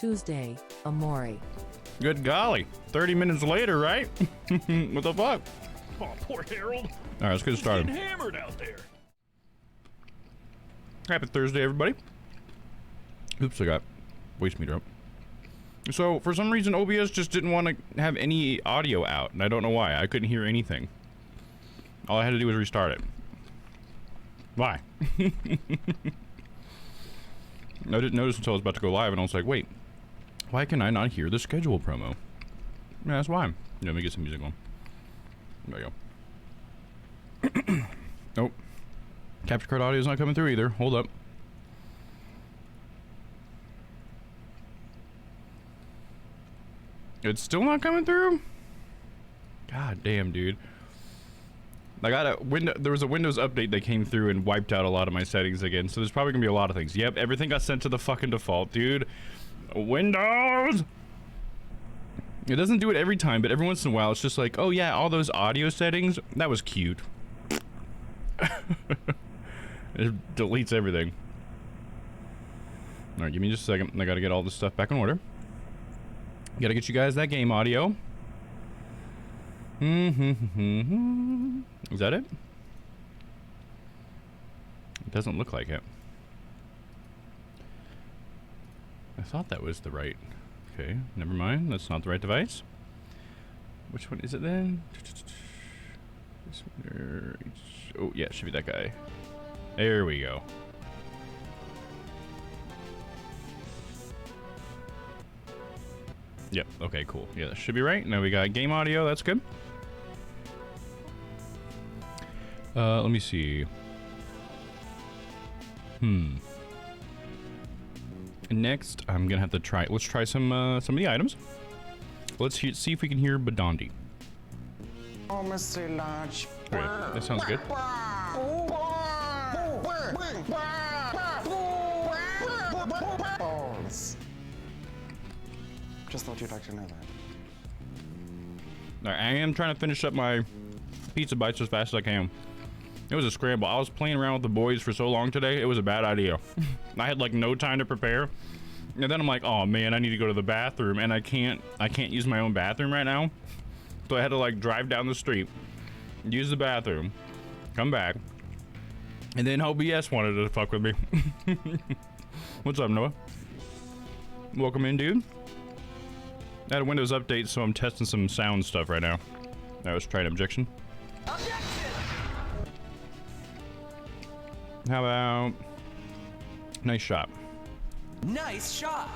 Tuesday, Amori. Good golly. 30 minutes later, right? What the fuck? Oh, poor Harold. All right, let's get started. Getting hammered out there. Happy Thursday, everybody. Oops, I got waste meter up. So, for some reason, OBS just didn't want to have any audio out, and I don't know why. I couldn't hear anything. All I had to do was restart it. Why? I didn't notice until I was about to go live, and I was like, wait, why can I not hear the schedule promo? Yeah, that's why. Let me get some music on. There you go. Nope. Capture card audio is not coming through either. Hold up. It's still not coming through? God damn, dude. I got a window. There was a Windows update that came through and wiped out a lot of my settings again. So there's probably gonna be a lot of things. Yep, everything got sent to the fucking default, dude. Windows. It doesn't do it every time, but every once in a while, it's just like, oh yeah, all those audio settings. That was cute. It deletes everything. All right, give me just a second. I gotta get all this stuff back in order. Gotta get you guys that game audio. Is that it? It doesn't look like it. I thought that was the right. Okay, never mind. That's not the right device. Which one is it then? This one. Oh, yeah, it should be that guy. There we go. Yep, okay, cool. Yeah, that should be right. Now we got game audio, that's good. Let me see. Next, I'm gonna have to try, let's try some of the items. Let's see if we can hear Badandi. Oh, Mr. Large. Okay, that sounds good. Balls. Just thought you'd like to know that. Alright, I am trying to finish up my pizza bites as fast as I can. It was a scramble. I was playing around with the boys for so long today, it was a bad idea. I had like no time to prepare. And then I'm like, oh man, I need to go to the bathroom, and I can't use my own bathroom right now. So I had to like drive down the street, use the bathroom, come back, and then OBS wanted to fuck with me. What's up, Noah? Welcome in, dude. I had a Windows update, so I'm testing some sound stuff right now. I was trying objection. How about nice shot? Nice shot.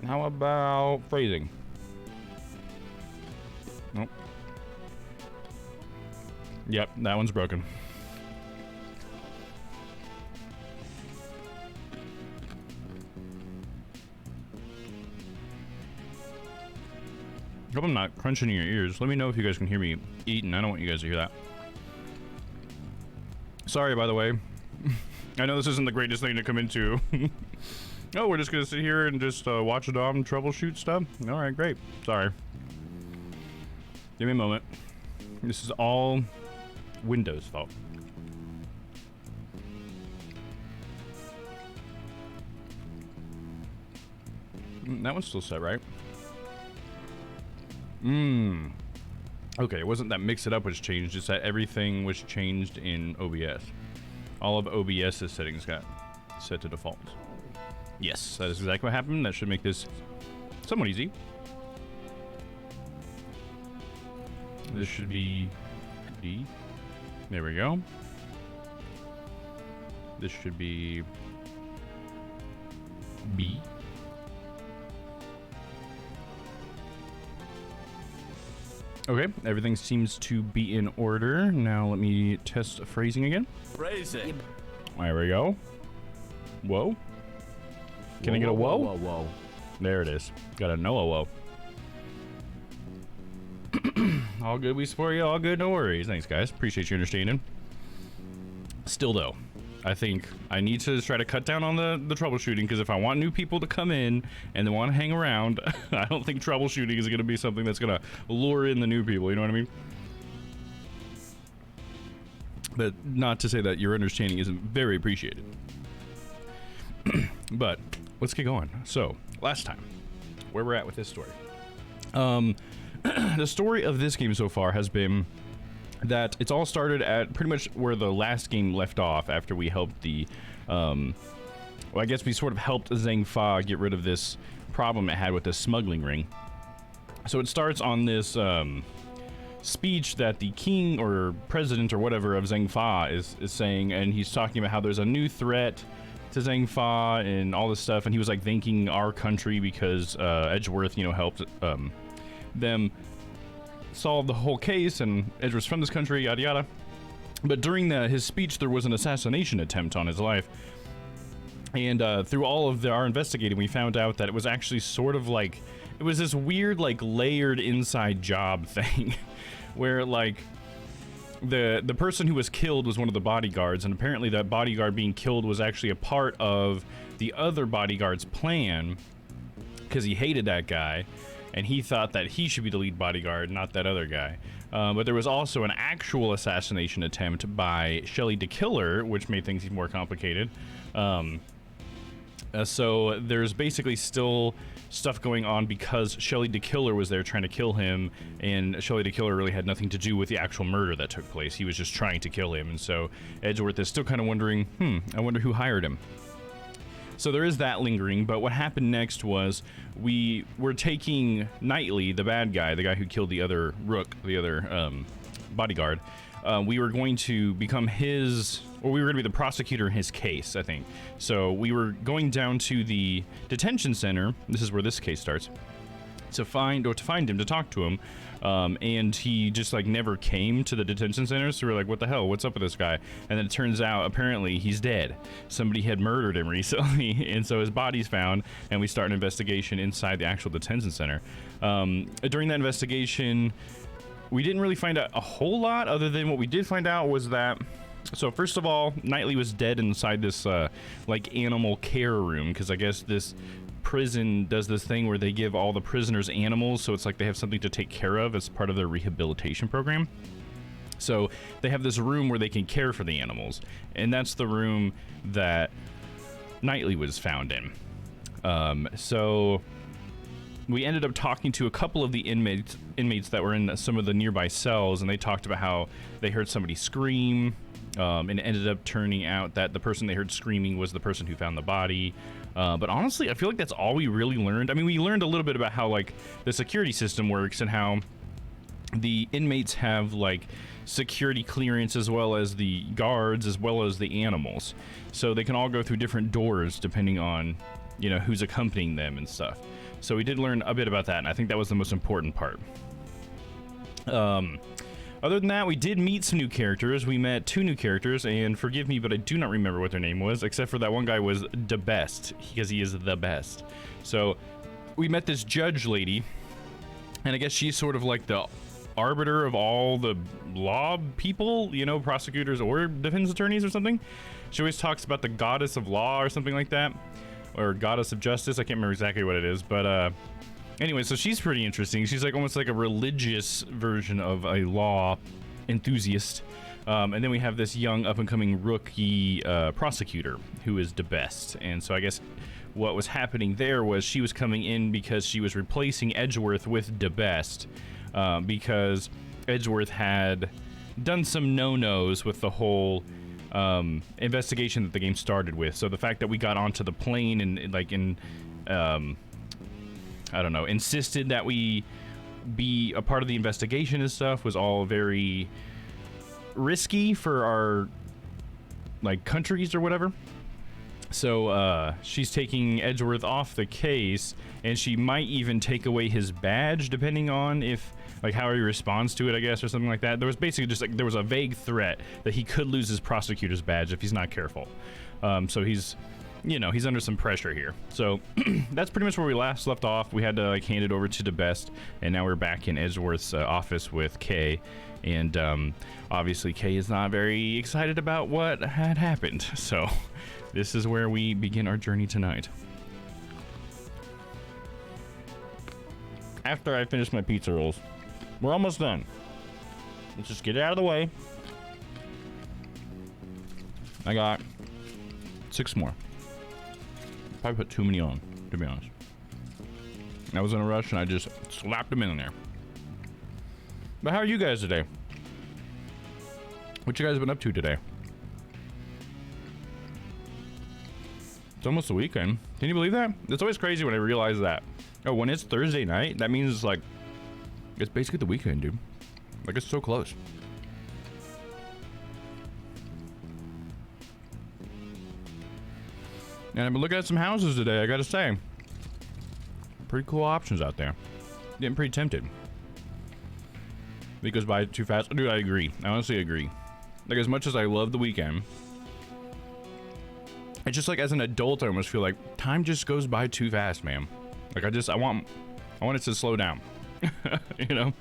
How about phrasing? Nope. Yep, that one's broken. I hope I'm not crunching in your ears. Let me know if you guys can hear me eating. I don't want you guys to hear that. Sorry, by the way. I know this isn't the greatest thing to come into. Oh, we're just gonna sit here and just watch a Dom troubleshoot stuff? Alright, great. Sorry. Give me a moment. This is all Windows' fault. That one's still set, right? Okay, it wasn't that Mix It Up was changed, it's that everything was changed in OBS. All of OBS's settings got set to default. Yes, that is exactly what happened. That should make this somewhat easy. This should be D. There we go. This should be B. Okay, everything seems to be in order. Now let me test phrasing again. Phrasing. There we go. Whoa. Can I get a whoa? Whoa. There it is. Got a no whoa. All good, we support you. All good, no worries. Thanks, guys. Appreciate you understanding. Still, though, I think I need to try to cut down on the troubleshooting, because if I want new people to come in and they want to hang around, I don't think troubleshooting is going to be something that's going to lure in the new people, you know what I mean? But not to say that your understanding isn't very appreciated. But let's get going. So, last time, where we're at with this story. The story of this game so far has been that it's all started at pretty much where the last game left off after we helped the, well, I guess we sort of helped Zhang Fa get rid of this problem it had with the smuggling ring. So it starts on this speech that the king or president or whatever of Zhang Fa is saying, and he's talking about how there's a new threat to Zhang Fa and all this stuff, and he was like thanking our country because Edgeworth, you know, helped them solve the whole case, and Edgeworth's from this country, yada yada. But during his speech, there was an assassination attempt on his life, and through all of our investigating, we found out that it was actually sort of like, it was this weird like layered inside job thing, where like the person who was killed was one of the bodyguards, and apparently that bodyguard being killed was actually a part of the other bodyguard's plan because he hated that guy and he thought that he should be the lead bodyguard, not that other guy. But there was also an actual assassination attempt by Shelley the Killer, which made things even more complicated. So there's basically still stuff going on because Shelley the Killer was there trying to kill him, and Shelley the Killer really had nothing to do with the actual murder that took place. He was just trying to kill him, and so Edgeworth is still kind of wondering, I wonder who hired him. So there is that lingering, but what happened next was we were taking Knightley, the bad guy, the guy who killed the other Rook, the other bodyguard. We were going to become his, or we were going to be the prosecutor in his case, I think. So we were going down to the detention center. This is where this case starts. To find him, to talk to him. And he just like never came to the detention center. So we were like, what the hell? What's up with this guy? And then it turns out apparently he's dead. Somebody had murdered him recently. And so his body's found, and we start an investigation inside the actual detention center. During that investigation, we didn't really find out a whole lot, other than what we did find out was that, so first of all, Knightley was dead inside this like animal care room, because I guess this prison does this thing where they give all the prisoners animals, so it's like they have something to take care of as part of their rehabilitation program. So they have this room where they can care for the animals, and that's the room that Knightley was found in. So we ended up talking to a couple of the inmates that were in some of the nearby cells, and they talked about how they heard somebody scream, and it ended up turning out that the person they heard screaming was the person who found the body. But honestly, I feel like that's all we really learned. I mean, we learned a little bit about how like the security system works and how the inmates have like security clearance, as well as the guards, as well as the animals. So they can all go through different doors depending on, you know, who's accompanying them and stuff. So we did learn a bit about that, and I think that was the most important part. Other than that, we did meet some new characters. We met 2 new characters, and forgive me, but I do not remember what their name was, except for that one guy was the best, because he is the best. So we met this judge lady, and I guess she's sort of like the arbiter of all the law people, you know, prosecutors or defense attorneys or something. She always talks about the goddess of law or something like that, or goddess of justice. I can't remember exactly what it is, but anyway, so she's pretty interesting. She's like almost like a religious version of a law enthusiast. And then we have this young up-and-coming rookie prosecutor who is the best. And so I guess what was happening there was she was coming in because she was replacing Edgeworth with the best, because Edgeworth had done some no-nos with the whole investigation that the game started with. So the fact that we got onto the plane and like I don't know, insisted that we be a part of the investigation and stuff was all very risky for our like countries or whatever. So she's taking Edgeworth off the case, and she might even take away his badge depending on if like how he responds to it, I guess, or something like that. There was basically just like there was a vague threat that he could lose his prosecutor's badge if he's not careful. So he's, you know, he's under some pressure here. So that's pretty much where we last left off. We had to like hand it over to the best, and now we're back in Edgeworth's office with Kay, and obviously Kay is not very excited about what had happened. So this is where we begin our journey tonight. After I finish my pizza rolls, we're almost done. Let's just get it out of the way. I got 6 more. Probably put too many on, to be honest. I was in a rush and I just slapped them in there. But how are you guys today? What you guys been up to today? It's almost the weekend. Can you believe that? It's always crazy when I realize that. Oh, when it's Thursday night, that means like it's basically the weekend, dude. Like it's so close. And I've been looking at some houses today, I gotta say. Pretty cool options out there. Getting pretty tempted. It goes by too fast. Dude, I agree. I honestly agree. Like, as much as I love the weekend, it's just like as an adult, I almost feel like time just goes by too fast, man. Like, I want it to slow down. You know?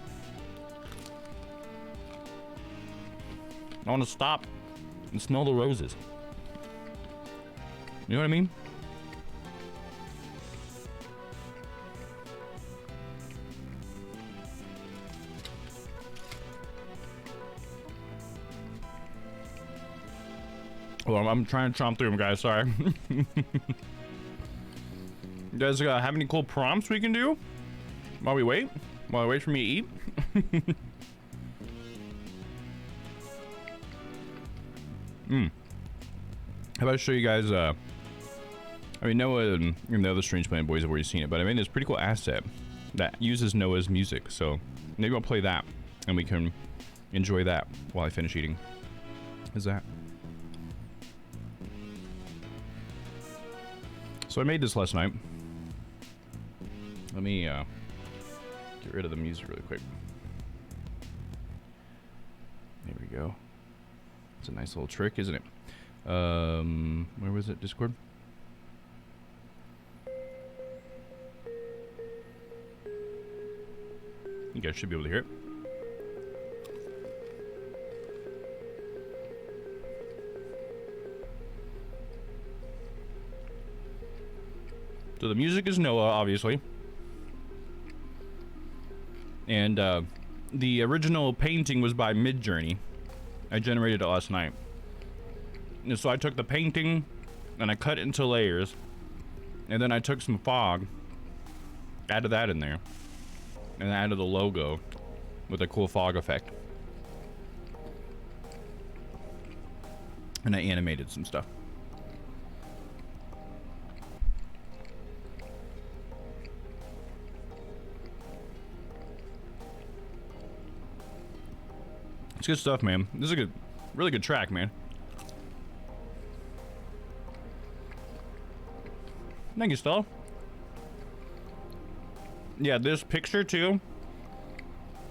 I want to stop and smell the roses. You know what I mean? Well, I'm trying to chomp through them, guys. Sorry. You guys have any cool prompts we can do while we wait? While I wait for me to eat? How about I show you guys, I mean, Noah and the other Strange Planet boys have already seen it, but I made this pretty cool asset that uses Noah's music. So maybe I'll play that and we can enjoy that while I finish eating. Is that? So I made this last night. Let me get rid of the music really quick. There we go. It's a nice little trick, isn't it? Where was it? Discord? You guys should be able to hear it. So the music is Noah, obviously. And the original painting was by Midjourney. I generated it last night. And so I took the painting and I cut it into layers. And then I took some fog, added that in there, and added the logo with a cool fog effect. And I animated some stuff. It's good stuff, man. This is a good, really good track, man. Thank you, Stella. Yeah, this picture too.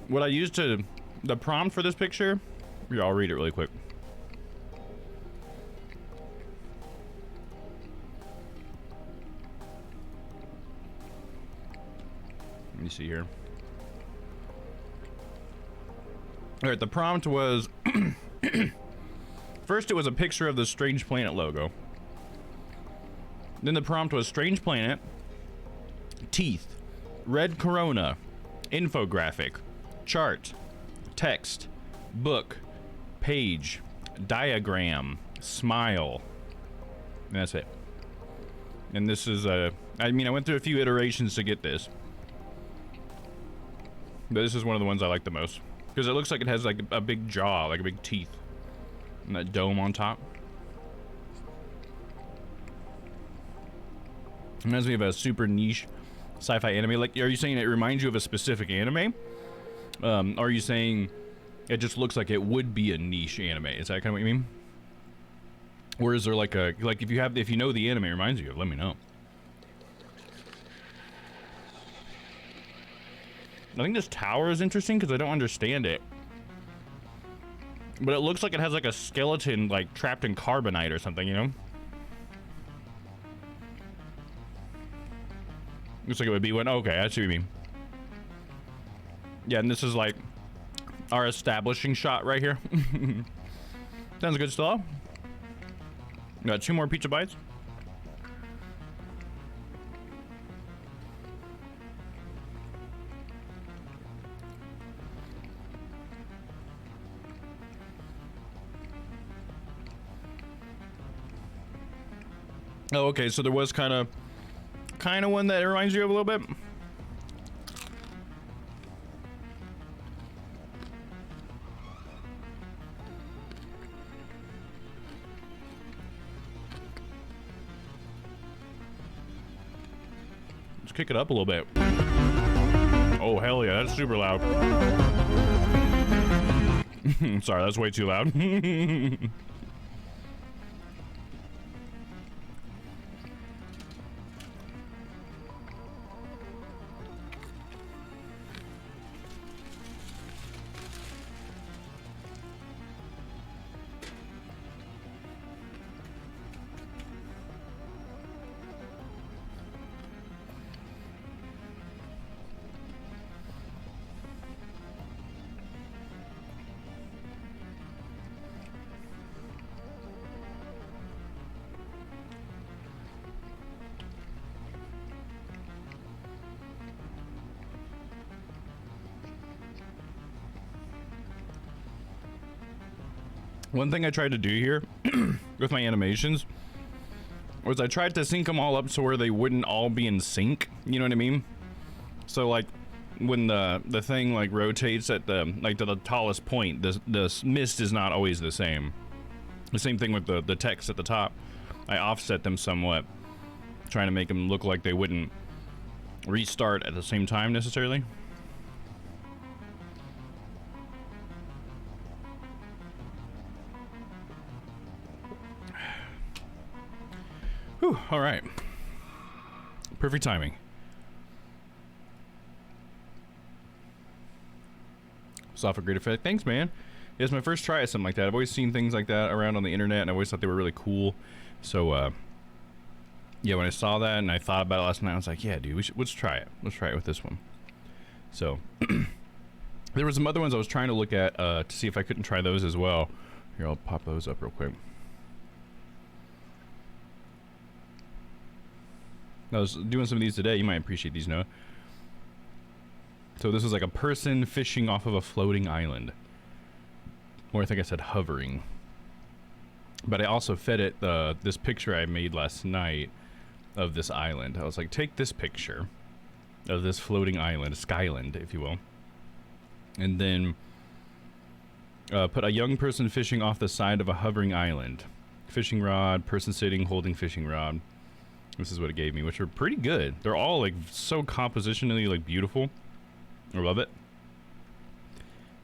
What I used to, the prompt for this picture. Yeah, I'll read it really quick. Let me see here. All right, the prompt was first it was a picture of the Strange Planet logo. Then the prompt was Strange Planet, teeth, red corona, infographic, chart, text, book, page, diagram, smile. And that's it. And this is I mean, I went through a few iterations to get this, but this is one of the ones I like the most. Because it looks like it has like a big jaw, like a big teeth. And that dome on top. Reminds me of a super niche sci-fi anime. Like, are you saying it reminds you of a specific anime? Are you saying it just looks like it would be a niche anime? Is that kind of what you mean? Or is there like a, like if you know the anime it reminds you of, let me know. I think this tower is interesting because I don't understand it. But it looks like it has like a skeleton like trapped in carbonite or something, you know? Looks like it would be one. Okay, I see what you mean. Yeah, and this is like our establishing shot right here. Sounds good stuff. Got 2 more pizza bites. Oh, okay, so there was kind of one that reminds you of a little bit. Let's kick it up a little bit. Oh, hell yeah, that's super loud. Sorry, that's way too loud. One thing I tried to do here with my animations was I tried to sync them all up so where they wouldn't all be in sync. You know what I mean? So like when the thing like rotates at the like to the tallest point, the mist is not always the same. The same thing with the text at the top. I offset them somewhat, trying to make them look like they wouldn't restart at the same time necessarily. Whew, all right. Perfect timing. Software great effect. Thanks, man. Yeah, it's my first try at something like that. I've always seen things like that around on the internet, and I always thought they were really cool. So, yeah, when I saw that and I thought about it last night, I was like, yeah, dude, let's try it. Let's try it with this one. So, there was some other ones I was trying to look at to see if I couldn't try those as well. Here, I'll pop those up real quick. I was doing some of these today. You might appreciate these, Noah. So this was like a person fishing off of a floating island. Or I think I said hovering. But I also fed it this picture I made last night of this island. I was like, take this picture of this floating island, a skyland, if you will. And then put a young person fishing off the side of a hovering island. Fishing rod, person sitting, holding fishing rod. This is what it gave me, which are pretty good. They're all like so compositionally like beautiful. I love it.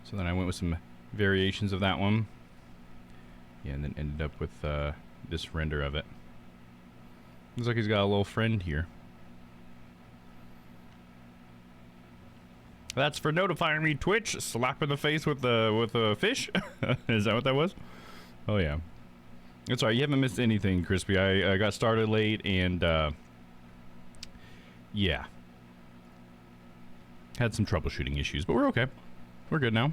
So then I went with some variations of that one. Yeah, and then ended up with this render of it. Looks like he's got a little friend here. That's for notifying me, Twitch. Slap in the face with the fish. Is that what that was? Oh yeah. It's alright, you haven't missed anything, Crispy. I got started late and yeah. Had some troubleshooting issues, but we're okay. We're good now.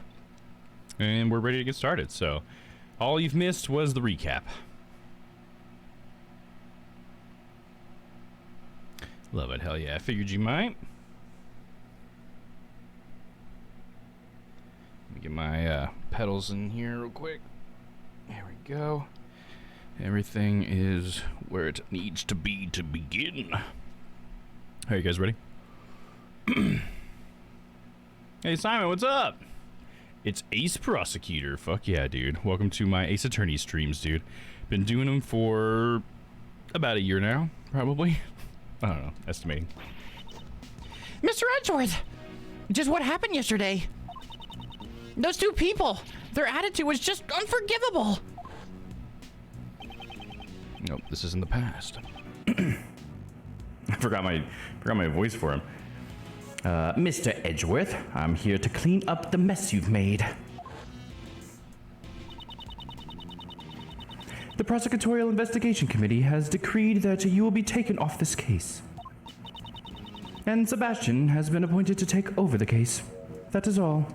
And we're ready to get started, so all you've missed was the recap. Love it, hell yeah. I figured you might. Let me get my pedals in here real quick. There we go. Everything is where it needs to be to begin. Are you guys ready? Hey Simon, what's up? It's Ace Prosecutor. Fuck yeah, dude. Welcome to my Ace Attorney streams, dude. Been doing them for about a year now, probably. I don't know, estimating. Mr. Edgeworth, just what happened yesterday? Those two people, their attitude was just unforgivable. Nope, this is in the past. I forgot my voice for him. Mr. Edgeworth, I'm here to clean up the mess you've made. The Prosecutorial Investigation Committee has decreed that you will be taken off this case. And Sebastian has been appointed to take over the case. That is all.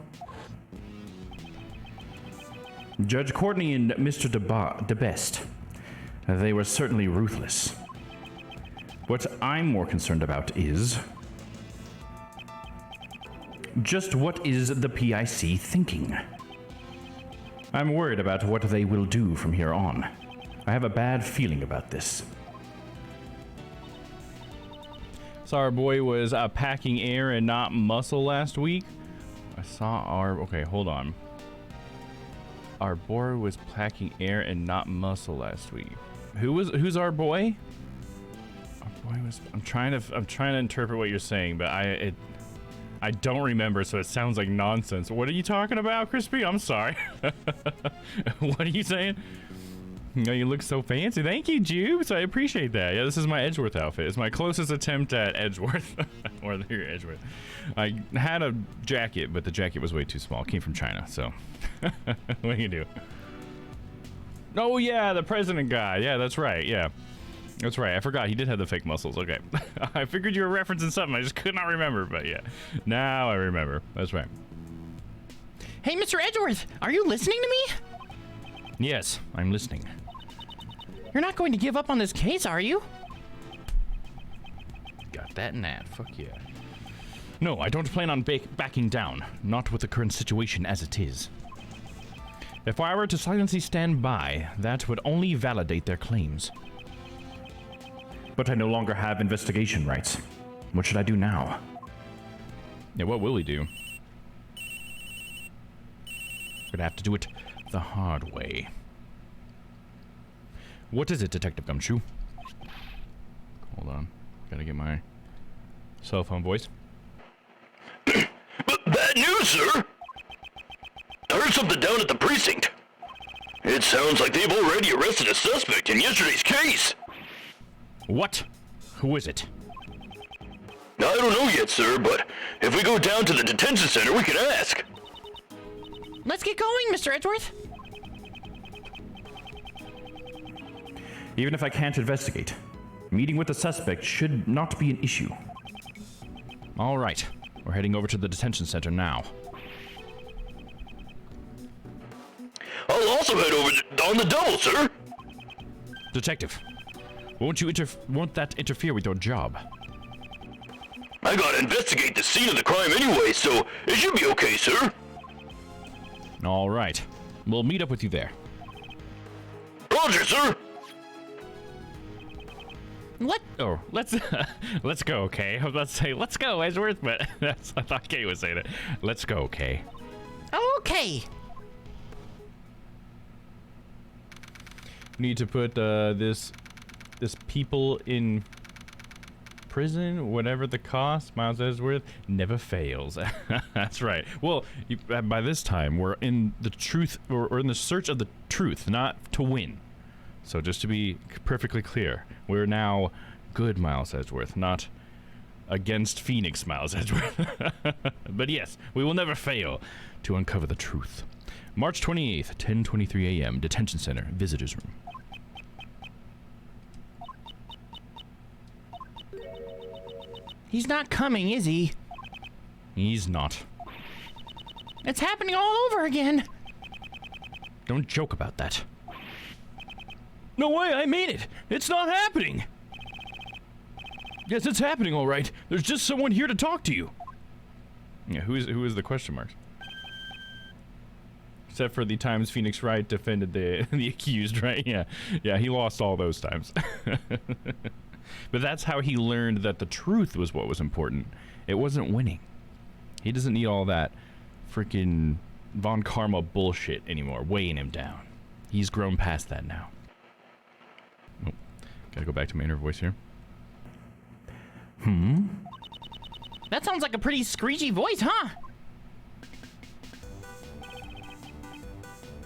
Judge Courtney and Mr. DeBest. They were certainly ruthless. What I'm more concerned about is just what is the PIC thinking? I'm worried about what they will do from here on. I have a bad feeling about this. Saw our boy was packing air and not muscle last week. I saw our... Okay, hold on. Our boy was packing air and not muscle last week. Who's our boy? Our boy was... I'm trying to interpret what you're saying, but I don't remember, so it sounds like nonsense. What are you talking about, Crispy? I'm sorry. What are you saying? No, you look so fancy. Thank you, Jubes. I appreciate that. Yeah, this is my Edgeworth outfit. It's my closest attempt at Edgeworth. Or here, Edgeworth. I had a jacket, but the jacket was way too small. It came from China, so... What do you do? Oh, yeah, the president guy. Yeah, that's right. Yeah. That's right. I forgot. He did have the fake muscles. Okay. I figured you were referencing something. I just could not remember, but yeah. Now I remember. That's right. Hey, Mr. Edgeworth, are you listening to me? Yes, I'm listening. You're not going to give up on this case, are you? Got that and that. Fuck yeah. No, I don't plan on backing down. Not with the current situation as it is. If I were to silently stand by, that would only validate their claims. But I no longer have investigation rights. What should I do now? Yeah, what will he do? Gonna have to do it the hard way. What is it, Detective Gumshoe? Hold on. Gotta get my cell phone voice. Bad news, sir! I heard something down at the precinct. It sounds like they've already arrested a suspect in yesterday's case. What? Who is it? I don't know yet, sir, but if we go down to the detention center, we can ask. Let's get going, Mr. Edgeworth. Even if I can't investigate, meeting with the suspect should not be an issue. All right. We're heading over to the detention center now. I'll also head over on the double, sir. Detective, won't that interfere with your job? I gotta investigate the scene of the crime anyway, so it should be okay, sir. All right. We'll meet up with you there. Roger, sir. Let's go, okay? I was about to say, let's go, Edgeworth, but I thought Kay was saying it. Let's go, okay? Okay. Need to put this people in prison, whatever the cost. Miles Edgeworth never fails. That's right. Well, by this time we're in the truth, we're in the search of the truth, not to win. So just to be perfectly clear, we're now good Miles Edgeworth, not against Phoenix Miles Edgeworth. But yes, we will never fail to uncover the truth. March 28th, 10:23 a.m. Detention Center, Visitors Room. He's not coming, is he? He's not. It's happening all over again. Don't joke about that. No way, I mean it. It's not happening. Yes, it's happening all right. There's just someone here to talk to you. Yeah, who is the question marks? Except for the times Phoenix Wright defended the accused, right? Yeah, he lost all those times. But that's how he learned that the truth was what was important. It wasn't winning. He doesn't need all that freaking Von Karma bullshit anymore, weighing him down. He's grown past that now. Oh, gotta go back to my inner voice here. That sounds like a pretty screechy voice, huh?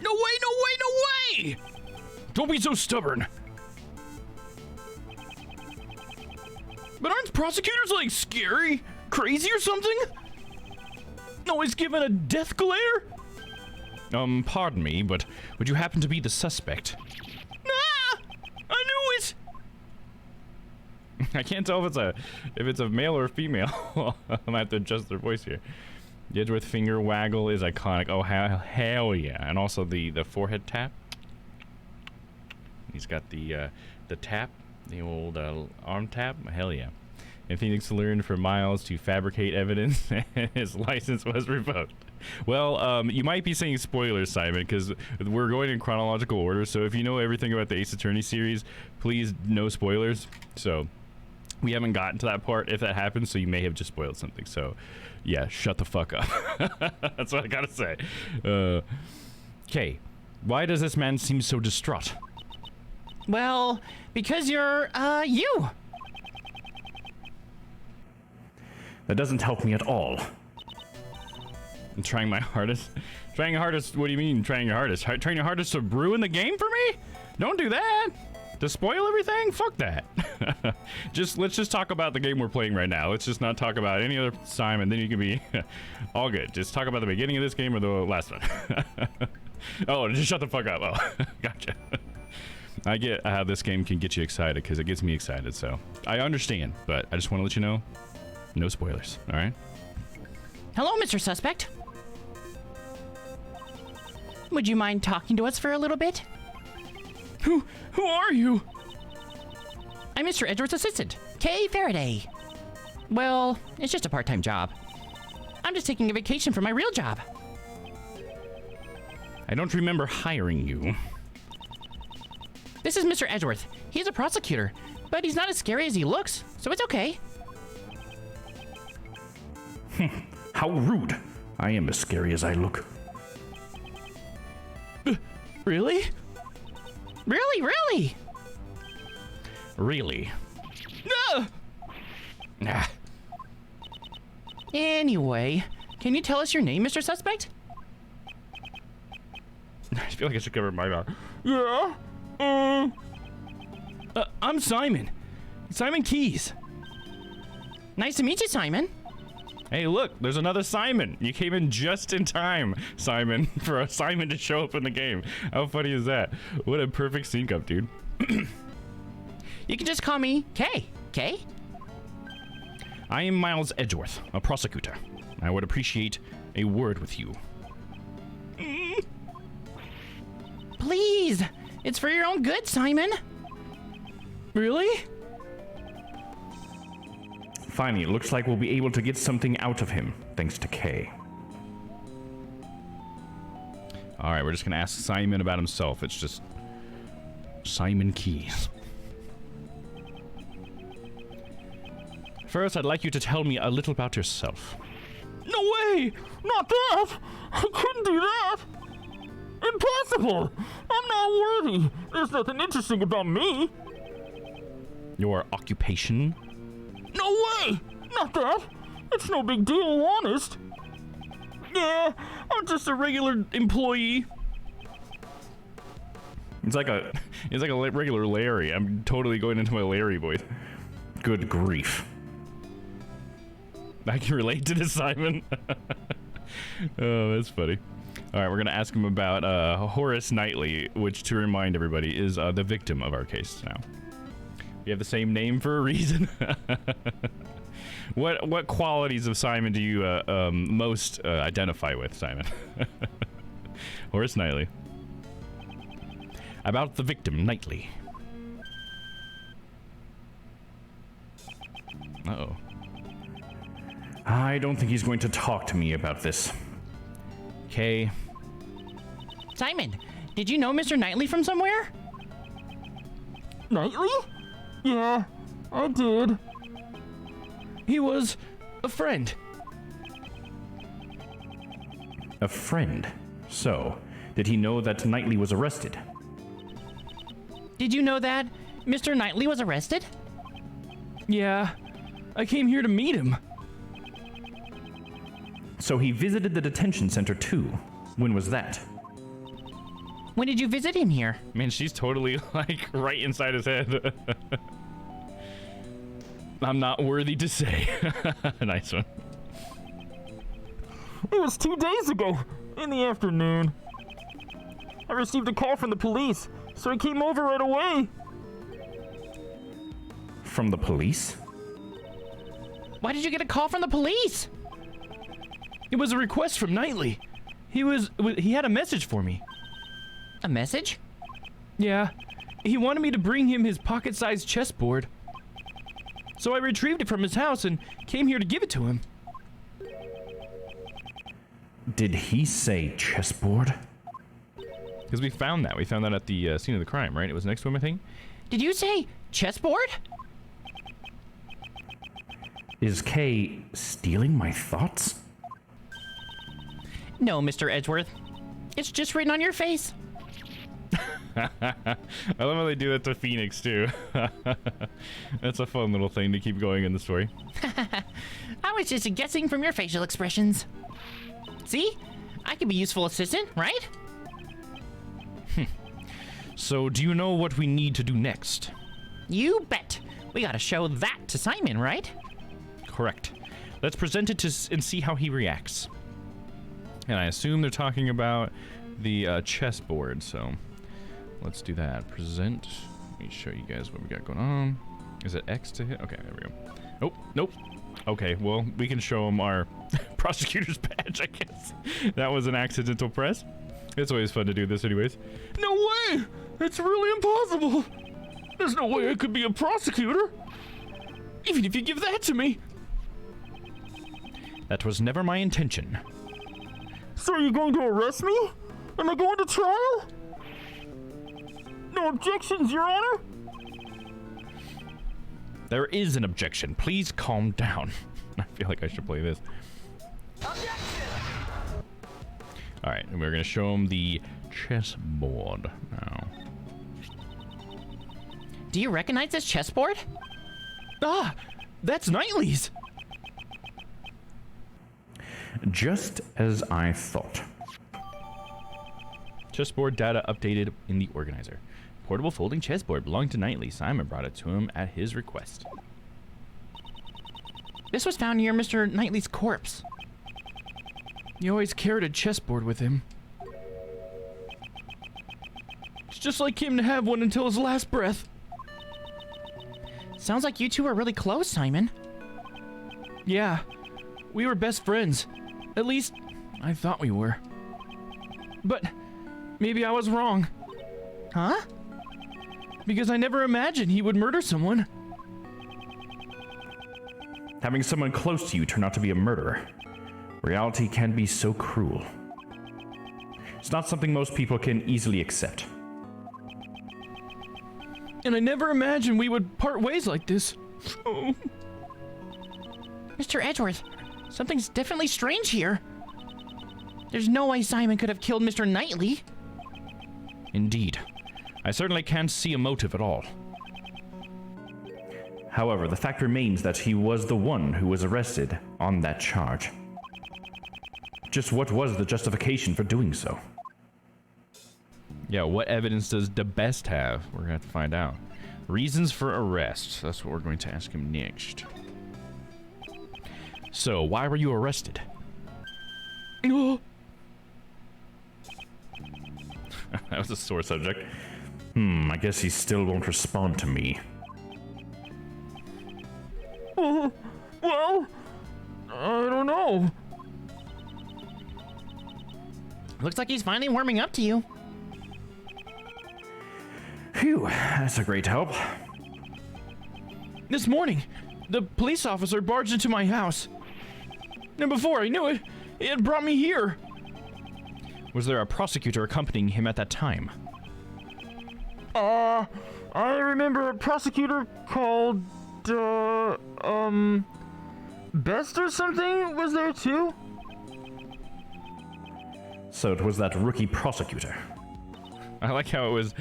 No way, no way, no way! Don't be so stubborn. But aren't prosecutors, like, scary? Crazy or something? Always given a death glare? Pardon me, but would you happen to be the suspect? Ah! I knew it! I can't tell if it's a male or a female. I'm gonna have to adjust their voice here. The Edgeworth finger waggle is iconic. Oh, hell yeah. And also the forehead tap. He's got the tap, the old arm tap. Hell yeah. And Phoenix learned for Miles to fabricate evidence, and his license was revoked. Well, you might be saying spoilers, Simon, because we're going in chronological order. So if you know everything about the Ace Attorney series, please no spoilers. So We haven't gotten to that part if that happens, so you may have just spoiled something. So, yeah, shut the fuck up. That's what I gotta say. Okay, why does this man seem so distraught? Well, because you're, you. That doesn't help me at all. I'm trying my hardest. Trying your hardest? What do you mean trying your hardest? Trying your hardest to ruin the game for me? Don't do that. To spoil everything? Fuck that. Let's just talk about the game we're playing right now. Let's just not talk about any other time, and then you can be all good. Just talk about the beginning of this game or the last one. Oh, just shut the fuck up. Oh, gotcha. I get how this game can get you excited because it gets me excited. So I understand, but I just want to let you know, no spoilers. All right. Hello, Mr. Suspect. Would you mind talking to us for a little bit? Who are you? I'm Mr. Edward's assistant, Kay Faraday. Well, it's just a part-time job. I'm just taking a vacation from my real job. I don't remember hiring you. This is Mr. Edgeworth. He's a prosecutor, but he's not as scary as he looks, so it's okay. How rude. I am as scary as I look. Really? Really? Really? No! Nah. Anyway, can you tell us your name, Mr. Suspect? I feel like I should cover my mouth. Yeah? I'm Simon. Simon Keys. Nice to meet you, Simon. Hey, look, there's another Simon. You came in just in time, Simon, for a Simon to show up in the game. How funny is that? What a perfect sync up, dude. You can just call me Kay. Kay? I am Miles Edgeworth, a prosecutor. I would appreciate a word with you. Please, it's for your own good, Simon. Really? Finally, it looks like we'll be able to get something out of him, thanks to Kay. All right, we're just going to ask Simon about himself. It's just Simon Keys. First, I'd like you to tell me a little about yourself. No way! Not that! I couldn't do that! Impossible! I'm not worthy! There's nothing interesting about me! Your occupation? No way! Not that! It's no big deal, honest! Yeah, I'm just a regular employee. It's like a regular Larry. I'm totally going into my Larry voice. Good grief. I can relate to this, Simon. Oh, that's funny. All right, we're gonna ask him about Horace Knightley, which, to remind everybody, is the victim of our case now. We have the same name for a reason. What qualities of Simon do you most identify with, Simon? Horace Knightley. About the victim, Knightley. Uh-oh. I don't think he's going to talk to me about this. Okay. Simon, did you know Mr. Knightley from somewhere? Knightley? Yeah, I did. He was a friend. A friend? So, did he know that Knightley was arrested? Did you know that Mr. Knightley was arrested? Yeah, I came here to meet him. So he visited the detention center too. When was that? When did you visit him here? Man, she's totally, like, right inside his head. I'm not worthy to say. Nice one. It was 2 days ago, in the afternoon. I received a call from the police, so I came over right away. From the police? Why did you get a call from the police? It was a request from Knightley. He had a message for me. A message? Yeah, he wanted me to bring him his pocket-sized chessboard. So I retrieved it from his house and came here to give it to him. Did he say chessboard? Because we found that. We found that at the scene of the crime, right? It was next to him, I think. Did you say chessboard? Is Kay stealing my thoughts? No, Mr. Edgeworth. It's just written on your face. I love how they do that to Phoenix, too. That's a fun little thing to keep going in the story. I was just guessing from your facial expressions. See? I could be useful assistant, right? So, do you know what we need to do next? You bet. We gotta show that to Simon, right? Correct. Let's present it and see how he reacts. And I assume they're talking about the chessboard, so let's do that. Present. Let me show you guys what we got going on. Is it X to hit? Okay, there we go. Oh, nope. Okay, well, we can show them our prosecutor's badge, I guess. That was an accidental press. It's always fun to do this anyways. No way! It's really impossible! There's no way I could be a prosecutor! Even if you give that to me! That was never my intention. So are you going to arrest me? Am I going to trial? No objections, Your Honor? There is an objection. Please calm down. I feel like I should play this. Alright, and we're going to show him the chessboard now. Do you recognize this chessboard? Ah! That's Knightley's! Just as I thought. Chessboard data updated in the organizer. Portable folding chessboard belonged to Knightley. Simon brought it to him at his request. This was found near Mr. Knightley's corpse. He always carried a chessboard with him. It's just like him to have one until his last breath. Sounds like you two are really close, Simon. Yeah, we were best friends. At least, I thought we were. But maybe I was wrong. Huh? Because I never imagined he would murder someone. Having someone close to you turn out to be a murderer. Reality can be so cruel. It's not something most people can easily accept. And I never imagined we would part ways like this. Oh. Mr. Edgeworth, something's definitely strange here. There's no way Simon could have killed Mr. Knightley. Indeed. I certainly can't see a motive at all. However, the fact remains that he was the one who was arrested on that charge. Just what was the justification for doing so? Yeah, what evidence does the best have? We're going to have to find out. Reasons for arrest. That's what we're going to ask him next. So, why were you arrested? Oh. That was a sore subject. I guess he still won't respond to me. Well, I don't know. Looks like he's finally warming up to you. Phew, that's a great help. This morning, the police officer barged into my house. And before I knew it, he had brought me here. Was there a prosecutor accompanying him at that time? I remember a prosecutor called, Best or something was there too? So it was that rookie prosecutor. I like how it was,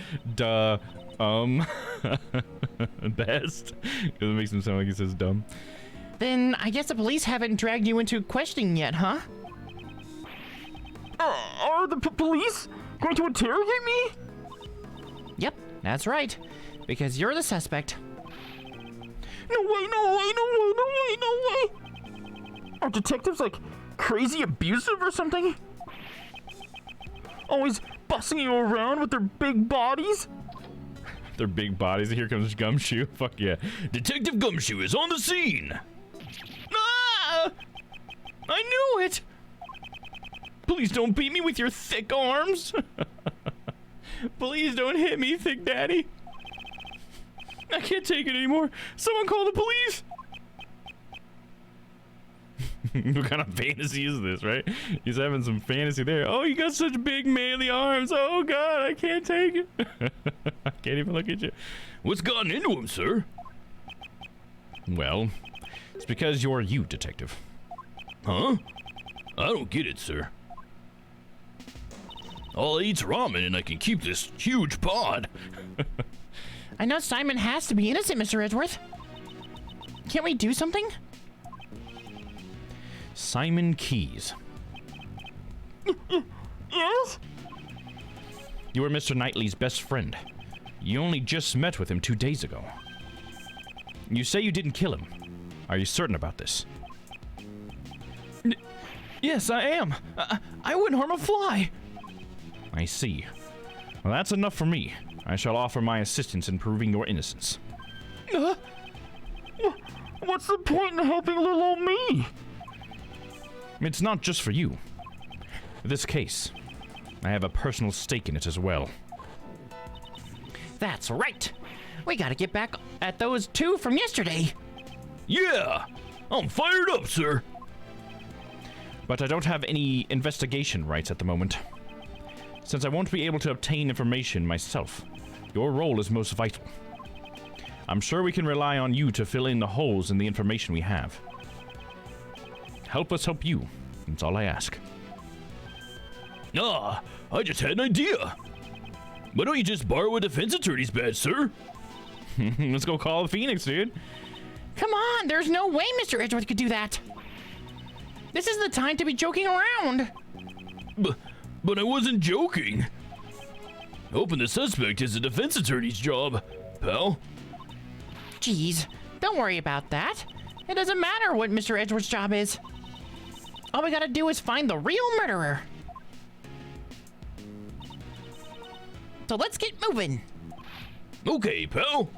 best. Because it makes him sound like he says dumb. Then I guess the police haven't dragged you into questioning yet, huh? Are the police going to interrogate me? Yep, that's right. Because you're the suspect. No way, no way, no way, no way, no way! Are detectives like crazy abusive or something? Always bossing you around with their big bodies? Their big bodies. Here comes Gumshoe. Fuck yeah. Detective Gumshoe is on the scene. Ah! I knew it! Please don't beat me with your thick arms. Please don't hit me, Thick Daddy. I can't take it anymore. Someone call the police. What kind of fantasy is this, right? He's having some fantasy there. Oh, you got such big manly arms. Oh, God, I can't take it. I can't even look at you. What's gotten into him, sir? Well, It's because you're you, Detective. Huh? I don't get it, sir. All I eat's ramen and I can keep this huge pod. I know Simon has to be innocent, Mr. Edgeworth. Can't we do something? Simon Keyes. Yes? You were Mr. Knightley's best friend. You only just met with him 2 days ago. You say you didn't kill him. Are you certain about this? Yes, I am. I wouldn't harm a fly. I see. Well, that's enough for me. I shall offer my assistance in proving your innocence. What's the point in helping little old me? It's not just for you. This case, I have a personal stake in it as well. That's right. We gotta get back at those two from yesterday. Yeah! I'm fired up, sir. But I don't have any investigation rights at the moment. Since I won't be able to obtain information myself, your role is most vital. I'm sure we can rely on you to fill in the holes in the information we have. Help us help you. That's all I ask. Ah, I just had an idea. Why don't you just borrow a defense attorney's badge, sir? Let's go call the Phoenix, dude. Come on, there's no way Mr. Edgeworth could do that. This is the time to be joking around. But I wasn't joking. Hoping the suspect is a defense attorney's job, pal. Jeez, don't worry about that. It doesn't matter what Mr. Edgeworth's job is. All we gotta do is find the real murderer. So let's get moving. Okay, pal.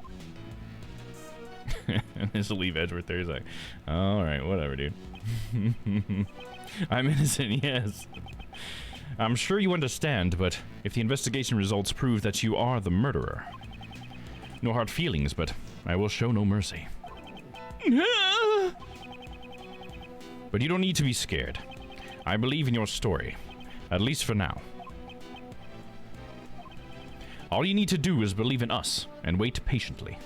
Just leave Edgeworth there. He's like, all right, whatever, dude. I'm innocent, yes. I'm sure you understand, but if the investigation results prove that you are the murderer, no hard feelings, but I will show no mercy. But you don't need to be scared. I believe in your story, at least for now. All you need to do is believe in us and wait patiently.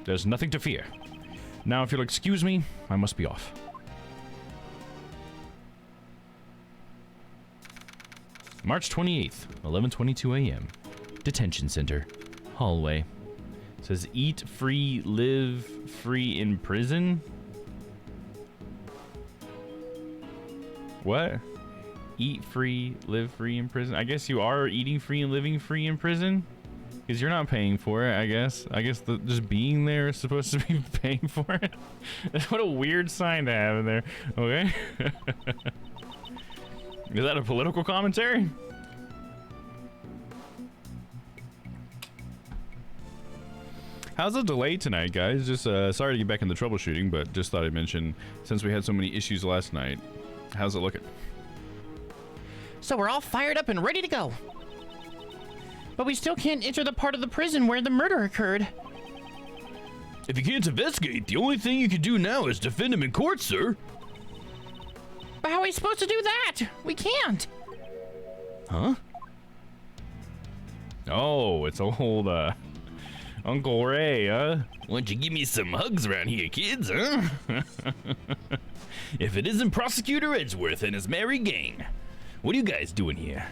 There's nothing to fear. Now, if you'll excuse me, I must be off. March 28th, 11:22 a.m. Detention Center. Hallway. It says eat free, live free in prison? What? Eat free, live free in prison? I guess you are eating free and living free in prison? Because you're not paying for it, I guess. I guess just being there is supposed to be paying for it. What a weird sign to have in there. Okay. Is that a political commentary? How's the delay tonight, guys? Just sorry to get back into troubleshooting, but just thought I'd mention, since we had so many issues last night, how's it looking? So we're all fired up and ready to go. But we still can't enter the part of the prison where the murder occurred. If you can't investigate, the only thing you can do now is defend him in court, sir. But how are we supposed to do that? We can't. Huh? Oh, it's old Uncle Ray, huh? Why don't you give me some hugs around here, kids, huh? If it isn't Prosecutor Edgeworth and his merry gang, what are you guys doing here?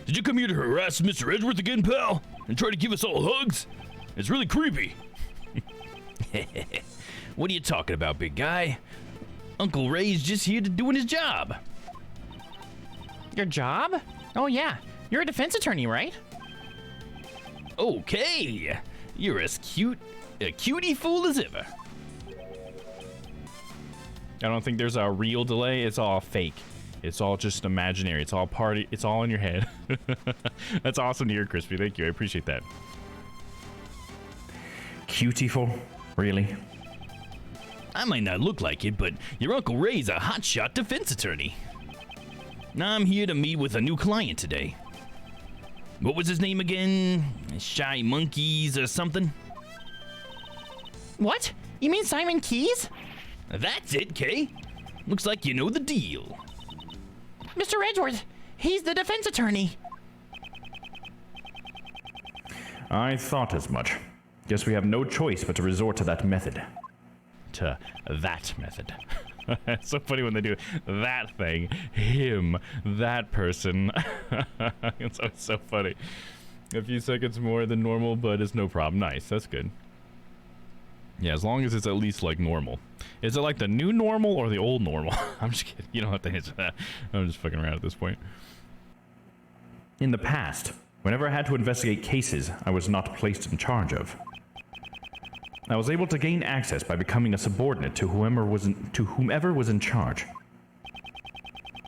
Did you come here to harass Mr. Edgeworth again, pal? And try to give us all hugs? It's really creepy. What are you talking about, big guy? Uncle Ray's just here to doing his job. Your job? Oh yeah, you're a defense attorney, right? Okay, you're as a cutie fool as ever. I don't think there's a real delay. It's all fake. It's all just imaginary. It's all party. It's all in your head. That's awesome to hear, Crispy. Thank you. I appreciate that. Cutiful? Really? I might not look like it, but your Uncle Ray's a hotshot defense attorney. Now I'm here to meet with a new client today. What was his name again? Shy Monkeys or something? What? You mean Simon Keyes? That's it, Kay. Looks like you know the deal. Mr. Edgeworth, he's the defense attorney. I thought as much. Guess we have no choice but to resort to that method. To that method. It's so funny when they do that thing. Him. That person. It's always so funny. A few seconds more than normal, but it's no problem. Nice. That's good. Yeah, as long as it's at least like normal. Is it like the new normal or the old normal? I'm just kidding. You don't have to answer that. I'm just fucking around at this point. In the past, whenever I had to investigate cases I was not placed in charge of, I was able to gain access by becoming a subordinate to whomever was in charge.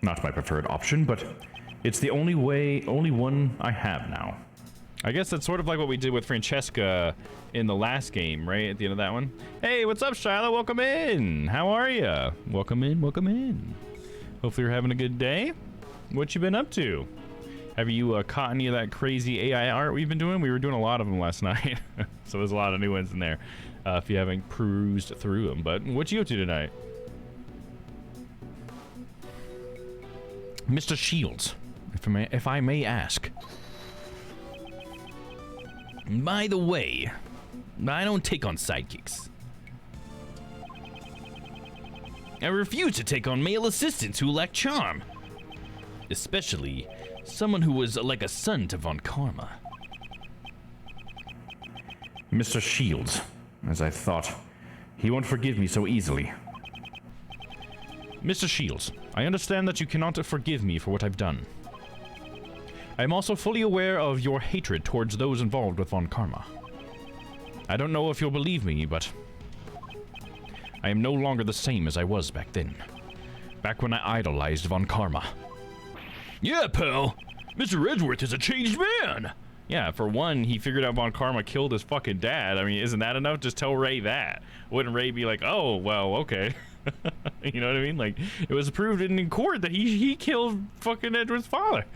Not my preferred option, but it's the only one I have now. I guess that's sort of like what we did with Francesca in the last game, right? At the end of that one. Hey, what's up, Shyla? Welcome in. How are you? Welcome in, welcome in. Hopefully you're having a good day. What you been up to? Have you caught any of that crazy AI art we've been doing? We were doing a lot of them last night. So there's a lot of new ones in there if you haven't perused through them. But what you up to tonight? Mr. Shields, if I may ask. By the way, I don't take on sidekicks. I refuse to take on male assistants who lack charm. Especially someone who was like a son to Von Karma. Mr. Shields, as I thought, he won't forgive me so easily. Mr. Shields, I understand that you cannot forgive me for what I've done. I am also fully aware of your hatred towards those involved with Von Karma. I don't know if you'll believe me, but I am no longer the same as I was back then. Back when I idolized Von Karma. Yeah, pal. Mr. Edgeworth is a changed man. Yeah, for one, he figured out Von Karma killed his fucking dad. I mean, isn't that enough? Just tell Ray that. Wouldn't Ray be like, oh, well, okay. You know what I mean? Like, it was proved in court that he killed fucking Edward's father.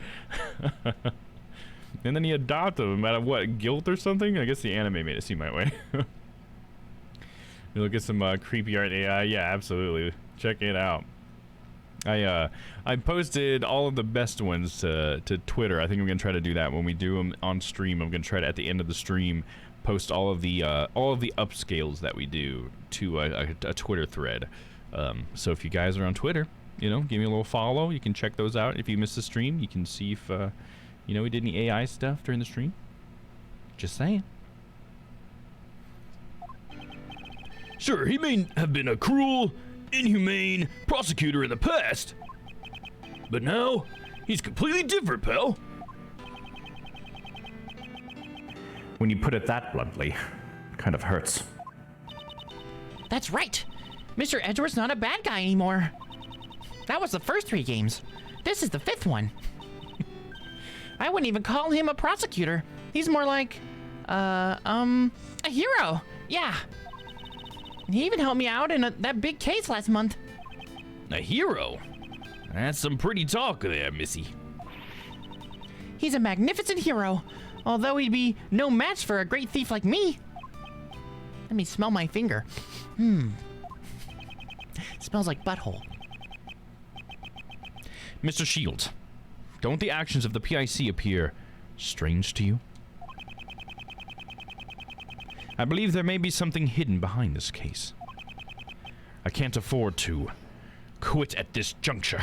And then he adopted him out of what, guilt or something? I guess the anime made it seem that way. You look at some creepy art AI. Yeah, absolutely. Check it out. I posted all of the best ones to Twitter. I think I'm gonna try to do that when we do them on stream. I'm gonna try to, at the end of the stream, post all of the upscales that we do to a Twitter thread. So if you guys are on Twitter, you know, give me a little follow. You can check those out. If you missed the stream, you can see if you know, we did any AI stuff during the stream. Just saying. Sure, he may have been a cruel, inhumane prosecutor in the past, but now he's completely different, pal. When you put it that bluntly, it kind of hurts. That's right. Mr. Edgeworth's not a bad guy anymore. That was the first 3 games. This is the 5th one. I wouldn't even call him a prosecutor. He's more like, a hero. Yeah. He even helped me out in that big case last month. A hero? That's some pretty talk there, Missy. He's a magnificent hero, although he'd be no match for a great thief like me. Let me smell my finger. Smells like butthole. Mr. Shields, don't the actions of the PIC appear strange to you? I believe there may be something hidden behind this case. I can't afford to quit at this juncture.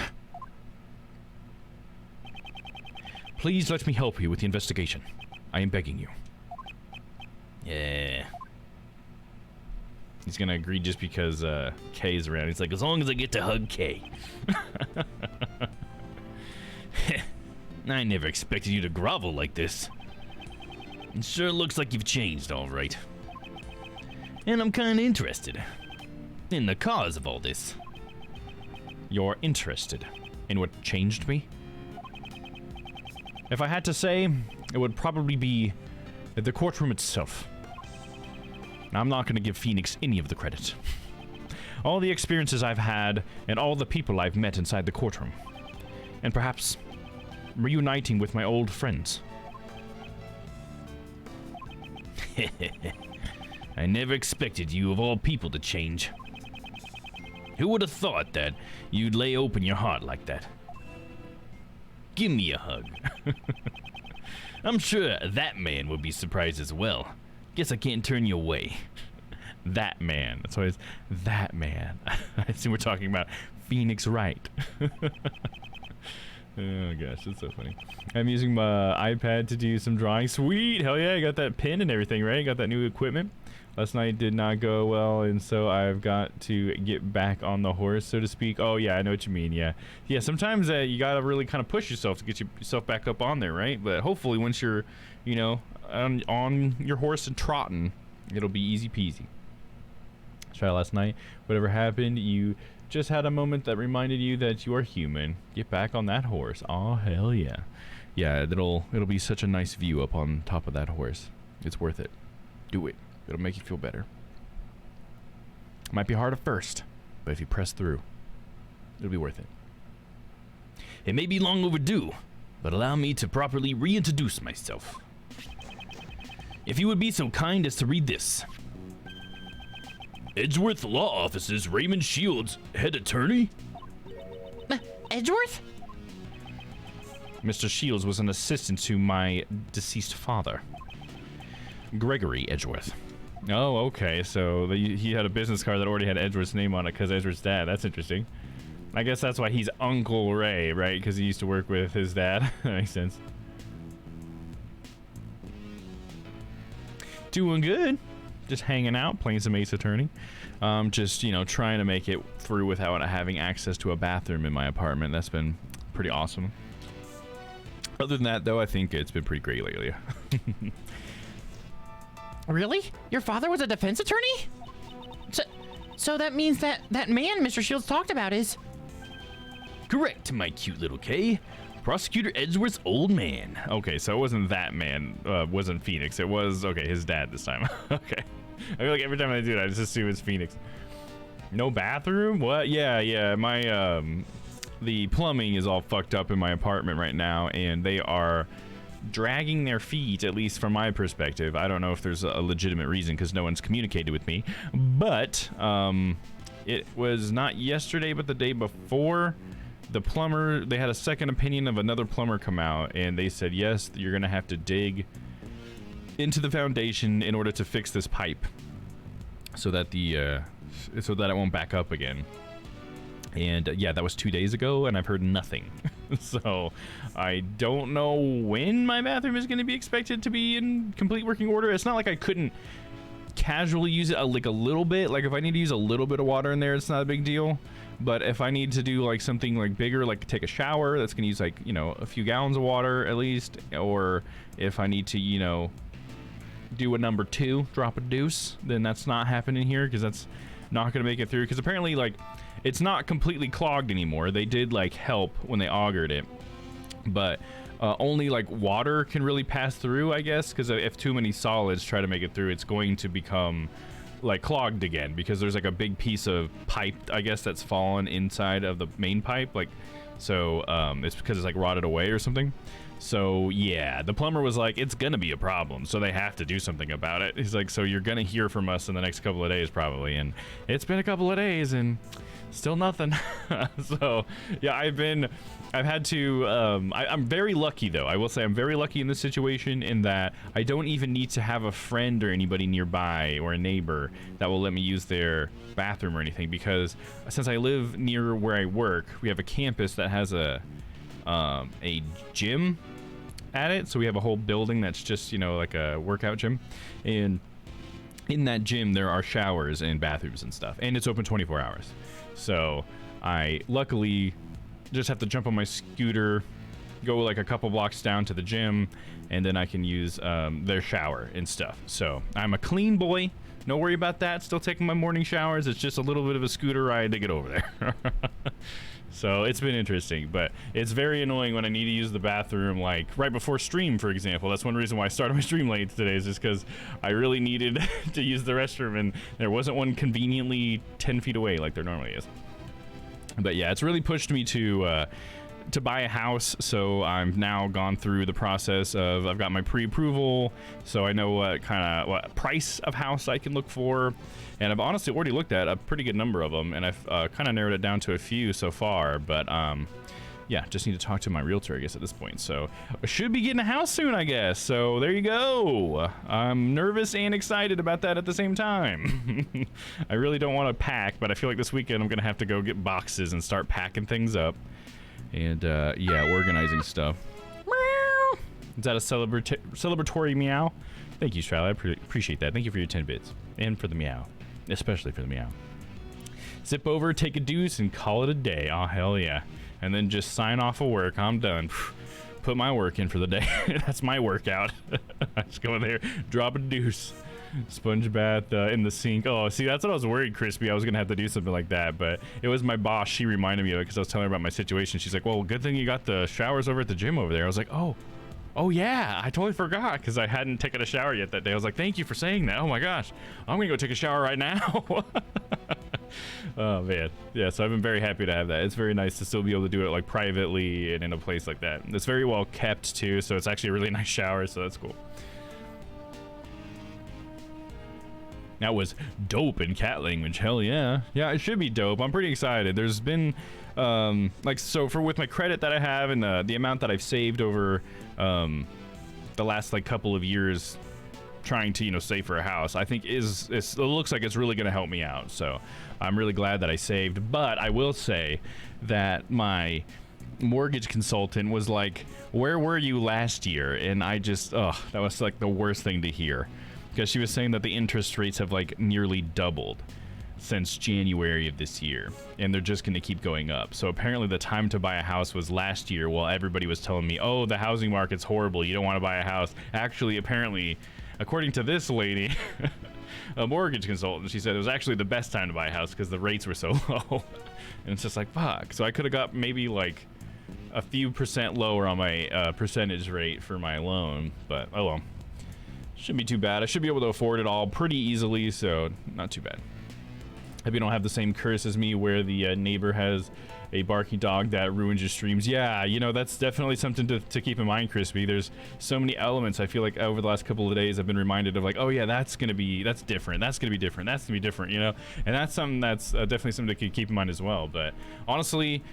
Please let me help you with the investigation. I am begging you. Yeah. He's gonna agree just because Kay's around. He's like, As long as I get to hug Kay. I never expected you to grovel like this. It sure looks like you've changed, all right. And I'm kind of interested in the cause of all this. You're interested in what changed me? If I had to say, it would probably be the courtroom itself. I'm not going to give Phoenix any of the credit. All the experiences I've had and all the people I've met inside the courtroom. And perhaps reuniting with my old friends. I never expected you, of all people, to change. Who would have thought that you'd lay open your heart like that? Give me a hug. I'm sure that man would be surprised as well Guess I can't turn you away. That man. That's always that man. I assume we're talking about Phoenix Wright. Oh gosh, that's so funny. I'm using my iPad to do some drawing. Sweet, hell yeah, I got that pen and everything, right? Got that new equipment. Last night did not go well, and so I've got to get back on the horse, so to speak. Oh yeah, I know what you mean. Yeah, sometimes you gotta really kind of push yourself to get yourself back up on there, right? But hopefully, once you're, you know, on your horse and trotting, it'll be easy peasy. Try last night. Whatever happened, you just had a moment that reminded you that you are human. Get back on that horse. Oh hell yeah, yeah. It'll be such a nice view up on top of that horse. It's worth it. Do it. It'll make you feel better. Might be hard at first, but if you press through, it'll be worth it. It may be long overdue, but allow me to properly reintroduce myself. If you would be so kind as to read this. Edgeworth Law Office's Raymond Shields, head attorney? Edgeworth? Mr. Shields was an assistant to my deceased father, Gregory Edgeworth. Oh, okay. So he had a business card that already had Edgeworth's name on it because Edgeworth's dad. That's interesting. I guess that's why he's Uncle Ray, right? Because he used to work with his dad. That makes sense. Doing good. Just hanging out, playing some Ace Attorney. Just, you know, trying to make it through without having access to a bathroom in my apartment. That's been pretty awesome. Other than that, though, I think it's been pretty great lately. Really? Your father was a defense attorney? So that means that man Mr. Shields talked about is... Correct, my cute little K. Prosecutor Edgeworth's old man. Okay, so it wasn't that man, wasn't Phoenix. It was, okay, his dad this time. Okay. I feel like every time I do it, I just assume it's Phoenix. No bathroom? What? Yeah, my, the plumbing is all fucked up in my apartment right now, and they are dragging their feet, at least from my perspective. I don't know if there's a legitimate reason because no one's communicated with me, but it was not yesterday but the day before. The plumber, they had a second opinion of another plumber come out, and they said, yes, you're gonna have to dig into the foundation in order to fix this pipe so that it won't back up again. And yeah, that was 2 days ago, and I've heard nothing. So I don't know when my bathroom is going to be expected to be in complete working order. It's not like I couldn't casually use it like a little bit. Like if I need to use a little bit of water in there, it's not a big deal. But if I need to do like something like bigger, like take a shower, that's going to use like, you know, a few gallons of water at least. Or if I need to, you know, do a number 2, drop a deuce, then that's not happening here because that's not going to make it through. Because apparently, like, it's not completely clogged anymore. They did like help when they augured it, but only like water can really pass through, I guess, because if too many solids try to make it through, it's going to become like clogged again because there's like a big piece of pipe, I guess, that's fallen inside of the main pipe, like, so it's because it's like rotted away or something. So yeah, the plumber was like, it's gonna be a problem, so they have to do something about it. He's like, so you're gonna hear from us in the next couple of days probably, and it's been a couple of days and still nothing. So yeah, I've had to I'm very lucky though. I will say I'm very lucky in this situation in that I don't even need to have a friend or anybody nearby or a neighbor that will let me use their bathroom or anything, because since I live near where I work, we have a campus that has a gym at it, so we have a whole building that's just, you know, like a workout gym, and in that gym there are showers and bathrooms and stuff, and it's open 24 hours. So I luckily just have to jump on my scooter, go like a couple blocks down to the gym, and then I can use their shower and stuff. So I'm a clean boy, no worry about that. Still taking my morning showers. It's just a little bit of a scooter ride to get over there. So it's been interesting, but it's very annoying when I need to use the bathroom, like right before stream, for example. That's one reason why I started my stream late today, is just because I really needed to use the restroom, and there wasn't one conveniently 10 feet away like there normally is. But yeah, it's really pushed me to buy a house, so I've now gone through the process of, I've got my pre-approval, so I know what price of house I can look for, and I've honestly already looked at a pretty good number of them, and I've kind of narrowed it down to a few so far. But yeah, just need to talk to my realtor, I guess, at this point. So I should be getting a house soon, I guess. So there you go. I'm nervous and excited about that at the same time. I really don't want to pack, but I feel like this weekend I'm going to have to go get boxes and start packing things up. And, yeah, organizing stuff. Meow. Is that a celebratory meow? Thank you, Stral. I appreciate that. Thank you for your 10 bits. And for the meow. Especially for the meow. Zip over, take a deuce, and call it a day. Oh, hell yeah. And then just sign off of work. I'm done. Put my work in for the day. That's my workout. I just go in there, drop a deuce. Sponge bath in the sink. Oh, see, that's what I was worried, Crispy. I was going to have to do something like that, but it was my boss. She reminded me of it because I was telling her about my situation. She's like, well, good thing you got the showers over at the gym over there. I was like, oh yeah, I totally forgot because I hadn't taken a shower yet that day. I was like, thank you for saying that. Oh my gosh, I'm going to go take a shower right now. Oh man, yeah, so I've been very happy to have that. It's very nice to still be able to do it like privately and in a place like that. It's very well kept too, so it's actually a really nice shower, so that's cool. That was dope in cat language. Hell yeah. Yeah, it should be dope. I'm pretty excited. There's been like, so for with my credit that I have and the amount that I've saved over the last like couple of years trying to, you know, save for a house, I think it looks like it's really going to help me out. So I'm really glad that I saved. But I will say that my mortgage consultant was like, where were you last year? And I just, that was like the worst thing to hear, because she was saying that the interest rates have like nearly doubled since January of this year, and they're just going to keep going up. So apparently the time to buy a house was last year, while everybody was telling me, oh, the housing market's horrible, you don't want to buy a house. Actually, apparently, according to this lady, a mortgage consultant, she said it was actually the best time to buy a house because the rates were so low. And it's just like, fuck. So I could have got maybe like a few percent lower on my percentage rate for my loan, but oh well. Shouldn't be too bad. I should be able to afford it all pretty easily, so not too bad. Hope you don't have the same curse as me where the neighbor has a barking dog that ruins your streams. Yeah, you know, that's definitely something to keep in mind, Crispy. There's so many elements. I feel like over the last couple of days I've been reminded of like, oh yeah, that's different, that's gonna be different, you know. And that's something that's definitely something to keep in mind as well. But honestly,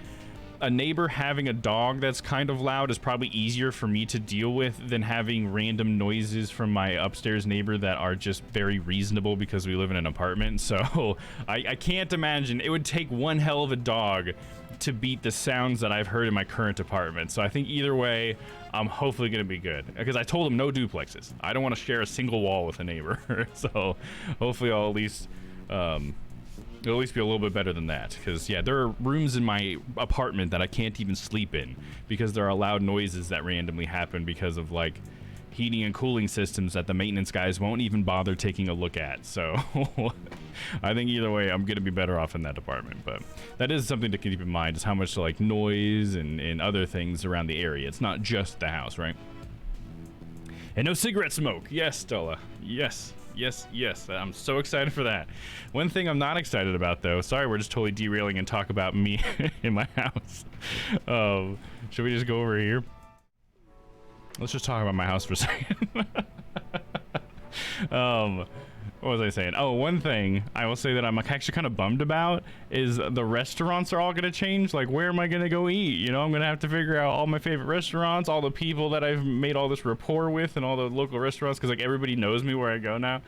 a neighbor having a dog that's kind of loud is probably easier for me to deal with than having random noises from my upstairs neighbor that are just very reasonable because we live in an apartment. So I can't imagine. It would take one hell of a dog to beat the sounds that I've heard in my current apartment. So I think either way, I'm hopefully going to be good, because I told him no duplexes. I don't want to share a single wall with a neighbor. So hopefully I'll at least it'll at least be a little bit better than that, because yeah, there are rooms in my apartment that I can't even sleep in because there are loud noises that randomly happen because of like heating and cooling systems that the maintenance guys won't even bother taking a look at. So I think either way I'm gonna be better off in that department. But that is something to keep in mind, is how much like noise and other things around the area. It's not just the house, right? And no cigarette smoke. Yes, Stella. Yes. I'm so excited for that. One thing I'm not excited about, though, sorry, we're just totally derailing and talk about me in my house. Should we just go over here? Let's just talk about my house for a second. What was I saying? Oh, one thing I will say that I'm actually kind of bummed about is the restaurants are all going to change. Like, where am I going to go eat? You know, I'm going to have to figure out all my favorite restaurants, all the people that I've made all this rapport with, and all the local restaurants, because like everybody knows me where I go now.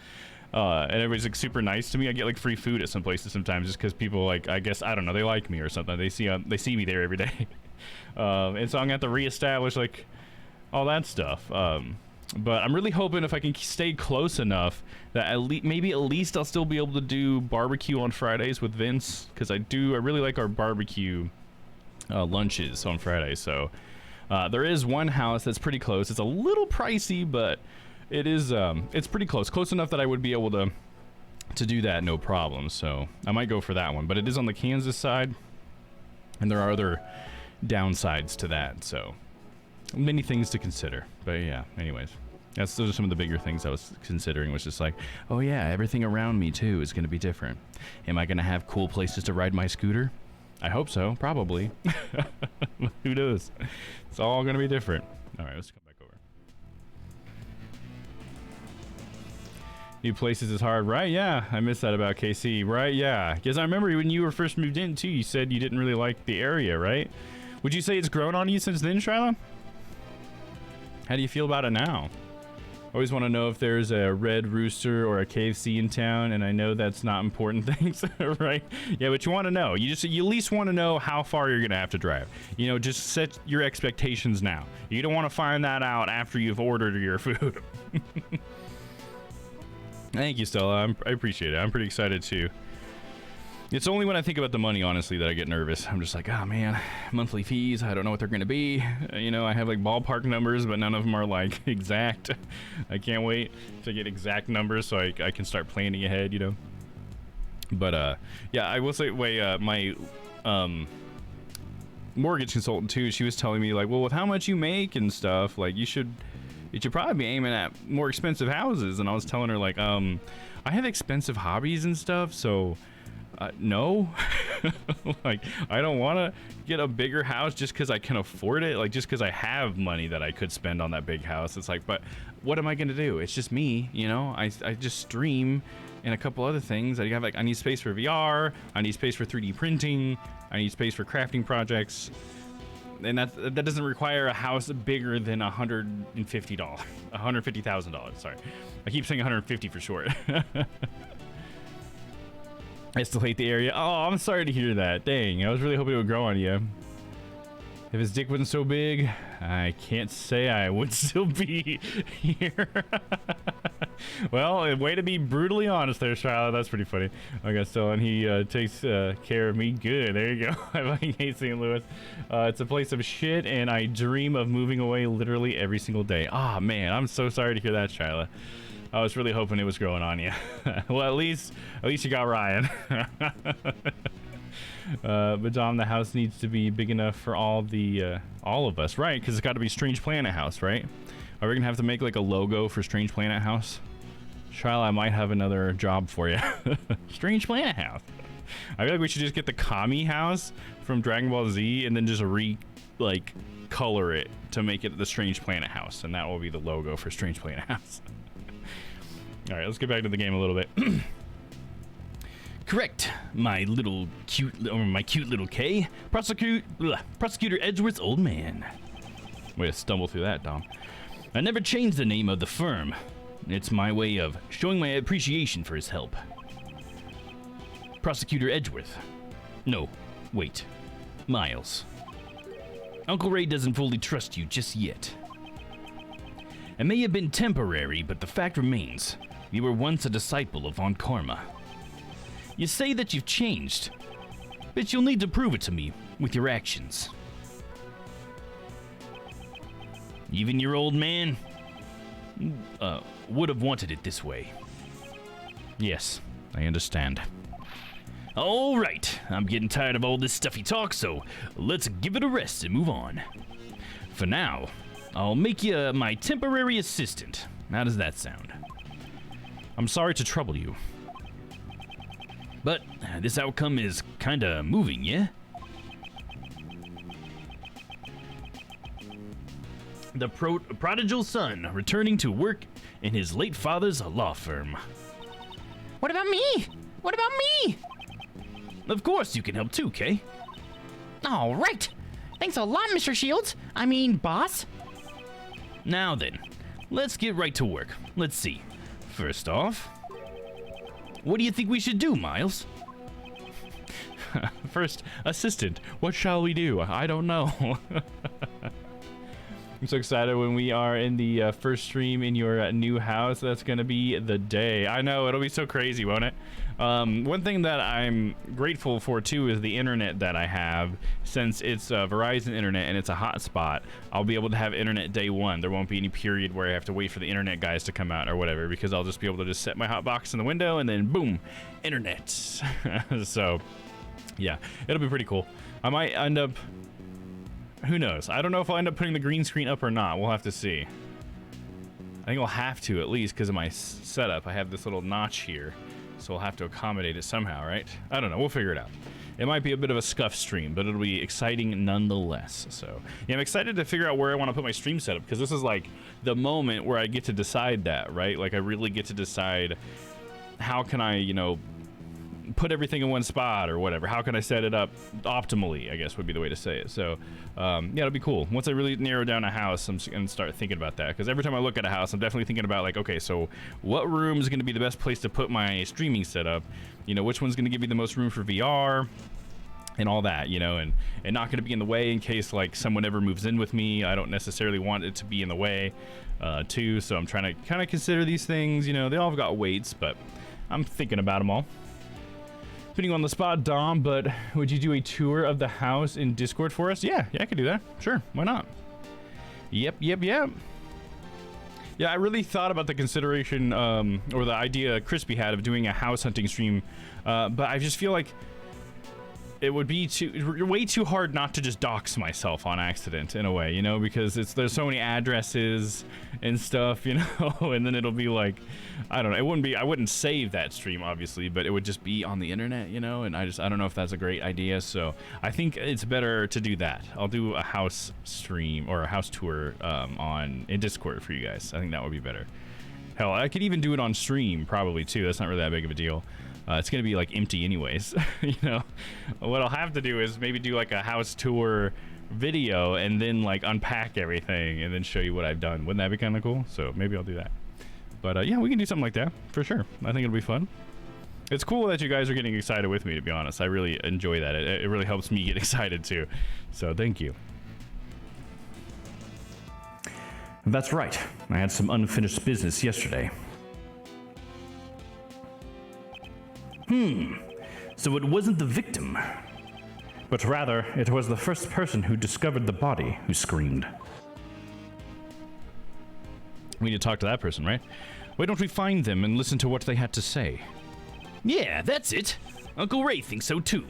And everybody's like super nice to me. I get like free food at some places sometimes just because people, like, I guess, I don't know, they like me or something. They see me there every day. And so I'm going to have to reestablish like all that stuff. But I'm really hoping if I can stay close enough that maybe at least I'll still be able to do barbecue on Fridays with Vince, because I really like our barbecue lunches on Fridays. So there is one house that's pretty close. It's a little pricey, but it is it's pretty close enough that I would be able to do that no problem. So I might go for that one, but it is on the Kansas side, and there are other downsides to that. So many things to consider. But yeah, anyways, those are some of the bigger things I was considering, was just like, oh yeah, everything around me too is going to be different. Am I going to have cool places to ride my scooter? I hope so, probably. Who knows? It's all going to be different. All right, let's come back over. New places is hard, right? Yeah, I missed that about KC, right? Yeah, because I remember when you were first moved in too, you said you didn't really like the area, right? Would you say it's grown on you since then, Shyla? How do you feel about it now? Always want to know if there's a Red Rooster or a KFC in town, and I know that's not important things, right? Yeah, but you want to know. You at least want to know how far you're gonna have to drive. You know, just set your expectations now. You don't want to find that out after you've ordered your food. Thank you, Stella. I appreciate it. I'm pretty excited too. It's only when I think about the money, honestly, that I get nervous. I'm just like, oh man, monthly fees, I don't know what they're gonna be. You know, I have like ballpark numbers, but none of them are like exact. I can't wait to get exact numbers so I can start planning ahead, you know. But yeah, I will say, my mortgage consultant too, she was telling me like, well, with how much you make and stuff, like you should probably be aiming at more expensive houses. And I was telling her like, I have expensive hobbies and stuff, so no. Like, I don't want to get a bigger house just because I can afford it, like just because I have money that I could spend on that big house. It's like, but what am I gonna do? It's just me, you know. I just stream and a couple other things. I have like, I need space for VR, I need space for 3D printing, I need space for crafting projects, and that doesn't require a house bigger than $150,000. Sorry, I keep saying 150 for short. I still hate the area. Oh, I'm sorry to hear that. Dang, I was really hoping it would grow on you. If his dick wasn't so big, I can't say I would still be here. Well, way to be brutally honest there, Charlotte. That's pretty funny. I guess so, and he takes care of me. Good. There you go. I fucking hate St. Louis. It's a place of shit, and I dream of moving away literally every single day. Ah, man, I'm so sorry to hear that, Charlotte. I was really hoping it was growing on you. Well, at least you got Ryan. But Dom, the house needs to be big enough for all of us, right? Because it's got to be Strange Planet House, right? Are we gonna have to make like a logo for Strange Planet House? Charlotte, I might have another job for you. Strange Planet House. I feel like we should just get the Kami house from Dragon Ball Z and then just color it to make it the Strange Planet House, and that will be the logo for Strange Planet House. All right, let's get back to the game a little bit. Correct, my cute little K. Prosecutor Edgeworth's old man. Way to stumble through that, Dom. I never changed the name of the firm. It's my way of showing my appreciation for his help. Prosecutor Edgeworth. No, wait. Miles. Uncle Ray doesn't fully trust you just yet. It may have been temporary, but the fact remains. You were once a disciple of Von Karma. You say that you've changed, but you'll need to prove it to me with your actions. Even your old man would have wanted it this way. Yes, I understand. All right, I'm getting tired of all this stuffy talk, so let's give it a rest and move on. For now, I'll make you my temporary assistant. How does that sound? I'm sorry to trouble you. But this outcome is kinda moving, yeah? The prodigal son returning to work in his late father's law firm. What about me? What about me? Of course you can help too, Kay. All right. Thanks a lot, Mr. Shields. I mean, boss. Now then, let's get right to work. Let's see. First off, what do you think we should do, Miles? First, assistant, what shall we do? I don't know. I'm so excited when we are in the first stream in your new house. That's going to be the day. I know, it'll be so crazy, won't it? One thing that I'm grateful for, too, is the internet that I have. Since it's Verizon internet and it's a hotspot, I'll be able to have internet day one. There won't be any period where I have to wait for the internet guys to come out or whatever, because I'll just be able to just set my hotbox in the window and then, boom, internet. So, yeah, it'll be pretty cool. I might end up... Who knows? I don't know if I'll end up putting the green screen up or not. We'll have to see. I think I'll have to, at least, because of my setup. I have this little notch here, so I'll have to accommodate it somehow, right? I don't know. We'll figure it out. It might be a bit of a scuff stream, but it'll be exciting nonetheless. So, yeah, I'm excited to figure out where I want to put my stream setup, because this is, like, the moment where I get to decide that, right? Like, I really get to decide how can I, you know, put everything in one spot or whatever? How can I set it up optimally, I guess would be the way to say it. So, yeah, it'll be cool. Once I really narrow down a house, I'm going to start thinking about that. Because every time I look at a house, I'm definitely thinking about, like, okay, so what room is going to be the best place to put my streaming setup? You know, which one's going to give me the most room for VR? And all that, you know, and not going to be in the way in case, like, someone ever moves in with me. I don't necessarily want it to be in the way, too. So I'm trying to kind of consider these things. You know, they all have got weights, but I'm thinking about them all. Putting you on the spot, Dom, but would you do a tour of the house in Discord for us? Yeah, I could do that. Sure, why not? Yep. Yeah, I really thought about the consideration, or the idea Crispy had of doing a house hunting stream, but I just feel like it would be way too hard not to just dox myself on accident in a way, you know, because there's so many addresses and stuff, you know, and then it'll be like, I don't know, I wouldn't save that stream obviously, but it would just be on the internet, you know, and I don't know if that's a great idea. So I think it's better to do that. I'll do a house stream or a house tour in Discord for you guys. I think that would be better. Hell, I could even do it on stream probably too. That's not really that big of a deal. It's gonna be like empty anyways. You know, what I'll have to do is maybe do like a house tour video and then like unpack everything and then show you what I've done. Wouldn't that be kind of cool? So maybe I'll do that. But yeah, we can do something like that for sure. I think it'll be fun. It's cool that you guys are getting excited with me, to be honest. I really enjoy that. It really helps me get excited too. So thank you. That's right. I had some unfinished business yesterday. So it wasn't the victim, but rather it was the first person who discovered the body who screamed. We need to talk to that person, right? Why don't we find them and listen to what they had to say? Yeah, that's it. Uncle Ray thinks so too.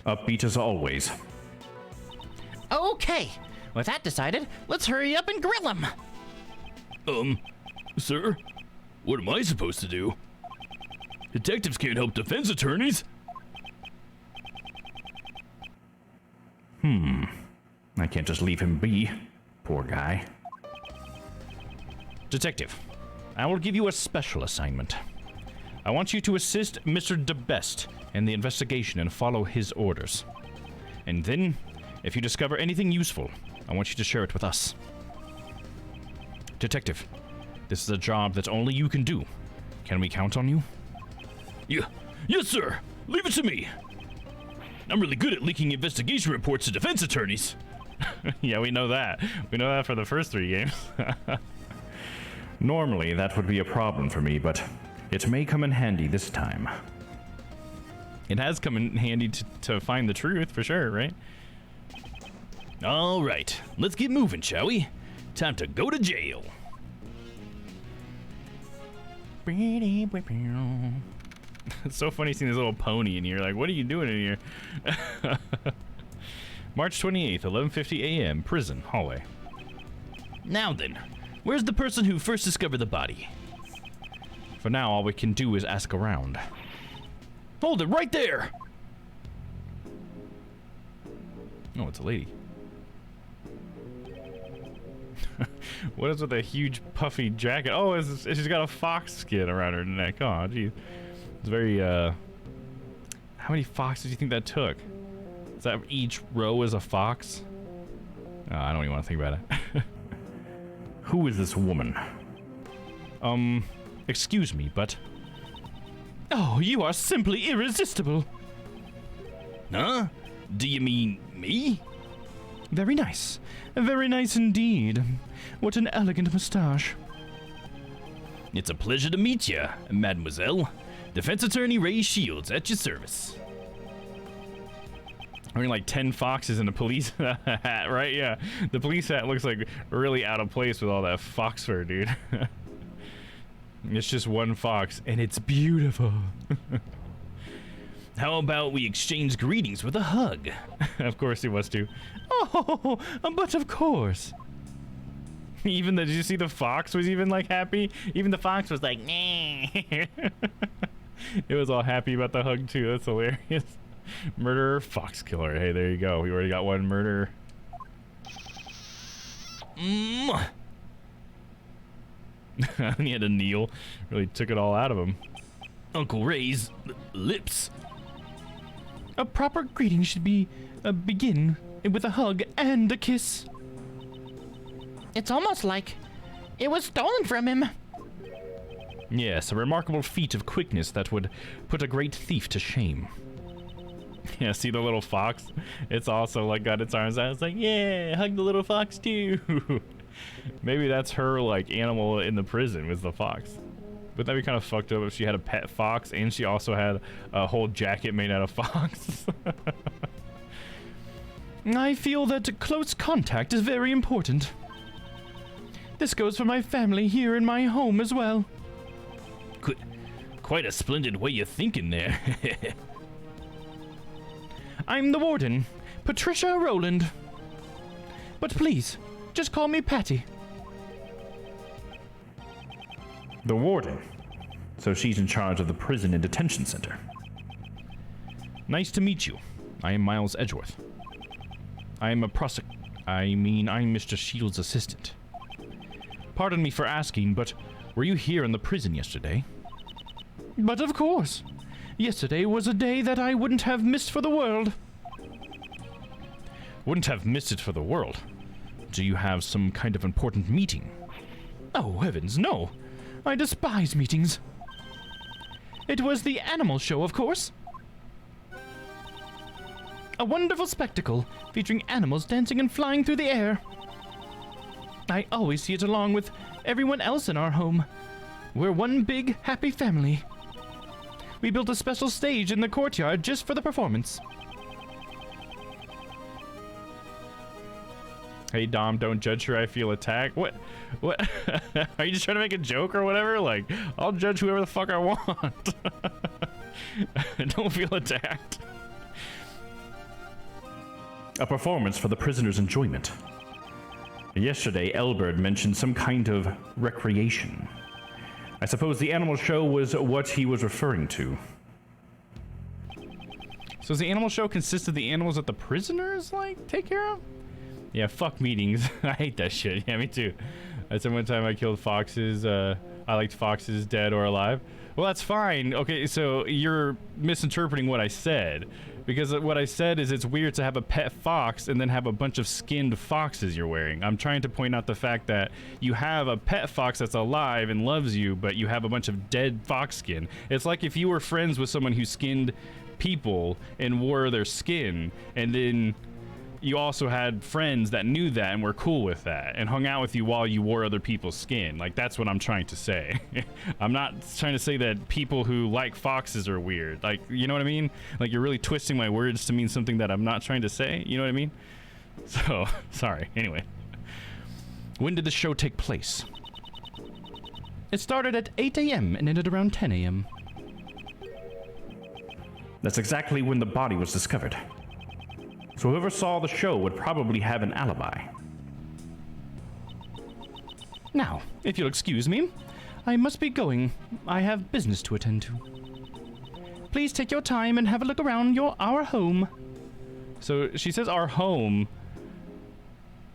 Upbeat as always. Okay, with that decided, let's hurry up and grill him. Sir? What am I supposed to do? Detectives can't help defense attorneys. I can't just leave him be. Poor guy. Detective, I will give you a special assignment. I want you to assist Mr. DeBest in the investigation and follow his orders. And then, if you discover anything useful, I want you to share it with us. Detective, this is a job that only you can do. Can we count on you? Yes, sir. Leave it to me. I'm really good at leaking investigation reports to defense attorneys. Yeah, we know that. We know that for the first 3 games. Normally, that would be a problem for me, but it may come in handy this time. It has come in handy to find the truth, for sure, right? All right, let's get moving, shall we? Time to go to jail. It's so funny seeing this little pony in here. Like, what are you doing in here? March 28th, 11:50 a.m. Prison hallway. Now then, where's the person who first discovered the body? For now, all we can do is ask around. Hold it right there! Oh, it's a lady. What is with a huge puffy jacket? Oh, she's got a fox skin around her neck. Oh, geez. It's very, how many foxes do you think that took? Is that each row is a fox? Oh, I don't even want to think about it. Who is this woman? Excuse me, but... Oh, you are simply irresistible. Huh? Do you mean me? Very nice. Very nice indeed. What an elegant mustache. It's a pleasure to meet you, mademoiselle. Defense Attorney Ray Shields at your service. Wearing like 10 foxes in a police hat, right? Yeah. The police hat looks like really out of place with all that fox fur, dude. It's just one fox, and it's beautiful. How about we exchange greetings with a hug? Of course he wants to. Oh, but of course. Even did you see the fox was even like happy? Even the fox was like, nah. It was all happy about the hug too. That's hilarious. Murderer, fox killer. Hey, there you go. We already got one murderer. And he had to kneel. Really took it all out of him. Uncle Ray's lips. A proper greeting should begin with a hug and a kiss. It's almost like it was stolen from him. Yes, a remarkable feat of quickness that would put a great thief to shame. Yeah, see the little fox? It's also like got its arms out. It's like, yeah, hug the little fox too. Maybe that's her like animal in the prison, was the fox. But that'd be kind of fucked up if she had a pet fox and she also had a whole jacket made out of fox. I feel that close contact is very important. This goes for my family here in my home as well. Quite a splendid way of thinking there. I'm the warden, Patricia Rowland. But please, just call me Patty. The warden. So she's in charge of the prison and detention center. Nice to meet you. I am Miles Edgeworth. I'm Mr. Shields' assistant. Pardon me for asking, but were you here in the prison yesterday? But of course. Yesterday was a day that I wouldn't have missed for the world. Wouldn't have missed it for the world. Do you have some kind of important meeting? Oh, heavens, no. I despise meetings. It was the animal show, of course. A wonderful spectacle featuring animals dancing and flying through the air. I always see it along with everyone else in our home. We're one big, happy family. We built a special stage in the courtyard just for the performance. Hey Dom, don't judge her, I feel attacked. What? Are you just trying to make a joke or whatever? Like, I'll judge whoever the fuck I want. Don't feel attacked. A performance for the prisoner's enjoyment. Yesterday, Elbert mentioned some kind of recreation. I suppose the animal show was what he was referring to. So does the animal show consist of the animals that the prisoners, like, take care of? Yeah, fuck meetings. I hate that shit. Yeah, me too. I said one time I killed foxes. I liked foxes dead or alive. Well, that's fine. Okay, so you're misinterpreting what I said. Because what I said is it's weird to have a pet fox and then have a bunch of skinned foxes you're wearing. I'm trying to point out the fact that you have a pet fox that's alive and loves you, but you have a bunch of dead fox skin. It's like if you were friends with someone who skinned people and wore their skin, and then you also had friends that knew that and were cool with that and hung out with you while you wore other people's skin. Like, that's what I'm trying to say. I'm not trying to say that people who like foxes are weird. Like, you know what I mean? Like, you're really twisting my words to mean something that I'm not trying to say. You know what I mean? So, sorry. Anyway. When did the show take place? It started at 8 a.m. and ended around 10 a.m. That's exactly when the body was discovered. So whoever saw the show would probably have an alibi. Now, if you'll excuse me, I must be going. I have business to attend to. Please take your time and have a look around our home. So she says our home,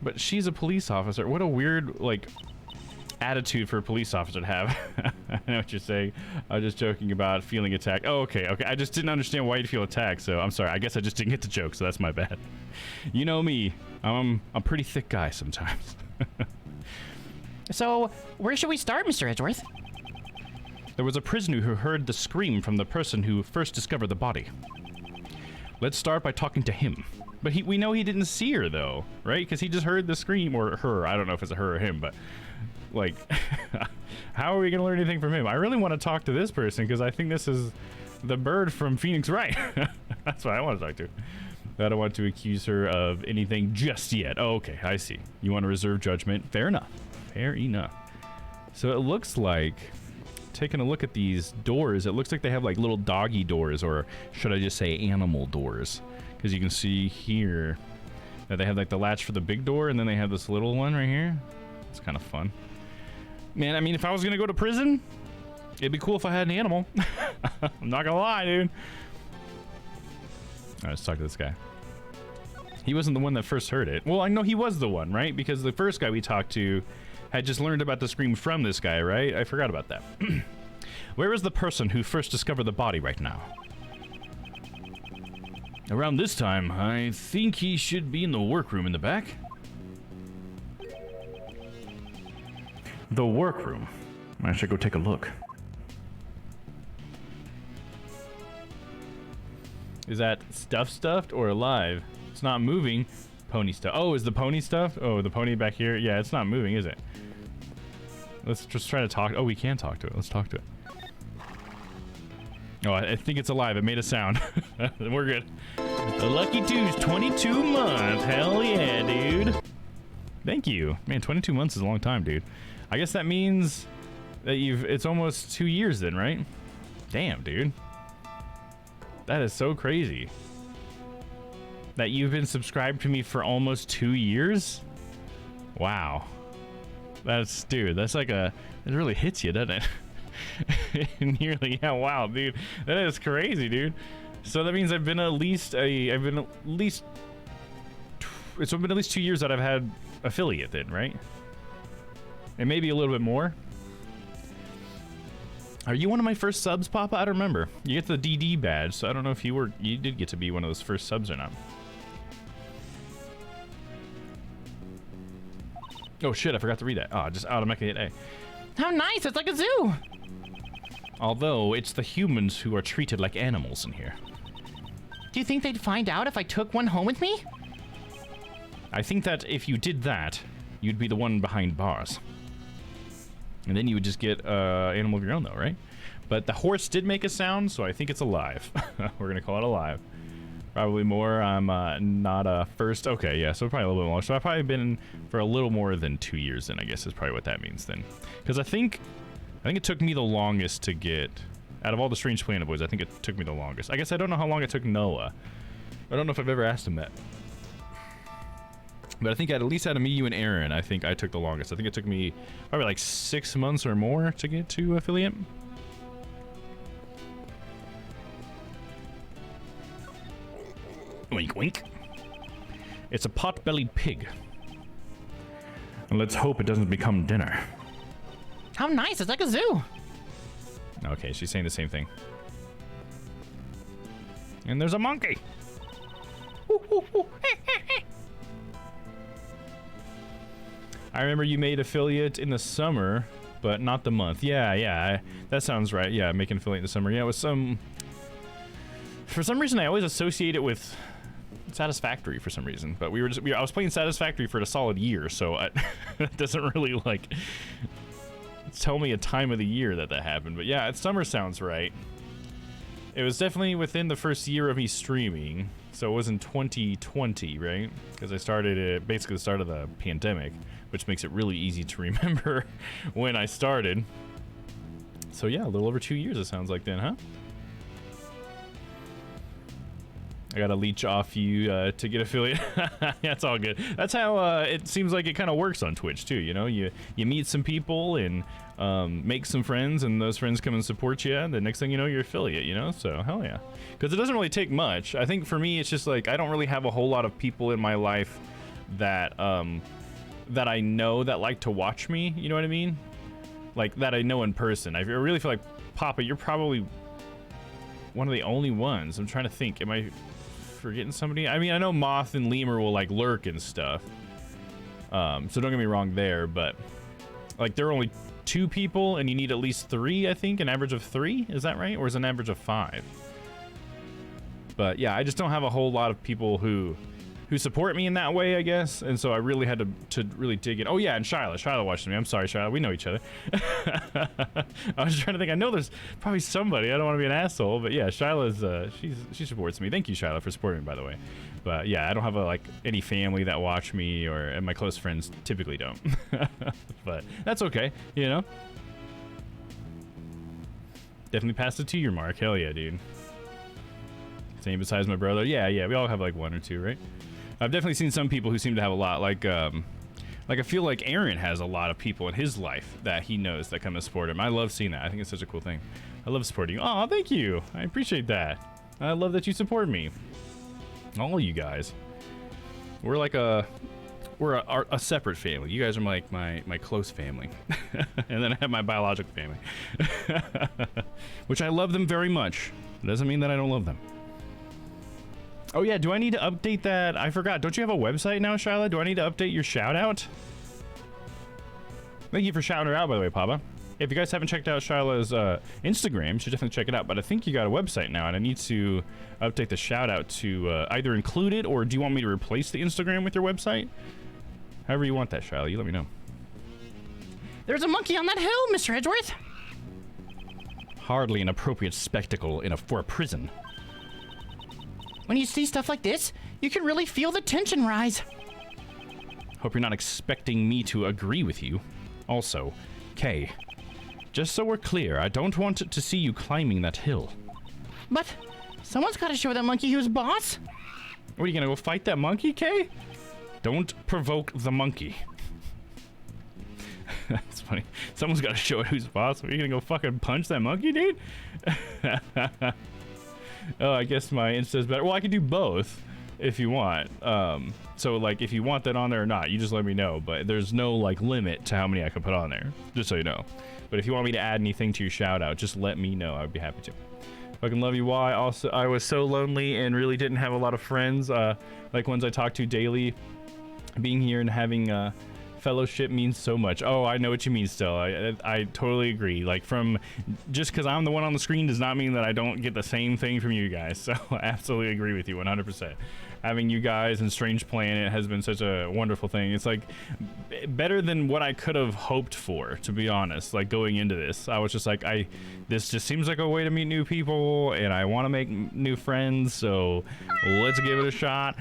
but she's a police officer. What a weird, like, attitude for a police officer to have. I know what you're saying. I was just joking about feeling attacked. Oh, okay. I just didn't understand why you'd feel attacked, so I'm sorry. I guess I just didn't get the joke, so that's my bad. You know me. I'm a pretty thick guy sometimes. So, where should we start, Mr. Edgeworth? There was a prisoner who heard the scream from the person who first discovered the body. Let's start by talking to him. But we know he didn't see her, though, right? Because he just heard the scream, or her. I don't know if it's a her or him, but... like, how are we going to learn anything from him? I really want to talk to this person because I think this is the bird from Phoenix Wright. That's what I want to talk to. I don't want to accuse her of anything just yet. Oh, okay, I see. You want to reserve judgment. Fair enough. Fair enough. So it looks like, taking a look at these doors, it looks like they have like little doggy doors, or should I just say animal doors? Because you can see here that they have like the latch for the big door, and then they have this little one right here. It's kind of fun. Man, I mean, if I was gonna go to prison, it'd be cool if I had an animal. I'm not gonna lie, dude. All right, let's talk to this guy. He wasn't the one that first heard it. Well, I know he was the one, right? Because the first guy we talked to had just learned about the scream from this guy, right? I forgot about that. Where is the person who first discovered the body right now? Around this time, I think he should be in the workroom in the back. The workroom. I should go take a look. Is that stuffed or alive? It's not moving. Pony stuff. Oh, is the pony stuff? Oh, the pony back here? Yeah, it's not moving, is it? Let's just try to talk. Oh, we can talk to it. Let's talk to it. Oh, I think it's alive. It made a sound. We're good. A lucky 2's 22 months. Hell yeah, dude. Thank you. Man, 22 months is a long time, dude. I guess that means that it's almost 2 years then, right? Damn, dude. That is so crazy. That you've been subscribed to me for almost 2 years? Wow. That's like it really hits you, doesn't it? Nearly, yeah, wow, dude. That is crazy, dude. So that means it's been at least 2 years that I've had affiliate then, right? And maybe a little bit more. Are you one of my first subs, Papa? I don't remember. You get the DD badge, so I don't know if you did get to be one of those first subs or not. Oh shit, I forgot to read that. Oh, just automatically hit A. How nice, it's like a zoo. Although, it's the humans who are treated like animals in here. Do you think they'd find out if I took one home with me? I think that if you did that, you'd be the one behind bars. And then you would just get animal of your own though, right? But the horse did make a sound, so I think it's alive. We're gonna call it alive. Probably more. I'm not a first. Okay, yeah, so probably a little bit more. So I've probably been for a little more than 2 years then, I guess is probably what that means then. Because I think it took me the longest to get, out of all the Strange Planet Boys, I think it took me the longest. I guess I don't know how long it took Noah. I don't know if I've ever asked him that. But I think at least out of me, you, and Aaron, I think I took the longest. I think it took me probably like 6 months or more to get to affiliate. Wink, wink. It's a pot-bellied pig. And let's hope it doesn't become dinner. How nice, it's like a zoo. Okay, she's saying the same thing. And there's a monkey. I remember you made affiliate in the summer, but not the month. Yeah, that sounds right. Yeah, making affiliate in the summer. Yeah, it was for some reason I always associate it with Satisfactory for some reason, but I was playing Satisfactory for a solid year, so it doesn't really like tell me a time of the year that happened. But yeah, summer sounds right. It was definitely within the first year of me streaming, so it was in 2020, right? Because I started it basically the start of the pandemic, which makes it really easy to remember when I started. So yeah, a little over 2 years it sounds like then, huh? I gotta leech off you to get affiliate. That's all good. That's how it seems like it kind of works on Twitch too. You know, you meet some people and make some friends, and those friends come and support you. And the next thing you know, you're affiliate. You know, so hell yeah. Because it doesn't really take much. I think for me, it's just like I don't really have a whole lot of people in my life that that I know that like to watch me. You know what I mean? Like that I know in person. I really feel like Papa, you're probably one of the only ones. I'm trying to think. Am I forgetting somebody? I mean, I know Moth and Lemur will like lurk and stuff, so don't get me wrong there, but like there are only 2 people and you need at least 3, I think, an average of 3, is that right? Or is it an average of 5? But yeah, I just don't have a whole lot of people who support me in that way, I guess, and so I really had to really dig in. Oh yeah, and Shyla watched me. I'm sorry, Shyla, we know each other. I was trying to think. I know there's probably somebody. I don't want to be an asshole, but yeah, Shyla's she supports me. Thank you, Shyla, for supporting me, by the way. But yeah, I don't have like any family that watch me, and my close friends typically don't. But that's okay, you know. Definitely passed the 2-year mark. Hell yeah, dude. Same besides my brother. Yeah, we all have like 1 or 2, right? I've definitely seen some people who seem to have a lot. Like I feel like Aaron has a lot of people in his life that he knows that come to support him. I love seeing that. I think it's such a cool thing. I love supporting you. Oh, thank you. I appreciate that. I love that you support me. All you guys. We're like a we're a separate family. You guys are like my close family. And then I have my biological family. Which I love them very much. It doesn't mean that I don't love them. Oh yeah, do I need to update that? I forgot. Don't you have a website now, Shyla? Do I need to update your shout out? Thank you for shouting her out, by the way, Papa. If you guys haven't checked out Shyla's Instagram, you should definitely check it out. But I think you got a website now, and I need to update the shout out to either include it, or do you want me to replace the Instagram with your website? However you want that, Shyla, you let me know. There's a monkey on that hill, Mr. Edgeworth. Hardly an appropriate spectacle for a prison. When you see stuff like this, you can really feel the tension rise. Hope you're not expecting me to agree with you. Also, Kay, just so we're clear, I don't want to see you climbing that hill. But someone's got to show that monkey who's boss. What, are you gonna go fight that monkey, Kay? Don't provoke the monkey. That's funny. Someone's got to show it who's boss. Are you gonna go fucking punch that monkey, dude? Oh, I guess my Insta's better. Well, I can do both if you want. So like if you want that on there or not, you just let me know. But there's no like limit to how many I can put on there, just so you know. But if you want me to add anything to your shout out, just let me know. I'd be happy to. Fucking love you. Why? Also, I was so lonely and really didn't have a lot of friends, like ones I talk to daily. Being here and having fellowship means so much. Oh, I know what you mean still. I totally agree. Like, from just because I'm the one on the screen does not mean that I don't get the same thing from you guys. So I absolutely agree with you 100%. Having you guys and Strange Planet has been such a wonderful thing. It's like better than what I could have hoped for, to be honest. Like, going into this, I was just like, this just seems like a way to meet new people, and I want to make new friends, so let's give it a shot.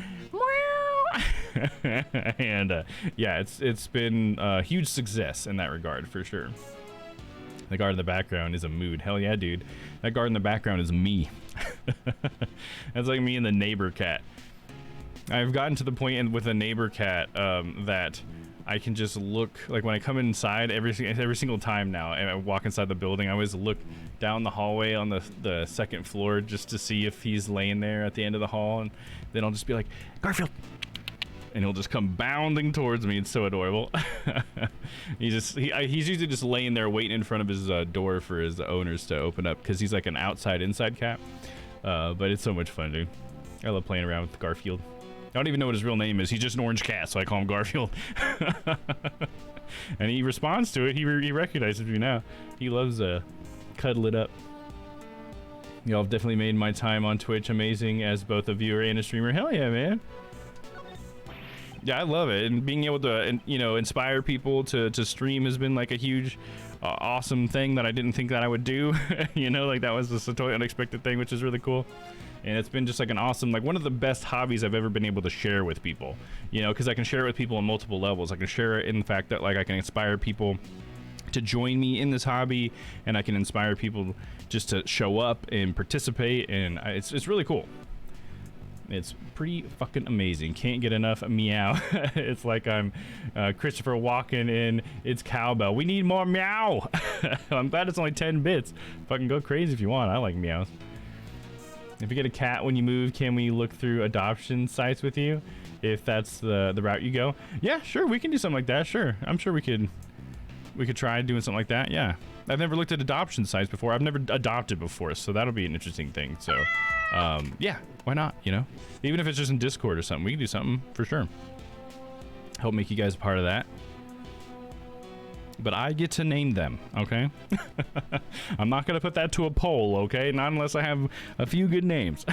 And yeah, it's been a huge success in that regard, for sure. The guard in the background is a mood. Hell yeah, dude. That guard in the background is me. That's like me and the neighbor cat. I've gotten to the point with a neighbor cat that I can just look, like when I come inside every single time now and I walk inside the building, I always look down the hallway on the second floor just to see if he's laying there at the end of the hall, and then I'll just be like, Garfield, and he'll just come bounding towards me. It's so adorable. He's usually just laying there waiting in front of his door for his owners to open up, because he's like an inside cat. But it's so much fun, dude. I love playing around with Garfield. I don't even know what his real name is. He's just an orange cat, so I call him Garfield. And he responds to it. He recognizes me now. He loves cuddle it up. Y'all have definitely made my time on Twitch amazing as both a viewer and a streamer. Hell yeah, man. Yeah, I love it, and being able to, you know, inspire people to stream has been like a huge, awesome thing that I didn't think that I would do. You know, like that was just a totally unexpected thing, which is really cool. And it's been just like an awesome, like one of the best hobbies I've ever been able to share with people. You know, because I can share it with people on multiple levels. I can share it in the fact that like I can inspire people to join me in this hobby, and I can inspire people just to show up and participate, and it's really cool. It's pretty fucking amazing. Can't get enough meow. It's like I'm Christopher Walken in It's Cowbell. We need more meow. I'm glad it's only 10 bits. Fucking go crazy if you want. I like meows. If you get a cat when you move, can we look through adoption sites with you? If that's the route you go. Yeah, sure. We can do something like that. Sure. I'm sure we could try doing something like that. Yeah. I've never looked at adoption sites before. I've never adopted before, so that'll be an interesting thing. So, yeah, why not, you know? Even if it's just in Discord or something, we can do something for sure. Help make you guys a part of that. But I get to name them, okay? I'm not going to put that to a poll, okay? Not unless I have a few good names.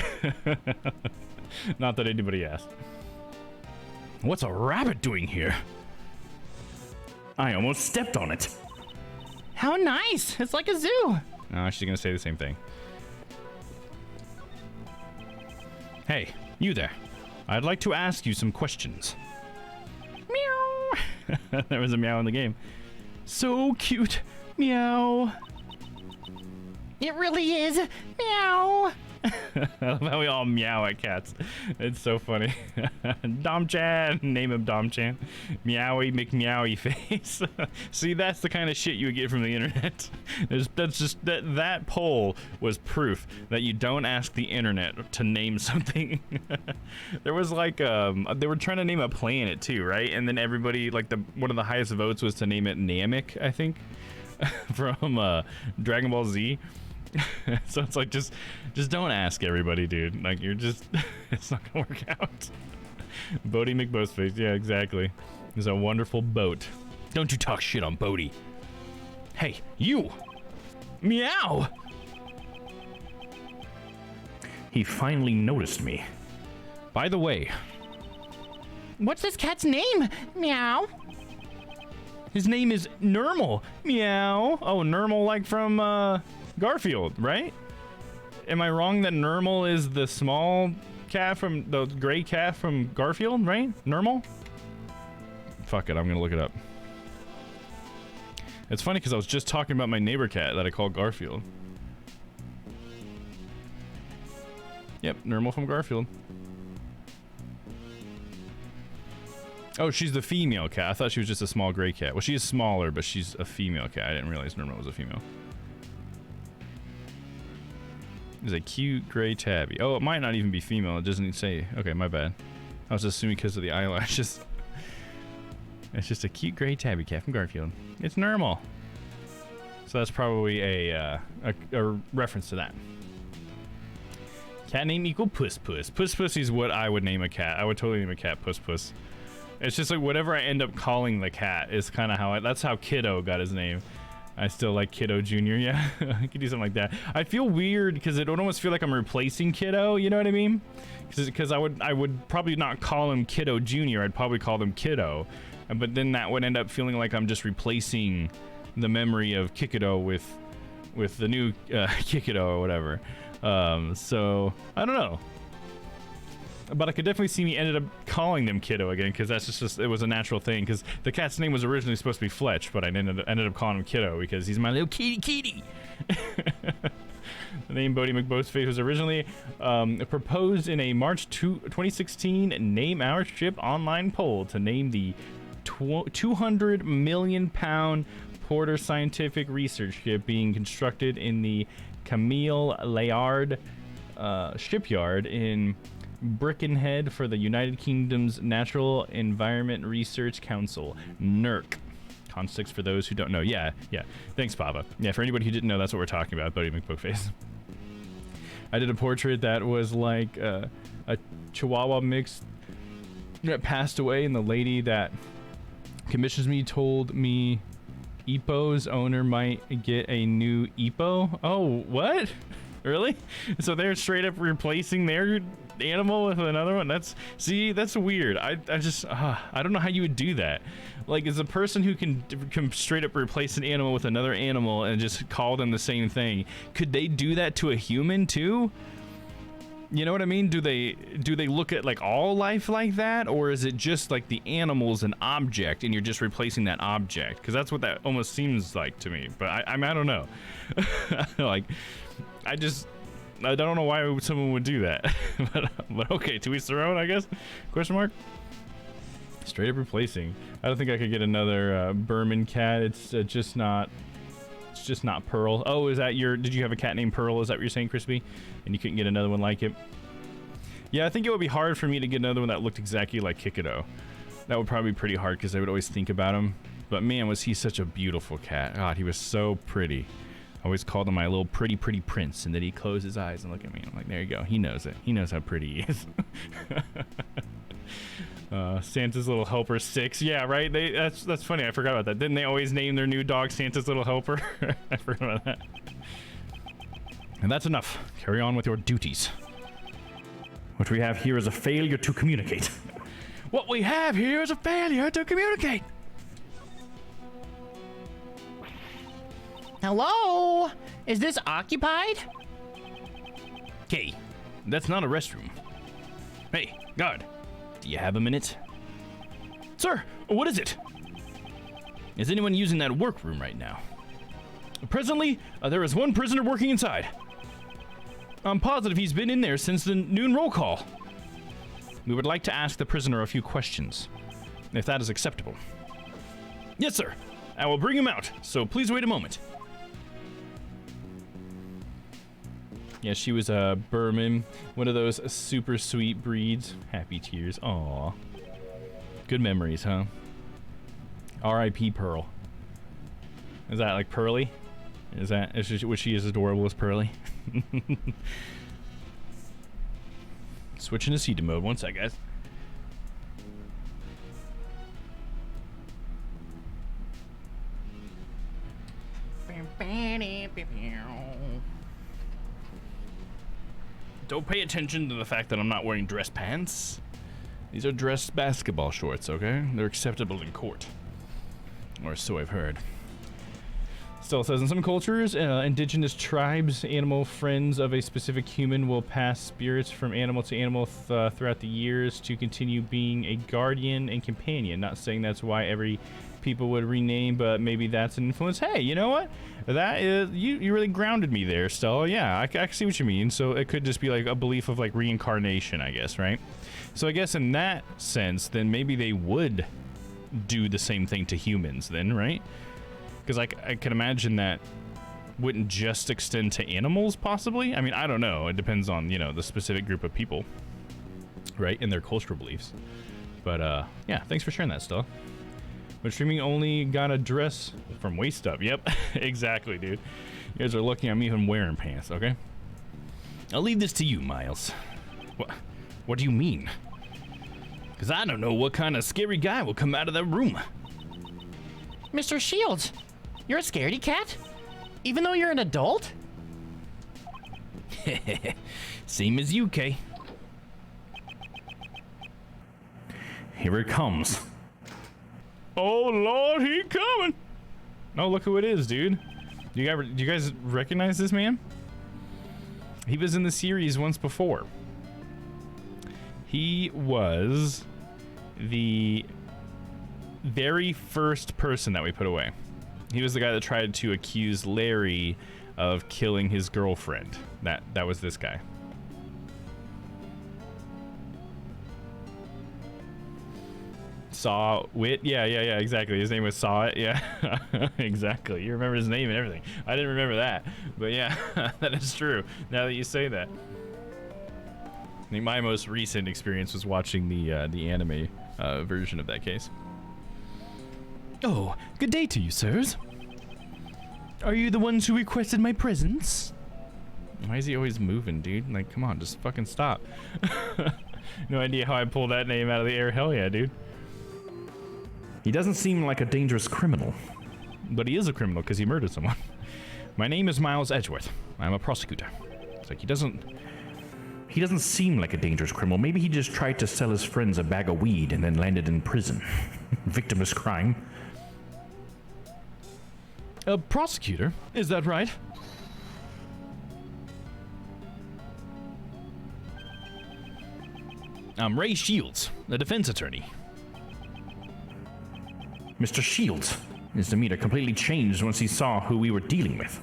Not that anybody asked. What's a rabbit doing here? I almost stepped on it. How nice! It's like a zoo. Oh, she's going to say the same thing. Hey, you there. I'd like to ask you some questions. Meow. There was a meow in the game. So cute. Meow. It really is. Meow. I love how we all meow at cats. It's so funny. Dom-chan, name him Dom-chan. Meowy McMeowy face. See, that's the kind of shit you would get from the internet. That poll was proof that you don't ask the internet to name something. There was like they were trying to name a planet too, right? And then everybody, like, one of the highest votes was to name it Namek, I think, from Dragon Ball Z. So it's like, just don't ask everybody, dude. Like, you're just it's not gonna work out. Bodie McBoatface, yeah, exactly. He's a wonderful boat. Don't you talk shit on Bodie. Hey, you! Meow! He finally noticed me. By the way, What's this cat's name? Meow. his name is Nermal. Meow. Oh, Nermal, like from Garfield, right? Am I wrong that Nermal is the small cat from the gray cat from Garfield, right? Nermal? Fuck it, I'm gonna look it up. It's funny because I was just talking about my neighbor cat that I call Garfield. Yep, Nermal from Garfield. Oh, she's the female cat. I thought she was just a small gray cat. Well, she is smaller, but she's a female cat. I didn't realize Nermal was a female. There's a cute gray tabby. Oh, it might not even be female. It doesn't even say. Okay, my bad. I was assuming because of the eyelashes. It's just a cute gray tabby cat from Garfield. It's Nermal. So that's probably a reference to that. Cat name equal Puss Puss. Puss Puss is what I would name a cat. I would totally name a cat Puss Puss. It's just like whatever I end up calling the cat is kind of how that's how Kiddo got his name. I still like Kiddo Jr. Yeah, I could do something like that. I feel weird because it would almost feel like I'm replacing Kiddo. You know what I mean? Because I would probably not call him Kiddo Jr. I'd probably call him Kiddo. But then that would end up feeling like I'm just replacing the memory of Kikido with the new Kikido or whatever. So I don't know. But I could definitely see me ended up calling them Kiddo again because that's just it was a natural thing because the cat's name was originally supposed to be Fletch, but I ended up calling him Kiddo because he's my little kitty. The name Bodie McBoatface was originally proposed in a March 2016 Name Our Ship online poll to name the 200 million pound Porter scientific research ship being constructed in the Camille Layard shipyard in Birkenhead for the United Kingdom's Natural Environment Research Council, NERC. Context for those who don't know. Yeah. Thanks, Papa. Yeah, for anybody who didn't know, that's what we're talking about, Bodie McBoatface. I did a portrait that was like a Chihuahua mix that passed away, and the lady that commissions me told me Ipo's owner might get a new Ipo. Oh, what? Really? So they're straight up replacing their animal with another one? That's weird. I don't know how you would do that. Like, as a person who can straight up replace an animal with another animal and just call them the same thing, could they do that to a human too? You know what I mean? Do they look at like all life like that, or is it just like the animal's an object and you're just replacing that object? Because that's what that almost seems like to me. But I don't know. Like, I don't know why someone would do that. but okay, to each their own, I guess. Question mark. Straight up replacing. I don't think I could get another Berman cat. It's just not Pearl. Oh, is that did you have a cat named Pearl? Is that what you're saying, Crispy? And you couldn't get another one like it? Yeah, I think it would be hard for me to get another one that looked exactly like Kikido. That would probably be pretty hard because I would always think about him. But man, was he such a beautiful cat. God, he was so pretty. I always called him my little pretty prince, and then he'd close his eyes and look at me. I'm like, there you go. He knows it. He knows how pretty he is. Santa's Little Helper 6. Yeah, right? That's funny. I forgot about that. Didn't they always name their new dog Santa's Little Helper? I forgot about that. And that's enough. Carry on with your duties. What we have here is a failure to communicate. What we have here is a failure to communicate. Hello? Is this occupied? Okay, that's not a restroom. Hey, guard, do you have a minute? Sir, what is it? Is anyone using that workroom right now? Presently, there is one prisoner working inside. I'm positive he's been in there since the noon roll call. We would like to ask the prisoner a few questions, if that is acceptable. Yes, sir. I will bring him out, so please wait a moment. Yeah, she was a Burman, one of those super sweet breeds. Happy tears. Aw. Good memories, huh? R.I.P. Pearl. Is that like Pearly? Was she as adorable as Pearly? Switching to Cedar mode. One sec, guys. Don't pay attention to the fact that I'm not wearing dress pants. These are dress basketball shorts, okay? They're acceptable in court. Or so I've heard. Still says, in some cultures, indigenous tribes, animal friends of a specific human will pass spirits from animal to animal throughout the years to continue being a guardian and companion. Not saying that's why every people would rename, but maybe that's an influence. Hey, you know what? That is, you really grounded me there, Stella. Yeah, I can see what you mean. So it could just be like a belief of like reincarnation, I guess, right? So I guess in that sense, then maybe they would do the same thing to humans then, right? Because I can imagine that wouldn't just extend to animals, possibly. I mean, I don't know. It depends on, you know, the specific group of people, right, and their cultural beliefs. But yeah, thanks for sharing that, Stella. But streaming only got a dress from waist up. Yep, exactly, dude. You guys are lucky I'm even wearing pants, okay? I'll leave this to you, Miles. What do you mean? Because I don't know what kind of scary guy will come out of that room. Mr. Shields, you're a scaredy cat? Even though you're an adult? Same as you, Kay. Here it comes. Oh, Lord, he coming. Oh, look who it is, dude. Do you guys recognize this man? He was in the series once before. He was the very first person that we put away. He was the guy that tried to accuse Larry of killing his girlfriend. That was this guy. Sawwit? Yeah, exactly. His name was Sawwit. Yeah, exactly. You remember his name and everything. I didn't remember that, but yeah, that is true. Now that you say that, I think my most recent experience was watching the anime version of that case. Oh, good day to you, sirs. Are you the ones who requested my presence? Why is he always moving, dude? Like, come on, just fucking stop. No idea how I pulled that name out of the air. Hell yeah, dude. He doesn't seem like a dangerous criminal. But he is a criminal because he murdered someone. My name is Miles Edgeworth. I'm a prosecutor. It's like he doesn't seem like a dangerous criminal. Maybe he just tried to sell his friends a bag of weed and then landed in prison. Victimless crime. A prosecutor? Is that right? I'm Ray Shields, a defense attorney. Mr. Shields. His demeanor completely changed once he saw who we were dealing with.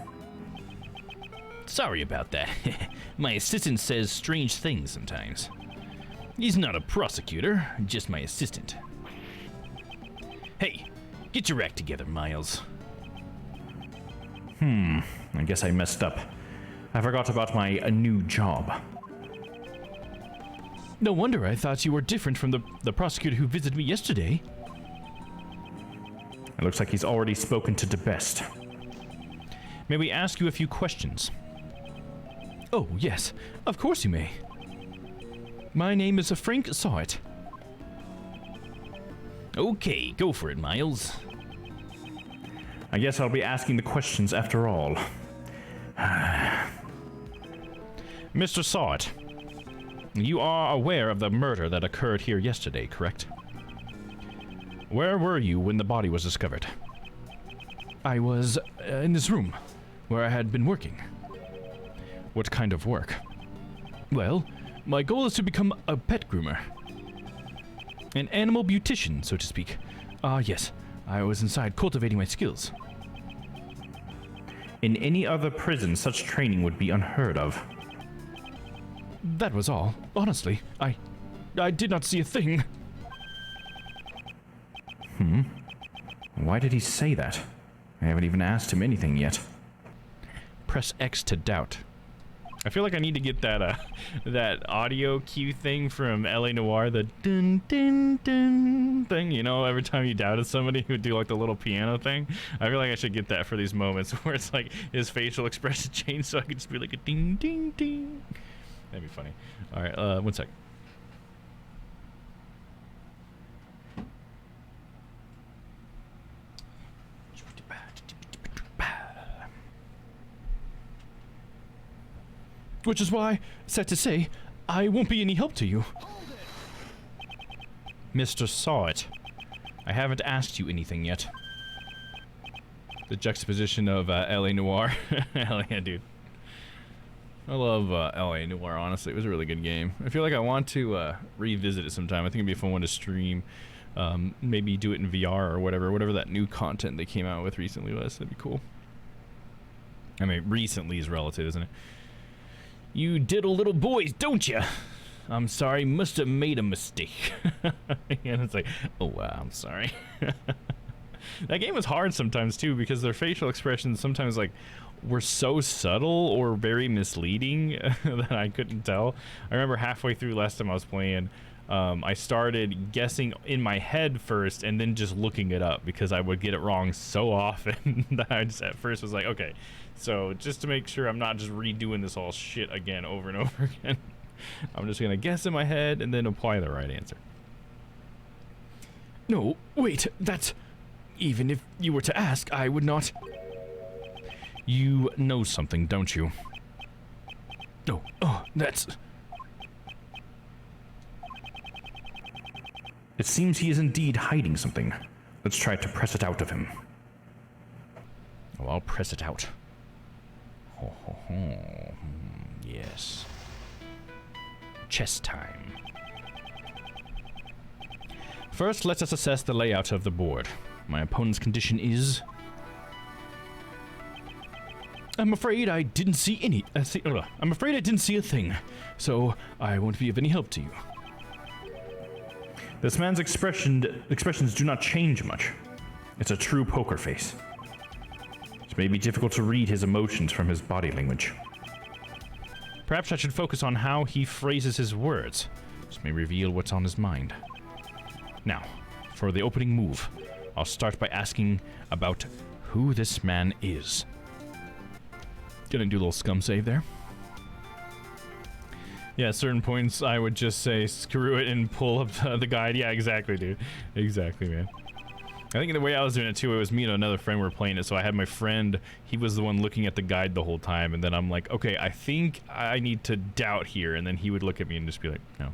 Sorry about that. My assistant says strange things sometimes. He's not a prosecutor, just my assistant. Hey, get your act together, Miles. I guess I messed up. I forgot about my new job. No wonder I thought you were different from the prosecutor who visited me yesterday. It looks like he's already spoken to DeBest. May we ask you a few questions? Oh, yes. Of course you may. My name is Frank Sawit. Okay, go for it, Miles. I guess I'll be asking the questions after all. Mr. Sawit, you are aware of the murder that occurred here yesterday, correct? Where were you when the body was discovered? I was in this room, where I had been working. What kind of work? Well, my goal is to become a pet groomer. An animal beautician, so to speak. Yes, I was inside cultivating my skills. In any other prison, such training would be unheard of. that was all. Honestly, I did not see a thing. Why did he say that? I haven't even asked him anything yet. Press X to doubt. I feel like I need to get that that audio cue thing from LA Noire, the dun dun dun thing, you know, every time you doubted somebody who would do like the little piano thing. I feel like I should get that for these moments where it's like his facial expression change, so I could just be like a ding ding ding. That'd be funny. All right, 1 sec. Which is why, sad to say, I won't be any help to you. Mr. Saw It. I haven't asked you anything yet. The juxtaposition of LA Noire. Hell yeah, dude. I love LA Noire, honestly. It was a really good game. I feel like I want to revisit it sometime. I think it'd be a fun one to stream. Maybe do it in VR or whatever that new content they came out with recently was. That'd be cool. I mean, recently is relative, isn't it? You diddle little boys, don't you? I'm sorry, must have made a mistake. And it's like, oh wow, I'm sorry. That game was hard sometimes too, because their facial expressions sometimes like were so subtle or very misleading that I couldn't tell. I remember halfway through last time I was playing, I started guessing in my head first and then just looking it up because I would get it wrong so often that I just at first was like, okay, so just to make sure I'm not just redoing this whole shit again over and over again, I'm just gonna guess in my head and then apply the right answer. No, wait, that's... Even if you were to ask, I would not... You know something, don't you? No, oh, that's... It seems he is indeed hiding something. Let's try to press it out of him. Oh, I'll press it out. Ho, ho, ho. Yes. Chess time. First, let us assess the layout of the board. My opponent's condition is... I'm afraid I didn't see any... I'm afraid I didn't see a thing, so I won't be of any help to you. This man's expressions do not change much. It's a true poker face. It may be difficult to read his emotions from his body language. Perhaps I should focus on how he phrases his words. This may reveal what's on his mind. Now, for the opening move, I'll start by asking about who this man is. Gonna do a little scum save there. Yeah, at certain points I would just say screw it and pull up the guide. Yeah, exactly, dude. Exactly, man. I think the way I was doing it too, it was me and another friend were playing it, so I had my friend, he was the one looking at the guide the whole time, and then I'm like, okay, I think I need to doubt here, and then he would look at me and just be like, no.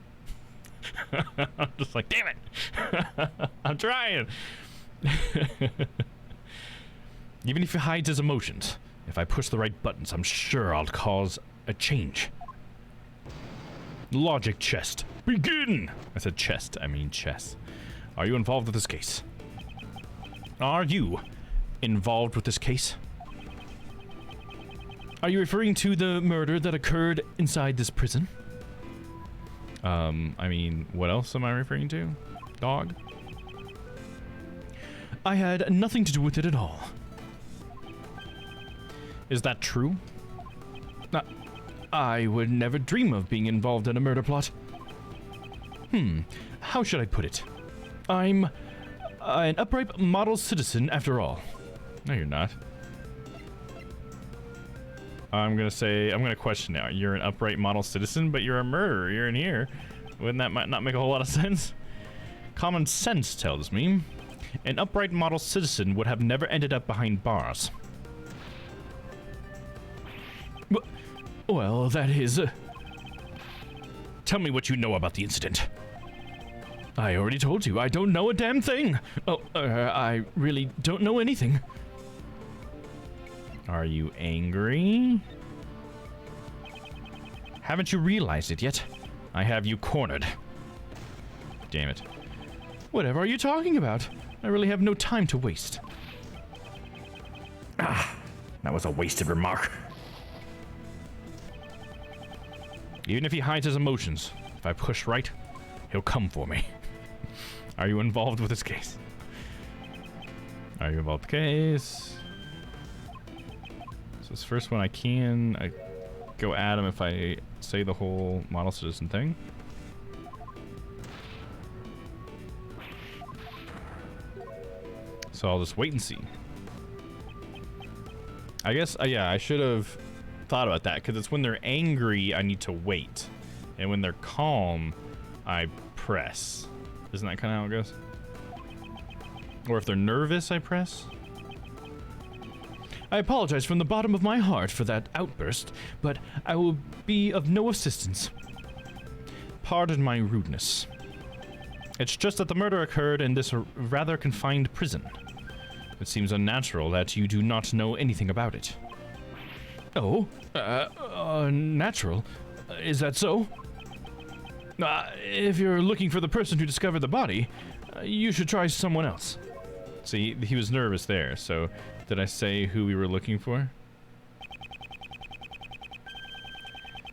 I'm just like, damn it! I'm trying! Even if he hides his emotions, if I push the right buttons, I'm sure I'll cause a change. Logic chest. Begin! I said chest, I mean chess. Are you involved with this case? Are you involved with this case? Are you referring to the murder that occurred inside this prison? I mean, what else am I referring to? Dog? I had nothing to do with it at all. Is that true? I would never dream of being involved in a murder plot. How should I put it? I'm an upright model citizen after all. No, you're not. I'm gonna question now. You're an upright model citizen, but you're a murderer. You're in here. Wouldn't that not make a whole lot of sense? Common sense tells me an upright model citizen would have never ended up behind bars. Well, that is... Tell me what you know about the incident. I already told you, I don't know a damn thing. I really don't know anything. Are you angry? Haven't you realized it yet? I have you cornered. Damn it. Whatever are you talking about? I really have no time to waste. That was a wasted remark. Even if he hides his emotions, if I push right, he'll come for me. Are you involved with this case? Are you involved with the case? So this first one I go at him if I say the whole model citizen thing. So I'll just wait and see. I guess, yeah, I should have thought about that, because it's when they're angry I need to wait, and when they're calm I press. Isn't that kind of how it goes? Or if they're nervous I press? I apologize from the bottom of my heart for that outburst, but I will be of no assistance. Pardon my rudeness. It's just that the murder occurred in this rather confined prison. It seems unnatural that you do not know anything about it. Oh? Natural? Is that so? If you're looking for the person who discovered the body, you should try someone else. See, he was nervous there, so did I say who we were looking for?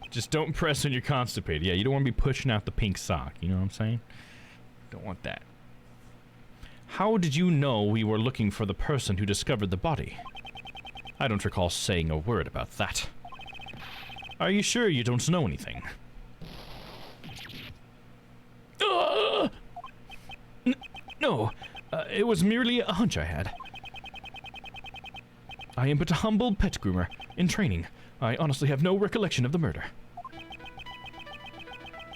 Just don't press when you're constipated. Yeah, you don't want to be pushing out the pink sock, you know what I'm saying? Don't want that. How did you know we were looking for the person who discovered the body? I don't recall saying a word about that. Are you sure you don't know anything? No, it was merely a hunch I had. I am but a humble pet groomer in training. I honestly have no recollection of the murder.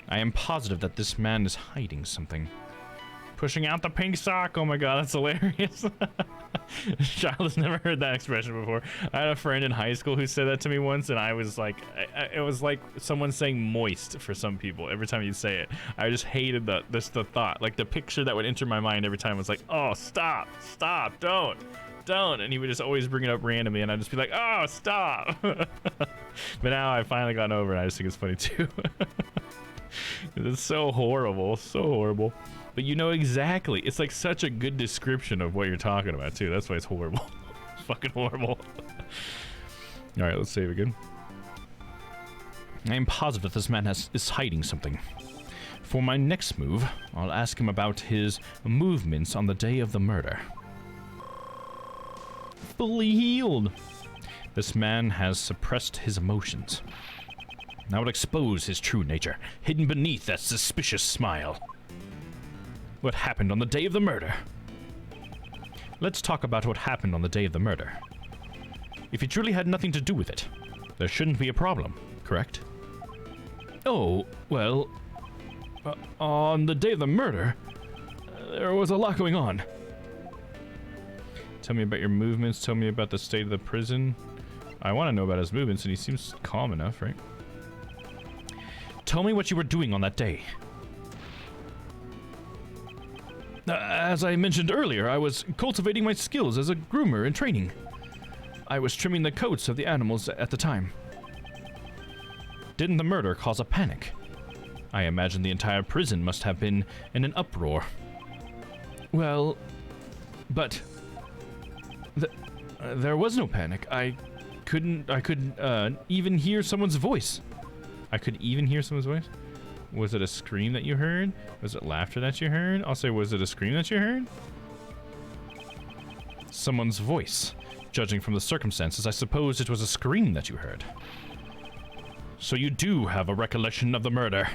I am positive that this man is hiding something. Pushing out the pink sock. Oh my god, that's hilarious. Child has never heard that expression before. I had a friend in high school who said that to me once, and I was like, it was like someone saying moist for some people every time you say it. I just hated the thought. Like the picture that would enter my mind every time was like, oh, stop, don't. And he would just always bring it up randomly, and I'd just be like, oh, stop. But now I've finally gotten over it. I just think it's funny too. It's so horrible, so horrible. But you know exactly. It's like such a good description of what you're talking about too. That's why it's horrible. It's fucking horrible. All right, let's save again. I am positive that this man is hiding something. For my next move, I'll ask him about his movements on the day of the murder. Fully healed. This man has suppressed his emotions. I will expose his true nature, hidden beneath that suspicious smile. What happened on the day of the murder? Let's talk about what happened on the day of the murder. If he truly had nothing to do with it, there shouldn't be a problem, correct? Oh, well, on the day of the murder, there was a lot going on. Tell me about your movements, tell me about the state of the prison. I want to know about his movements, and he seems calm enough, right? Tell me what you were doing on that day. As I mentioned earlier, I was cultivating my skills as a groomer in training. I was trimming the coats of the animals at the time. Didn't the murder cause a panic? I imagine the entire prison must have been in an uproar. Well, but there was no panic. I could even hear someone's voice. I could even hear someone's voice? Was it a scream that you heard? Was it laughter that you heard? I'll say, was it a scream that you heard? Someone's voice. Judging from the circumstances, I suppose it was a scream that you heard. So you do have a recollection of the murder.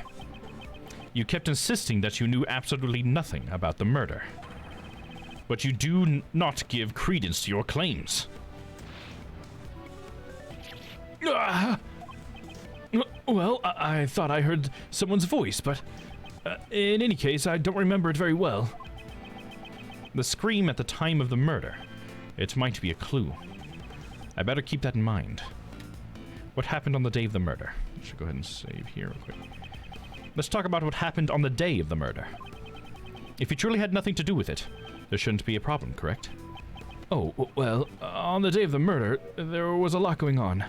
You kept insisting that you knew absolutely nothing about the murder. But you do not give credence to your claims. Well, I thought I heard someone's voice, but in any case, I don't remember it very well. The scream at the time of the murder. It might be a clue. I better keep that in mind. What happened on the day of the murder? I should go ahead and save here real quick. Let's talk about what happened on the day of the murder. If you truly had nothing to do with it, there shouldn't be a problem, correct? Oh, well, on the day of the murder, there was a lot going on.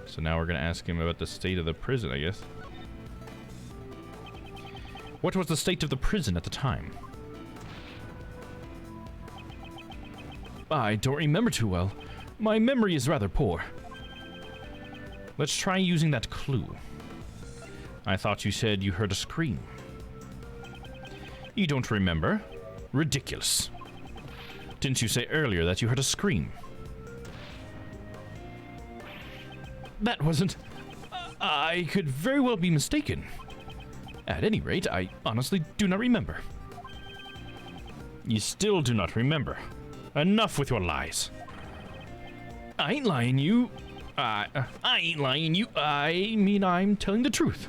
So now we're going to ask him about the state of the prison, I guess. What was the state of the prison at the time? I don't remember too well. My memory is rather poor. Let's try using that clue. I thought you said you heard a scream. You don't remember? Ridiculous. Didn't you say earlier that you heard a scream? That wasn't... I could very well be mistaken. At any rate, I honestly do not remember. You still do not remember. Enough with your lies. I ain't lying, you... I ain't lying, you... I mean, I'm telling the truth.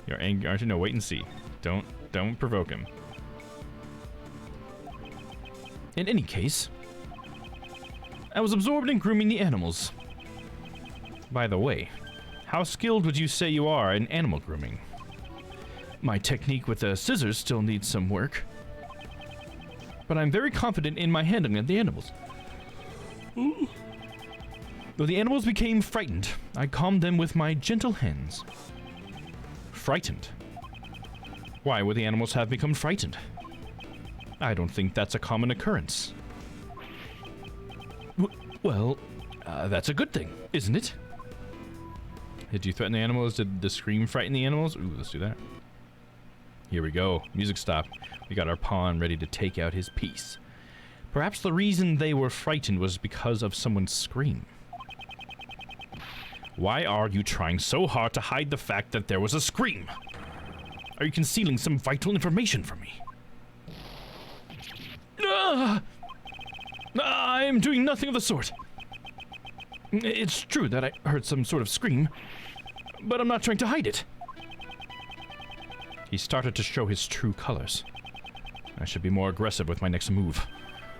You're angry, aren't you? No, wait and see. Don't provoke him. In any case, I was absorbed in grooming the animals. By the way, how skilled would you say you are in animal grooming? My technique with the scissors still needs some work, but I'm very confident in my handling of the animals. Ooh. Though the animals became frightened, I calmed them with my gentle hands. Frightened? Why would the animals have become frightened? I don't think that's a common occurrence. Well, that's a good thing, isn't it? Did you threaten the animals? Did the scream frighten the animals? Ooh, let's do that. Here we go. Music stopped. We got our pawn ready to take out his piece. Perhaps the reason they were frightened was because of someone's scream. Why are you trying so hard to hide the fact that there was a scream? Are you concealing some vital information from me? I'm doing nothing of the sort. It's true that I heard some sort of scream, but I'm not trying to hide it. He started to show his true colors. I should be more aggressive with my next move.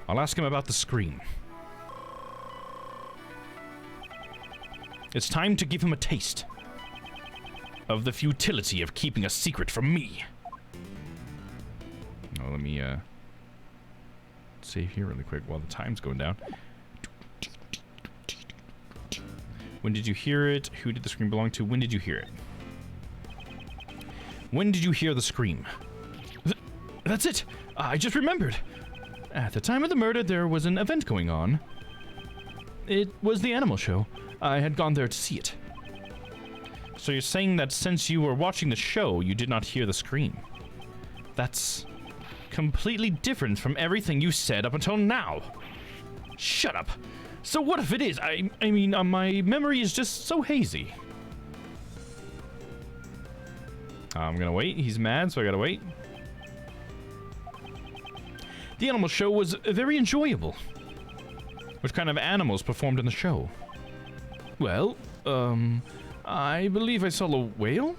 I'll ask him about the scream. It's time to give him a taste of the futility of keeping a secret from me. Oh, let me save here really quick while the time's going down. When did you hear it? Who did the scream belong to? When did you hear it? When did you hear the scream? That's it! I just remembered. At the time of the murder, there was an event going on. It was the animal show. I had gone there to see it. So you're saying that since you were watching the show, you did not hear the scream? That's completely different from everything you said up until now. Shut up. So what if it is? I mean, my memory is just so hazy. I'm gonna wait. He's mad, so I gotta wait. The animal show was very enjoyable. What kind of animals performed in the show? Well, I believe I saw a whale.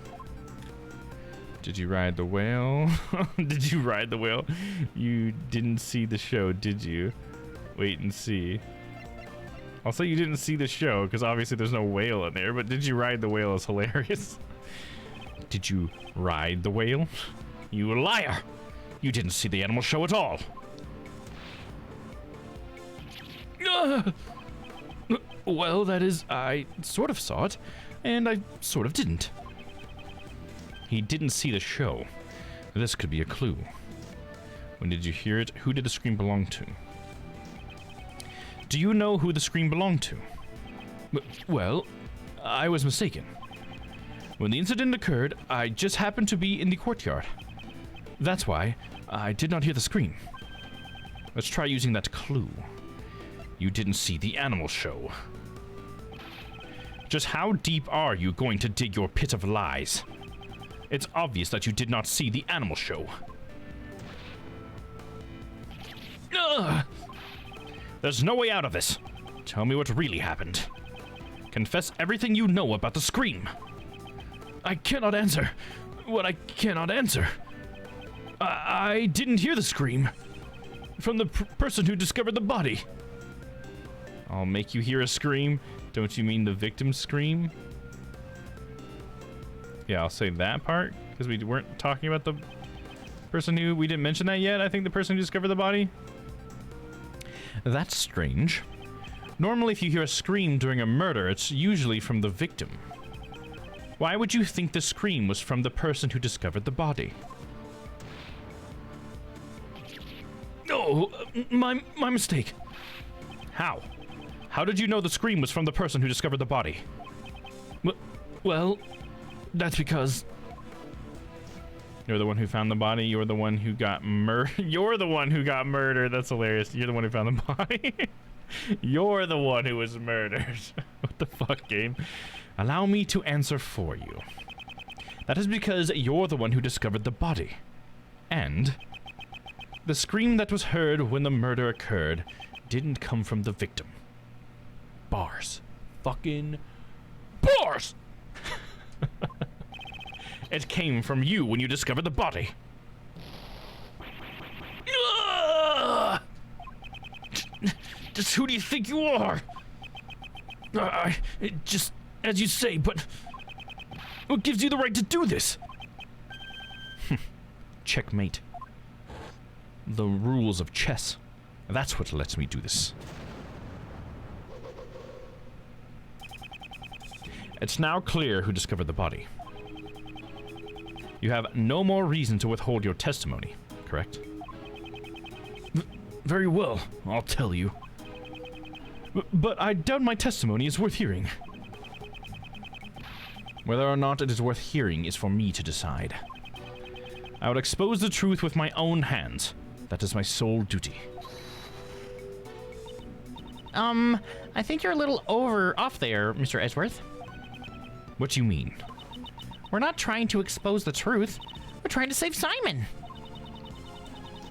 Did you ride the whale? Did you ride the whale? You didn't see the show, did you? Wait and see. I'll say you didn't see the show, because obviously there's no whale in there, but did you ride the whale is hilarious. Did you ride the whale? You liar! You didn't see the animal show at all. Well, that is, I sort of saw it, and I sort of didn't. He didn't see the show. This could be a clue. When did you hear it? Who did the scream belong to? Do you know who the scream belonged to? Well, I was mistaken. When the incident occurred, I just happened to be in the courtyard. That's why I did not hear the scream. Let's try using that clue. You didn't see the animal show. Just how deep are you going to dig your pit of lies? It's obvious that you did not see the animal show. Ugh! There's no way out of this. Tell me what really happened. Confess everything you know about the scream. I cannot answer what I cannot answer. I didn't hear the scream from the person who discovered the body. I'll make you hear a scream. Don't you mean the victim's scream? Yeah, I'll say that part, because we weren't talking about the person who... We didn't mention that yet, I think, the person who discovered the body. That's strange. Normally, if you hear a scream during a murder, it's usually from the victim. Why would you think the scream was from the person who discovered the body? Oh, my mistake. How? How did you know the scream was from the person who discovered the body? Well, That's because You're the one who found the body. You're the one who got You're the one who got murdered. That's hilarious. You're the one who found the body. You're the one who was murdered. What the fuck, game? Allow me to answer for you. That is because you're the one who discovered the body. And the scream that was heard when the murder occurred didn't come from the victim. Bars. Fucking bars! It came from you when you discovered the body. just who do you think you are? Just as you say, but what gives you the right to do this? Checkmate. The rules of chess. That's what lets me do this. It's now clear who discovered the body. You have no more reason to withhold your testimony, correct? Very well, I'll tell you. But I doubt my testimony is worth hearing. Whether or not it is worth hearing is for me to decide. I will expose the truth with my own hands. That is my sole duty. I think you're a little off there, Mr. Edgeworth. What do you mean? We're not trying to expose the truth. We're trying to save Simon.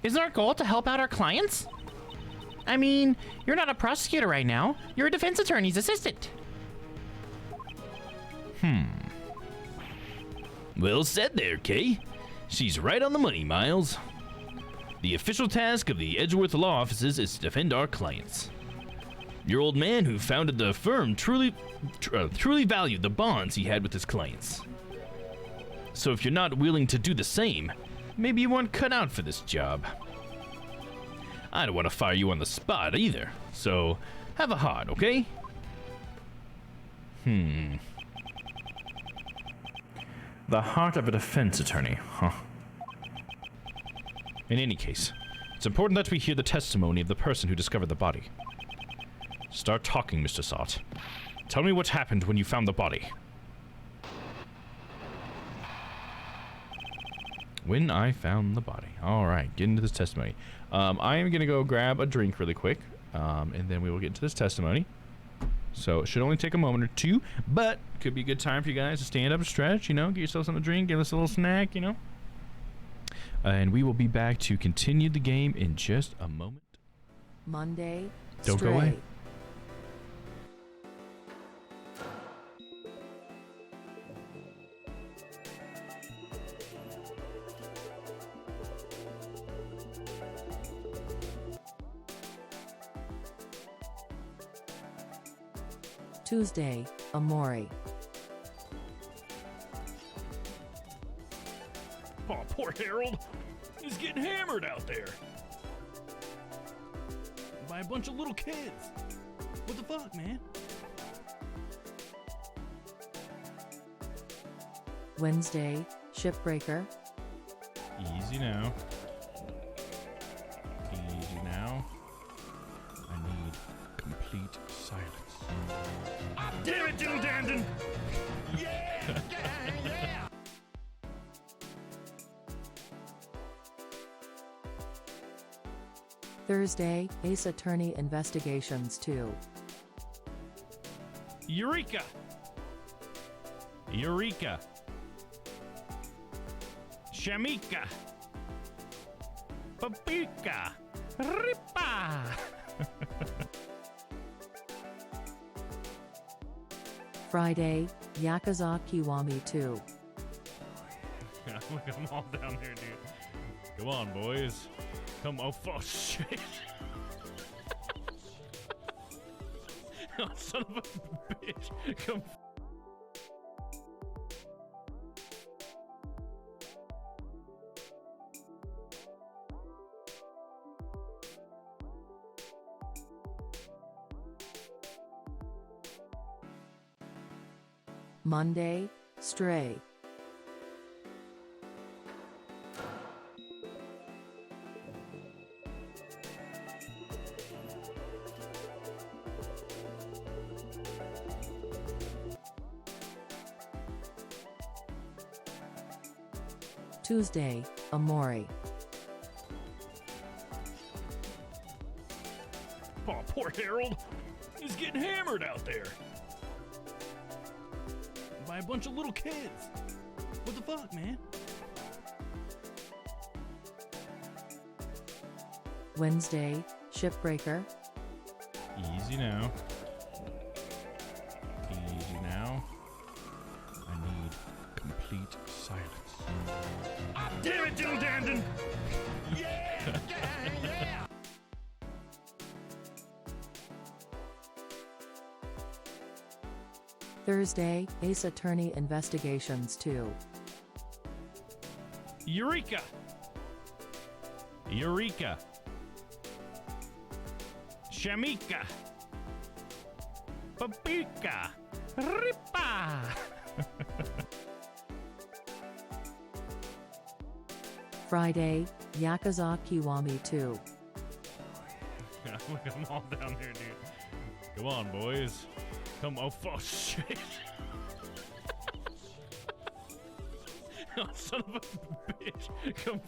Isn't our goal to help out our clients? I mean, you're not a prosecutor right now. You're a defense attorney's assistant. Well said there, Kay. She's right on the money, Miles. The official task of the Edgeworth Law Offices is to defend our clients. Your old man who founded the firm truly valued the bonds he had with his clients. So if you're not willing to do the same, maybe you weren't cut out for this job. I don't want to fire you on the spot either, so have a heart, okay? The heart of a defense attorney, huh? In any case, it's important that we hear the testimony of the person who discovered the body. Start talking, Mr. Sott. Tell me what happened when you found the body. When I found the body. Alright, get into this testimony. I am going to go grab a drink really quick, and then we will get into this testimony. So it should only take a moment or two, but could be a good time for you guys to stand up and stretch, you know, get yourself something to drink, give us a little snack, you know. And we will be back to continue the game in just a moment. Monday, Don't go away. Tuesday, Amori. Oh, poor Harold. He's getting hammered out there. By a bunch of little kids. What the fuck, man? Wednesday, Shipbreaker. Easy now. Easy now. I need complete silence. Damn it, Diddle Dandon! Thursday, Ace Attorney Investigations 2. Eureka! Eureka! Shamika! Papika! Ripa! Friday, Yakuza Kiwami 2. Look at them all down there, dude. Come on, boys. Come on. Oh, shit. Oh, son of a bitch. Come. Monday, Stray. Tuesday, Amori. Oh, poor Harold. He's getting hammered out there. By a bunch of little kids. What the fuck, man? Wednesday, Shipbreaker. Easy now. Easy now. I need complete silence. Damn it, Dylan Dandon! Thursday, Ace Attorney Investigations 2. Eureka! Eureka! Shamika! Papika! Ripa! Friday, Yakuza Kiwami 2. Look at them all down there, dude. Come on, boys. Come, oh, shit. Oh, son of a bitch! Come.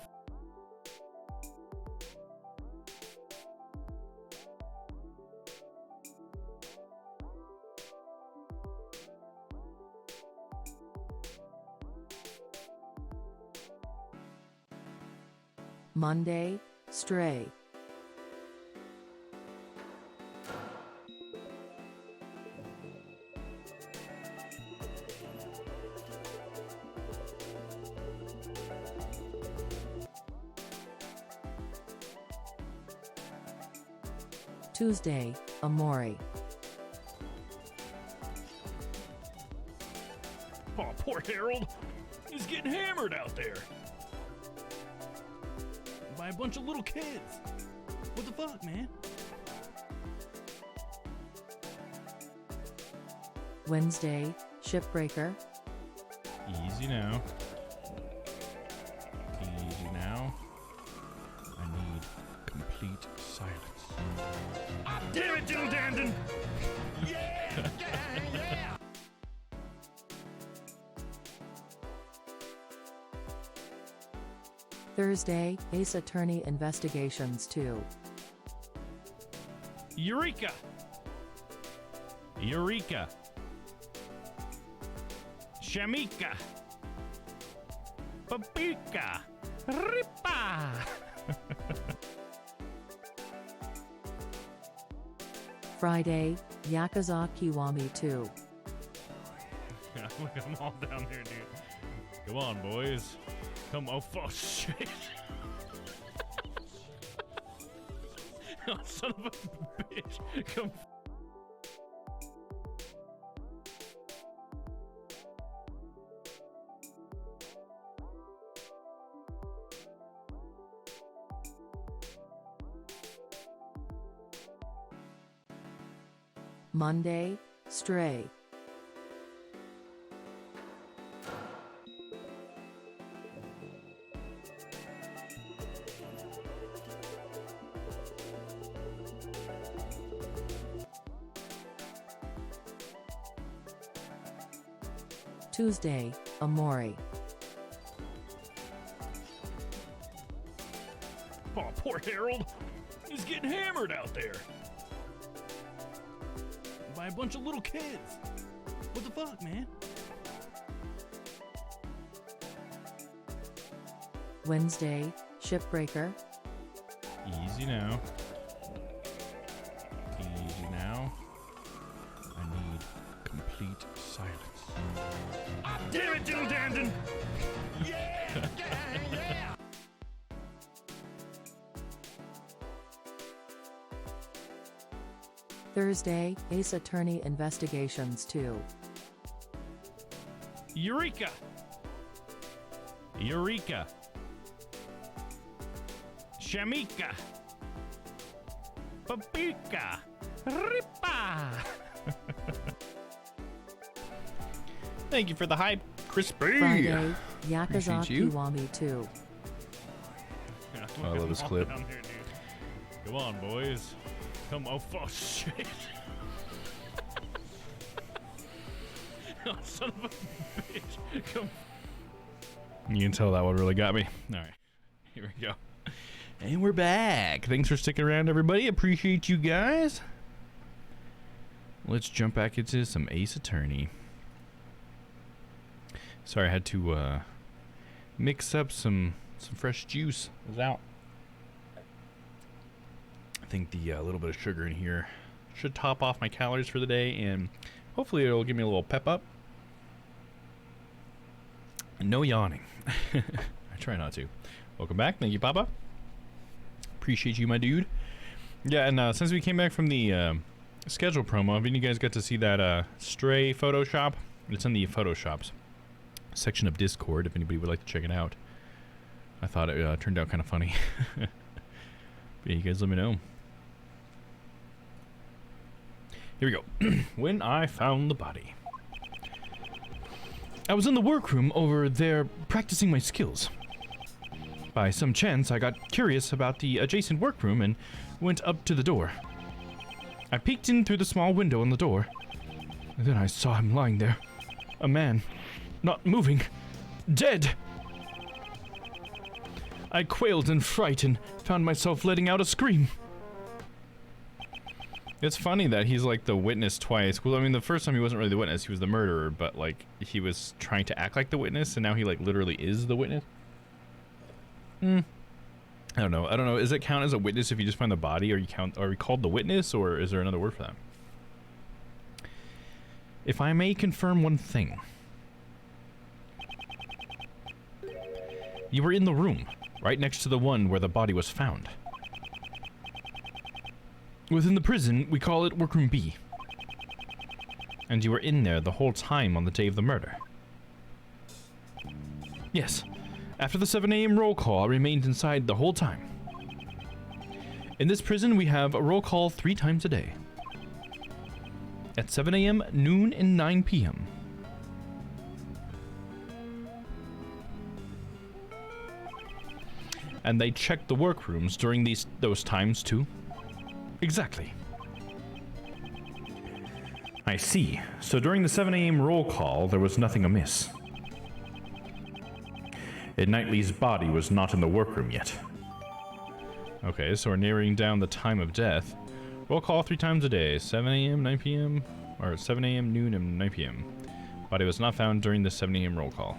Monday, Stray. Tuesday, Amori. Oh, poor Harold. He's getting hammered out there. By a bunch of little kids. What the fuck, man? Wednesday, Shipbreaker. Easy now. Easy now. I need complete silence. Damn it, Dylan Dandon! Thursday, Ace Attorney Investigations 2. Eureka! Eureka! Shamika! Papika! Ripa! Friday, Yakuza Kiwami 2. Look at them all down there, dude. Come on, boys. Come, oh, shit. Oh, son of a bitch! Come. Monday, Stray. Tuesday, Amori. Oh, poor Harold. He's getting hammered out there. By a bunch of little kids. What the fuck, man? Wednesday, Shipbreaker. Easy now. Easy now. I need complete silence. Damn it, Dylan Dandon! Thursday, Ace Attorney Investigations 2. Eureka! Eureka! Shamika! Papika! Ripa! Thank you for the hype, Crispy. Friday, Yakuza Appreciate you. Kiwami 2. I love this clip. Down there, dude. Come on, boys. Come, oh, shit. Oh, son of a bitch! Come. You can tell that one really got me. All right, here we go. And we're back. Thanks for sticking around, everybody. Appreciate you guys. Let's jump back into some Ace Attorney. Sorry, I had to mix up some fresh juice. It was out. I think the little bit of sugar in here should top off my calories for the day, and hopefully it'll give me a little pep up. No yawning. I try not to. Welcome back. Thank you, Papa. Appreciate you, my dude. Yeah, and since we came back from the schedule promo, have any of you guys got to see that stray Photoshop? It's in the Photoshops section of Discord, if anybody would like to check it out. I thought it turned out kind of funny. But yeah, you guys let me know. Here we go. When I found the body. I was in the workroom over there practicing my skills. By some chance, I got curious about the adjacent workroom and went up to the door. I peeked in through the small window on the door, and then I saw him lying there. A man, not moving, dead. I quailed in fright and found myself letting out a scream. It's funny that he's like the witness twice. Well, I mean, the first time he wasn't really the witness, he was the murderer, but like he was trying to act like the witness, and now he like literally is the witness. I don't know. Does it count as a witness if you just find the body? Are you called the witness, or is there another word for that? If I may confirm one thing. You were in the room, right next to the one where the body was found. Within the prison, we call it Workroom B. And you were in there the whole time on the day of the murder. Yes. After the 7 a.m. roll call, I remained inside the whole time. In this prison, we have a roll call 3 times a day. At 7 a.m., noon, and 9 p.m. And they check the workrooms during those times, too? Exactly. I see. So during the 7 a.m. roll call, there was nothing amiss. And Knightley's body was not in the workroom yet. Okay, so we're narrowing down the time of death. Roll call 3 times a day, 7 a.m., 9 p.m., or 7 a.m., noon, and 9 p.m. Body was not found during the 7 a.m. roll call.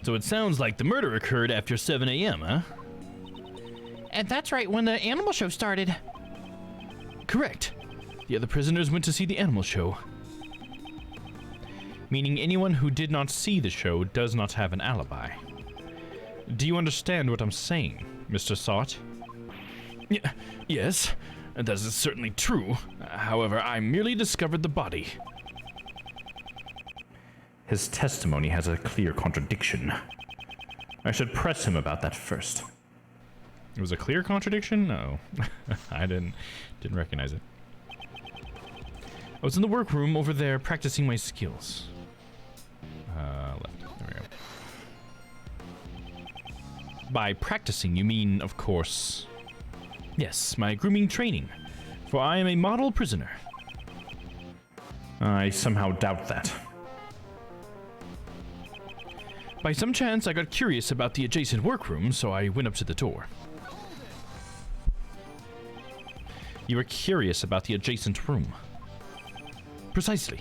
So it sounds like the murder occurred after 7 a.m., huh? And that's right when the animal show started. Correct. The other prisoners went to see the animal show. Meaning anyone who did not see the show does not have an alibi. Do you understand what I'm saying, Mr. Sott? Yes, that is certainly true. However, I merely discovered the body. His testimony has a clear contradiction. I should press him about that first. It was a clear contradiction? No. I didn't recognize it. I was in the workroom over there practicing my skills. Left. There we go. By practicing, you mean, of course... Yes, my grooming training. For I am a model prisoner. I somehow doubt that. By some chance, I got curious about the adjacent workroom, so I went up to the door. You were curious about the adjacent room. Precisely.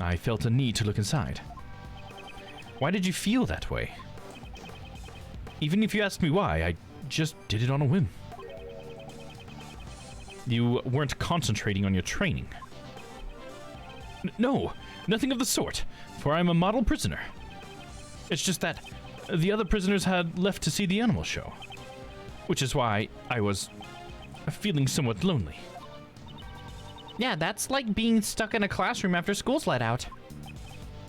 I felt a need to look inside. Why did you feel that way? Even if you ask me why, I just did it on a whim. You weren't concentrating on your training. No, nothing of the sort, for I'm a model prisoner. It's just that the other prisoners had left to see the animal show, which is why I was feeling somewhat lonely. Yeah, that's like being stuck in a classroom after school's let out.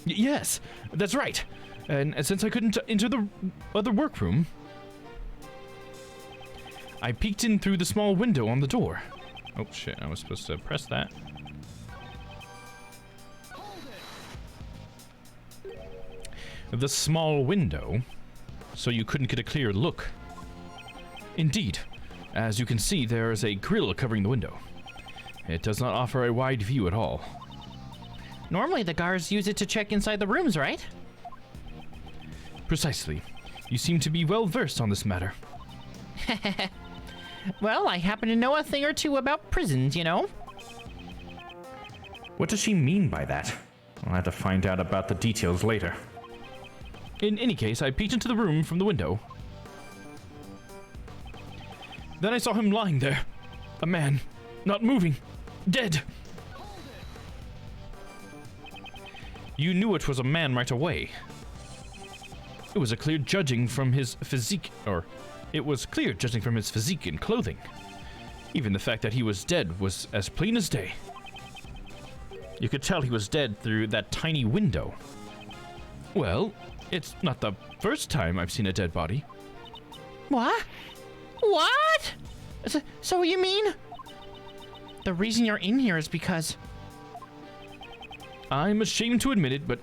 Yes, that's right. And since I couldn't enter the other workroom, I peeked in through the small window on the door. Oh shit, I was supposed to press that. The small window, so you couldn't get a clear look. Indeed. As you can see, there is a grill covering the window. It does not offer a wide view at all. Normally the guards use it to check inside the rooms, right? Precisely. You seem to be well versed on this matter. Well, I happen to know a thing or two about prisons, you know? What does she mean by that? I'll have to find out about the details later. In any case, I peeked into the room from the window. Then I saw him lying there. A man, not moving, dead. You knew it was a man right away. It was clear judging from his physique and clothing. Even the fact that he was dead was as plain as day. You could tell he was dead through that tiny window. Well, it's not the first time I've seen a dead body. What? What? So you mean? The reason you're in here is because... I'm ashamed to admit it, but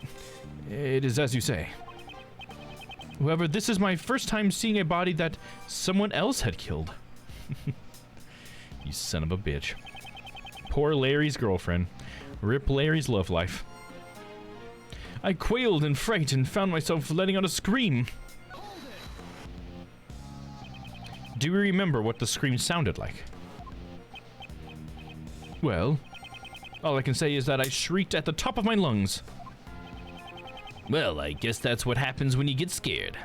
it is as you say. However, this is my first time seeing a body that someone else had killed. You son of a bitch. Poor Larry's girlfriend. Rip Larry's love life. I quailed in fright and found myself letting out a scream. Do you remember what the scream sounded like? Well, all I can say is that I shrieked at the top of my lungs. Well, I guess that's what happens when you get scared.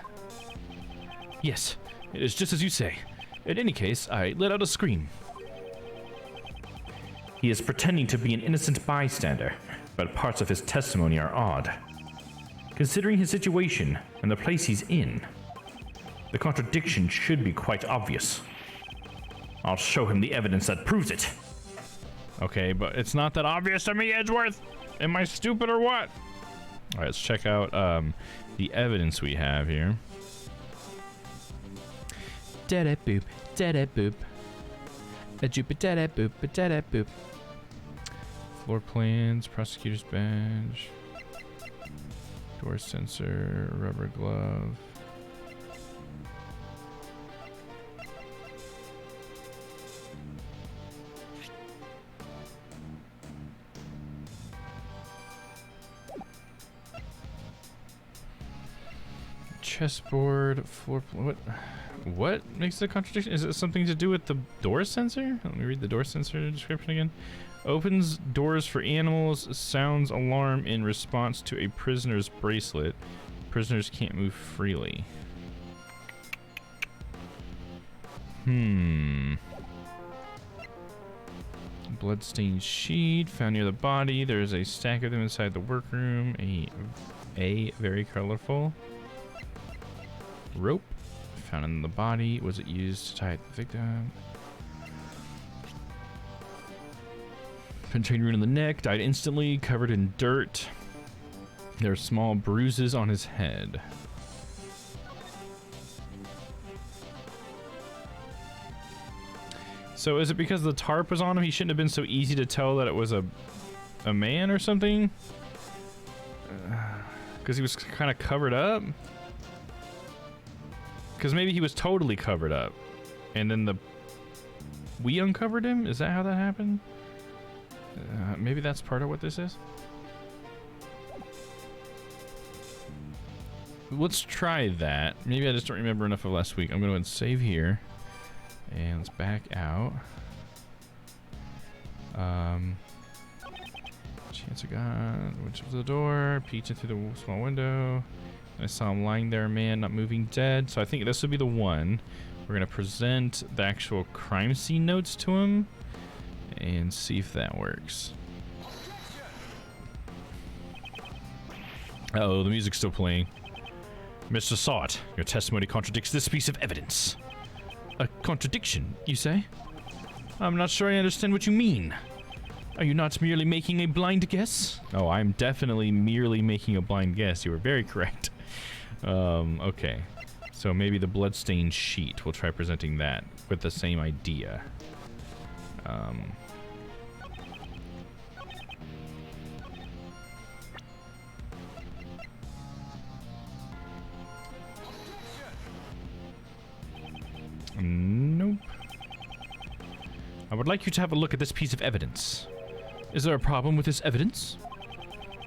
Yes, it is just as you say. In any case, I let out a scream. He is pretending to be an innocent bystander, but parts of his testimony are odd. Considering his situation and the place he's in, the contradiction should be quite obvious. I'll show him the evidence that proves it. Okay, but it's not that obvious to me, Edgeworth. Am I stupid or what? All right, let's check out the evidence we have here. Da-da boop, da-da boop. A joop da-da boop, da-da boop. Floor plans, prosecutor's badge, door sensor, rubber glove. Chessboard, floor plan. What makes the contradiction? Is it something to do with the door sensor? Let me read the door sensor description again. Opens doors for animals, sounds alarm in response to a prisoner's bracelet. Prisoners can't move freely. Bloodstained sheet found near the body. There's a stack of them inside the workroom. A very colorful rope found in the body. Was it used to tie the victim? Penetrating wound in the neck. Died instantly. Covered in dirt. There are small bruises on his head. So is it because the tarp was on him? He shouldn't have been so easy to tell that it was a man or something? Because he was kind of covered up? Because maybe he was totally covered up. And then we uncovered him? Is that how that happened? Maybe that's part of what this is? Let's try that. Maybe I just don't remember enough of last week. I'm going to go ahead and save here. And let's back out. Chance of God. Went to the door. Peeked in through the small window. I saw him lying there, man, not moving, dead. So I think this would be the one. We're going to present the actual crime scene notes to him and see if that works. Uh-oh, the music's still playing. Mr. Sott, your testimony contradicts this piece of evidence. A contradiction, you say? I'm not sure I understand what you mean. Are you not merely making a blind guess? Oh, I'm definitely merely making a blind guess. You were very correct. Okay. So maybe the bloodstained sheet. We'll try presenting that with the same idea. Nope. I would like you to have a look at this piece of evidence. Is there a problem with this evidence?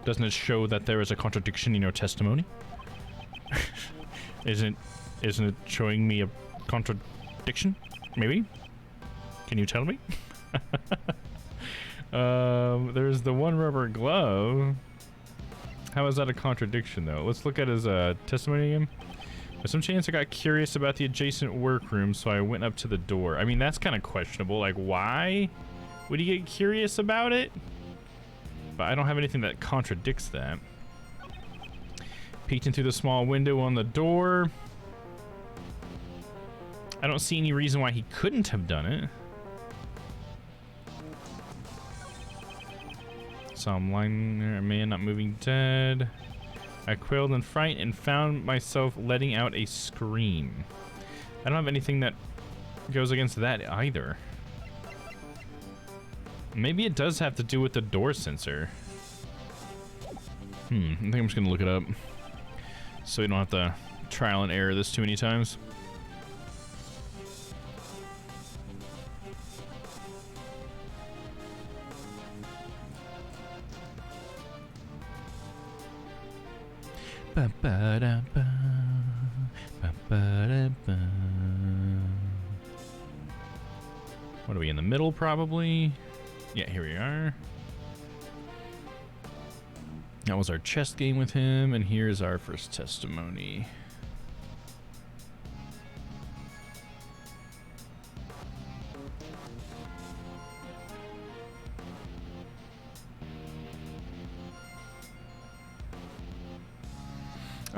Doesn't it show that there is a contradiction in your testimony? Isn't it showing me a contradiction? Maybe? Can you tell me? There's the one rubber glove. How is that a contradiction, though? Let's look at his testimony again. There's some chance I got curious about the adjacent workroom, so I went up to the door. I mean, that's kind of questionable. Like, why would he get curious about it? But I don't have anything that contradicts that. Peeked in through the small window on the door. I don't see any reason why he couldn't have done it. Saw him lying there, a man not moving dead. I quailed in fright and found myself letting out a scream. I don't have anything that goes against that either. Maybe it does have to do with the door sensor. I think I'm just gonna look it up so we don't have to trial and error this too many times. What are we in the middle, probably? Yeah, here we are. That was our chess game with him, and here's our first testimony.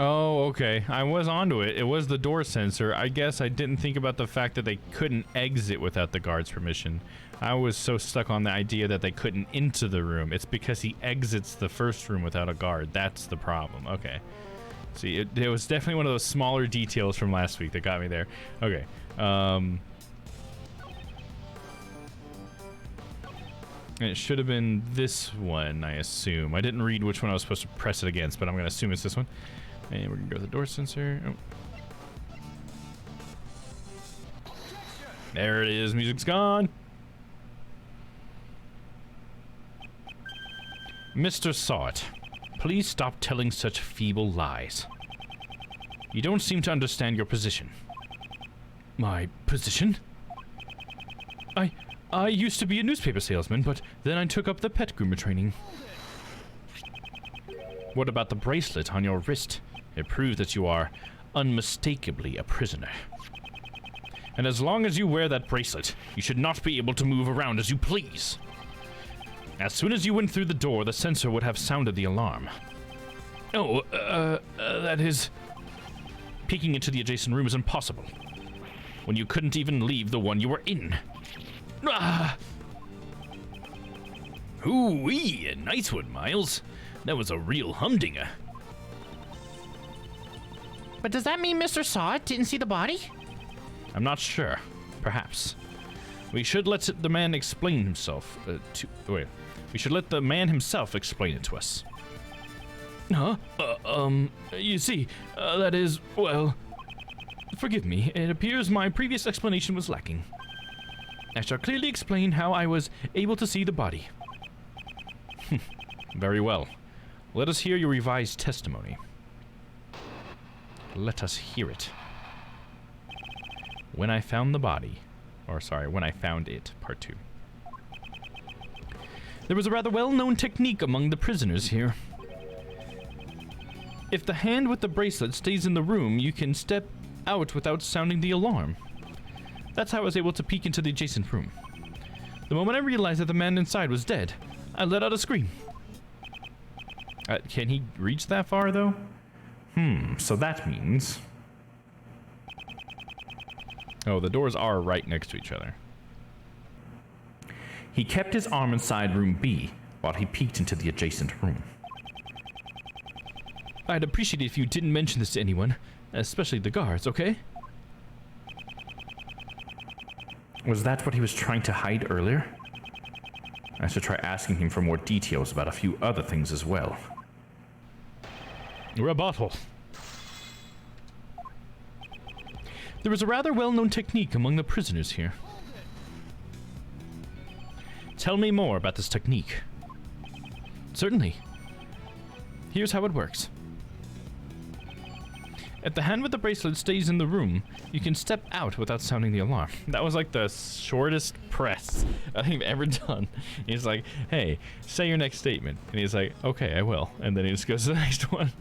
Oh, okay. I was onto it. It was the door sensor. I guess I didn't think about the fact that they couldn't exit without the guard's permission. I was so stuck on the idea that they couldn't enter the room. It's because he exits the first room without a guard. That's the problem. Okay. See, it was definitely one of those smaller details from last week that got me there. Okay. And it should have been this one, I assume. I didn't read which one I was supposed to press it against, but I'm going to assume it's this one. And we're going to go with the door sensor. Oh. There it is. Music's gone. Mr. Sawt, please stop telling such feeble lies. You don't seem to understand your position. My position? I used to be a newspaper salesman, but then I took up the pet groomer training. What about the bracelet on your wrist? It proves that you are unmistakably a prisoner. And as long as you wear that bracelet, you should not be able to move around as you please. As soon as you went through the door, the sensor would have sounded the alarm. Oh, that is... Peeking into the adjacent room is impossible, when you couldn't even leave the one you were in. Ah! Ooh-wee, a nice one, Miles. That was a real humdinger. But does that mean Mr. Sawt didn't see the body? I'm not sure. Perhaps. We should let the man explain himself We should let the man himself explain it to us. Huh? You see, that is, well... Forgive me, it appears my previous explanation was lacking. I shall clearly explain how I was able to see the body. Very well. Let us hear your revised testimony. Let us hear it. When I found the body... when I found it, part 2. There was a rather well-known technique among the prisoners here. If the hand with the bracelet stays in the room, you can step out without sounding the alarm. That's how I was able to peek into the adjacent room. The moment I realized that the man inside was dead, I let out a scream. Can he reach that far, though? So that means... Oh, the doors are right next to each other. He kept his arm inside room B while he peeked into the adjacent room. I'd appreciate it if you didn't mention this to anyone, especially the guards, okay? Was that what he was trying to hide earlier? I should try asking him for more details about a few other things as well. Rebuttal. There is a rather well-known technique among the prisoners here. Tell me more about this technique. Certainly. Here's how it works. If the hand with the bracelet stays in the room, you can step out without sounding the alarm. That was like the shortest press I think I've ever done. He's like, hey, say your next statement. And he's like, okay, I will. And then he just goes to the next one.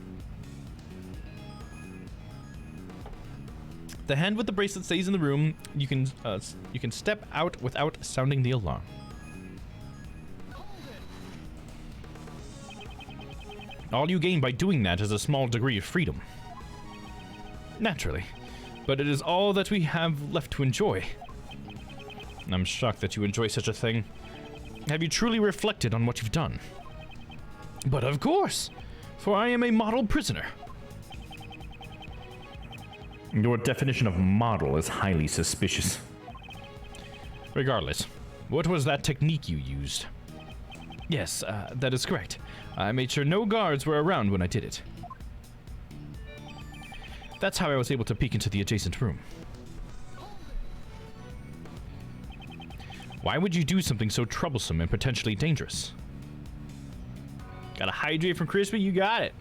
The hand with the bracelet stays in the room. You can step out without sounding the alarm. All you gain by doing that is a small degree of freedom. Naturally, but it is all that we have left to enjoy. I'm shocked that you enjoy such a thing. Have you truly reflected on what you've done? But of course, for I am a model prisoner. Your definition of model is highly suspicious. Regardless, what was that technique you used? Yes, that is correct. I made sure no guards were around when I did it. That's how I was able to peek into the adjacent room. Why would you do something so troublesome and potentially dangerous? Gotta hydrate from Crispy? You got it.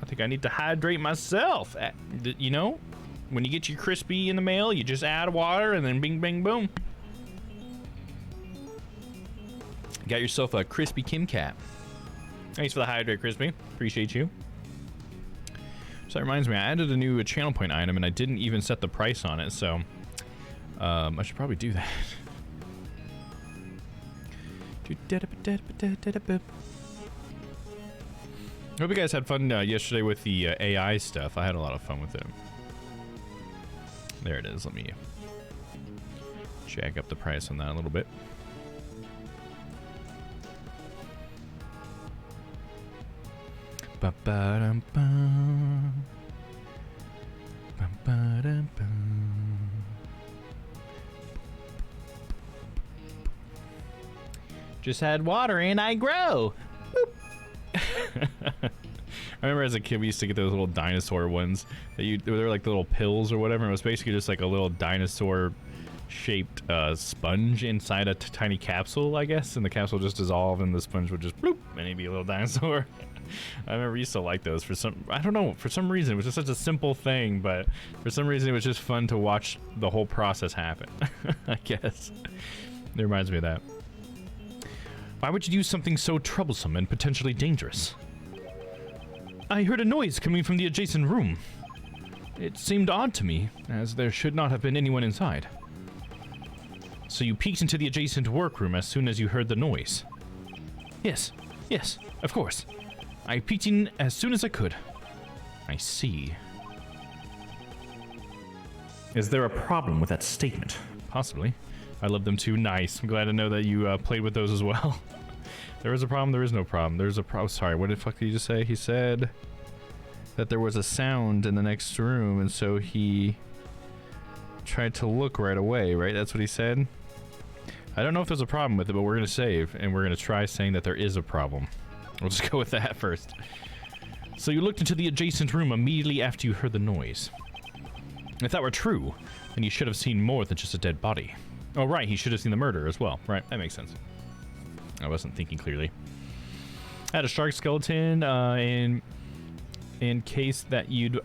I think I need to hydrate myself. You know, when you get your Crispy in the mail, you just add water and then bing, bang, boom. Got yourself a Crispy Kim Cat. Thanks for the hydrate, Crispy. Appreciate you. So that reminds me, I added a new channel point item and I didn't even set the price on it, so I should probably do that. Hope you guys had fun yesterday with the AI stuff. I had a lot of fun with it. There it is. Let me jack up the price on that a little bit. Ba-ba-dum-bum. Ba-ba-dum-bum. Just add water and I grow. I remember as a kid we used to get those little dinosaur ones that they were like little pills or whatever. It was basically just like a little dinosaur shaped sponge inside a tiny capsule, I guess, and the capsule just dissolved and the sponge would just bloop and it'd be a little dinosaur. I remember we used to like those for some, I don't know, for some reason. It was just such a simple thing, but for some reason it was just fun to watch the whole process happen. I guess. It reminds me of that. Why would you do something so troublesome and potentially dangerous? I heard a noise coming from the adjacent room. It seemed odd to me, as there should not have been anyone inside. So you peeked into the adjacent workroom as soon as you heard the noise? Yes, of course. I peeked in as soon as I could. I see. Is there a problem with that statement? Possibly. I love them too. Nice. I'm glad to know that you played with those as well. There is a problem. There is no problem. There's a problem. Sorry, what the fuck did he just say? He said that there was a sound in the next room, and so he tried to look right away, right? That's what he said? I don't know if there's a problem with it, but we're going to save, and we're going to try saying that there is a problem. We'll just go with that first. So you looked into the adjacent room immediately after you heard the noise. If that were true, then you should have seen more than just a dead body. Oh, right, he should have seen the murder as well. Right, that makes sense. I wasn't thinking clearly. I had a shark skeleton in case that you'd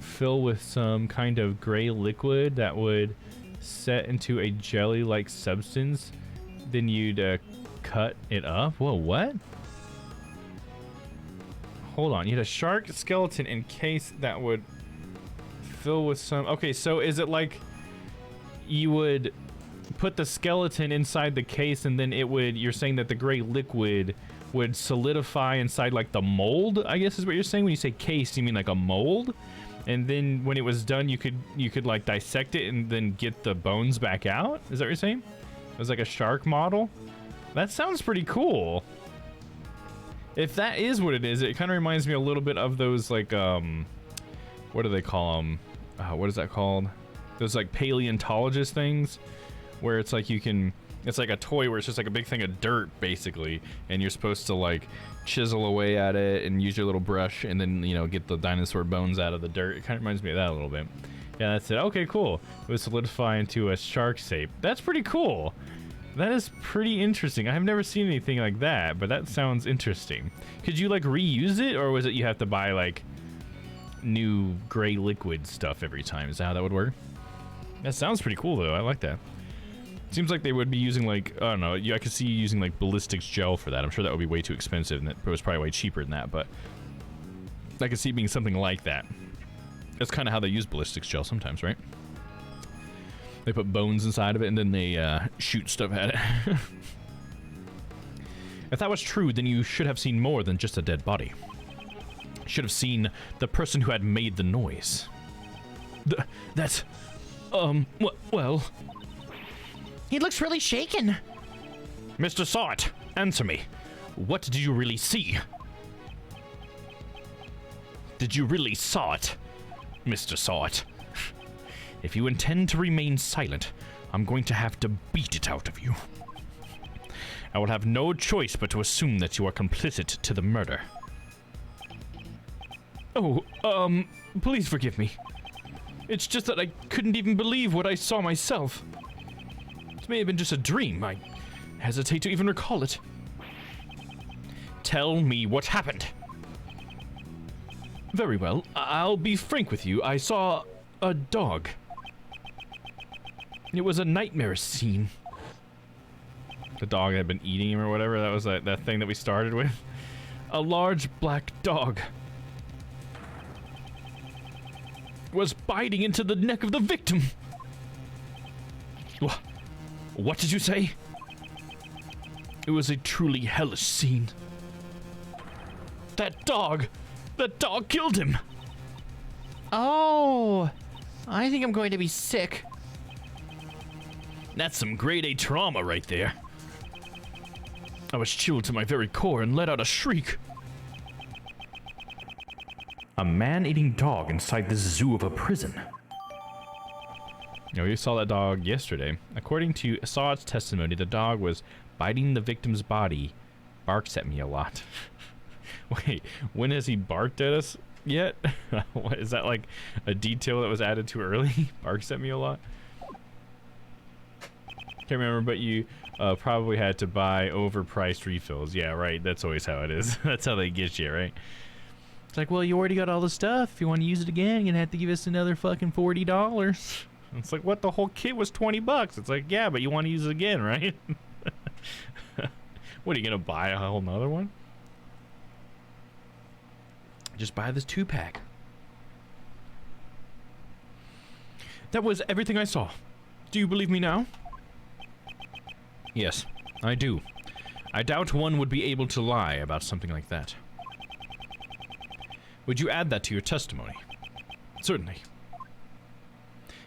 fill with some kind of gray liquid that would set into a jelly-like substance. Then you'd cut it up. Whoa, what? Hold on, you had a shark skeleton in case that would fill with some... Okay, so is it like you would put the skeleton inside the case and then it would... You're saying that the gray liquid would solidify inside like the mold, I guess is what you're saying? When you say case, you mean like a mold? And then when it was done, you could like dissect it and then get the bones back out? Is that what you're saying? It was like a shark model? That sounds pretty cool. If that is what it is, it kind of reminds me a little bit of those like, what do they call them? What is that called? Those like paleontologist things where it's like it's like a toy where it's just like a big thing of dirt basically, and you're supposed to like chisel away at it and use your little brush and then, you know, get the dinosaur bones out of the dirt. It kind of reminds me of that a little bit. Yeah, that's it. Okay, cool. It would solidify into a shark shape. That's pretty cool. That is pretty interesting. I've never seen anything like that, but that sounds interesting. Could you like reuse it, or was it you have to buy like new gray liquid stuff every time. Is that how that would work? That sounds pretty cool, though. I like that. Seems like they would be using, like, I don't know, I could see you using, like, ballistics gel for that. I'm sure that would be way too expensive, and it was probably way cheaper than that, but I could see it being something like that. That's kind of how they use ballistics gel sometimes, right? They put bones inside of it, and then they shoot stuff at it. If that was true, then you should have seen more than just a dead body. You should have seen the person who had made the noise. Well... He looks really shaken. Mr. Sart, answer me. What did you really see? Did you really saw it, Mr. Sart? If you intend to remain silent, I'm going to have to beat it out of you. I will have no choice but to assume that you are complicit to the murder. Oh, please forgive me. It's just that I couldn't even believe what I saw myself. It may have been just a dream. I hesitate to even recall it. Tell me what happened. Very well. I'll be frank with you. I saw a dog. It was a nightmare scene. The dog had been eating him or whatever. That was that thing that we started with. A large black dog was biting into the neck of the victim. What did you say? It was a truly hellish scene. That dog killed him. Oh, I think I'm going to be sick. That's some grade A trauma right there. I was chilled to my very core and let out a shriek. A man-eating dog inside the zoo of a prison. You know, we saw that dog yesterday. According to Assad's testimony, the dog was biting the victim's body. Barks at me a lot. Wait, when has he barked at us yet? What, is that like a detail that was added too early? Barks at me a lot? Can't remember, but you probably had to buy overpriced refills. Yeah, right. That's always how it is. That's how they get you, right? It's like, well, you already got all the stuff. If you want to use it again, you're gonna have to give us another fucking $40. It's like, what? The whole kit was $20. It's like, yeah, but you want to use it again, right? What, are you gonna buy a whole nother one? Just buy this 2-pack. That was everything I saw. Do you believe me now? Yes, I do. I doubt one would be able to lie about something like that. Would you add that to your testimony? Certainly.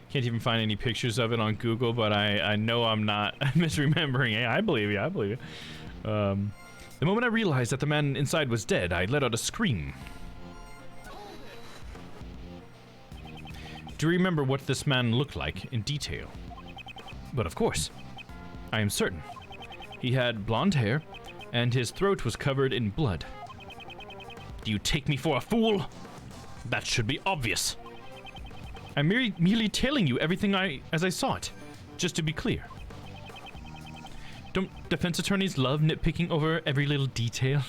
Can't even find any pictures of it on Google, but I know I'm not misremembering. Hey, I believe you, I believe you. The moment I realized that the man inside was dead, I let out a scream. Do you remember what this man looked like in detail? But of course. I am certain. He had blonde hair, and his throat was covered in blood. Do you take me for a fool? That should be obvious. I'm merely telling you everything as I saw it, just to be clear. Don't defense attorneys love nitpicking over every little detail?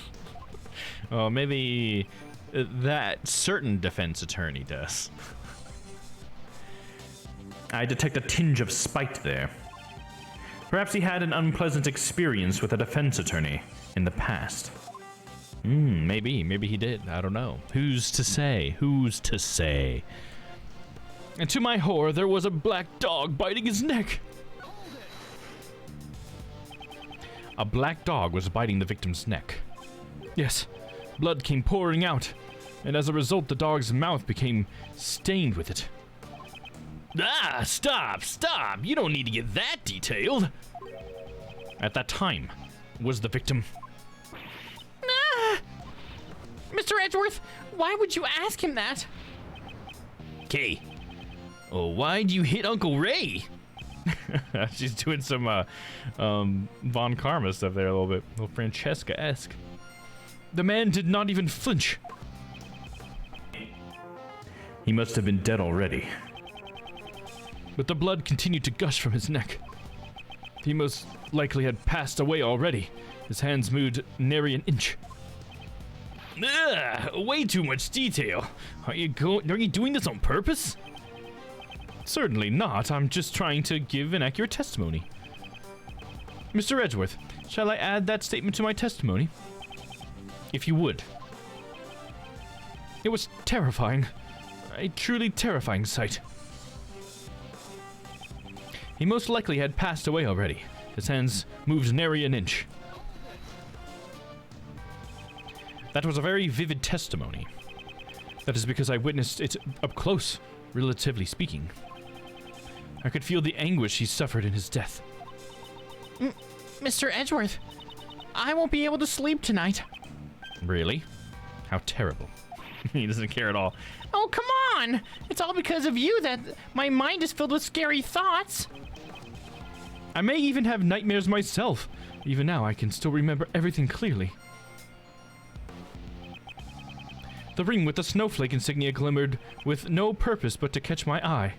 Oh, maybe that certain defense attorney does. I detect a tinge of spite there. Perhaps he had an unpleasant experience with a defense attorney in the past. Maybe he did. I don't know. Who's to say? Who's to say? And to my horror, there was a black dog biting his neck. A black dog was biting the victim's neck. Yes, blood came pouring out, and as a result, the dog's mouth became stained with it. Ah, stop! You don't need to get that detailed. At that time, was the victim... Mr. Edgeworth, why would you ask him that? Kay. Oh, why'd you hit Uncle Ray? She's doing some Von Karma stuff there a little bit. A little Francesca-esque. The man did not even flinch. He must have been dead already. But the blood continued to gush from his neck. He most likely had passed away already. His hands moved nary an inch. Ugh, way too much detail. Are you doing this on purpose? Certainly not. I'm just trying to give an accurate testimony. Mr. Edgeworth, shall I add that statement to my testimony? If you would. It was terrifying. A truly terrifying sight. He most likely had passed away already. His hands moved nary an inch. That was a very vivid testimony. That is because I witnessed it up close, relatively speaking. I could feel the anguish he suffered in his death. Mr. Edgeworth, I won't be able to sleep tonight. Really? How terrible. He doesn't care at all. Oh, come on! It's all because of you that my mind is filled with scary thoughts. I may even have nightmares myself. Even now, I can still remember everything clearly. The ring with the snowflake insignia glimmered with no purpose but to catch my eye.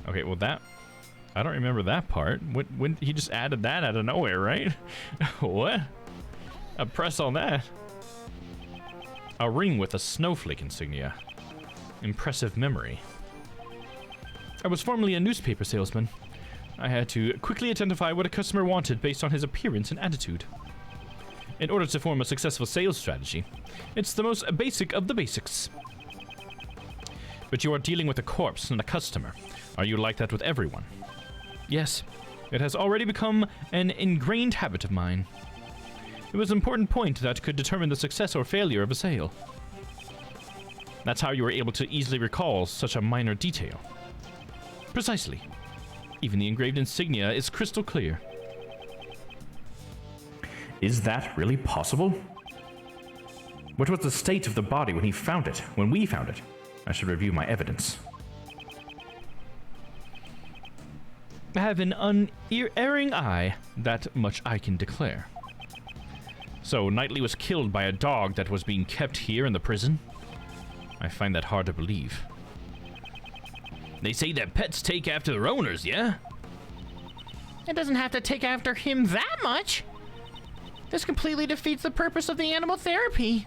Okay, well that... I don't remember that part. When he just added that out of nowhere, right? What? A press on that. A ring with a snowflake insignia. Impressive memory. I was formerly a newspaper salesman. I had to quickly identify what a customer wanted based on his appearance and attitude. In order to form a successful sales strategy, it's the most basic of the basics. But you are dealing with a corpse, not a customer. Are you like that with everyone? Yes, it has already become an ingrained habit of mine. It was an important point that could determine the success or failure of a sale. That's how you were able to easily recall such a minor detail. Precisely. Even the engraved insignia is crystal clear. Is that really possible? What was the state of the body when he found it, when we found it? I should review my evidence. I have an unerring eye, that much I can declare. So, Knightley was killed by a dog that was being kept here in the prison? I find that hard to believe. They say that pets take after their owners, yeah? It doesn't have to take after him that much. This completely defeats the purpose of the animal therapy.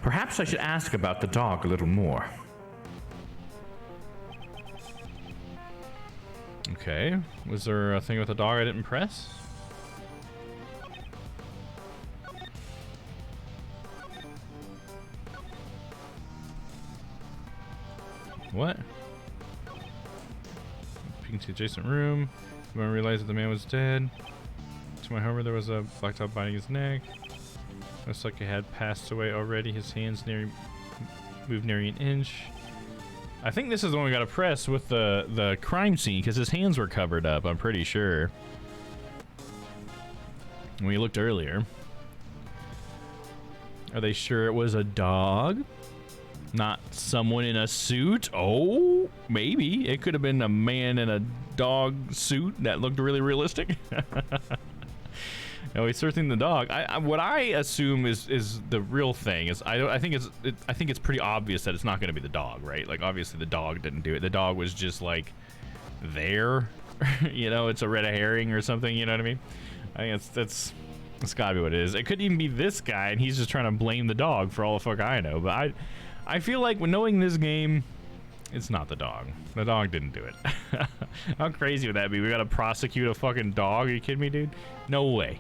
Perhaps I should ask about the dog a little more. Okay. Was there a thing with the dog I didn't press? What? Peeking to the adjacent room. The moment I realized that the man was dead. To my horror, there was a black dog biting his neck. Looks like he had passed away already. His hands moved nearly an inch. I think this is the one we gotta press with the crime scene because his hands were covered up, I'm pretty sure. When we looked earlier. Are they sure it was a dog? Not someone in a suit? Oh, maybe. It could have been a man in a dog suit that looked really realistic. No, he's searching the dog. What I assume is the real thing is I think it's pretty obvious that it's not going to be the dog, right? Like obviously the dog didn't do it. The dog was just like there, you know. It's a red herring or something. You know what I mean? I think that's got to be what it is. It could even be this guy, and he's just trying to blame the dog for all the fuck I know. But I feel like when knowing this game, it's not the dog. The dog didn't do it. How crazy would that be? We got to prosecute a fucking dog? Are you kidding me, dude? No way.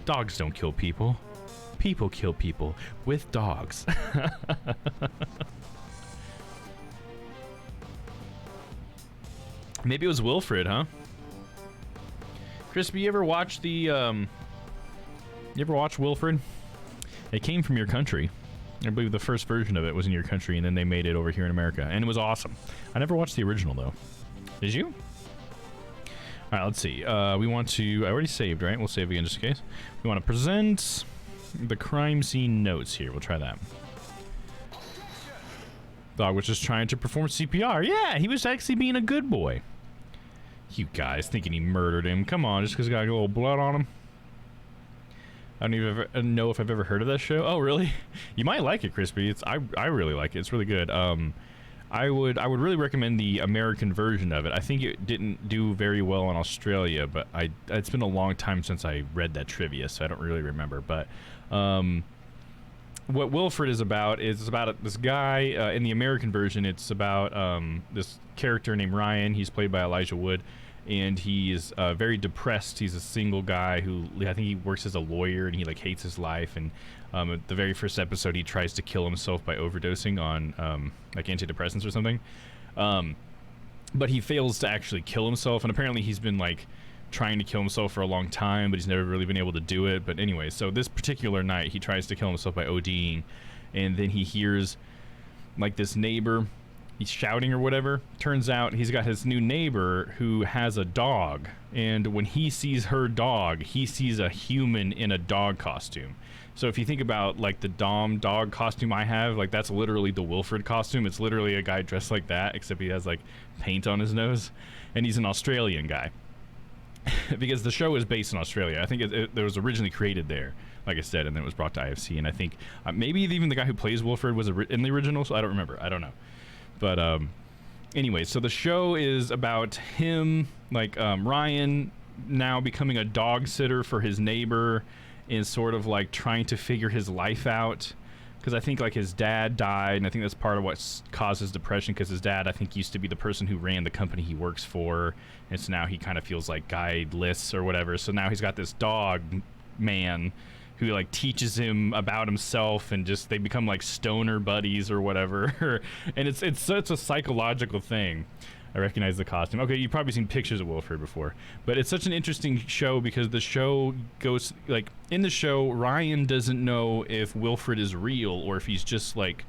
Dogs don't kill people. People kill people with dogs. Maybe it was Wilfred, huh? Crispy, you ever watch you ever watch Wilfred? It came from your country. I believe the first version of it was in your country, and then they made it over here in America, and it was awesome. I never watched the original, though. Did you? All right, let's see. We want to... I already saved, right? We'll save again just in case. We want to present the crime scene notes here. We'll try that. Dog was just trying to perform CPR. Yeah, he was actually being a good boy. You guys thinking he murdered him. Come on, just because he got a little blood on him. I don't even know if I've ever heard of that show. Oh, really? You might like it, Crispy. I really like it. It's really good. I would really recommend the American version of it. I think it didn't do very well in Australia, but it's been a long time since I read that trivia, so I don't really remember. But what Wilfred is about this guy in the American version. It's about this character named Ryan. He's played by Elijah Wood, and he is very depressed. He's a single guy who I think he works as a lawyer, and he like hates his life. And at the very first episode, he tries to kill himself by overdosing on like antidepressants or something. But he fails to actually kill himself, and apparently he's been like trying to kill himself for a long time, but he's never really been able to do it. But anyway, so this particular night, he tries to kill himself by ODing, and then he hears like this neighbor, he's shouting or whatever. Turns out he's got his new neighbor who has a dog, and when he sees her dog, he sees a human in a dog costume. So if you think about like the Dom dog costume I have, like that's literally the Wilfred costume. It's literally a guy dressed like that, except he has like paint on his nose, and he's an Australian guy. Because the show is based in Australia. I think it was originally created there, like I said, and then it was brought to IFC. And I think maybe even the guy who plays Wilfred was in the original, so I don't remember. I don't know. But anyway, so the show is about him, like Ryan now becoming a dog sitter for his neighbor and sort of like trying to figure his life out. Because I think like his dad died, and I think that's part of what causes depression, because his dad, I think, used to be the person who ran the company he works for, and so now he kind of feels like guideless or whatever. So now he's got this dog man who like teaches him about himself, and just they become like stoner buddies or whatever. And it's such a psychological thing. I recognize the costume. Okay, you've probably seen pictures of Wilfred before, but it's such an interesting show because the show goes like in the show, Ryan doesn't know if Wilfred is real or if he's just like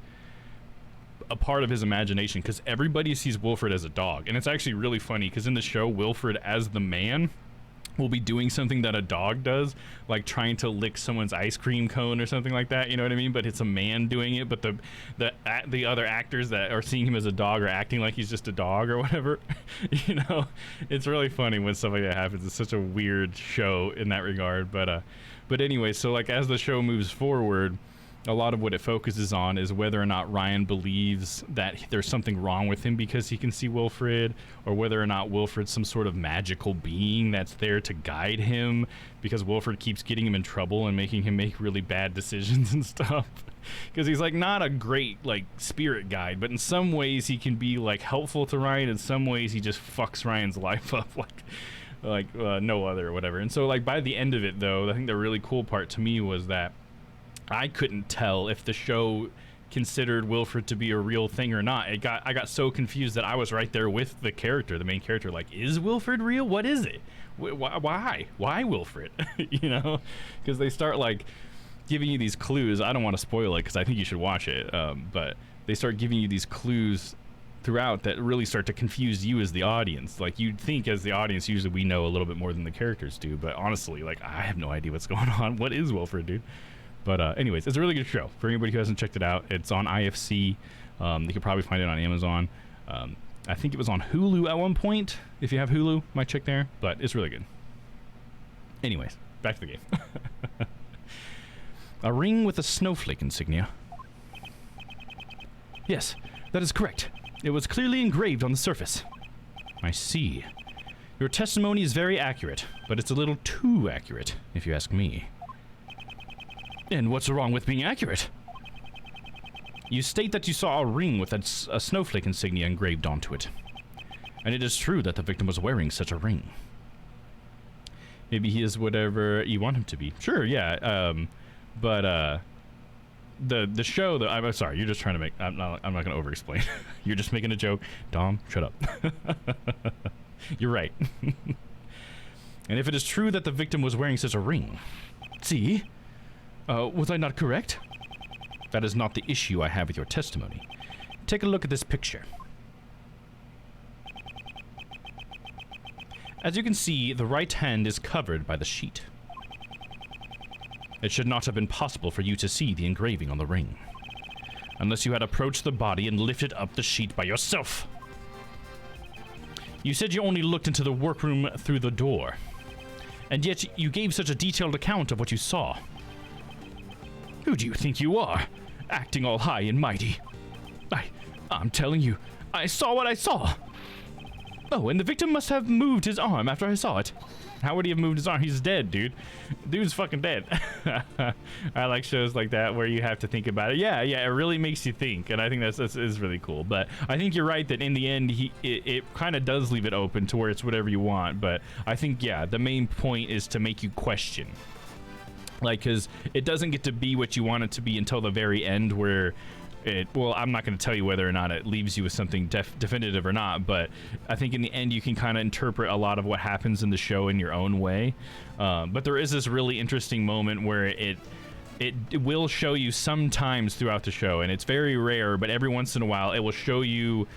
a part of his imagination, because everybody sees Wilfred as a dog. And it's actually really funny because in the show, Wilfred as the man will be doing something that a dog does, like trying to lick someone's ice cream cone or something like that, you know what I mean? But it's a man doing it, but the other actors that are seeing him as a dog are acting like he's just a dog or whatever. You know, it's really funny when stuff like that happens. It's such a weird show in that regard. But anyway, so like as the show moves forward, a lot of what it focuses on is whether or not Ryan believes that there's something wrong with him because he can see Wilfred, or whether or not Wilfred's some sort of magical being that's there to guide him, because Wilfred keeps getting him in trouble and making him make really bad decisions and stuff. Because he's like not a great like spirit guide, but in some ways he can be like helpful to Ryan. In some ways he just fucks Ryan's life up like no other or whatever. And so like by the end of it though, I think the really cool part to me was that I couldn't tell if the show considered Wilfred to be a real thing or not. I got so confused that I was right there with the character, the main character. Like, is Wilfred real? What is it? Why Wilfred? You know, because they start like giving you these clues. I don't want to spoil it because I think you should watch it. But they start giving you these clues throughout that really start to confuse you as the audience. Like you'd think as the audience, usually we know a little bit more than the characters do. But honestly, like I have no idea what's going on. What is Wilfred, dude? But anyways, it's a really good show. For anybody who hasn't checked it out, it's on IFC. You could probably find it on Amazon. I think it was on Hulu at one point. If you have Hulu, might check there. But it's really good. Anyways, back to the game. A ring with a snowflake insignia. Yes, that is correct. It was clearly engraved on the surface. I see. Your testimony is very accurate, but it's a little too accurate, if you ask me. And what's wrong with being accurate? You state that you saw a ring with a snowflake insignia engraved onto it. And it is true that the victim was wearing such a ring. Maybe he is whatever you want him to be. Sure, yeah. But the show that I'm sorry, you're just trying to make. I'm not going to over-explain. You're just making a joke. Dom, shut up. You're right. And if it is true that the victim was wearing such a ring, see. Was I not correct? That is not the issue I have with your testimony. Take a look at this picture. As you can see, the right hand is covered by the sheet. It should not have been possible for you to see the engraving on the ring, unless you had approached the body and lifted up the sheet by yourself. You said you only looked into the workroom through the door, and yet you gave such a detailed account of what you saw. Who do you think you are, acting all high and mighty? I'm telling you, I saw what I saw. Oh, and the victim must have moved his arm after I saw it. How would he have moved his arm? He's dead, dude. Dude's fucking dead. I like shows like that where you have to think about it. Yeah, it really makes you think, and I think that's is really cool. But I think you're right that in the end, it kind of does leave it open to where it's whatever you want. But I think, yeah, the main point is to make you question. Like, because it doesn't get to be what you want it to be until the very end where well, I'm not going to tell you whether or not it leaves you with something definitive or not, but I think in the end you can kind of interpret a lot of what happens in the show in your own way. But there is this really interesting moment where it will show you sometimes throughout the show, and it's very rare, but every once in a while it will show you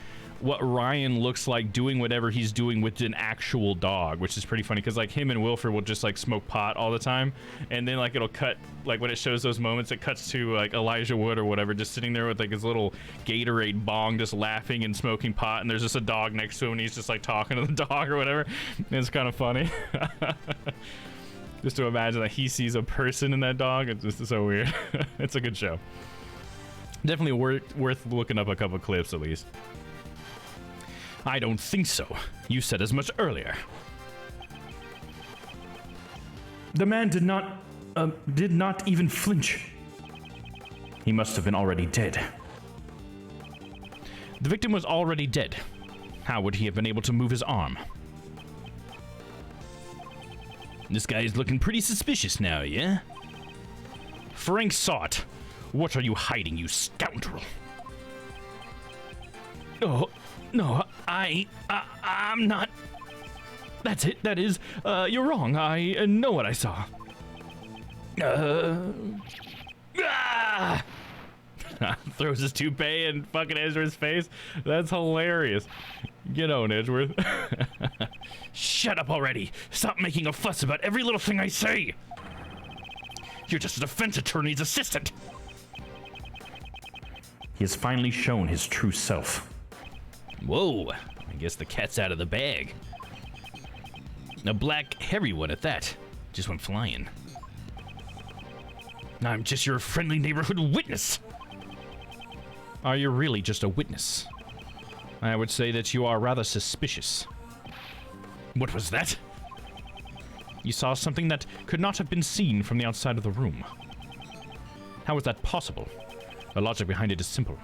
what Ryan looks like doing whatever he's doing with an actual dog, which is pretty funny because like him and Wilford will just like smoke pot all the time, and then like it'll cut, like when it shows those moments, it cuts to like Elijah Wood or whatever just sitting there with like his little Gatorade bong just laughing and smoking pot, and there's just a dog next to him and he's just like talking to the dog or whatever. And it's kind of funny. Just to imagine that he sees a person in that dog, it's just so weird. It's a good show. Definitely worth looking up a couple clips at least. I don't think so. You said as much earlier. The man did not even flinch. He must have been already dead. The victim was already dead. How would he have been able to move his arm? This guy is looking pretty suspicious now, yeah? Frank saw it. What are you hiding, you scoundrel? Oh, no, I'm not. That's it, that is, you're wrong. I know what I saw. Throws his toupee in fucking Ezra's face. That's hilarious. Get on, Edgeworth. Shut up already. Stop making a fuss about every little thing I say. You're just a defense attorney's assistant. He has finally shown his true self. Whoa, I guess the cat's out of the bag. A black, hairy one at that. Just went flying. I'm just your friendly neighborhood witness. Are you really just a witness? I would say that you are rather suspicious. What was that? You saw something that could not have been seen from the outside of the room. How is that possible? The logic behind it is simple.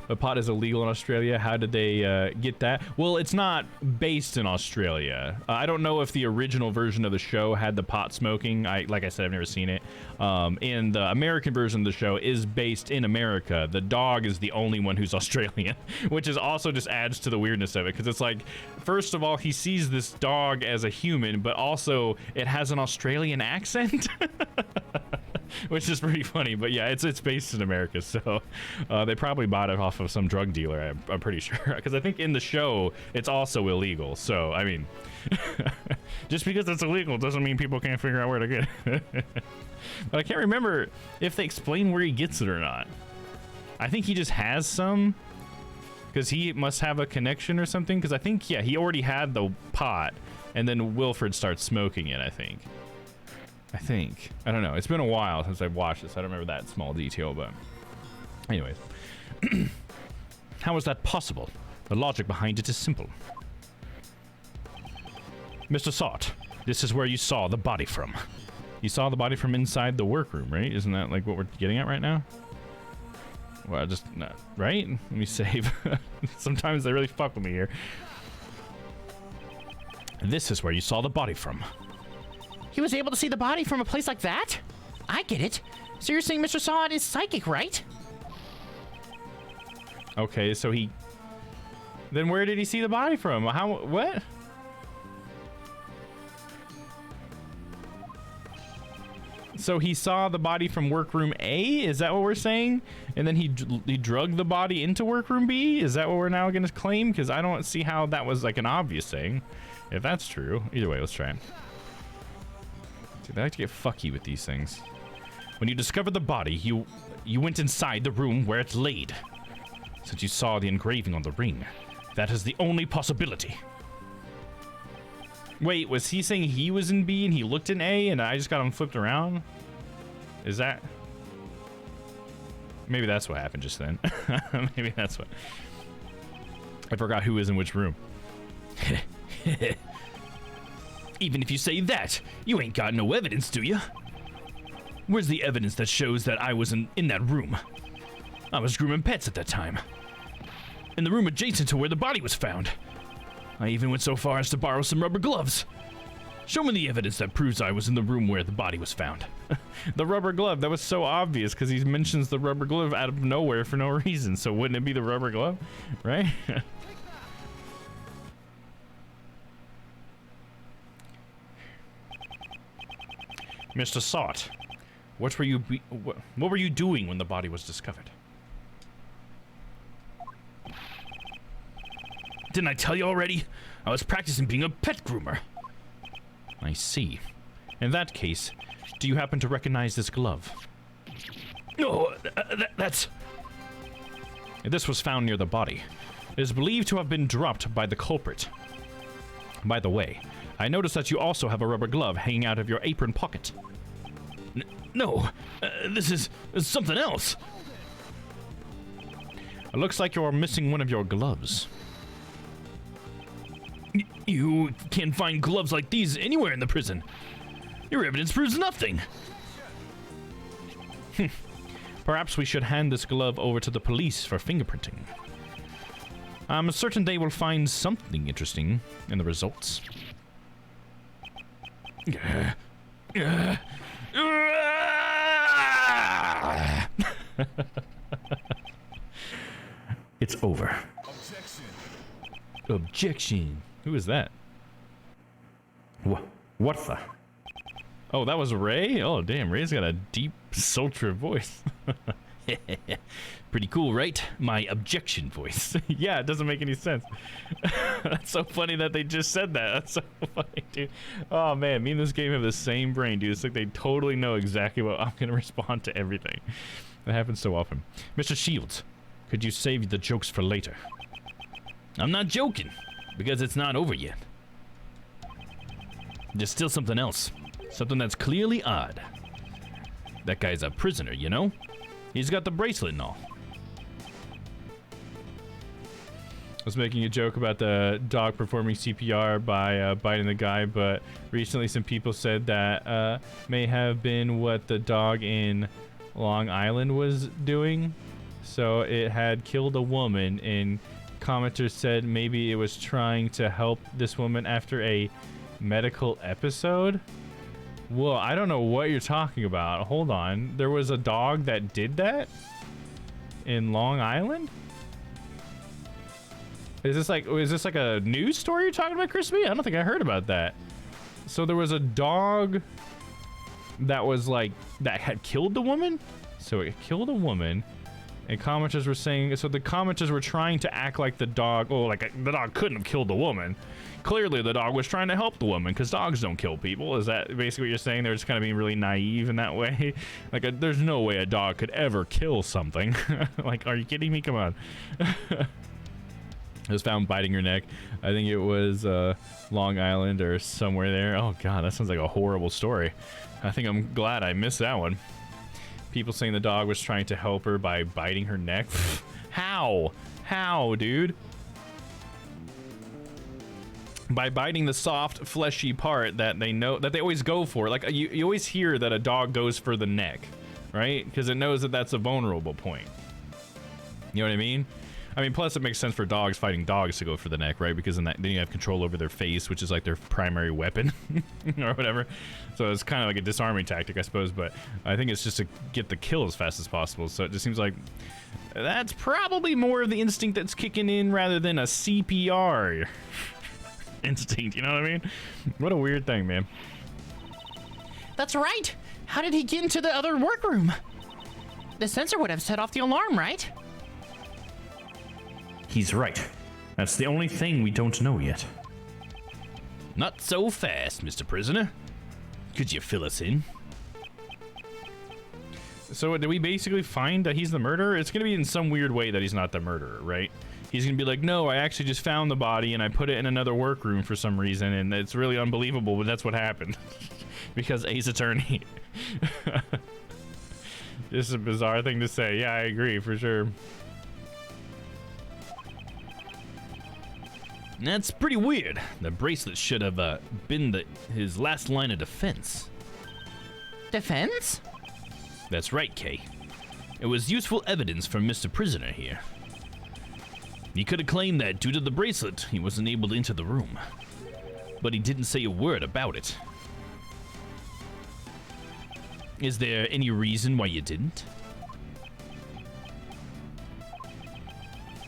But pot is illegal in Australia. How did they get that? Well, it's not based in Australia. I don't know if the original version of the show had the pot smoking. Like I said, I've never seen it. And the American version of the show is based in America. The dog is the only one who's Australian, which is also just adds to the weirdness of it. Because it's like, first of all, he sees this dog as a human, but also it has an Australian accent. Which is pretty funny, but yeah, it's based in America, so they probably bought it off of some drug dealer, I'm pretty sure, because I think in the show it's also illegal. So I mean, just because it's illegal doesn't mean people can't figure out where to get it. But I can't remember if they explain where he gets it or not. I think he just has some, because he must have a connection or something, because I think, yeah, he already had the pot, and then Wilfred starts smoking it, I think. I don't know. It's been a while since I've watched this. I don't remember that small detail, but anyways. How is that possible? The logic behind it is simple. Mr. Sott, this is where you saw the body from. You saw the body from inside the workroom, right? Isn't that like what we're getting at right now? Well, just not right. Let me save. Sometimes they really fuck with me here. This is where you saw the body from. He was able to see the body from a place like that? I get it. So you're saying Mr. Sod is psychic, right? Okay, so he... Then where did he see the body from? How... What? So he saw the body from workroom A? Is that what we're saying? And then he drugged the body into workroom B? Is that what we're now going to claim? Because I don't see how that was like an obvious thing. If that's true. Either way, let's try it. Dude, I like to get fucky with these things. When you discovered the body, you went inside the room where it laid. Since you saw the engraving on the ring, that is the only possibility. Wait, was he saying he was in B and he looked in A and I just got him flipped around? Is that... Maybe that's what happened just then. Maybe that's what. I forgot who was in which room. Even if you say that, you ain't got no evidence, do you? Where's the evidence that shows that I was in that room? I was grooming pets at that time. In the room adjacent to where the body was found. I even went so far as to borrow some rubber gloves. Show me the evidence that proves I was in the room where the body was found. The rubber glove, that was so obvious because he mentions the rubber glove out of nowhere for no reason. So wouldn't it be the rubber glove, right? Mr. Sot, what were you doing when the body was discovered? Didn't I tell you already? I was practicing being a pet groomer. I see. In that case, do you happen to recognize this glove? No, that's... This was found near the body. It is believed to have been dropped by the culprit. By the way, I noticed that you also have a rubber glove hanging out of your apron pocket. No, this is something else. It looks like you're missing one of your gloves. You can't find gloves like these anywhere in the prison. Your evidence proves nothing. Perhaps we should hand this glove over to the police for fingerprinting. I'm certain they will find something interesting in the results. It's over. Objection. Who is that? What the? Oh, that was Ray? Oh, damn, Ray's got a deep, sultry voice. Pretty cool, right? My objection voice. Yeah, it doesn't make any sense. That's so funny that they just said that. That's so funny, dude. Oh, man, me and this game have the same brain, dude. It's like they totally know exactly what I'm going to respond to everything. That happens so often. Mr. Shields, could you save the jokes for later? I'm not joking, because it's not over yet. There's still something else. Something that's clearly odd. That guy's a prisoner, you know? He's got the bracelet and all. I was making a joke about the dog performing CPR by biting the guy, but recently some people said that may have been what the dog in Long Island was doing. So it had killed a woman, and commenters said maybe it was trying to help this woman after a medical episode. Well, I don't know what you're talking about. Hold on. There was a dog that did that in Long Island? Is this like a news story you're talking about, Crispy? I don't think I heard about that. So there was a dog that was like, that had killed the woman? So it killed a woman, and commenters were saying, so the commenters were trying to act like the dog, oh, like the dog couldn't have killed the woman. Clearly the dog was trying to help the woman, because dogs don't kill people. Is that basically what you're saying? They're just kind of being really naive in that way? Like, there's no way a dog could ever kill something. Like, are you kidding me? Come on. It was found biting her neck. I think it was Long Island or somewhere there. Oh god, that sounds like a horrible story. I think I'm glad I missed that one. People saying the dog was trying to help her by biting her neck. How? How, dude? By biting the soft, fleshy part that they know, that they always go for. Like, you always hear that a dog goes for the neck, right? Because it knows that that's a vulnerable point. You know what I mean? I mean, plus it makes sense for dogs fighting dogs to go for the neck, right? Because then you have control over their face, which is like their primary weapon or whatever. So it's kind of like a disarming tactic, I suppose. But I think it's just to get the kill as fast as possible. So it just seems like that's probably more of the instinct that's kicking in rather than a CPR instinct. You know what I mean? What a weird thing, man. That's right. How did he get into the other workroom? The sensor would have set off the alarm, right? He's right. That's the only thing we don't know yet. Not so fast, Mr. Prisoner. Could you fill us in? So did we basically find that he's the murderer? It's gonna be in some weird way that he's not the murderer, right? He's gonna be like, no, I actually just found the body and I put it in another workroom for some reason, and it's really unbelievable, but that's what happened. Because Ace Attorney. This is a bizarre thing to say. Yeah, I agree for sure. That's pretty weird. The bracelet should have been his last line of defense. Defense? That's right, Kay. It was useful evidence for Mr. Prisoner here. He could have claimed that due to the bracelet, he wasn't able to enter the room. But he didn't say a word about it. Is there any reason why you didn't?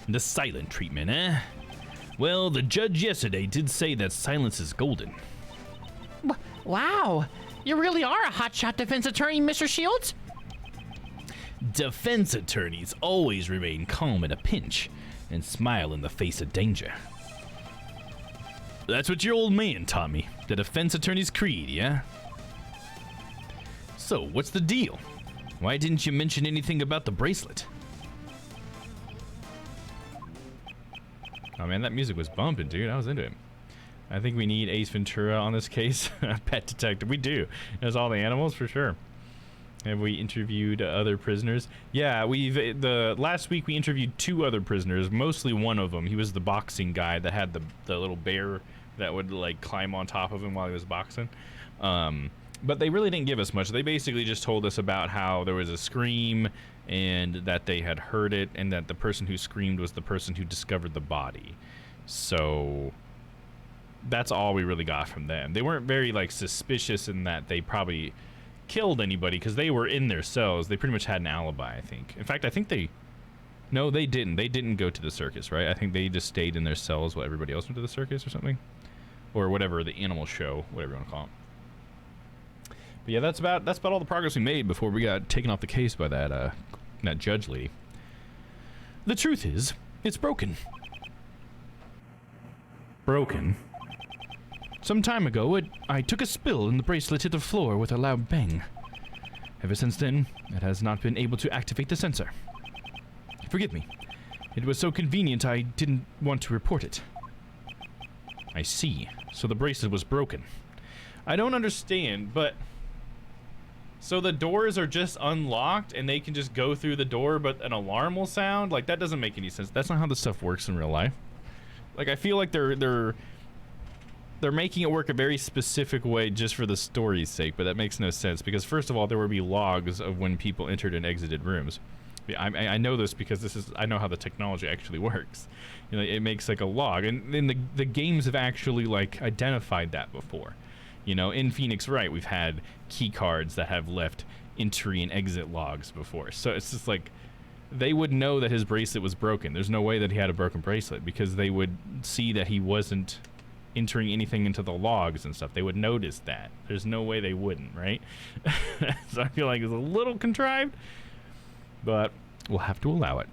The silent treatment, eh? Well, the judge yesterday did say that silence is golden. Wow, you really are a hotshot defense attorney, Mr. Shields? Defense attorneys always remain calm in a pinch and smile in the face of danger. That's what your old man taught me. The defense attorney's creed, yeah? So, what's the deal? Why didn't you mention anything about the bracelet? Oh man, that music was bumping, dude. I was into it. I think we need Ace Ventura on this case. Pet detective. We do. There's all the animals for sure. Have we interviewed other prisoners? Yeah, the last week we interviewed 2 other prisoners, mostly one of them. He was the boxing guy that had the little bear that would like climb on top of him while he was boxing. But they really didn't give us much. They basically just told us about how there was a scream and that they had heard it and that the person who screamed was the person who discovered the body. So that's all we really got from them. They weren't very like suspicious in that they probably killed anybody because they were in their cells. They pretty much had an alibi, I think. In fact, I think no, they didn't. They didn't go to the circus, right? I think they just stayed in their cells while everybody else went to the circus or something. Or whatever, the animal show, whatever you want to call it. But yeah, that's about all the progress we made before we got taken off the case by that judge lady. The truth is, it's broken. Broken? Some time ago, I took a spill and the bracelet hit the floor with a loud bang. Ever since then, it has not been able to activate the sensor. Forgive me. It was so convenient I didn't want to report it. I see. So the bracelet was broken. I don't understand, but... So the doors are just unlocked and they can just go through the door, but an alarm will sound? Like, that doesn't make any sense. That's not how this stuff works in real life. Like, I feel like they're making it work a very specific way just for the story's sake, but that makes no sense because first of all, there would be logs of when people entered and exited rooms. I know this because I know how the technology actually works. You know, it makes like a log, and then the games have actually like identified that before. You know, in Phoenix Wright, we've had key cards that have left entry and exit logs before. So it's just like they would know that his bracelet was broken. There's no way that he had a broken bracelet because they would see that he wasn't entering anything into the logs and stuff. They would notice that. There's no way they wouldn't, right? So I feel like it's a little contrived, but we'll have to allow it.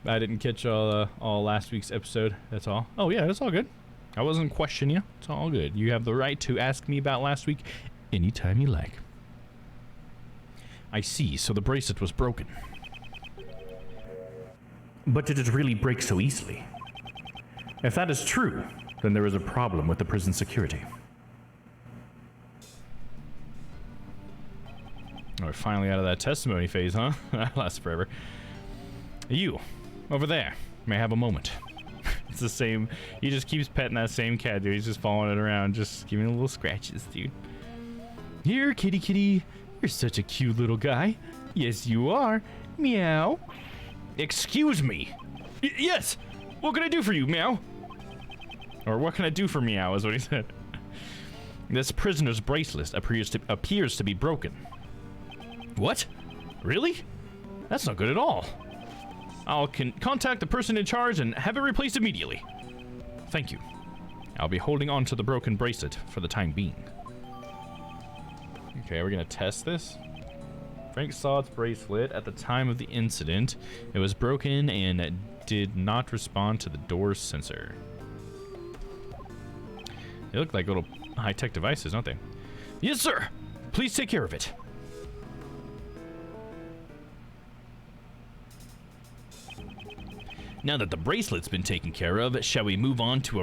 I didn't catch all last week's episode. That's all. Oh yeah, that's all good. I wasn't questioning you. It's all good. You have the right to ask me about last week anytime you like. I see. So the bracelet was broken. But did it really break so easily? If that is true, then there is a problem with the prison security. We're finally out of that testimony phase, huh? That lasts forever. You, over there, may have a moment. It's the same. He just keeps petting that same cat, dude. He's just following it around, just giving it little scratches, dude. Here, kitty kitty. You're such a cute little guy. Yes, you are. Meow. Excuse me. Yes. What can I do for you, Meow? Or what can I do for Meow, is what he said. This prisoner's bracelet appears to be broken. What? Really? That's not good at all. I'll contact the person in charge and have it replaced immediately. Thank you. I'll be holding on to the broken bracelet for the time being. Okay, we're gonna test this. Frank saw its bracelet at the time of the incident. It was broken and did not respond to the door sensor. They look like little high-tech devices, don't they? Yes, sir. Please take care of it. Now that the bracelet's been taken care of, shall we move on to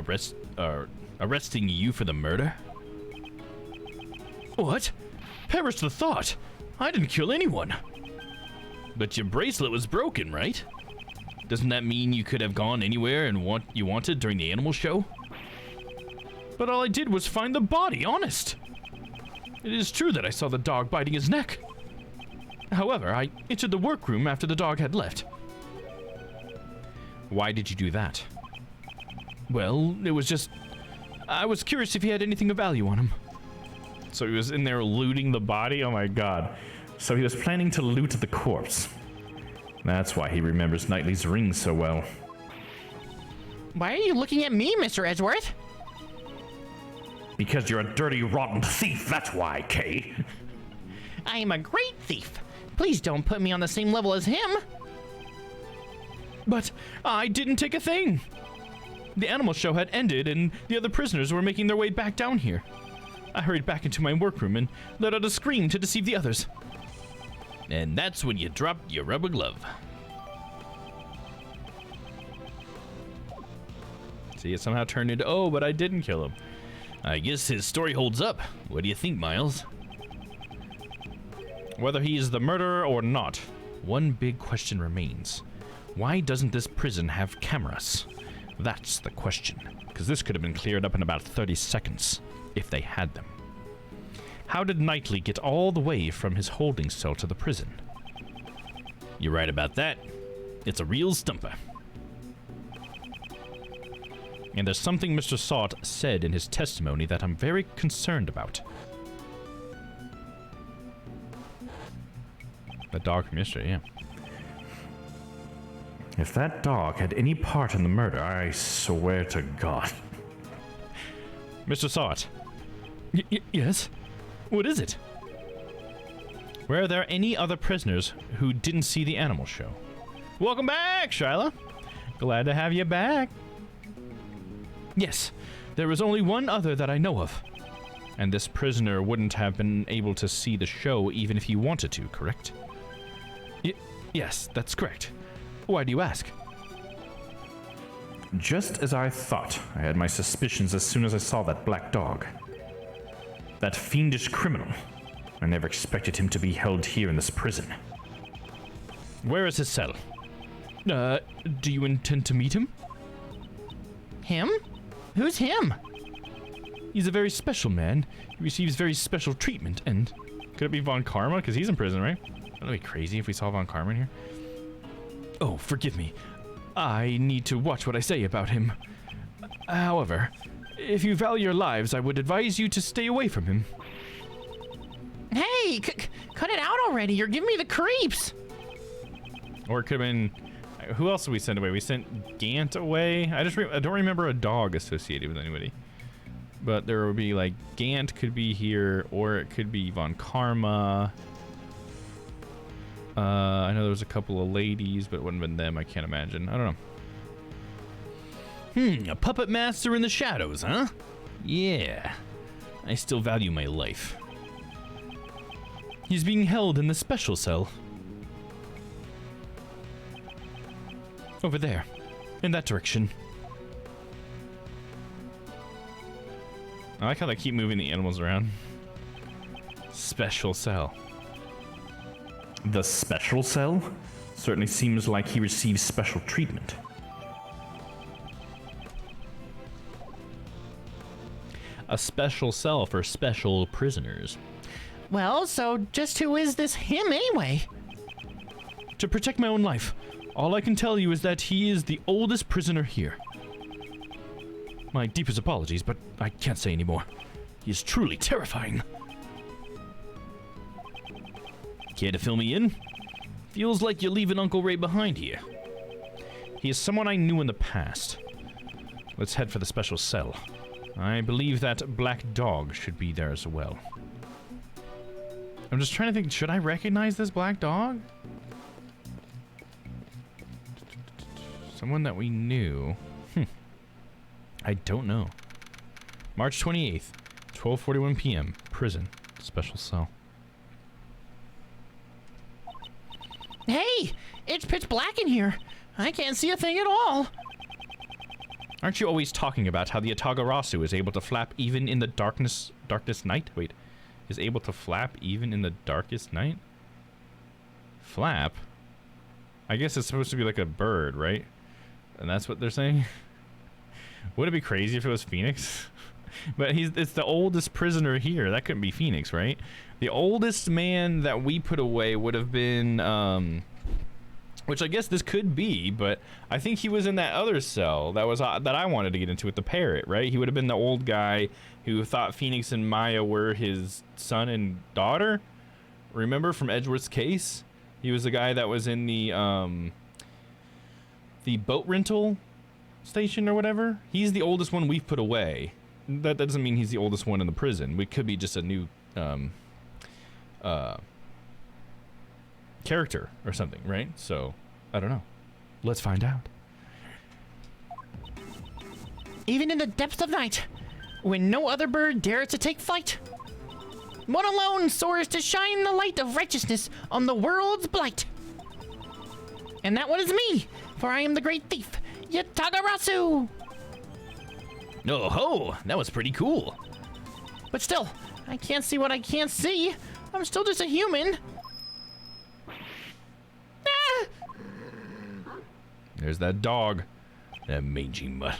arresting you for the murder? What? Perish the thought! I didn't kill anyone. But your bracelet was broken, right? Doesn't that mean you could have gone anywhere and what you wanted during the animal show? But all I did was find the body, honest. It is true that I saw the dog biting his neck. However, I entered the workroom after the dog had left. Why did you do that? Well, it was just... I was curious if he had anything of value on him. So he was in there looting the body? Oh my god. So he was planning to loot the corpse. That's why he remembers Knightley's ring so well. Why are you looking at me, Mr. Edgeworth? Because you're a dirty, rotten thief, that's why, Kay. I am a great thief. Please don't put me on the same level as him. But I didn't take a thing. The animal show had ended and the other prisoners were making their way back down here. I hurried back into my workroom and let out a scream to deceive the others. And that's when you dropped your rubber glove. See, it somehow turned into, oh, but I didn't kill him. I guess his story holds up. What do you think, Miles? Whether he is the murderer or not, One big question remains. Why doesn't this prison have cameras? That's the question. because this could have been cleared up in about 30 seconds, if they had them. How did Knightley get all the way from his holding cell to the prison? You're right about that. It's a real stumper. And there's something Mr. Salt said in his testimony that I'm very concerned about. The dog from yesterday, yeah. If that dog had any part in the murder, I swear to God. Mr. Salt, Yes? What is it? were there any other prisoners who didn't see the animal show? Welcome back, Shyla. Glad to have you back. Yes. There is only one other that I know of. And this prisoner wouldn't have been able to see the show even if he wanted to, correct? Yes, that's correct. Why do you ask? Just as I thought, I had my suspicions as soon as I saw that black dog. That fiendish criminal. I never expected him to be held here in this prison. Where is his cell? Do you intend to meet him? Him? Who's him? He's a very special man. He receives very special treatment, and... Could it be Von Karma? Because he's in prison, right? That'd be crazy if we saw Von Karma in here. Oh, forgive me. I need to watch what I say about him. However, if you value your lives, I would advise you to stay away from him. Hey, cut it out already. You're giving me the creeps. Or it could have been... Who else did we send away? We sent Gant away. I don't remember a dog associated with anybody. But there would be like Gant could be here, or it could be Von Karma. I know there was a couple of ladies, but it wouldn't have been them. I can't imagine. I don't know. A puppet master in the shadows, huh? Yeah. I still value my life. He's being held in the special cell. Over there. In that direction. I like how they keep moving the animals around. Special cell. The special cell? Certainly seems like he receives special treatment. A special cell for special prisoners. Well, so just who is this him anyway? To protect my own life, all I can tell you is that he is the oldest prisoner here. My deepest apologies, but I can't say anymore. He is truly terrifying. Care to fill me in? Feels like you're leaving Uncle Ray behind here. He is someone I knew in the past. Let's head for the special cell. I believe that black dog should be there as well. I'm just trying to think, should I recognize this black dog? Someone that we knew. I don't know. March 28th, 12:41 p.m. Prison. Special cell. Hey, it's pitch black in here. I can't see a thing at all. Aren't you always talking about how the Atagarasu is able to flap even in the darkest night? Wait. is able to flap even in the darkest night. Flap? I guess it's supposed to be like a bird, right? And that's what they're saying? Would it be crazy if it was Phoenix? But it's the oldest prisoner here. That couldn't be Phoenix, right? The oldest man that we put away would have been, which I guess this could be, but I think he was in that other cell that was that I wanted to get into with the parrot, right? He would have been the old guy who thought Phoenix and Maya were his son and daughter. Remember from Edgeworth's case? He was the guy that was in the boat rental station or whatever. He's the oldest one we've put away. That doesn't mean he's the oldest one in the prison. We could be just a new character or something, right? So, I don't know. Let's find out. Even in the depths of night, when no other bird dares to take flight, one alone soars to shine the light of righteousness on the world's blight. And that one is me, for I am the great thief, Yatagarasu. Oh ho, that was pretty cool. But still, I can't see what I can't see. I'm still just a human. Ah! There's that dog. That mangy mutt.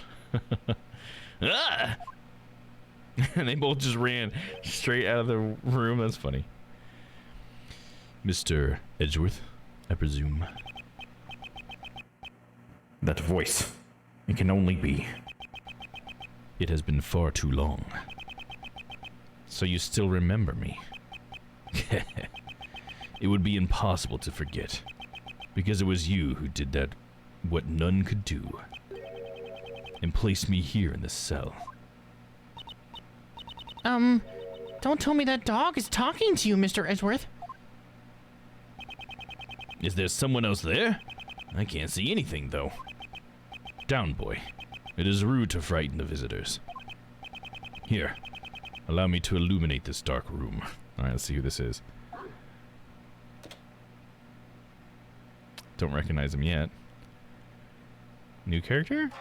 Ah! And they both just ran straight out of the room. That's funny. Mr. Edgeworth, I presume. That voice. It can only be. It has been far too long. So you still remember me? It would be impossible to forget, because it was you who did that what none could do, and placed me here in this cell. Don't tell me that dog is talking to you, Mr. Edgeworth. Is there someone else there? I can't see anything, though. Down, boy. It is rude to frighten the visitors. Here, allow me to illuminate this dark room. Alright, let's see who this is. Don't recognize him yet. New character?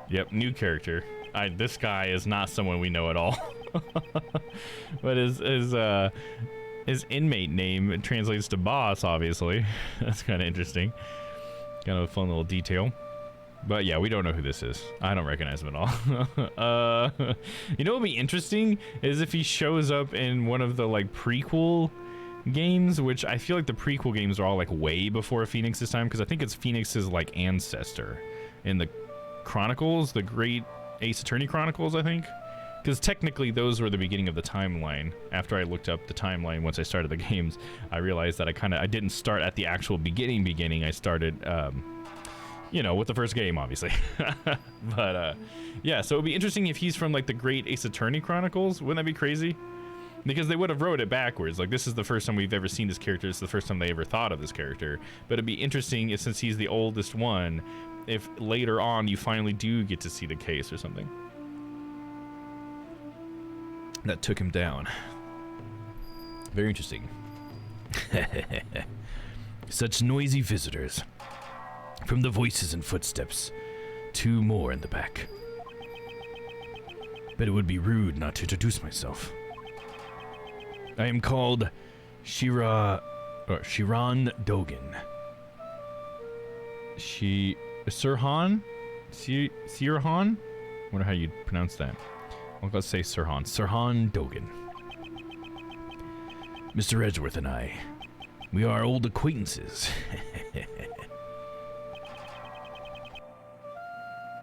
Yep, new character. This guy is not someone we know at all. But his inmate name translates to boss, obviously. That's kind of interesting. Kind of a fun little detail. But yeah, we don't know who this is. I don't recognize him at all. You know what would be interesting is if he shows up in one of the like prequel games, which I feel like the prequel games are all like way before Phoenix's time, because I think it's Phoenix's like ancestor in the Chronicles, the Great Ace Attorney Chronicles, I think. Because technically those were the beginning of the timeline. After I looked up the timeline once I started the games, I realized that I didn't start at the actual beginning. I started you know, with the first game, obviously. But yeah, so it'd be interesting if he's from like the Great Ace Attorney Chronicles. Wouldn't that be crazy? Because they would have wrote it backwards. Like, this is the first time we've ever seen this character. It's the first time they ever thought of this character. But it'd be interesting if, since he's the oldest one, if later on you finally do get to see the case or something that took him down. Very interesting. Such noisy visitors. From the voices and footsteps, 2 more in the back. But it would be rude not to introduce myself. I am called Shiran Dogan. Sirhan? Sirhan? I wonder how you'd pronounce that. Well, let's say Sirhan. Sirhan Dogan. Mr. Edgeworth and I, we are old acquaintances.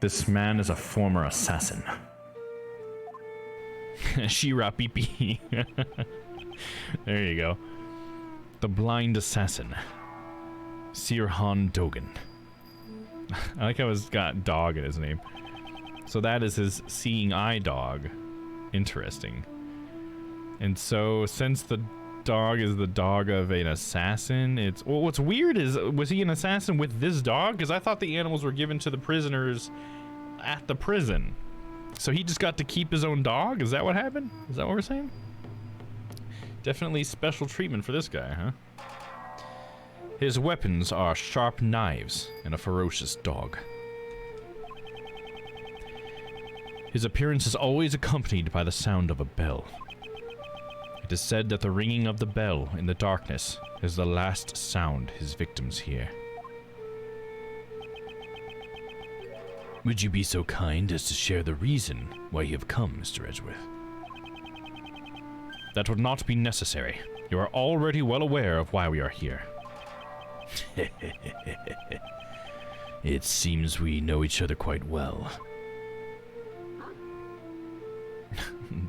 This man is a former assassin. Shira Pipi. There you go. The blind assassin. Sirhan Dogan. I like how he's got dog in his name. So that is his seeing eye dog. Interesting. And so since the dog is the dog of an assassin, it's... Well, what's weird is, was he an assassin with this dog? Because I thought the animals were given to the prisoners at the prison. So he just got to keep his own dog? Is that what happened? Is that what we're saying? Definitely special treatment for this guy, huh? His weapons are sharp knives and a ferocious dog. His appearance is always accompanied by the sound of a bell. It is said that the ringing of the bell in the darkness is the last sound his victims hear. Would you be so kind as to share the reason why you have come, Mr. Edgeworth? That would not be necessary. You are already well aware of why we are here. It seems we know each other quite well.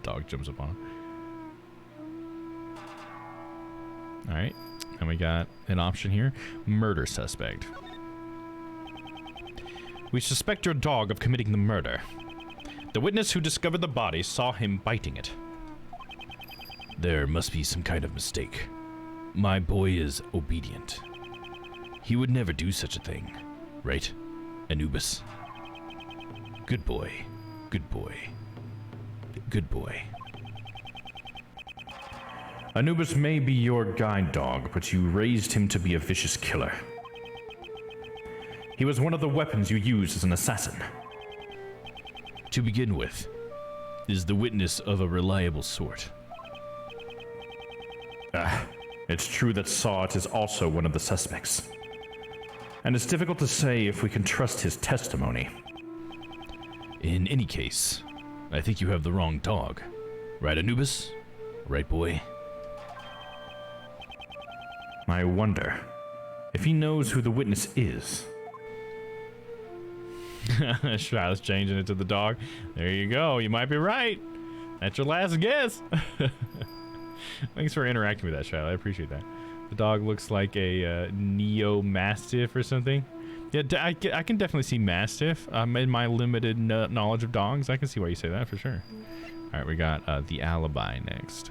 Dog jumps up on him. Alright, and we got an option here. Murder suspect. We suspect your dog of committing the murder. The witness who discovered the body saw him biting it. There must be some kind of mistake. My boy is obedient. He would never do such a thing, right, Anubis? Good boy, good boy, good boy. Anubis may be your guide dog, but you raised him to be a vicious killer. He was one of the weapons you used as an assassin. To begin with, is the witness of a reliable sort? It's true that Sawt is also one of the suspects. And it's difficult to say if we can trust his testimony. In any case, I think you have the wrong dog. Right, Anubis? Right, boy? I wonder if he knows who the witness is. Shroud's changing it to the dog. There you go. You might be right. That's your last guess. Thanks for interacting with that, Shroud. I appreciate that. The dog looks like a Neo Mastiff or something. Yeah, I can definitely see Mastiff. In my limited knowledge of dogs, I can see why you say that for sure. All right, we got the alibi next.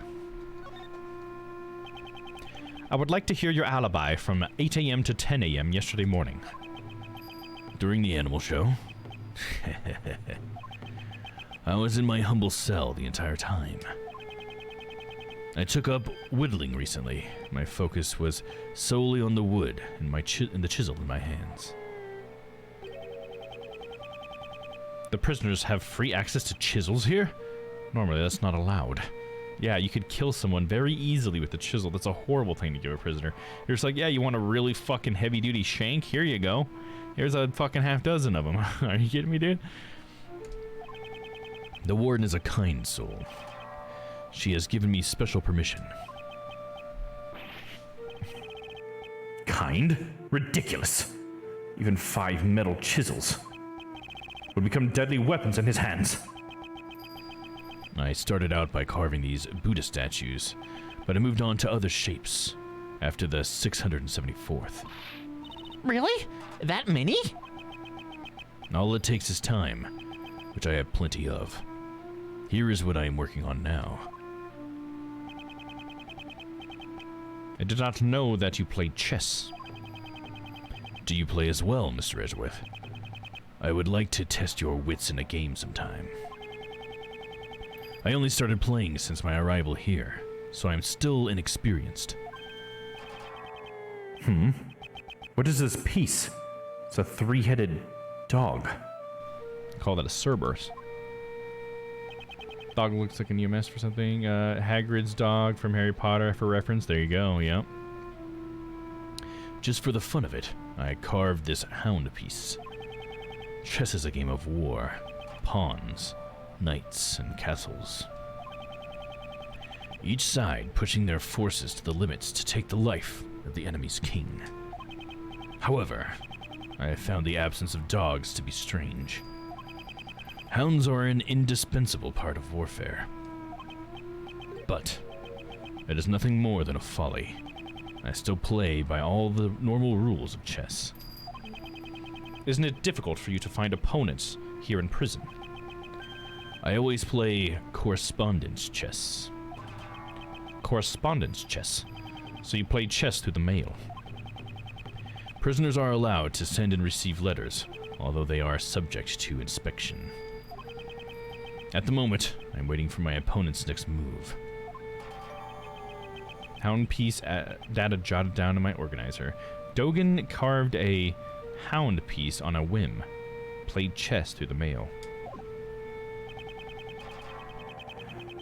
I would like to hear your alibi from 8 a.m. to 10 a.m. yesterday morning. During the animal show? I was in my humble cell the entire time. I took up whittling recently. My focus was solely on the wood and the chisel in my hands. The prisoners have free access to chisels here? Normally that's not allowed. Yeah, you could kill someone very easily with a chisel. That's a horrible thing to give a prisoner. You're just like, yeah, you want a really fucking heavy-duty shank? Here you go. Here's a fucking half dozen of them. Are you kidding me, dude? The warden is a kind soul. She has given me special permission. Kind? Ridiculous. Even 5 metal chisels would become deadly weapons in his hands. I started out by carving these Buddha statues, but I moved on to other shapes after the 674th. Really? That many? All it takes is time, which I have plenty of. Here is what I am working on now. I did not know that you played chess. Do you play as well, Mr. Edgeworth? I would like to test your wits in a game sometime. I only started playing since my arrival here, so I'm still inexperienced. What is this piece? It's a 3-headed dog. Call that a Cerberus. Dog looks like an EMS for something. Hagrid's dog from Harry Potter for reference. There you go, yep. Just for the fun of it, I carved this hound piece. Chess is a game of war, pawns, knights, and castles. Each side pushing their forces to the limits to take the life of the enemy's king. However, I have found the absence of dogs to be strange. Hounds are an indispensable part of warfare. But it is nothing more than a folly. I still play by all the normal rules of chess. Isn't it difficult for you to find opponents here in prison? I always play correspondence chess. Correspondence chess. So you play chess through the mail. Prisoners are allowed to send and receive letters, although they are subject to inspection. At the moment, I'm waiting for my opponent's next move. Hound piece data jotted down in my organizer. Dogan carved a hound piece on a whim. Played chess through the mail.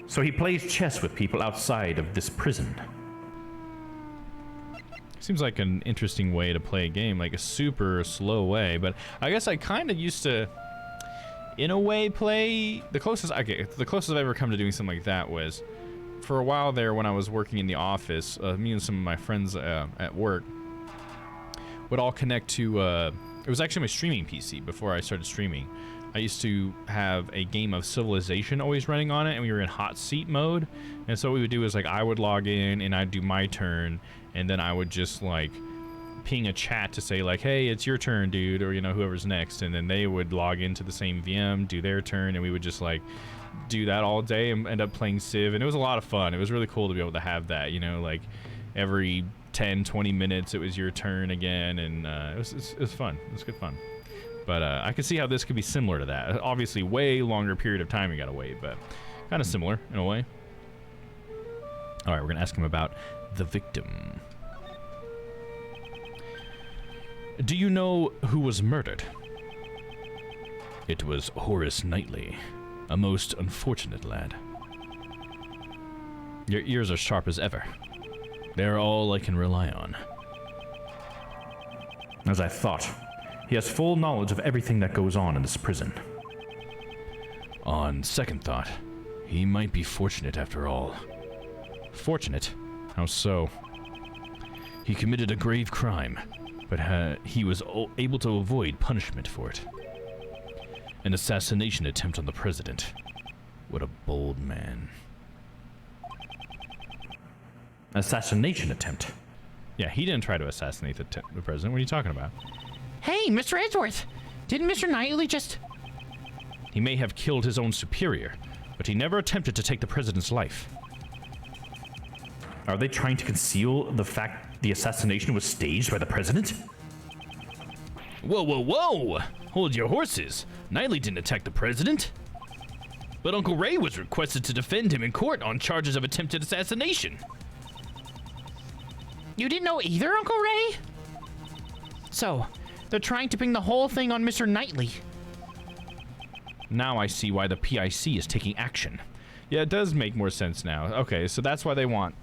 So he plays chess with people outside of this prison. Seems like an interesting way to play a game, like a super slow way, but I guess I kind of used to, in a way, play the closest I've ever come to doing something like that was for a while there when I was working in the office. Me and some of my friends at work would all connect to it was actually my streaming PC before I started streaming. I used to have a game of Civilization always running on it, and we were in hot seat mode. And so what we would do is, like, I would log in and I'd do my turn, and then I would just, like, ping a chat to say, like, hey, it's your turn, dude, or, you know, whoever's next. And then they would log into the same VM, do their turn, and we would just, like, do that all day and end up playing Civ. And it was a lot of fun. It was really cool to be able to have that, you know, like, every 10, 20 minutes it was your turn again, and it was fun. It was good fun. But I can see how this could be similar to that. Obviously, way longer period of time you gotta wait, but kind of similar in a way. All right, we're gonna ask him about the victim. Do you know who was murdered? It was Horace Knightley, a most unfortunate lad. Your ears are sharp as ever. They're all I can rely on. As I thought. He has full knowledge of everything that goes on in this prison. On second thought, he might be fortunate after all. Fortunate? How so? He committed a grave crime, but he was able to avoid punishment for it. An assassination attempt on the president. What a bold man. Assassination attempt? Yeah, he didn't try to assassinate the president. What are you talking about? Hey, Mr. Edgeworth, didn't Mr. Knightley just... He may have killed his own superior, but he never attempted to take the president's life. Are they trying to conceal the fact the assassination was staged by the president? Whoa, whoa, whoa! Hold your horses. Knightley didn't attack the president. But Uncle Ray was requested to defend him in court on charges of attempted assassination. You didn't know either, Uncle Ray? So, they're trying to pin the whole thing on Mr. Knightley. Now I see why the PIC is taking action. Yeah, it does make more sense now. Okay, so that's why they want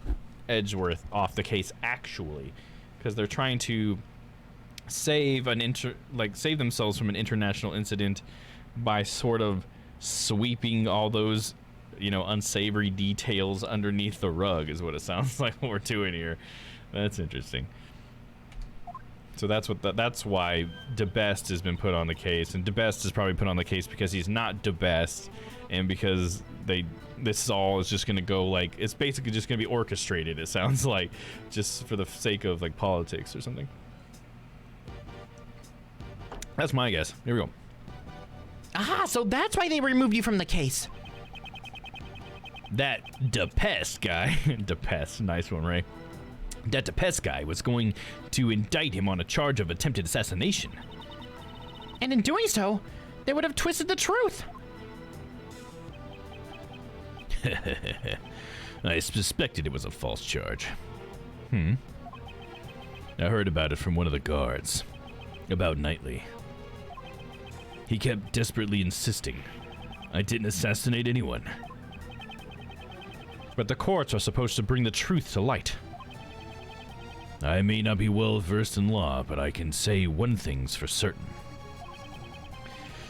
Edgeworth off the case, actually, because they're trying to save save themselves from an international incident by sort of sweeping all those, you know, unsavory details underneath the rug, is what it sounds like what we're doing here. That's interesting. So that's why DeBest has been put on the case, and DeBest is probably put on the case because he's not DeBest, and because this all is just gonna go, like, it's basically just gonna be orchestrated, it sounds like, just for the sake of, like, politics or something. That's my guess. Here we go. Aha, so that's why they removed you from the case. That DePest guy, DePest, nice one, Ray. That DePest guy was going to indict him on a charge of attempted assassination. And in doing so, they would have twisted the truth. I suspected it was a false charge. I heard about it from one of the guards. About Knightley. He kept desperately insisting I didn't assassinate anyone. But the courts are supposed to bring the truth to light. I may not be well versed in law, but I can say one thing's for certain.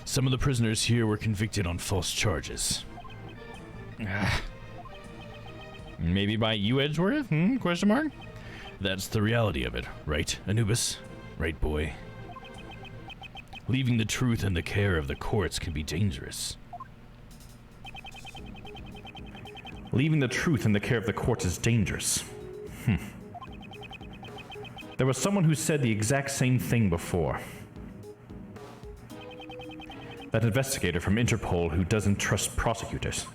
Some of the prisoners here were convicted on false charges. Maybe by you, Edgeworth? Question mark? That's the reality of it, right, Anubis? Right, boy? Leaving the truth in the care of the courts can be dangerous. Leaving the truth in the care of the courts is dangerous. There was someone who said the exact same thing before. That investigator from Interpol who doesn't trust prosecutors.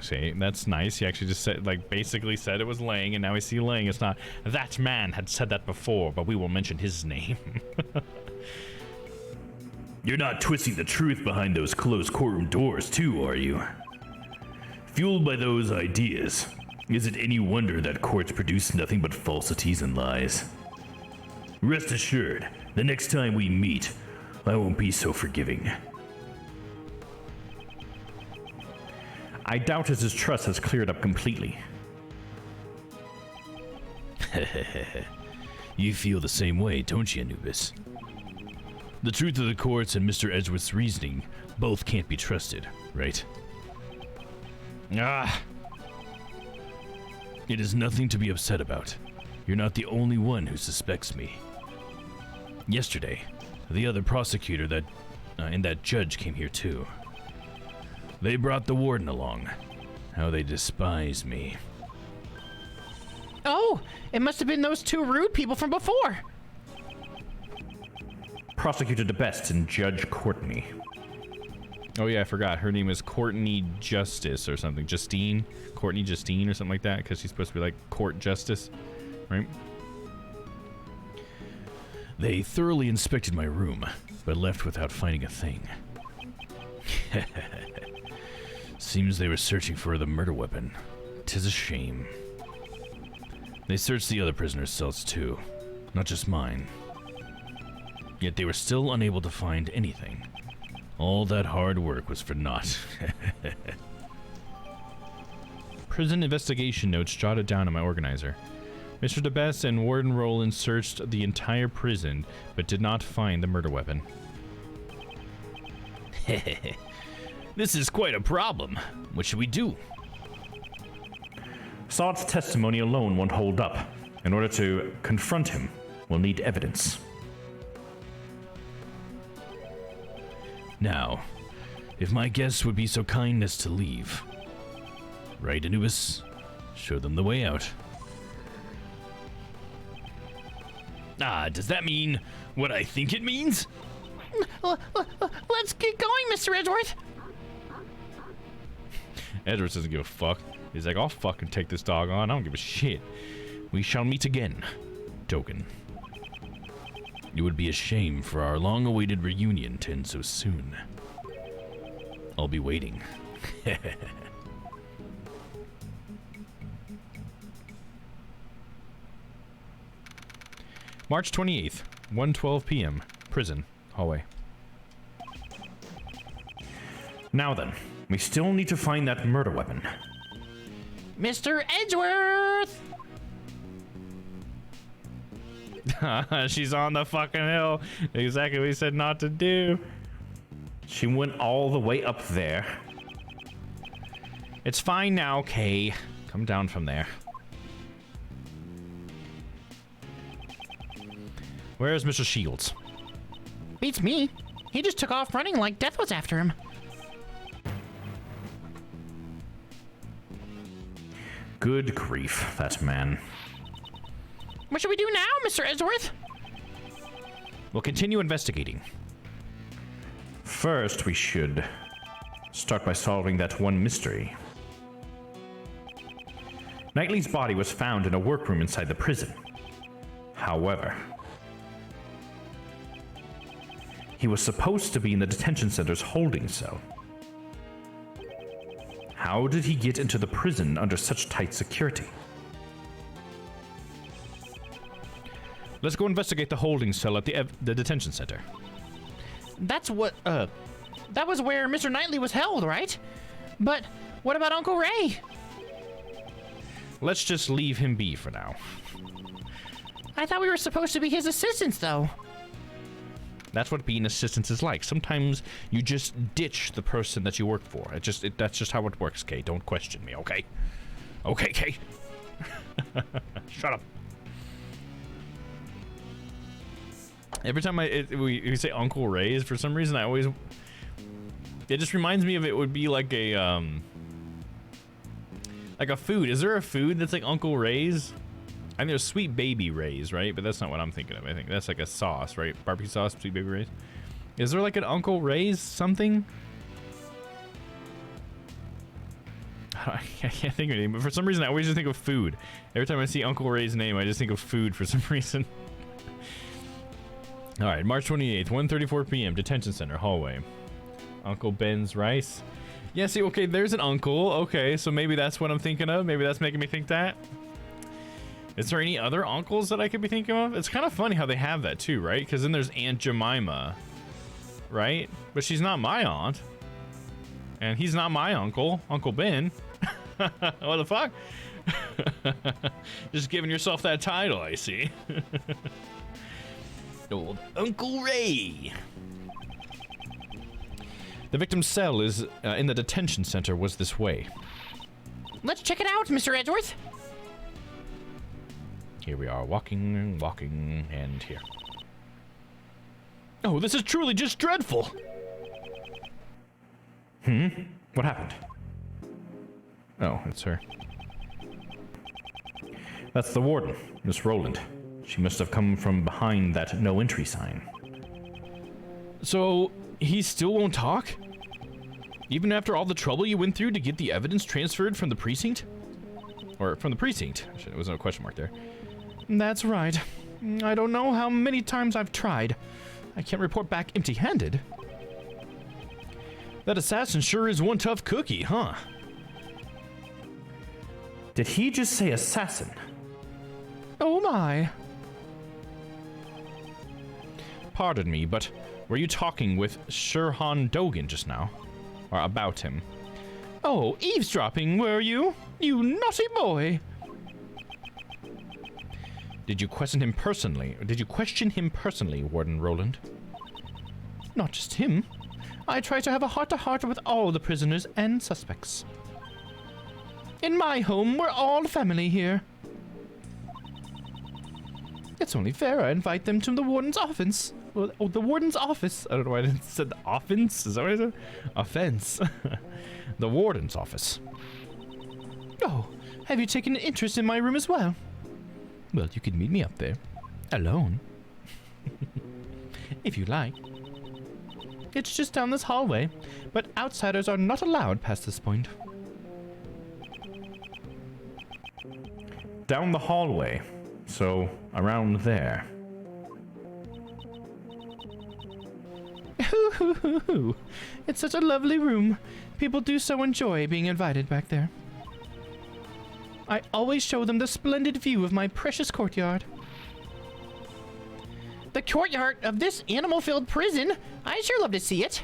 See, that's nice. He actually just said, like, basically said it was Lang, and now we see Lang. It's not, that man had said that before, but we will mention his name. You're not twisting the truth behind those closed courtroom doors, too, are you? Fueled by those ideas, is it any wonder that courts produce nothing but falsities and lies? Rest assured, the next time we meet, I won't be so forgiving. I doubt his trust has cleared up completely. You feel the same way, don't you, Anubis? The truth of the courts and Mr. Edgeworth's reasoning both can't be trusted, right? Ah, It is nothing to be upset about. You're not the only one who suspects me. Yesterday, the other prosecutor and that judge came here too. They brought the warden along. How they despise me. Oh, it must have been those two rude people from before. Prosecutor DeBest and Judge Courtney. oh yeah, I forgot. Her name is Courtney Justice or something. Justine, Courtney Justine or something like that, because she's supposed to be like court justice, right? They thoroughly inspected my room, but left without finding a thing. Seems they were searching for the murder weapon. 'Tis a shame. They searched the other prisoners' cells too, not just mine. Yet they were still unable to find anything. All that hard work was for naught. Prison investigation notes jotted down in my organizer. Mr. DeBest and Warden Rowland searched the entire prison, but did not find the murder weapon. This is quite a problem. What should we do? Saad's testimony alone won't hold up. In order to confront him, we'll need evidence. Now, if my guests would be so kind as to leave. Right, Anubis? Show them the way out. Ah, does that mean what I think it means? Let's get going, Mr. Edgeworth. Edwards doesn't give a fuck. He's like, I'll fucking take this dog on. I don't give a shit. We shall meet again, Token. It would be a shame for our long-awaited reunion to end so soon. I'll be waiting. March 28th, 1:12 p.m. Prison. Hallway. Now then, we still need to find that murder weapon. Mr. Edgeworth! She's on the fucking hill. Exactly what he said not to do. She went all the way up there. It's fine now, Kay. Come down from there. Where's Mr. Shields? Beats me. He just took off running like death was after him. Good grief, that man. What should we do now, Mr. Edgeworth? We'll continue investigating. First, we should start by solving that one mystery. Knightley's body was found in a workroom inside the prison. However, he was supposed to be in the detention center's holding cell. How did he get into the prison under such tight security? Let's go investigate the holding cell at the detention center. That's what, that was where Mr. Knightley was held, right? But what about Uncle Ray? Let's just leave him be for now. I thought we were supposed to be his assistants, though. That's what being assistants is like. Sometimes you just ditch the person that you work for. That's just how it works, Kay. Don't question me, okay? Okay, Kay. Shut up. Every time we say Uncle Ray's, for some reason it just reminds me of it would be like a food. Is there a food that's like Uncle Ray's? I think there's Sweet Baby Ray's, right? But that's not what I'm thinking of. I think that's like a sauce, right? Barbecue sauce, Sweet Baby Ray's. Is there like an Uncle Ray's something? I can't think of anything, but for some reason I always just think of food. Every time I see Uncle Ray's name, I just think of food for some reason. All right, March 28th, 1:34 p.m. Detention Center, hallway. Uncle Ben's rice. Yeah, see, okay, there's an uncle. Okay, so maybe that's what I'm thinking of. Maybe that's making me think that. Is there any other uncles that I could be thinking of? It's kind of funny how they have that too, right? Because then there's Aunt Jemima, right? But she's not my aunt. And he's not my uncle, Uncle Ben. What the fuck? Just giving yourself that title, I see. Old Uncle Ray. The victim's cell is in the detention center was this way. Let's check it out, Mr. Edgeworth. Here we are, walking, and here. Oh, this is truly just dreadful. What happened? Oh, it's her. That's the warden, Miss Rowland. She must have come from behind that no entry sign. So, he still won't talk? Even after all the trouble you went through to get the evidence transferred from the precinct? Or from the precinct. There was no question mark there. That's right. I don't know how many times I've tried. I can't report back empty-handed. That assassin sure is one tough cookie, huh? Did he just say assassin? Oh my. Pardon me, but were you talking with Sherhan Dogan just now? Or about him? Oh, eavesdropping, were you? You naughty boy! Did you question him personally? Warden Rowland? Not just him. I try to have a heart-to-heart with all the prisoners and suspects. In my home, we're all family here. It's only fair I invite them to the warden's office. Well, oh, the warden's office. I don't know why I didn't said the offense. Is that what I said? Offense. The warden's office. Oh, have you taken an interest in my room as well? Well, you can meet me up there. Alone. If you like. It's just down this hallway, but outsiders are not allowed past this point. Down the hallway. So, around there. It's such a lovely room. People do so enjoy being invited back there. I always show them the splendid view of my precious courtyard. The courtyard of this animal-filled prison. I sure love to see it.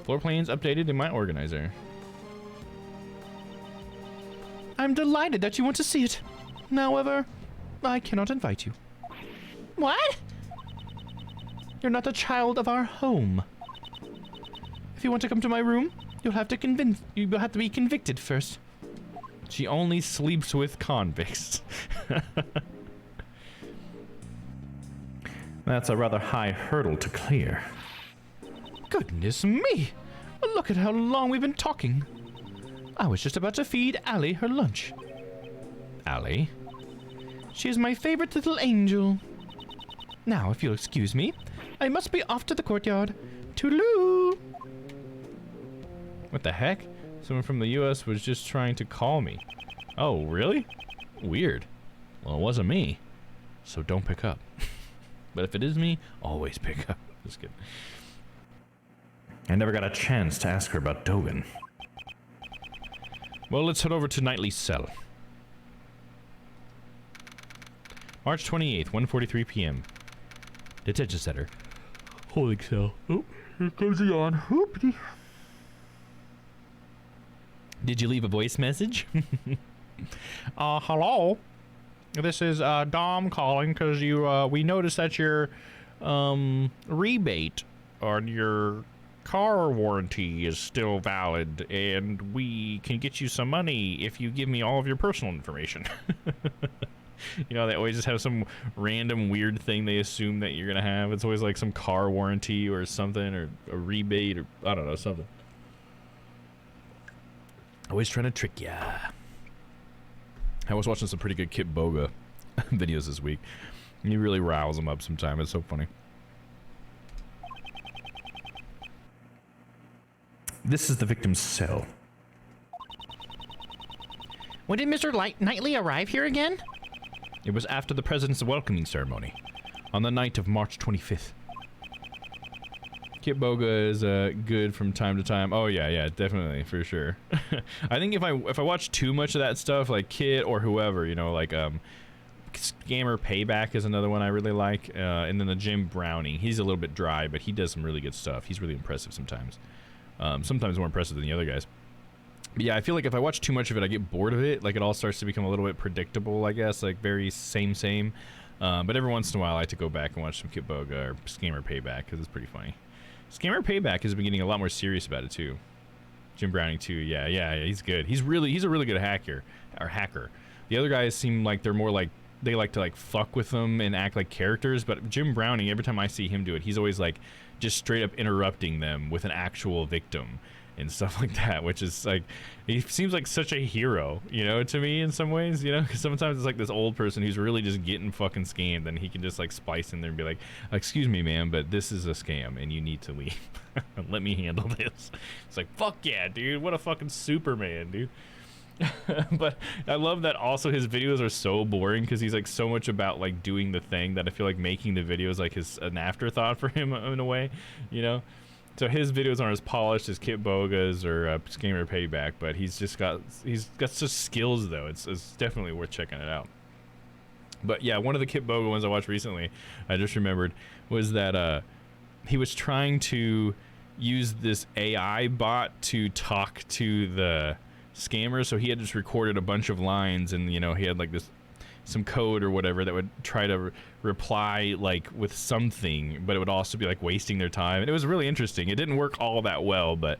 Floor plans updated in my organizer. I'm delighted that you want to see it. However, I cannot invite you. What? You're not a child of our home. If you want to come to my room, you'll have to be convicted first. She only sleeps with convicts. That's a rather high hurdle to clear. Goodness me! Look at how long we've been talking. I was just about to feed Allie her lunch. Allie? She is my favorite little angel. Now, if you'll excuse me, I must be off to the courtyard. Toodaloo! What the heck? Someone from the US was just trying to call me. Oh, really? Weird. Well, it wasn't me. So don't pick up. But if it is me, always pick up. Just kidding. I never got a chance to ask her about Dogan. Well, let's head over to Knightley's cell. March 28th, 1:43 p.m. Detention center. Holding cell. Oh, here comes the yawn. Oopty. Did you leave a voice message? Hello. This is Dom calling because we noticed that your rebate on your car warranty is still valid, and we can get you some money if you give me all of your personal information. You know, they always just have some random weird thing they assume that you're gonna have. It's always like some car warranty or something, or a rebate, or I don't know, something. Always trying to trick ya. I was watching some pretty good Kit Boga videos this week. He really riles them up sometimes. It's so funny. This is the victim's cell. When did Mr. Knightley arrive here again? It was after the president's welcoming ceremony, on the night of March 25th. Kit Boga is good from time to time. Oh yeah, definitely, for sure. I think if I watch too much of that stuff, like Kit or whoever, you know, like Scammer Payback is another one I really like. And then the Jim Browning. He's a little bit dry, but he does some really good stuff. He's really impressive sometimes. Sometimes more impressive than the other guys. But yeah, I feel like if I watch too much of it, I get bored of it. Like, it all starts to become a little bit predictable, I guess. Like, very same. But every once in a while, I like to go back and watch some Kitboga or Scammer Payback, because it's pretty funny. Scammer Payback has been getting a lot more serious about it, too. Jim Browning, too. Yeah, he's good. He's a really good hacker. The other guys seem like they're more like, they like to, like, fuck with them and act like characters. But Jim Browning, every time I see him do it, he's always, like, just straight up interrupting them with an actual victim and stuff like that, which is like, he seems like such a hero, you know, to me in some ways, you know, because sometimes it's like this old person who's really just getting fucking scammed, and he can just like splice in there and be like, excuse me, man, but this is a scam and you need to leave. Let me handle this. It's like, fuck yeah, dude, what a fucking Superman, dude. But I love that also his videos are so boring, because he's like so much about like doing the thing that I feel like making the videos like an afterthought for him in a way, you know. So his videos aren't as polished as Kitboga's or Scammer Payback, but he's got such skills though. It's definitely worth checking it out. But yeah, one of the Kitboga ones I watched recently, I just remembered, was that he was trying to use this AI bot to talk to the scammer. So he had just recorded a bunch of lines, and you know, he had like some code or whatever that would try to reply like with something, but it would also be like wasting their time, and it was really interesting. It didn't work all that well, but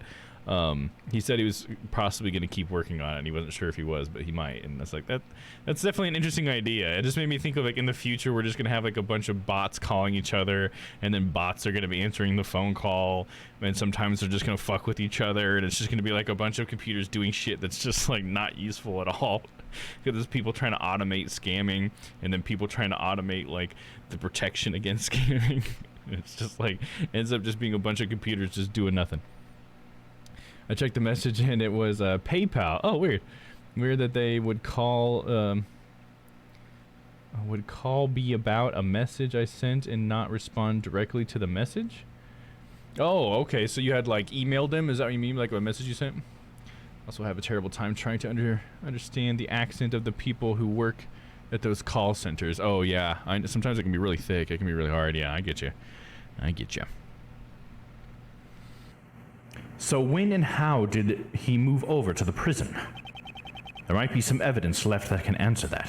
he said he was possibly going to keep working on it, and he wasn't sure if he was, but he might. And that's like, that's definitely an interesting idea. It just made me think of like, in the future we're just going to have like a bunch of bots calling each other, and then bots are going to be answering the phone call, and sometimes they're just going to fuck with each other, and it's just going to be like a bunch of computers doing shit that's just like not useful at all. Because there's people trying to automate scamming, and then people trying to automate like the protection against scamming. It's just like, ends up just being a bunch of computers just doing nothing. I checked the message and it was PayPal. Oh, weird that they would call me about a message I sent and not respond directly to the message. Oh, okay, so you had like emailed them? Is that what you mean, like a message you sent? Also have a terrible time trying to understand the accent of the people who work at those call centers. Oh yeah, sometimes it can be really thick. It can be really hard. Yeah, I get you. So when and how did he move over to the prison? There might be some evidence left that can answer that.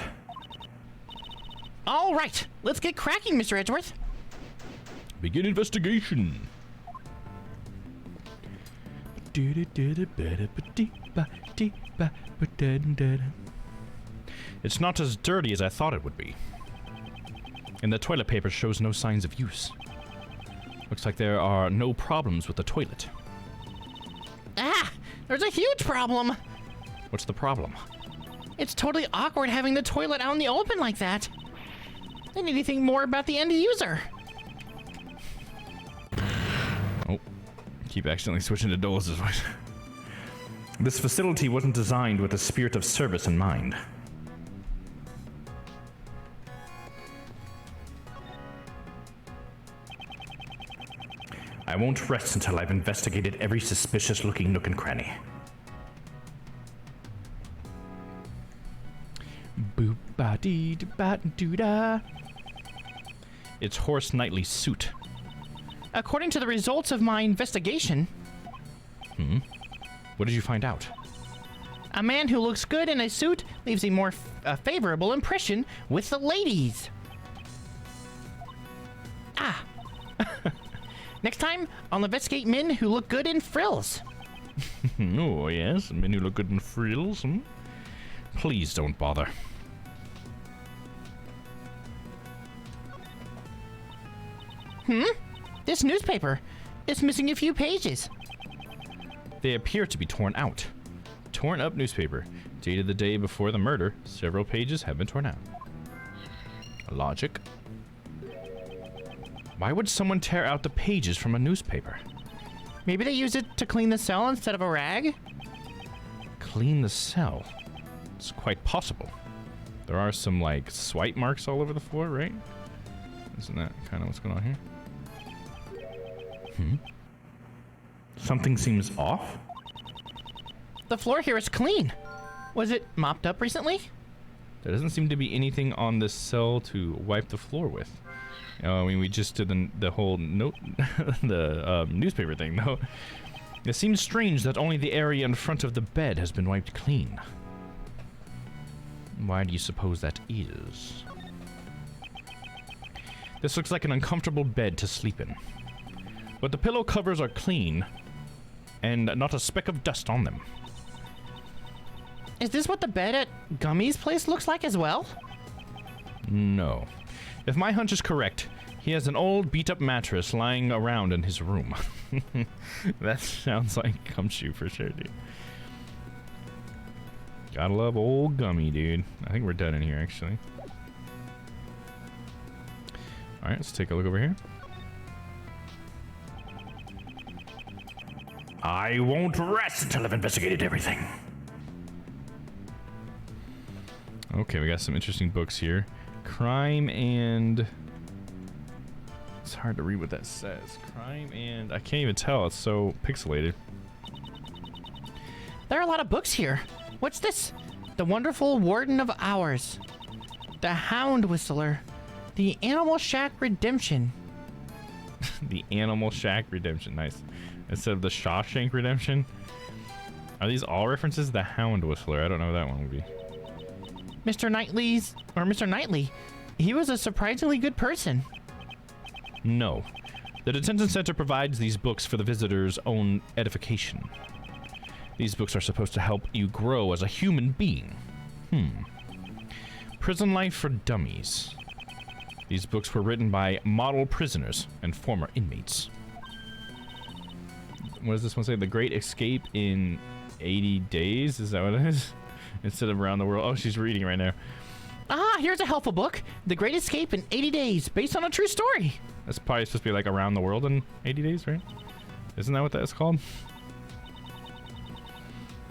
All right, let's get cracking, Mr. Edgeworth. Begin investigation. It's not as dirty as I thought it would be. And the toilet paper shows no signs of use. Looks like there are no problems with the toilet. Ah, there's a huge problem. What's the problem? It's totally awkward having the toilet out in the open like that. I need anything more about the end user. Oh, keep accidentally switching to Dole's voice. This facility wasn't designed with a spirit of service in mind. I won't rest until I've investigated every suspicious-looking nook and cranny. Boop-ba-dee-da-ba-doo-da. It's Horace Knightley's suit. According to the results of my investigation... What did you find out? A man who looks good in a suit leaves a more favorable impression with the ladies. Ah. Next time, I'll investigate men who look good in frills. Oh, yes, men who look good in frills. Please don't bother. This newspaper is missing a few pages. They appear to be torn out. Torn up newspaper. Dated the day before the murder. Several pages have been torn out. Logic. Why would someone tear out the pages from a newspaper? Maybe they use it to clean the cell instead of a rag? Clean the cell? It's quite possible. There are some, like, swipe marks all over the floor, right? Isn't that kind of what's going on here? Something seems off? The floor here is clean. Was it mopped up recently? There doesn't seem to be anything on this cell to wipe the floor with. I mean, we just did the whole note, the newspaper thing, though. It seems strange that only the area in front of the bed has been wiped clean. Why do you suppose that is? This looks like an uncomfortable bed to sleep in. But the pillow covers are clean, and not a speck of dust on them. Is this what the bed at Gummy's place looks like as well? No. If my hunch is correct, he has an old beat-up mattress lying around in his room. That sounds like Gumshoe for sure, dude. Gotta love old Gummy, dude. I think we're done in here, actually. Alright, let's take a look over here. I won't rest until I've investigated everything. Okay, we got some interesting books here. Crime and... It's hard to read what that says. Crime and... I can't even tell. It's so pixelated. There are a lot of books here. What's this? The Wonderful Warden of Hours. The Hound Whistler. The Animal Shack Redemption. The Animal Shack Redemption. Nice. Instead of the Shawshank Redemption. Are these all references to the Hound Whistler? I don't know what that one would be. Mr. Knightley. He was a surprisingly good person. No. The detention center provides these books for the visitor's own edification. These books are supposed to help you grow as a human being. Prison Life for Dummies. These books were written by model prisoners and former inmates. What does this one say? The Great Escape in 80 Days? Is that what it is? Instead of Around the World. Oh, she's reading right now. Ah, here's a helpful book. The Great Escape in 80 Days, based on a true story. That's probably supposed to be like Around the World in 80 Days, right? Isn't that what that's called?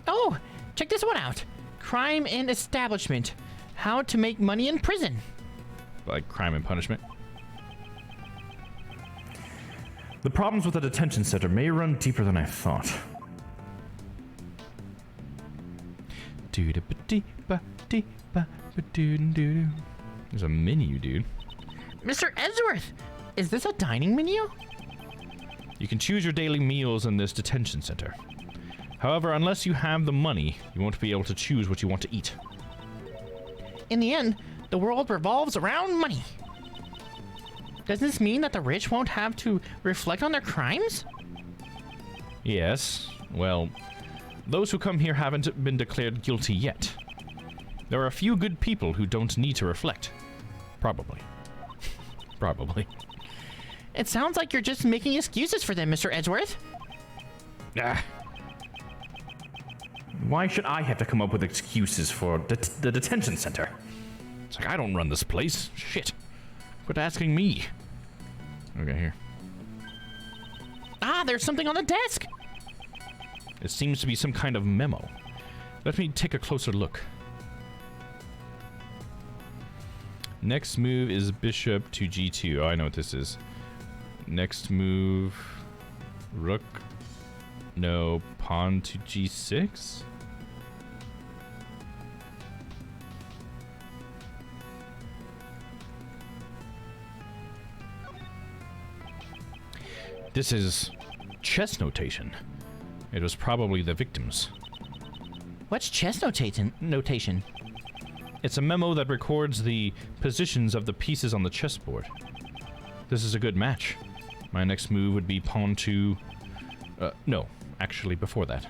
Oh, check this one out. Crime and Establishment. How to Make Money in Prison. Like Crime and Punishment. The problems with the detention center may run deeper than I thought. There's a menu, dude. Mr. Edgeworth, is this a dining menu? You can choose your daily meals in this detention center. However, unless you have the money, you won't be able to choose what you want to eat. In the end, the world revolves around money. Does this mean that the rich won't have to reflect on their crimes? Yes. Well, those who come here haven't been declared guilty yet. There are a few good people who don't need to reflect. Probably. Probably. It sounds like you're just making excuses for them, Mr. Edgeworth. Ah. Why should I have to come up with excuses for the detention center? It's like, I don't run this place. Shit. Quit asking me. Okay, here. Ah, there's something on the desk. It seems to be some kind of memo. Let me take a closer look. Next move is bishop to g2. Oh, I know what this is. Next move... Rook... No, pawn to g6? This is chess notation. It was probably the victims. What's chess notation? It's a memo that records the positions of the pieces on the chessboard. This is a good match. My next move would be pawn to... no, actually before that.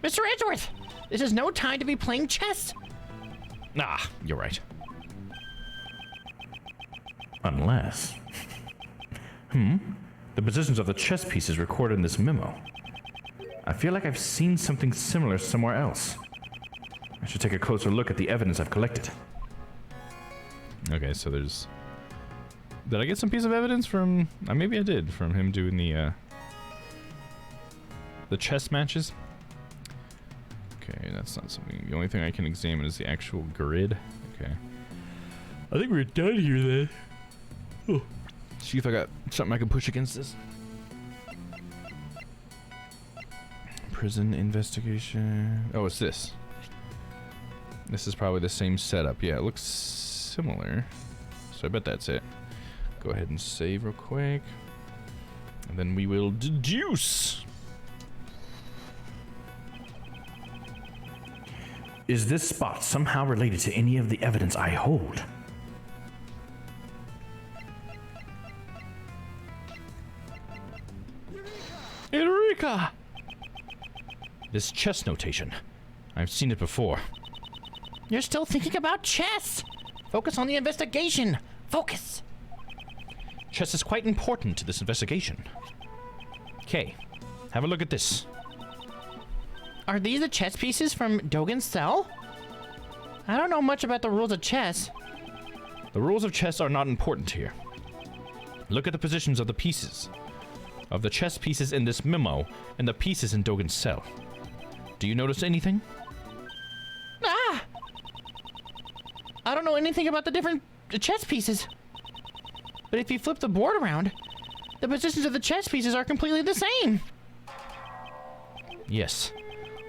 Mr. Edgeworth, this is no time to be playing chess. Ah, you're right. Unless... The positions of the chess pieces recorded in this memo. I feel like I've seen something similar somewhere else. I should take a closer look at the evidence I've collected. Okay, so there's... Did I get some piece of evidence from... maybe I did, from him doing the chess matches? Okay, that's not something... The only thing I can examine is the actual grid. Okay. I think we're done here, then. Oh. See if I got something I can push against this. Prison investigation... Oh, it's this. This is probably the same setup. Yeah, it looks similar. So I bet that's it. Go ahead and save real quick. And then we will deduce. Is this spot somehow related to any of the evidence I hold? Eureka! This chess notation. I've seen it before. You're still thinking about chess. Focus on the investigation. Focus. Chess is quite important to this investigation. Okay, have a look at this. Are these the chess pieces from Dogen's cell? I don't know much about the rules of chess. The rules of chess are not important here. Look at the positions of the pieces. Of the chess pieces in this memo and the pieces in Dogen's cell. Do you notice anything? Ah! I don't know anything about the different chess pieces. But if you flip the board around, the positions of the chess pieces are completely the same. Yes.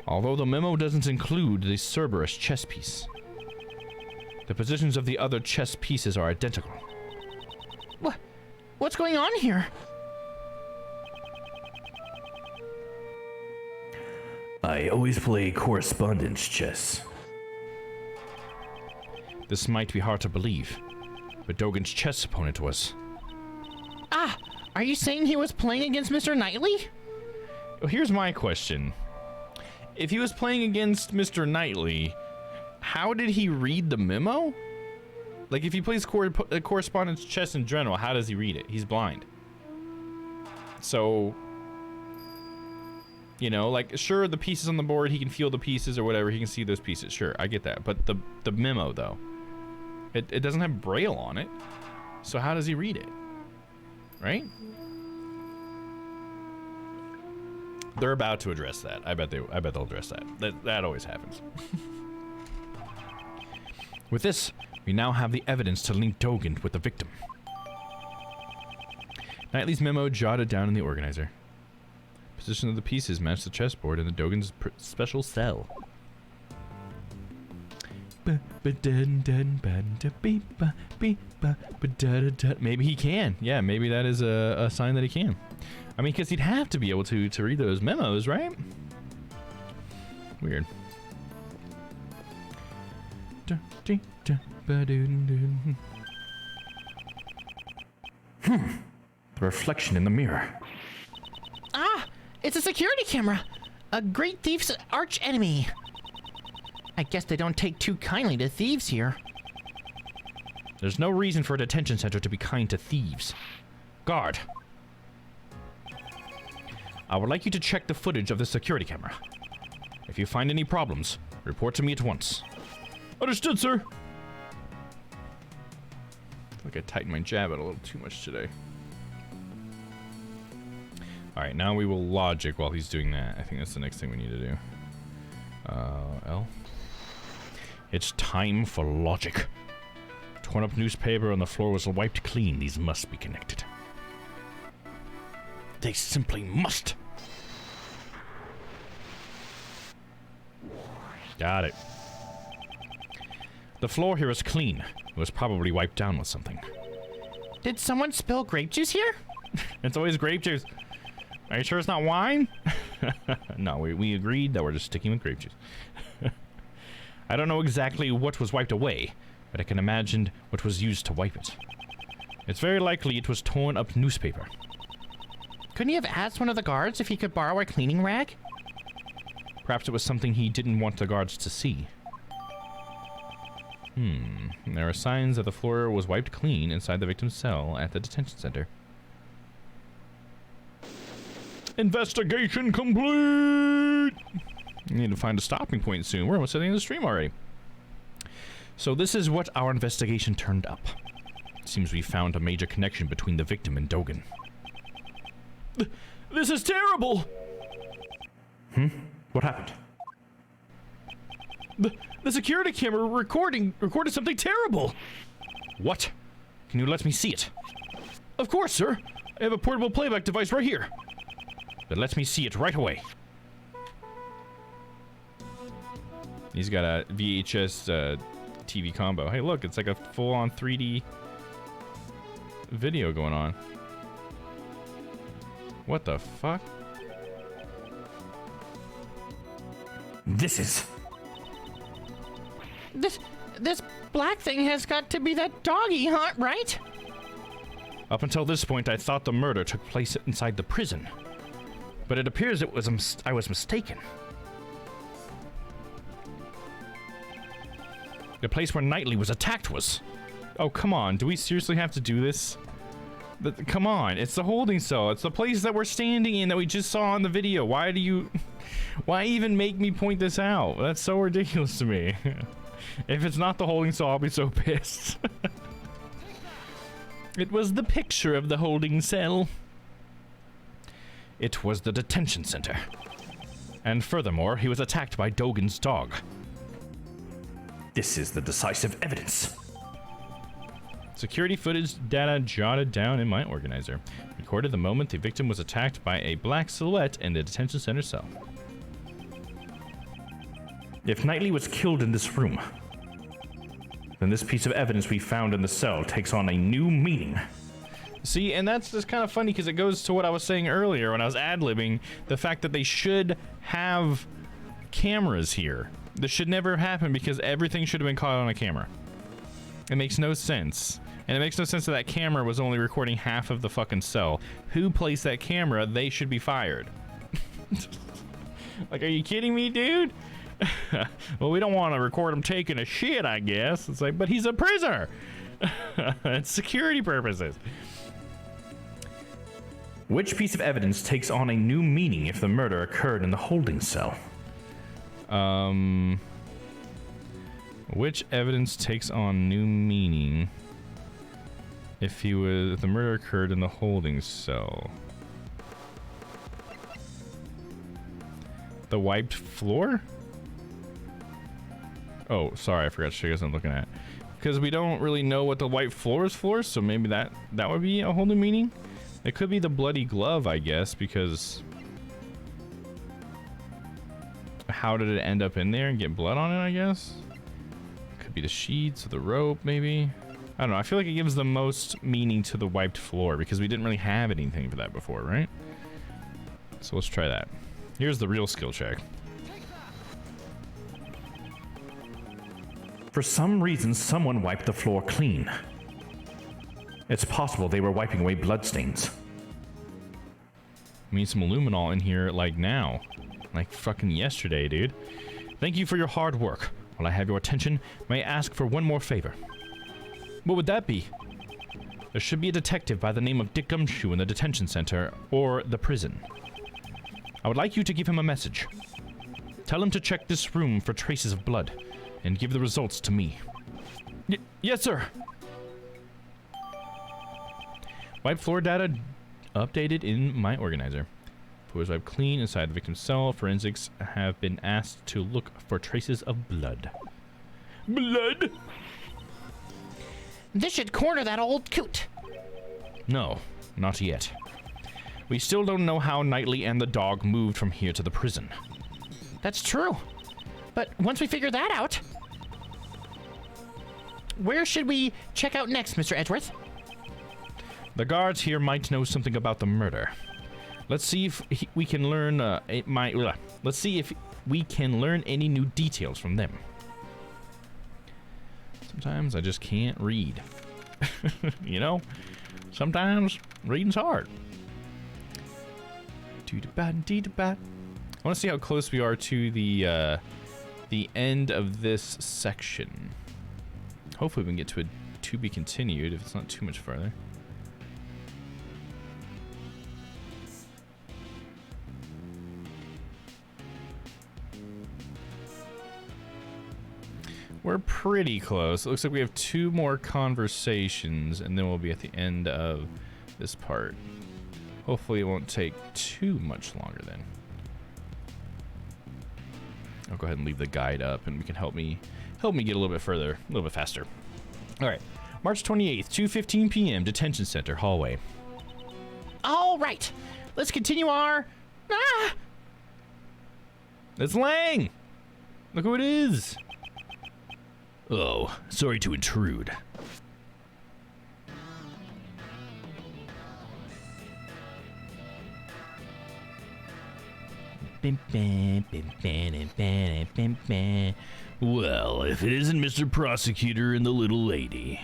Although the memo doesn't include the Cerberus chess piece. The positions of the other chess pieces are identical. What's going on here? I always play correspondence chess. This might be hard to believe, but Dogen's chess opponent was. Ah, are you saying he was playing against Mr. Knightley? Well, here's my question. If he was playing against Mr. Knightley, how did he read the memo? Like, if he plays correspondence chess in general, how does he read it? He's blind. So, you know, like, sure, the pieces on the board, he can feel the pieces or whatever. He can see those pieces. Sure, I get that. But the memo, though, it doesn't have Braille on it. So how does he read it? Right? They're about to address that. I bet they'll address that. That always happens. With this, we now have the evidence to link Dogen with the victim. Knightley's memo jotted down in the organizer. Position of the pieces match the chessboard in the Dogen's special cell. Maybe he can. Yeah, maybe that is a sign that he can. I mean, because he'd have to be able to read those memos, right? Weird. The reflection in the mirror. Ah, it's a security camera. A great thief's arch enemy. I guess they don't take too kindly to thieves here. There's no reason for a detention center to be kind to thieves. Guard. I would like you to check the footage of the security camera. If you find any problems, report to me at once. Understood, sir. I feel like I tightened my jab out a little too much today. Alright, now we will logic while he's doing that. I think that's the next thing we need to do. L. It's time for logic. Torn up newspaper on the floor was wiped clean. These must be connected. They simply must. Got it. The floor here is clean. It was probably wiped down with something. Did someone spill grape juice here? It's always grape juice. Are you sure it's not wine? No, we agreed that we're just sticking with grape juice. I don't know exactly what was wiped away, but I can imagine what was used to wipe it. It's very likely it was torn up newspaper. Couldn't he have asked one of the guards if he could borrow a cleaning rag? Perhaps it was something he didn't want the guards to see. There are signs that the floor was wiped clean inside the victim's cell at the detention center. Investigation complete! We need to find a stopping point soon. We're almost at the end of the stream already. So this is what our investigation turned up. It seems we found a major connection between the victim and Dogen. This is terrible! What happened? The security camera recorded something terrible! What? Can you let me see it? Of course, sir. I have a portable playback device right here. Then let me see it right away. He's got a VHS TV combo. Hey, look, it's like a full-on 3D video going on. What the fuck? This black thing has got to be that doggy, huh? Right? Up until this point, I thought the murder took place inside the prison. But it appears I was mistaken. The place where Knightley was attacked was... Oh, come on. Do we seriously have to do this? Come on. It's the holding cell. It's the place that we're standing in that we just saw on the video. Why do you... Why even make me point this out? That's so ridiculous to me. If it's not the holding cell, I'll be so pissed. It was the picture of the holding cell. It was the detention center. And furthermore, he was attacked by Dogan's dog. This is the decisive evidence. Security footage data jotted down in my organizer. Recorded the moment the victim was attacked by a black silhouette in the detention center cell. If Knightley was killed in this room, then this piece of evidence we found in the cell takes on a new meaning. See, and that's just kind of funny because it goes to what I was saying earlier when I was ad-libbing, the fact that they should have cameras here. This should never happen because everything should have been caught on a camera. It makes no sense. And it makes no sense that that camera was only recording half of the fucking cell. Who placed that camera? They should be fired. Like, are you kidding me, dude? Well, we don't want to record him taking a shit, I guess. It's like, but he's a prisoner. It's security purposes. Which piece of evidence takes on a new meaning if the murder occurred in the holding cell? Which evidence takes on new meaning if the murder occurred in the holding cell? The wiped floor? Oh, sorry, I forgot to show you guys what I'm looking at. Because we don't really know what the white floor is for, so maybe that would be a whole new meaning. It could be the bloody glove, I guess, because how did it end up in there and get blood on it, I guess? Could be the sheets or the rope, maybe. I don't know. I feel like it gives the most meaning to the wiped floor because we didn't really have anything for that before, right? So let's try that. Here's the real skill check. For some reason, someone wiped the floor clean. It's possible they were wiping away bloodstains. We need some luminol in here, like now. Like fucking yesterday, dude. Thank you for your hard work. While I have your attention, may I ask for one more favor? What would that be? There should be a detective by the name of Dick Gumshoe in the detention center or the prison. I would like you to give him a message. Tell him to check this room for traces of blood and give the results to me. Yes, sir. Wipe floor data updated in my organizer. Floor is wiped clean inside the victim's cell. Forensics have been asked to look for traces of blood. Blood? This should corner that old coot. No, not yet. We still don't know how Knightley and the dog moved from here to the prison. That's true. But once we figure that out, where should we check out next, Mr. Edgeworth? The guards here might know something about the murder. Let's see if we can learn. Let's see if we can learn any new details from them. Sometimes I just can't read. You know, sometimes reading's hard. I want to see how close we are to the end of this section. Hopefully we can get to a to be continued if it's not too much farther. We're pretty close. It looks like we have 2 more conversations and then we'll be at the end of this part. Hopefully it won't take too much longer then. I'll go ahead and leave the guide up and we can help me get a little bit further, a little bit faster. All right. March 28th, 2:15 p.m. Detention Center hallway. All right. Let's continue our... It's Lang! Look who it is. Oh, sorry to intrude. Well, if it isn't Mr. Prosecutor and the little lady.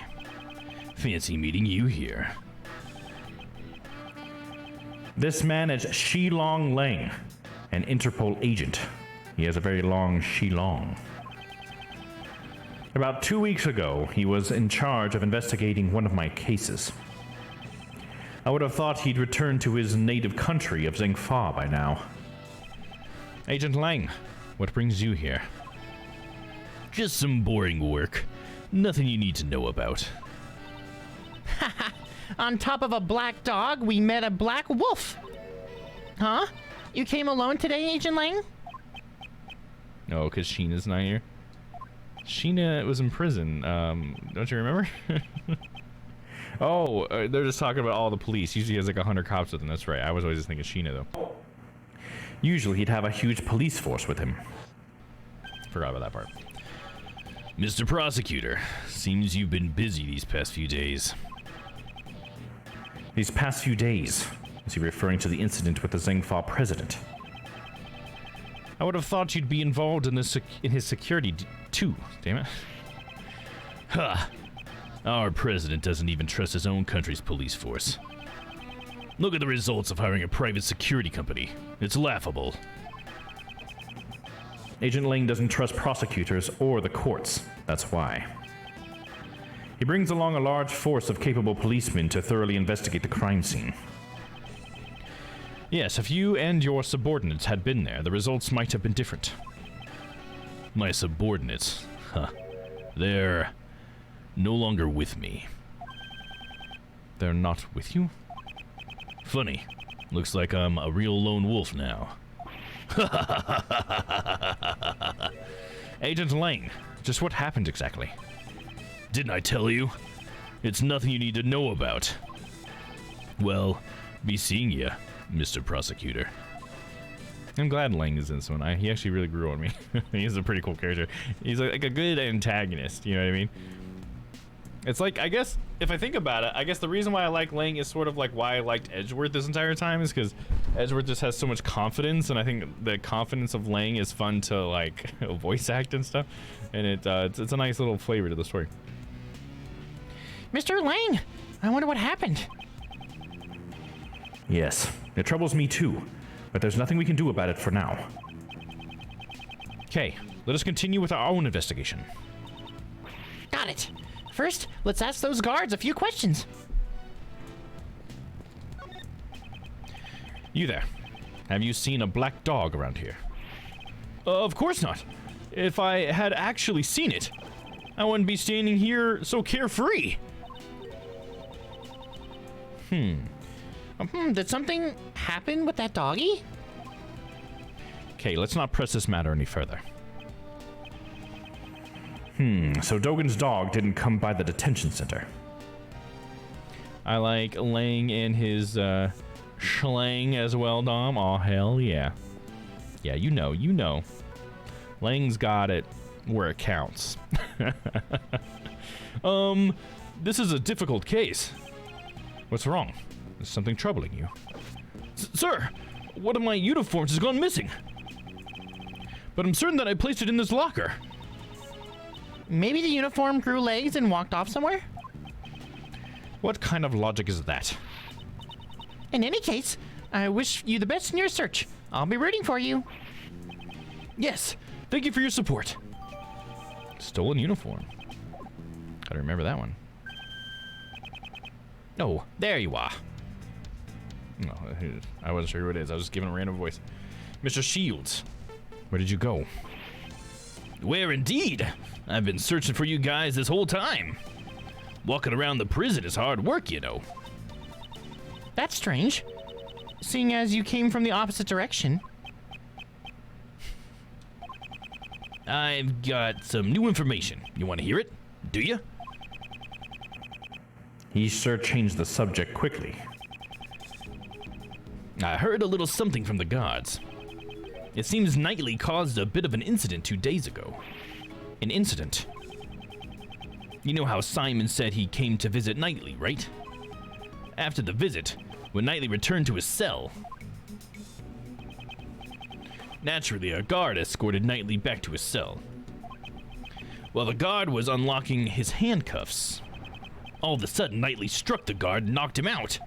Fancy meeting you here. This man is Shilong Lang, an Interpol agent. He has a very long Shilong. About 2 weeks ago, he was in charge of investigating one of my cases. I would have thought he'd returned to his native country of Zhengfa by now. Agent Lang, what brings you here? Just some boring work. Nothing you need to know about. On top of a black dog, we met a black wolf. Huh? You came alone today, Agent Lang? No, because Sheena's not here. Sheena was in prison. Don't you remember? Oh, they're just talking about all the police. Usually he has like 100 cops with him. That's right. I was always just thinking Sheena, though. Usually he'd have a huge police force with him. Forgot about that part. Mr. Prosecutor, seems you've been busy these past few days. These past few days, is he referring to the incident with the Zhengfa president? I would have thought you'd be involved in this in his security too. Damn it. Ha! Our president doesn't even trust his own country's police force. Look at the results of hiring a private security company. It's laughable. Agent Lang doesn't trust prosecutors or the courts. That's why. He brings along a large force of capable policemen to thoroughly investigate the crime scene. Yes, if you and your subordinates had been there, the results might have been different. My subordinates, huh? They're no longer with me. They're not with you? Funny. Looks like I'm a real lone wolf now. Agent Lang, just what happened exactly? Didn't I tell you? It's nothing you need to know about. Well, be seeing ya, Mr. Prosecutor. I'm glad Lang is in this one. He actually really grew on me. He's a pretty cool character. He's like a good antagonist, you know what I mean? It's like, I guess, if I think about it, I guess the reason why I like Lang is sort of like why I liked Edgeworth this entire time is because Edgeworth just has so much confidence, and I think the confidence of Lang is fun to, like, voice act and stuff, and it's a nice little flavor to the story. Mr. Lang, I wonder what happened. Yes, it troubles me too, but there's nothing we can do about it for now. Okay, let us continue with our own investigation. Got it. First, let's ask those guards a few questions. You there. Have you seen a black dog around here? Of course not. If I had actually seen it, I wouldn't be standing here so carefree. Did something happen with that doggy? Okay, let's not press this matter any further. So Dogan's dog didn't come by the detention center. I like Lang in his schlang as well, Dom. Aw, hell yeah. Yeah, you know. Lang's got it where it counts. This is a difficult case. What's wrong? Is something troubling you? Sir, one of my uniforms has gone missing. But I'm certain that I placed it in this locker. Maybe the uniform grew legs and walked off somewhere? What kind of logic is that? In any case, I wish you the best in your search. I'll be rooting for you. Yes, thank you for your support. Stolen uniform. Gotta remember that one. Oh, there you are. No, I wasn't sure who it is. I was just giving a random voice. Mr. Shields, where did you go? Where indeed? I've been searching for you guys this whole time. Walking around the prison is hard work, you know. That's strange, seeing as you came from the opposite direction. I've got some new information. You want to hear it? Do you? He sure changed the subject quickly. I heard a little something from the guards. It seems Knightley caused a bit of an incident 2 days ago. An incident? You know how Simon said he came to visit Knightley, right? After the visit, when Knightley returned to his cell, naturally, a guard escorted Knightley back to his cell. While the guard was unlocking his handcuffs, all of a sudden Knightley struck the guard and knocked him out.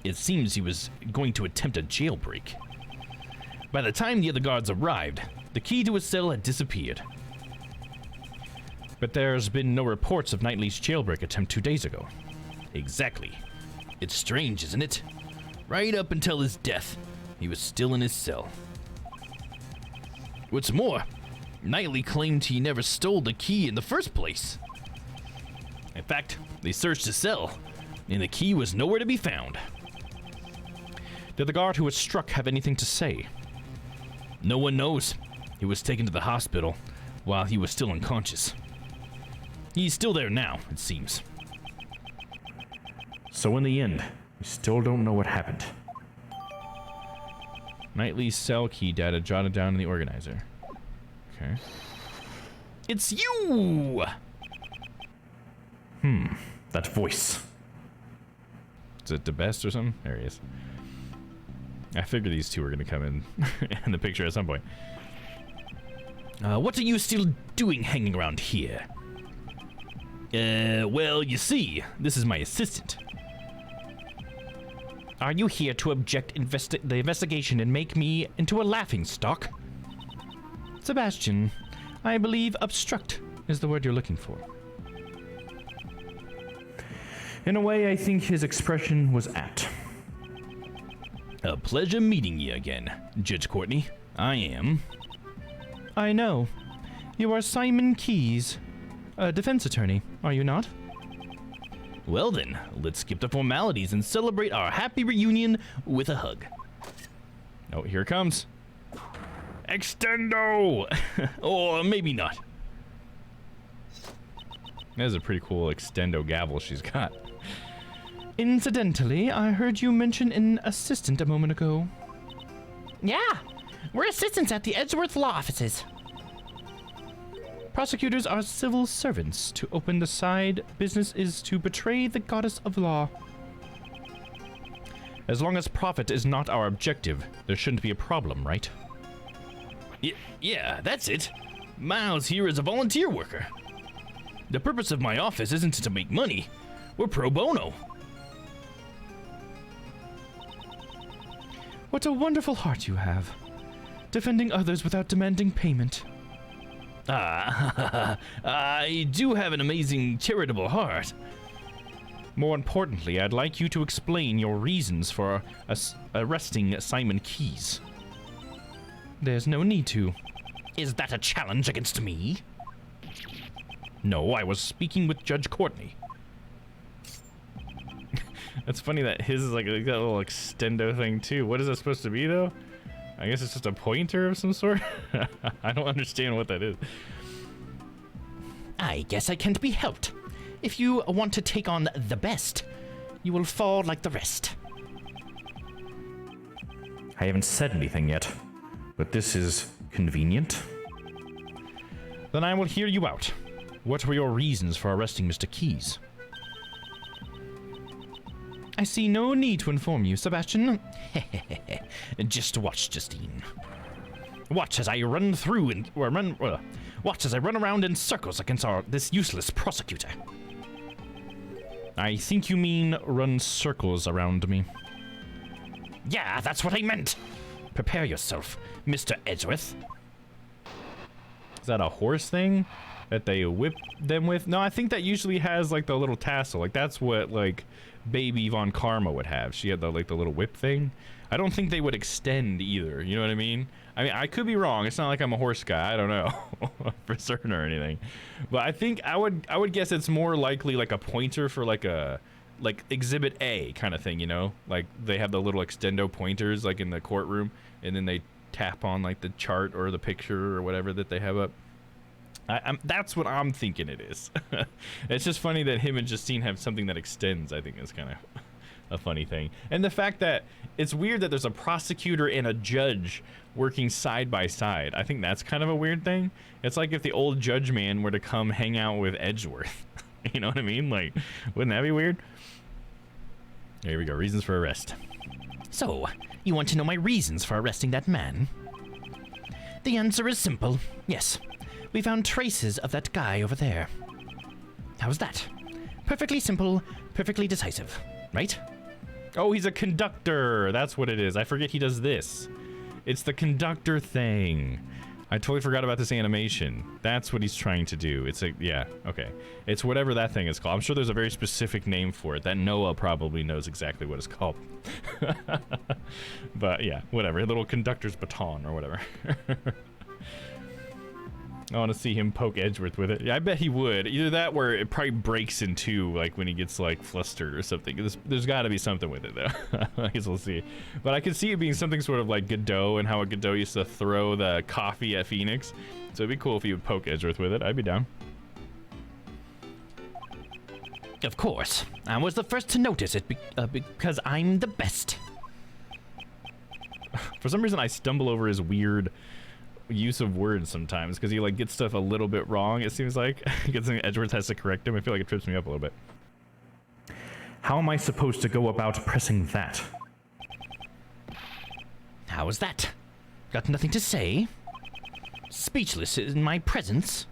It seems he was going to attempt a jailbreak. By the time the other guards arrived, the key to his cell had disappeared. But there's been no reports of Knightley's jailbreak attempt 2 days ago. Exactly. It's strange, isn't it? Right up until his death, he was still in his cell. What's more, Knightley claimed he never stole the key in the first place. In fact, they searched his cell, and the key was nowhere to be found. Did the guard who was struck have anything to say? No one knows. He was taken to the hospital while he was still unconscious. He's still there now, it seems. So in the end, we still don't know what happened. Knightley's cell key data jotted down in the organizer. Okay. It's you! That voice. Is it the best or something? There he is. I figured these two were going to come in the picture at some point. What are you still doing hanging around here? Well, you see, this is my assistant. Are you here to object the investigation and make me into a laughingstock? Sebastian, I believe obstruct is the word you're looking for. In a way, I think his expression was apt. A pleasure meeting you again, Judge Courtney. I am. I know. You are Simon Keyes, a defense attorney, are you not? Well then, let's skip the formalities and celebrate our happy reunion with a hug. Oh, here it comes. Extendo! Or maybe not. That is a pretty cool extendo gavel she's got. Incidentally, I heard you mention an assistant a moment ago. Yeah, we're assistants at the Edgeworth law offices. Prosecutors are civil servants. To open the side business is to betray the goddess of law. As long as profit is not our objective, there shouldn't be a problem, right? Yeah, that's it. Miles here is a volunteer worker. The purpose of my office isn't to make money. We're pro bono. What a wonderful heart you have. Defending others without demanding payment. I do have an amazing charitable heart. More importantly, I'd like you to explain your reasons for arresting Simon Keyes. There's no need to. Is that a challenge against me? No, I was speaking with Judge Courtney. It's funny that his is like that little extendo thing too. What is that supposed to be though? I guess it's just a pointer of some sort. I don't understand what that is. I guess I can't be helped. If you want to take on the best, you will fall like the rest. I haven't said anything yet, but this is convenient. Then I will hear you out. What were your reasons for arresting Mr. Keyes? I see no need to inform you, Sebastian. Just watch, Justine. Watch as I run through and watch as I run around in circles against this useless prosecutor. I think you mean run circles around me. Yeah, that's what I meant. Prepare yourself, Mr. Edgeworth. Is that a horse thing that they whip them with? No, I think that usually has like the little tassel. Like that's what like baby Von Karma would have. She had the like the little whip thing. I don't think they would extend either. You know what I mean? I mean, I could be wrong. It's not like I'm a horse guy. I don't know for certain or anything. But I think I would guess it's more likely like a pointer for like a Exhibit A kind of thing. You know, like they have the little extendo pointers like in the courtroom, and then they tap on like the chart or the picture or whatever that they have up. That's what I'm thinking it is. It's just funny that him and Justine have something that extends. I think is kind of a funny thing. And the fact that it's weird that there's a prosecutor and a judge working side by side. I think that's kind of a weird thing. It's like if the old judge man were to come hang out with Edgeworth. You know what I mean? Like, wouldn't that be weird? Here we go. Reasons for arrest. So, you want to know my reasons for arresting that man? The answer is simple. Yes, we found traces of that guy over there. How's that? Perfectly simple, perfectly decisive, right? Oh, he's a conductor. That's what it is. I forget he does this. It's the conductor thing. I totally forgot about this animation. That's what he's trying to do. It's a, yeah, okay. It's whatever that thing is called. I'm sure there's a very specific name for it that Noah probably knows exactly what it's called. But yeah, whatever. A little conductor's baton or whatever. I want to see him poke Edgeworth with it. Yeah, I bet he would. Either that or it probably breaks in two, like when he gets like flustered or something. There's got to be something with it though. I guess we'll see. But I could see it being something sort of like Godot and how Godot used to throw the coffee at Phoenix. So it'd be cool if he would poke Edgeworth with it. I'd be down. Of course. I was the first to notice it because I'm the best. For some reason, I stumble over his weird use of words sometimes because he like gets stuff a little bit wrong. It seems like Edgeworth has to correct him. I feel like it trips me up a little bit. How am I supposed to go about pressing that? How is that? Got nothing to say? Speechless in my presence?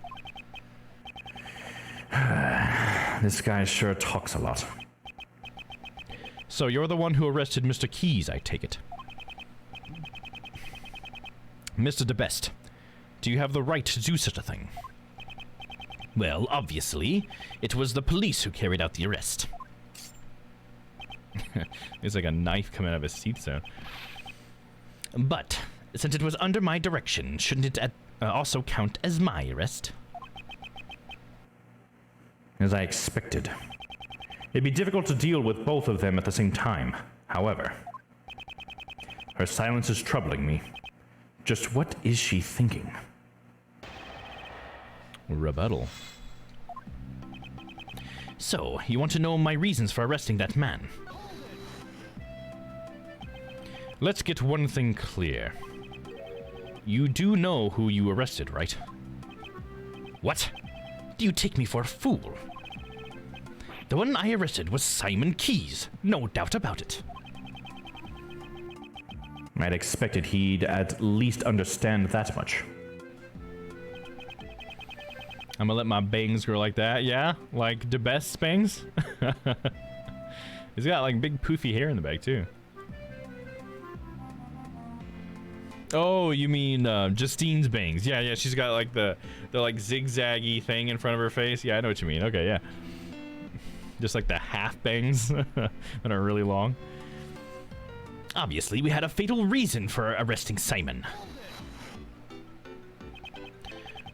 This guy sure talks a lot. So you're the one who arrested Mr. Keys, I take it. Mr. DeBest, do you have the right to do such a thing? Well, obviously, it was the police who carried out the arrest. There's like a knife coming out of his seat sound. But, since it was under my direction, shouldn't it also count as my arrest? As I expected. It'd be difficult to deal with both of them at the same time. However, her silence is troubling me. Just what is she thinking? Rebuttal. So, you want to know my reasons for arresting that man? Let's get one thing clear. You do know who you arrested, right? What? Do you take me for a fool? The one I arrested was Simon Keys, no doubt about it. I'd expected he'd at least understand that much. I'm gonna let my bangs grow like that, yeah? Like DeBest's bangs? He's got like big poofy hair in the back too. Oh, you mean Justine's bangs. Yeah, she's got like the like zigzaggy thing in front of her face. Yeah, I know what you mean. Okay, yeah. Just like the half bangs that are really long. Obviously, we had a fatal reason for arresting Simon.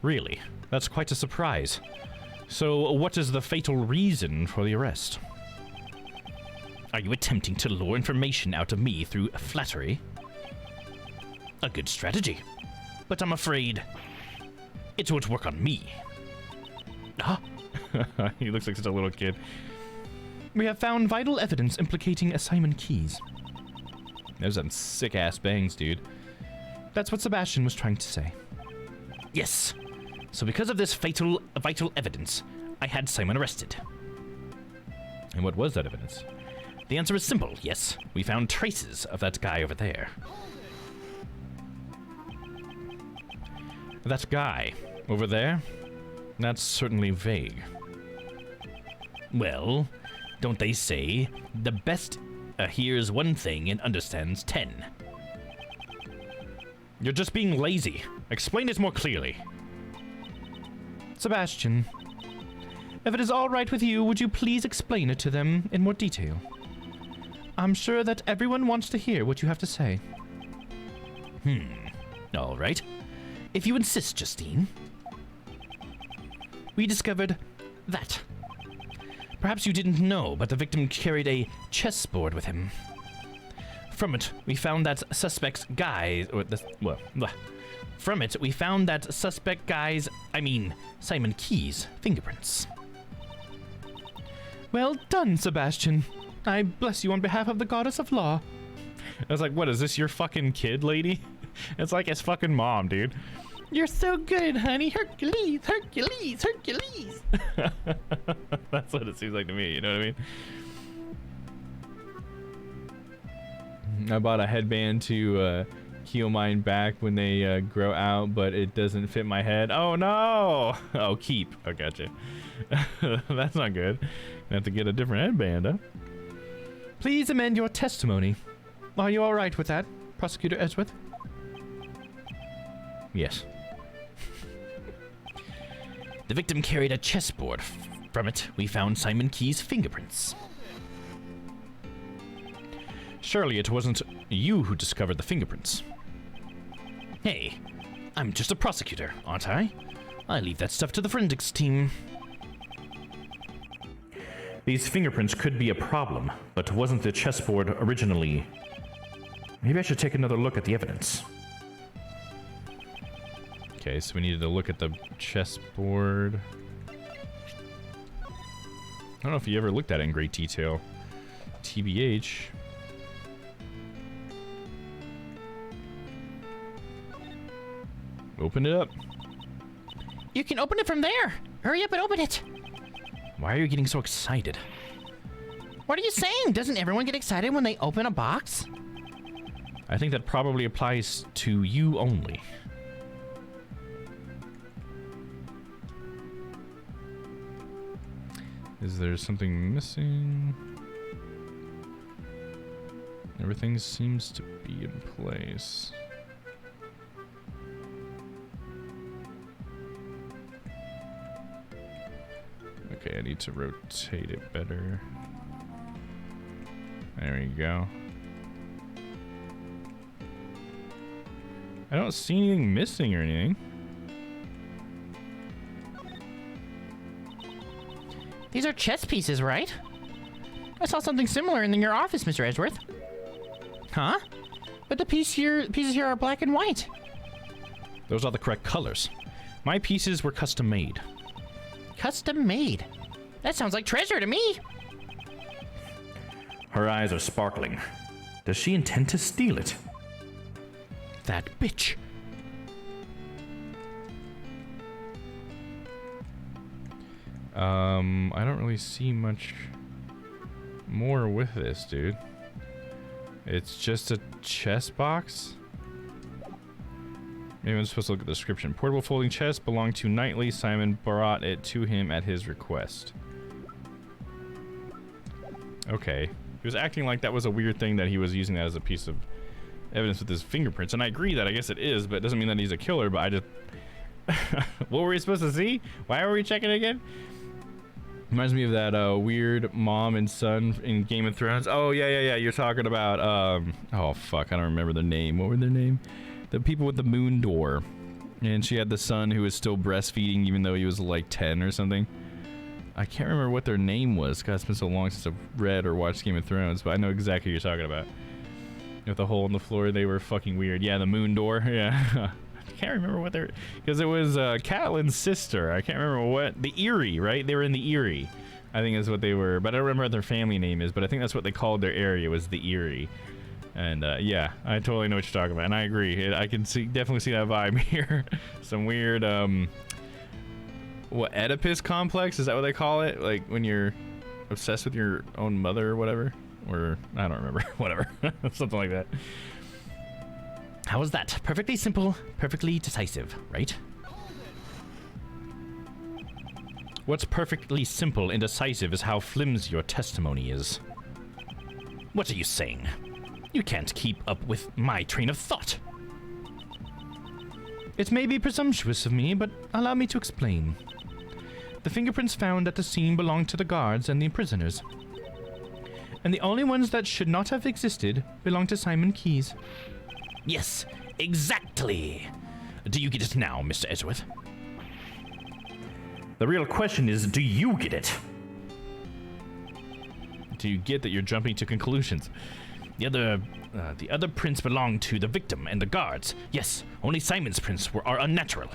Really? That's quite a surprise. So, what is the fatal reason for the arrest? Are you attempting to lure information out of me through flattery? A good strategy. But I'm afraid it won't work on me. Huh? He looks like such a little kid. We have found vital evidence implicating Simon Keys. Those some sick-ass bangs, dude. That's what Sebastian was trying to say. Yes. So because of this vital evidence, I had Simon arrested. And what was that evidence? The answer is simple, yes. We found traces of that guy over there. That guy over there? That's certainly vague. Well, don't they say the best hears one thing and understands 10? You're just being lazy. Explain it more clearly. Sebastian, if it is all right with you, would you please explain it to them in more detail? I'm sure that everyone wants to hear what you have to say. All right. If you insist, Justine. We discovered that. Perhaps you didn't know, but the victim carried a chessboard with him. From it, we found that suspect's guy's... From it, we found that Simon Keys' fingerprints. Well done, Sebastian. I bless you on behalf of the goddess of law. I was like, what, is this your fucking kid, lady? It's like his fucking mom, dude. You're so good, honey. Hercules, Hercules, Hercules. That's what it seems like to me, you know what I mean? I bought a headband to heal mine back when they grow out, but it doesn't fit my head. Oh no! Oh, keep. I gotcha. That's not good. I have to get a different headband, huh? Please amend your testimony. Are you alright with that, Prosecutor Edgeworth? Yes. The victim carried a chessboard. From it, we found Simon Key's fingerprints. Surely it wasn't you who discovered the fingerprints. Hey, I'm just a prosecutor, aren't I? I leave that stuff to the forensics team. These fingerprints could be a problem, but wasn't the chessboard originally... Maybe I should take another look at the evidence. Okay, so we needed to look at the chessboard. I don't know if you ever looked at it in great detail. TBH. Open it up. You can open it from there. Hurry up and open it. Why are you getting so excited? What are you saying? Doesn't everyone get excited when they open a box? I think that probably applies to you only. Is there something missing? Everything seems to be in place. Okay, I need to rotate it better. There we go. I don't see anything missing or anything. These are chess pieces, right? I saw something similar in your office, Mr. Edgeworth. Huh? But the pieces here are black and white. Those are the correct colors. My pieces were custom made. Custom made? That sounds like treasure to me. Her eyes are sparkling. Does she intend to steal it? That bitch. I don't really see much more with this, dude. It's just a chess box. Maybe I'm supposed to look at the description. Portable folding chest belonged to Knightley. Simon brought it to him at his request. Okay. He was acting like that was a weird thing that he was using that as a piece of evidence with his fingerprints. And I agree that I guess it is, but it doesn't mean that he's a killer, but I just... What were we supposed to see? Why were we checking again? Reminds me of that weird mom and son in Game of Thrones. Oh, yeah. You're talking about, oh, fuck. I don't remember their name. What were their name? The people with the moon door. And she had the son who was still breastfeeding even though he was like 10 or something. I can't remember what their name was. God, it's been so long since I've read or watched Game of Thrones, but I know exactly what you're talking about. With the hole in the floor, they were fucking weird. Yeah, the moon door. Yeah. I can't remember what they're... Because it was Catelyn's sister. I can't remember what... The Eyrie, right? They were in the Eyrie. I think that's what they were. But I don't remember what their family name is, but I think that's what they called their area, was the Eyrie. And yeah, I totally know what you're talking about. And I agree. I can definitely see that vibe here. Some weird... What, Oedipus complex? Is that what they call it? Like when you're obsessed with your own mother or whatever? Or, I don't remember. Whatever. Something like that. How was that? Perfectly simple, perfectly decisive, right? What's perfectly simple and decisive is how flimsy your testimony is. What are you saying? You can't keep up with my train of thought. It may be presumptuous of me, but allow me to explain. The fingerprints found at the scene belonged to the guards and the prisoners. And the only ones that should not have existed belonged to Simon Keyes. Yes, exactly. Do you get it now, Mr. Edgeworth? The real question is, do you get it? Do you get that you're jumping to conclusions? The other prints belong to the victim and the guards. Yes, only Simon's prints are unnatural.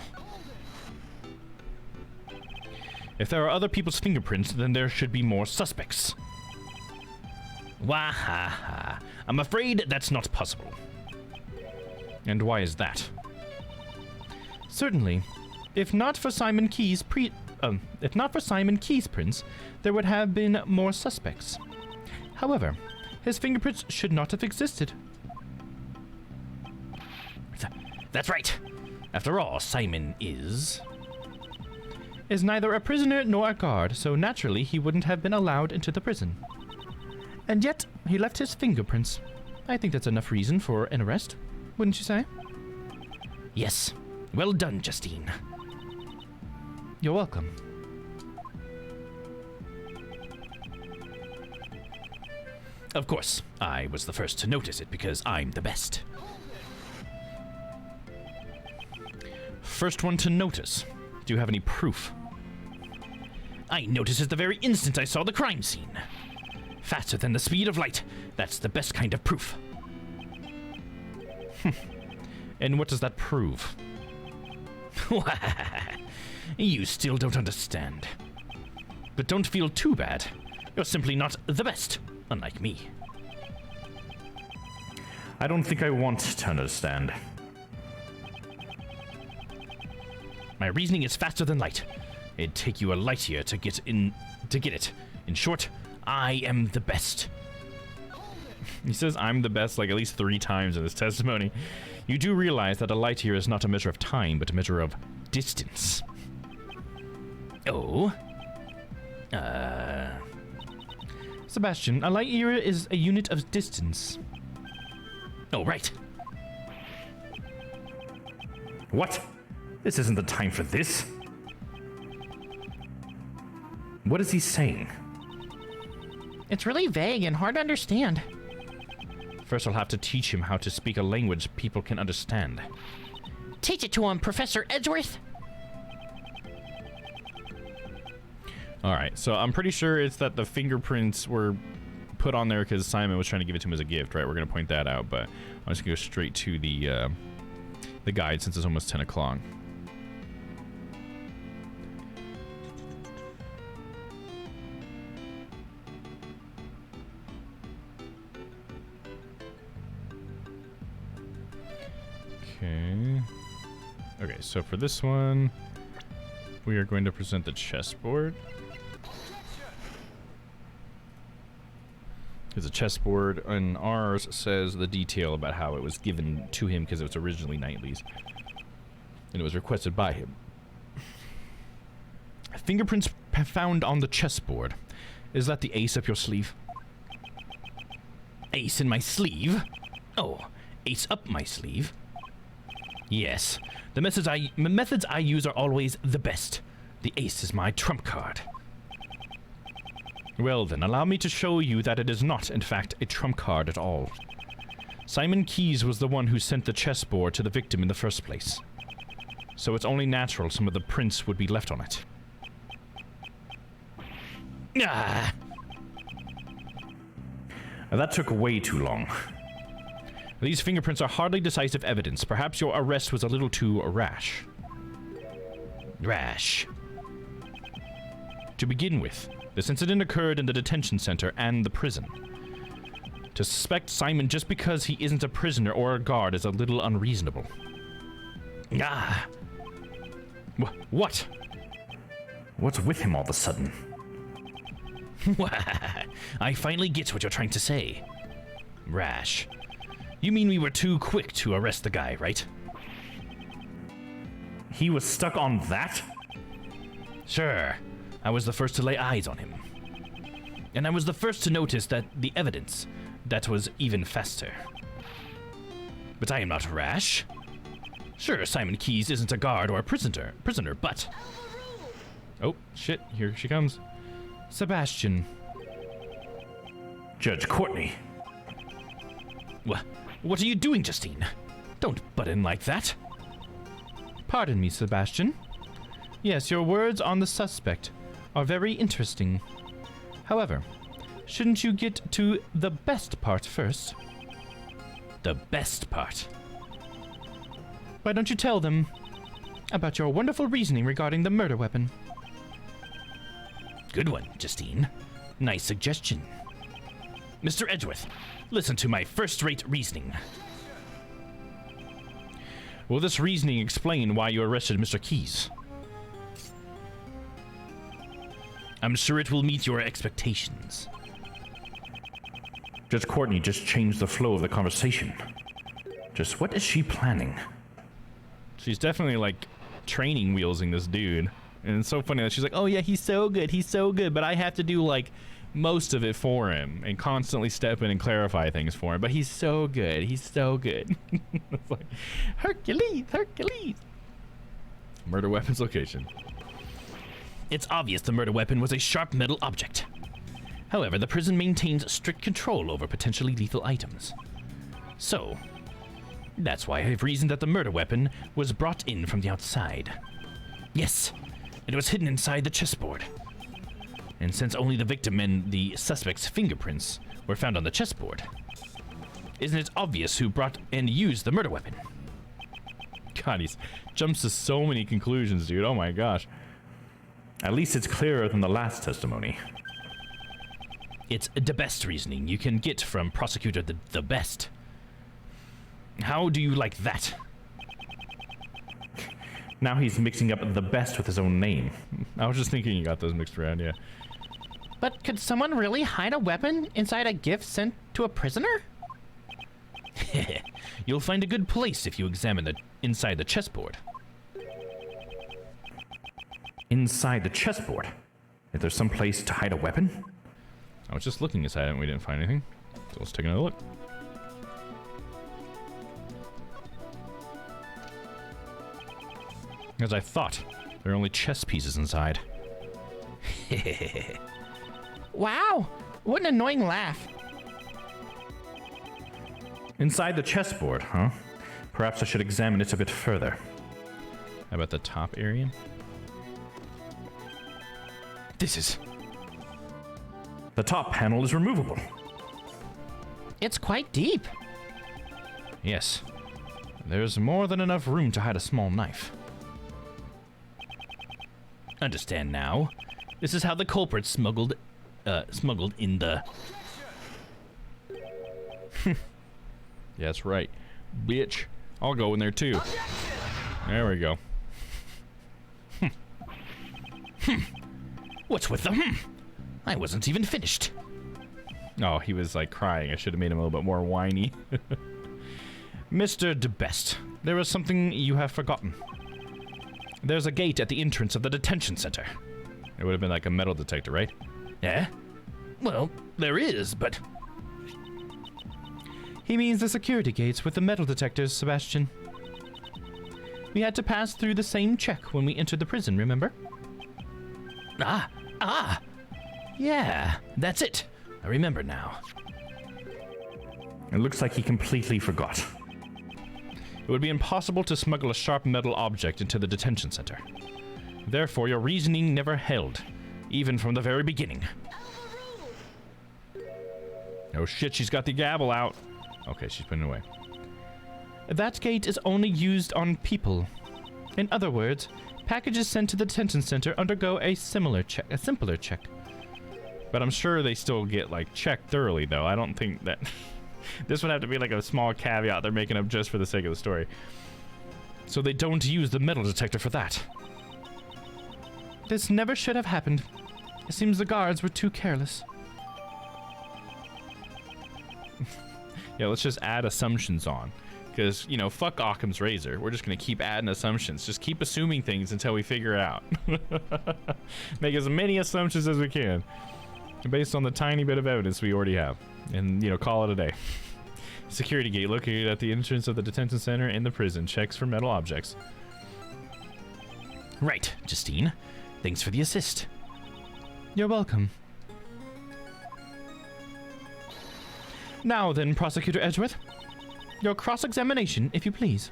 If there are other people's fingerprints, then there should be more suspects. Wahaha. I'm afraid that's not possible. And why is that? Certainly. If not for Simon Key's prints, there would have been more suspects. However, his fingerprints should not have existed. That's right. After all, Simon is neither a prisoner nor a guard, so naturally he wouldn't have been allowed into the prison. And yet, he left his fingerprints. I think that's enough reason for an arrest, wouldn't you say? Yes. Well done, Justine. You're welcome. Of course, I was the first to notice it because I'm the best. First one to notice. Do you have any proof? I noticed it the very instant I saw the crime scene. Faster than the speed of light. That's the best kind of proof. And what does that prove? You still don't understand. But don't feel too bad. You're simply not the best, unlike me. I don't think I want to understand. My reasoning is faster than light. It'd take you a light year to get it. In short, I am the best. He says I'm the best like at least 3 times in this testimony. You do realize that a light year is not a measure of time, but a measure of distance. Oh? Sebastian, a light year is a unit of distance. Oh, right. What? This isn't the time for this. What is he saying? It's really vague and hard to understand. First, I'll have to teach him how to speak a language people can understand. Teach it to him, Professor Edgeworth. Alright, so I'm pretty sure it's that the fingerprints were put on there because Simon was trying to give it to him as a gift, right? We're going to point that out, but I'm just going to go straight to the guide since it's almost 10 o'clock. Okay, so for this one, we are going to present the chessboard. Because the chessboard on ours says the detail about how it was given to him because it was originally Knightley's. And it was requested by him. Fingerprints found on the chessboard. Is that the ace up your sleeve? Ace in my sleeve? Oh, ace up my sleeve? Yes. The methods I use are always the best. The ace is my trump card. Well then, allow me to show you that it is not, in fact, a trump card at all. Simon Keyes was the one who sent the chessboard to the victim in the first place. So it's only natural some of the prints would be left on it. Ah! Now, that took way too long. These fingerprints are hardly decisive evidence. Perhaps your arrest was a little too rash. Rash. To begin with, this incident occurred in the detention center and the prison. To suspect Simon just because he isn't a prisoner or a guard is a little unreasonable. Ah! What? What's with him all of a sudden? I finally get what you're trying to say. Rash. You mean we were too quick to arrest the guy, right? He was stuck on that? Sure. I was the first to lay eyes on him. And I was the first to notice that the evidence, that was even faster. But I am not rash. Sure, Simon Keyes isn't a guard or a prisoner, but... Oh, shit, here she comes. Sebastian. Judge Courtney. What are you doing, Justine? Don't butt in like that. Pardon me, Sebastian. Yes, your words on the suspect are very interesting. However, shouldn't you get to the best part first? The best part? Why don't you tell them about your wonderful reasoning regarding the murder weapon? Good one, Justine. Nice suggestion. Mr. Edgeworth, listen to my first-rate reasoning. Will this reasoning explain why you arrested Mr. Keyes? I'm sure it will meet your expectations. Judge Courtney just changed the flow of the conversation. Just what is she planning? She's definitely like training wheelsing this dude. And it's so funny that she's like, oh yeah, he's so good, but I have to do like most of it for him and constantly step in and clarify things for him. But he's so good. It's like, Hercules. Murder weapons location. It's obvious the murder weapon was a sharp metal object. However, the prison maintains strict control over potentially lethal items. So, that's why I've reasoned that the murder weapon was brought in from the outside. Yes, it was hidden inside the chessboard. And since only the victim and the suspect's fingerprints were found on the chessboard, isn't it obvious who brought and used the murder weapon? God, he jumps to so many conclusions, dude. Oh my gosh. At least it's clearer than the last testimony. It's the best reasoning you can get from Prosecutor the Best. How do you like that? Now he's mixing up the best with his own name. I was just thinking you got those mixed around, yeah. But could someone really hide a weapon inside a gift sent to a prisoner? You'll find a good place if you examine inside the chessboard. Inside the chessboard? Is there some place to hide a weapon? I was just looking inside it and we didn't find anything. So let's take another look. As I thought, there are only chess pieces inside. Wow, what an annoying laugh. Inside the chessboard, huh? Perhaps I should examine it a bit further. How about the top area? This is... The top panel is removable. It's quite deep. Yes. There's more than enough room to hide a small knife. Understand now. This is how the culprit smuggled in the... Yeah, that's right. Bitch. I'll go in there too. There we go. What's with the I wasn't even finished. Oh, he was like crying. I should have made him a little bit more whiny. Mr. DeBest, there is something you have forgotten. There's a gate at the entrance of the detention center. It would have been like a metal detector, right? Yeah? Well, there is, but... He means the security gates with the metal detectors, Sebastian. We had to pass through the same check when we entered the prison, remember? Yeah, that's it. I remember now. It looks like he completely forgot. It would be impossible to smuggle a sharp metal object into the detention center. Therefore, your reasoning never held, even from the very beginning. Oh shit, she's got the gavel out. Okay, she's putting it away. That gate is only used on people. In other words, packages sent to the detention center undergo a simpler check. But I'm sure they still get, like, checked thoroughly, though. I don't think that... This would have to be, like, a small caveat they're making up just for the sake of the story. So they don't use the metal detector for that. This never should have happened. It seems the guards were too careless. Yeah, let's just add assumptions on. Because, you know, fuck Occam's razor. We're just going to keep adding assumptions. Just keep assuming things until we figure it out. Make as many assumptions as we can. Based on the tiny bit of evidence we already have. And, you know, call it a day. Security gate located at the entrance of the detention center in the prison. Checks for metal objects. Right, Justine. Thanks for the assist. You're welcome. Now then, Prosecutor Edgeworth. Your cross-examination, if you please.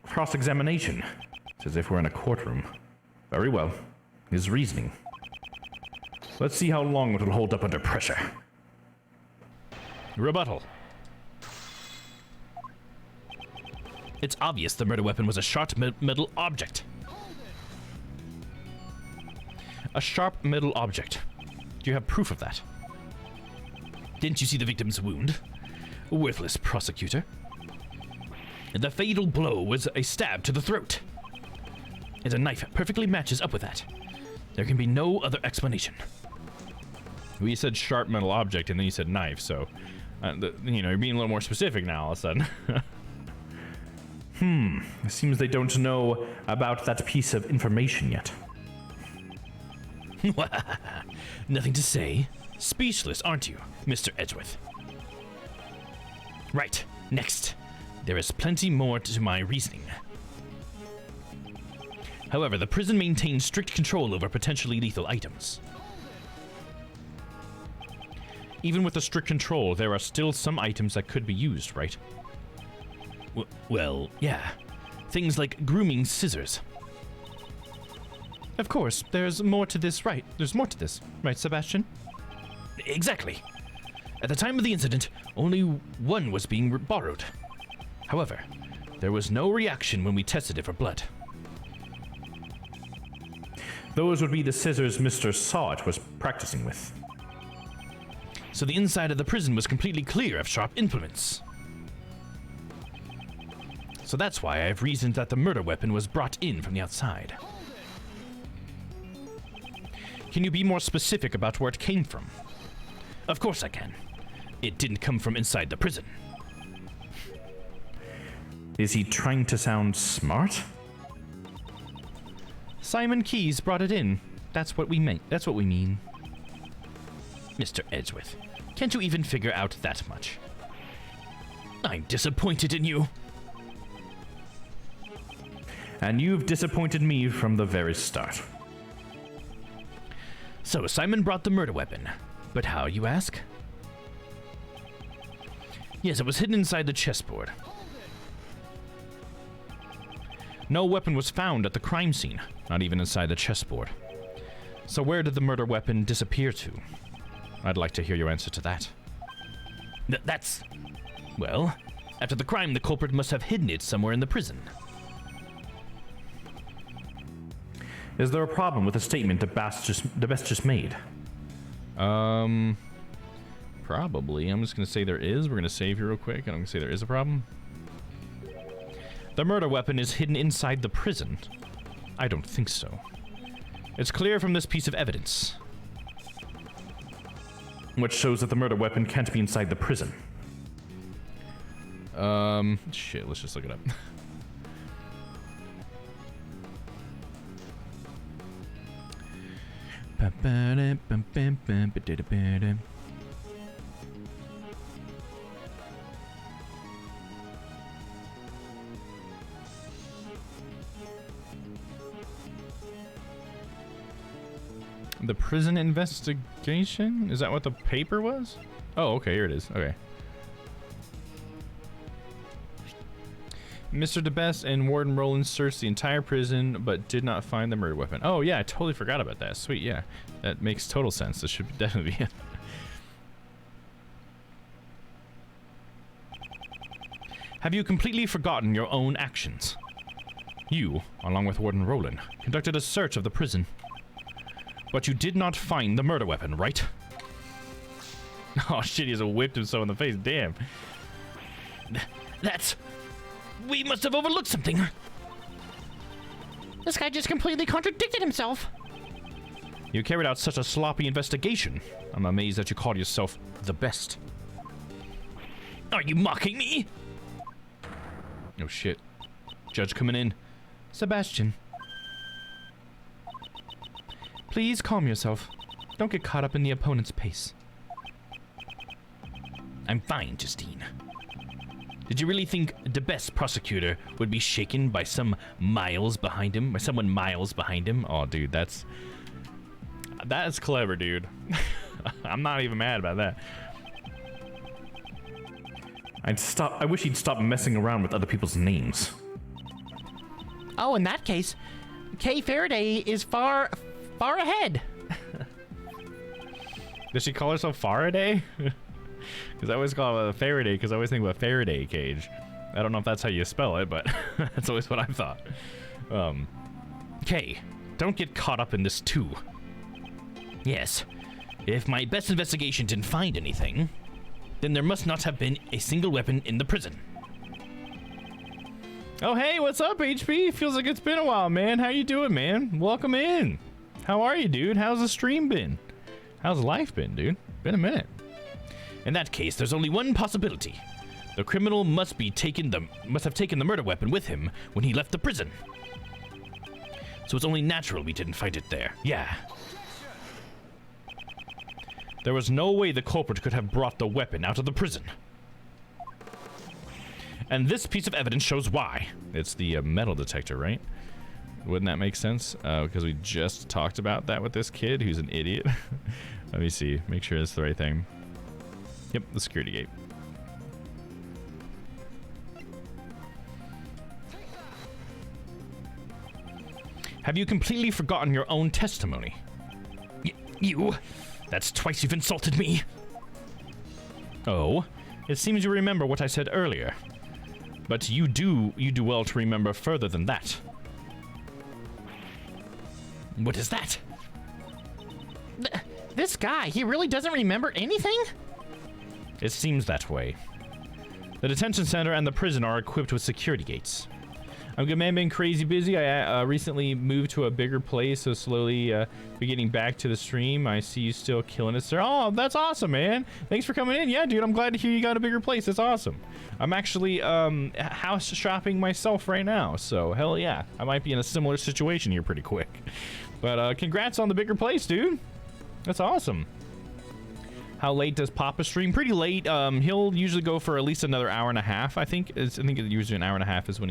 Cross-examination? It's as if we're in a courtroom. Very well. His reasoning. Let's see how long it will hold up under pressure. Rebuttal. It's obvious the murder weapon was a sharp metal object. A sharp metal object. Do you have proof of that? Didn't you see the victim's wound? A worthless prosecutor. The fatal blow was a stab to the throat. And a knife perfectly matches up with that. There can be no other explanation. Well, you said sharp metal object, and then you said knife, so... you're being a little more specific now all of a sudden. It seems they don't know about that piece of information yet. Nothing to say. Speechless, aren't you, Mr. Edgeworth? Right, next. There is plenty more to my reasoning. However, the prison maintains strict control over potentially lethal items. Even with the strict control, there are still some items that could be used, right? Well, yeah. Things like grooming scissors. Of course, there's more to this, right? There's more to this, right, Sebastian? Exactly. At the time of the incident, only one was being borrowed. However, there was no reaction when we tested it for blood. Those would be the scissors Mr. Sawit was practicing with. So the inside of the prison was completely clear of sharp implements. So that's why I've reasoned that the murder weapon was brought in from the outside. Can you be more specific about where it came from? Of course I can. It didn't come from inside the prison. Is he trying to sound smart? Simon Keyes brought it in. That's what we meant. That's what we mean. Mr. Edgeworth, can't you even figure out that much? I'm disappointed in you. And you've disappointed me from the very start. So Simon brought the murder weapon. But how, you ask? Yes, it was hidden inside the chessboard. No weapon was found at the crime scene, not even inside the chessboard. So where did the murder weapon disappear to? I'd like to hear your answer to that. That's... Well, after the crime, the culprit must have hidden it somewhere in the prison. Is there a problem with the statement the best just made? Probably. I'm just going to say there is. We're going to save here real quick, and I'm going to say there is a problem. The murder weapon is hidden inside the prison. I don't think so. It's clear from this piece of evidence. Which shows that the murder weapon can't be inside the prison. Shit, let's just look it up. The prison investigation? Is that what the paper was? Oh, okay, here it is. Okay. Mr. DeBest and Warden Rowland searched the entire prison, but did not find the murder weapon. Oh, yeah, I totally forgot about that. Sweet, yeah. That makes total sense. This should definitely be it. Have you completely forgotten your own actions? You, along with Warden Rowland, conducted a search of the prison. But you did not find the murder weapon, right? Oh shit, he just whipped him so in the face. Damn. That's... We must have overlooked something. This guy just completely contradicted himself. You carried out such a sloppy investigation. I'm amazed that you called yourself the best. Are you mocking me? Oh shit. Judge coming in. Sebastian. Please calm yourself. Don't get caught up in the opponent's pace. I'm fine, Justine. Did you really think the best prosecutor would be shaken by someone miles behind him? Oh, dude, that's clever, dude. I'm not even mad about that. I wish he'd stop messing around with other people's names. Oh, in that case, Kay Faraday is far ahead. Does she call herself Faraday? Because I always call her Faraday, because I always think of a Faraday cage. I don't know if that's how you spell it, but that's always what I've thought. Kay, don't get caught up in this too. Yes, If my best investigation didn't find anything, then there must not have been a single weapon in the prison. Oh, hey, what's up, HP? Feels like it's been a while, man. How you doing, man? Welcome in. How are you, dude? How's the stream been? How's life been, dude? Been a minute. In that case, there's only one possibility. The criminal must have taken the murder weapon with him when he left the prison. So it's only natural we didn't find it there. Yeah. There was no way the culprit could have brought the weapon out of the prison. And this piece of evidence shows why. It's the metal detector, right? Wouldn't that make sense? Because we just talked about that with this kid who's an idiot. Let me see. Make sure it's the right thing. Yep, the security gate. Have you completely forgotten your own testimony? You? That's twice you've insulted me. Oh, it seems you remember what I said earlier. But you do well to remember further than that. What is that? This guy, he really doesn't remember anything? It seems that way. The detention center and the prison are equipped with security gates. I'm good, man. Been crazy busy. I recently moved to a bigger place, so slowly be getting back to the stream. I see you still killing it, sir. Oh, that's awesome, man. Thanks for coming in. Yeah, dude, I'm glad to hear you got a bigger place. That's awesome. I'm actually house shopping myself right now, so hell yeah. I might be in a similar situation here pretty quick. But congrats on the bigger place, dude. That's awesome. How late does Papa stream? Pretty late. He'll usually go for at least another hour and a half. I think usually an hour and a half is when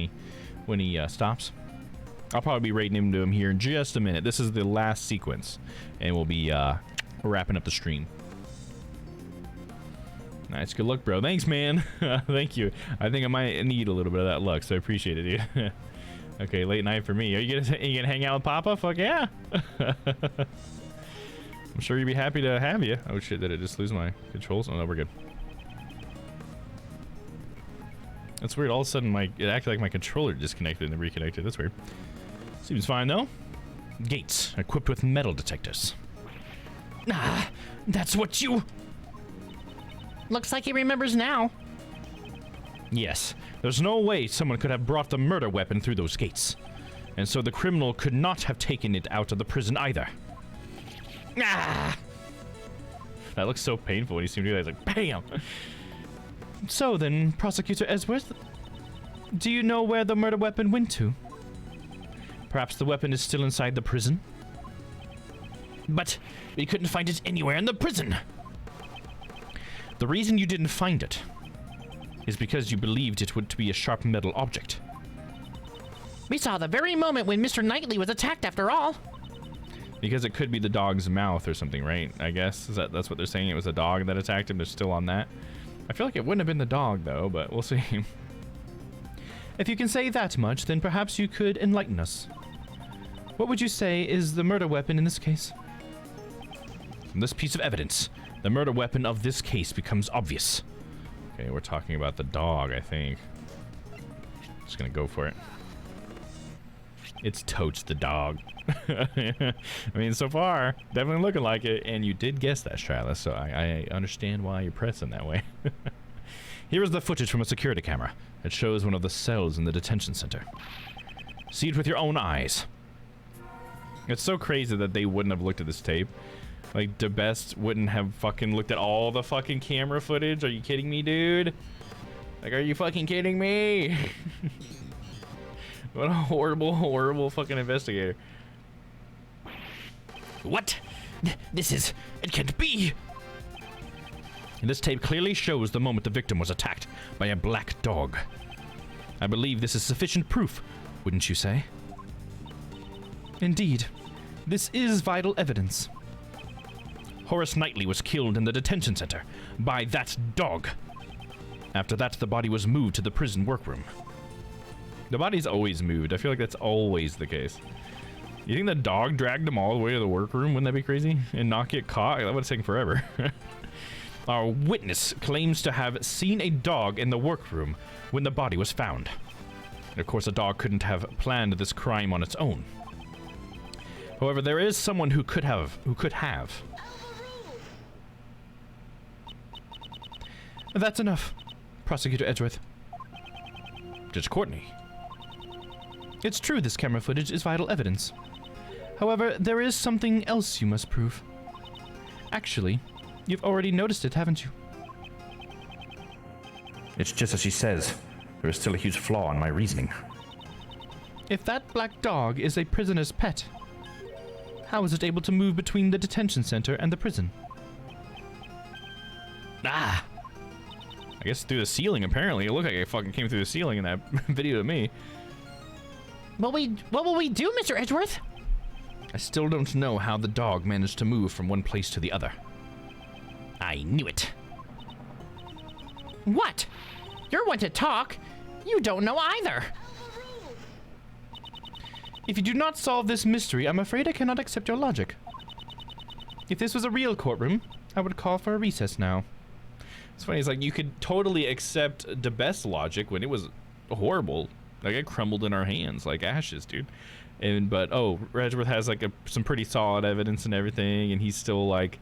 he stops. I'll probably be raiding into him here in just a minute. This is the last sequence, and we'll be wrapping up the stream. Nice, good luck, bro. Thanks, man. Thank you. I think I might need a little bit of that luck, so I appreciate it, dude. Okay, late night for me. Are you gonna hang out with Papa? Fuck yeah. I'm sure you'd be happy to have you. Oh shit, did I just lose my controls? Oh no, we're good. That's weird. All of a sudden, it acted like my controller disconnected and reconnected. That's weird. Seems fine, though. Gates equipped with metal detectors. Ah, that's what you... Looks like he remembers now. Yes, there's no way someone could have brought the murder weapon through those gates. And so the criminal could not have taken it out of the prison either. Ah! That looks so painful when you see him do that. It's like, BAM! So then, Prosecutor Edgeworth, do you know where the murder weapon went to? Perhaps the weapon is still inside the prison? But we couldn't find it anywhere in the prison. The reason you didn't find it is because you believed it would be a sharp metal object. We saw the very moment when Mr. Knightley was attacked after all. Because it could be the dog's mouth or something, right? I guess that's what they're saying. It was a dog that attacked him. They're still on that. I feel like it wouldn't have been the dog though, but we'll see. If you can say that much, then perhaps you could enlighten us. What would you say is the murder weapon in this case? From this piece of evidence, the murder weapon of this case becomes obvious. Okay, we're talking about the dog, I think. Just gonna go for it. It's totes the dog. I mean, so far, definitely looking like it. And you did guess that, Stryla, so I understand why you're pressing that way. Here is the footage from a security camera. It shows one of the cells in the detention center. See it with your own eyes. It's so crazy that they wouldn't have looked at this tape. Like, the best wouldn't have fucking looked at all the fucking camera footage. Are you kidding me, dude? Like, are you fucking kidding me? What a horrible, horrible fucking investigator. What? It can't be. This tape clearly shows the moment the victim was attacked by a black dog. I believe this is sufficient proof, wouldn't you say? Indeed. This is vital evidence. Horace Knightley was killed in the detention center by that dog. After that, the body was moved to the prison workroom. The body's always moved. I feel like that's always the case. You think the dog dragged him all the way to the workroom? Wouldn't that be crazy? And not get caught? That would have taken forever. Our witness claims to have seen a dog in the workroom when the body was found. Of course, a dog couldn't have planned this crime on its own. However, there is someone who could have. That's enough, Prosecutor Edgeworth. Judge Courtney. It's true this camera footage is vital evidence. However, there is something else you must prove. Actually, you've already noticed it, haven't you? It's just as she says. There is still a huge flaw in my reasoning. If that black dog is a prisoner's pet, how is it able to move between the detention center and the prison? Ah! I guess through the ceiling, apparently. It looked like it fucking came through the ceiling in that video to me. What will we do, Mr. Edgeworth? I still don't know how the dog managed to move from one place to the other. I knew it. What? You're one to talk. You don't know either. If you do not solve this mystery, I'm afraid I cannot accept your logic. If this was a real courtroom, I would call for a recess now. It's funny, it's like you could totally accept the best logic when it was horrible. Like it crumbled in our hands like ashes, dude. But Edgeworth has like some pretty solid evidence and everything, and he's still like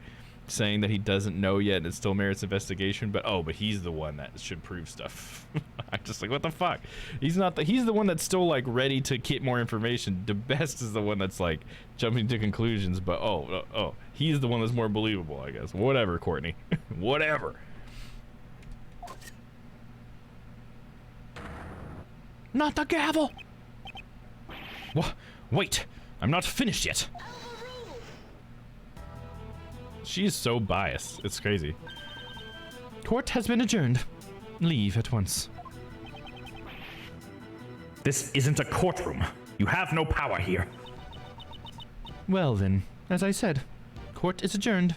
saying that he doesn't know yet and it still merits investigation, but he's the one that should prove stuff. I'm just like, what the fuck? He's the one that's still like ready to get more information. The best is the one that's like jumping to conclusions, but he's the one that's more believable, I guess. Whatever, Courtney. Whatever. Not the gavel! Wait, I'm not finished yet. She is so biased. It's crazy. Court has been adjourned. Leave at once. This isn't a courtroom. You have no power here. Well then, as I said, court is adjourned.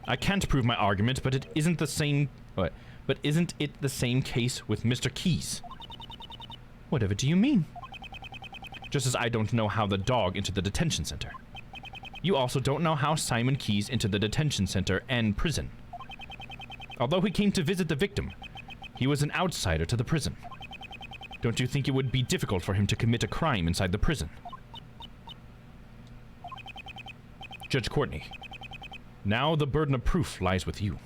I can't prove my argument, but it isn't the same. What? But isn't it the same case with Mr. Keyes? Whatever do you mean? Just as I don't know how the dog entered the detention center. You also don't know how Simon Keyes entered the detention center and prison. Although he came to visit the victim, he was an outsider to the prison. Don't you think it would be difficult for him to commit a crime inside the prison? Judge Courtney, now the burden of proof lies with you.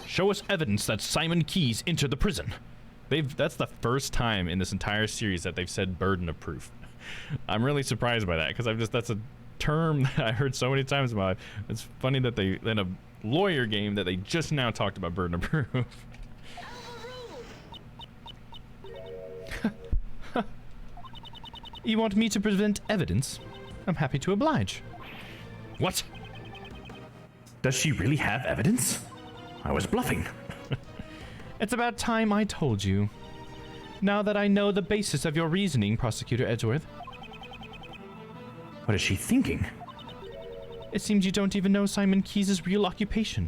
Show us evidence that Simon Keyes entered the prison. That's the first time in this entire series that they've said burden of proof. I'm really surprised by that, because that's a term that I heard so many times about. It's funny that they, in a lawyer game, that they just now talked about burden of proof. You want me to present evidence? I'm happy to oblige. What? Does she really have evidence? I was bluffing. It's about time I told you. Now that I know the basis of your reasoning, Prosecutor Edgeworth. What is she thinking? It seems you don't even know Simon Keyes' real occupation.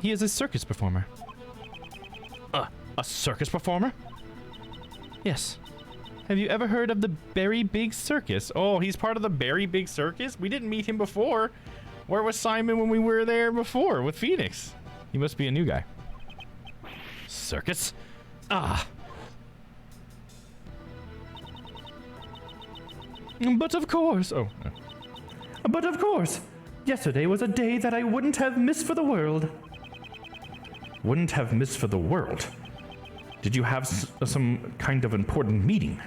He is a circus performer. A circus performer? Yes. Have you ever heard of the Berry Big Circus? Oh, he's part of the Berry Big Circus? We didn't meet him before. Where was Simon when we were there before with Phoenix? He must be a new guy. Circus? Ah. But of course. But of course. Yesterday was a day that I wouldn't have missed for the world. Wouldn't have missed for the world? Did you have some kind of important meeting?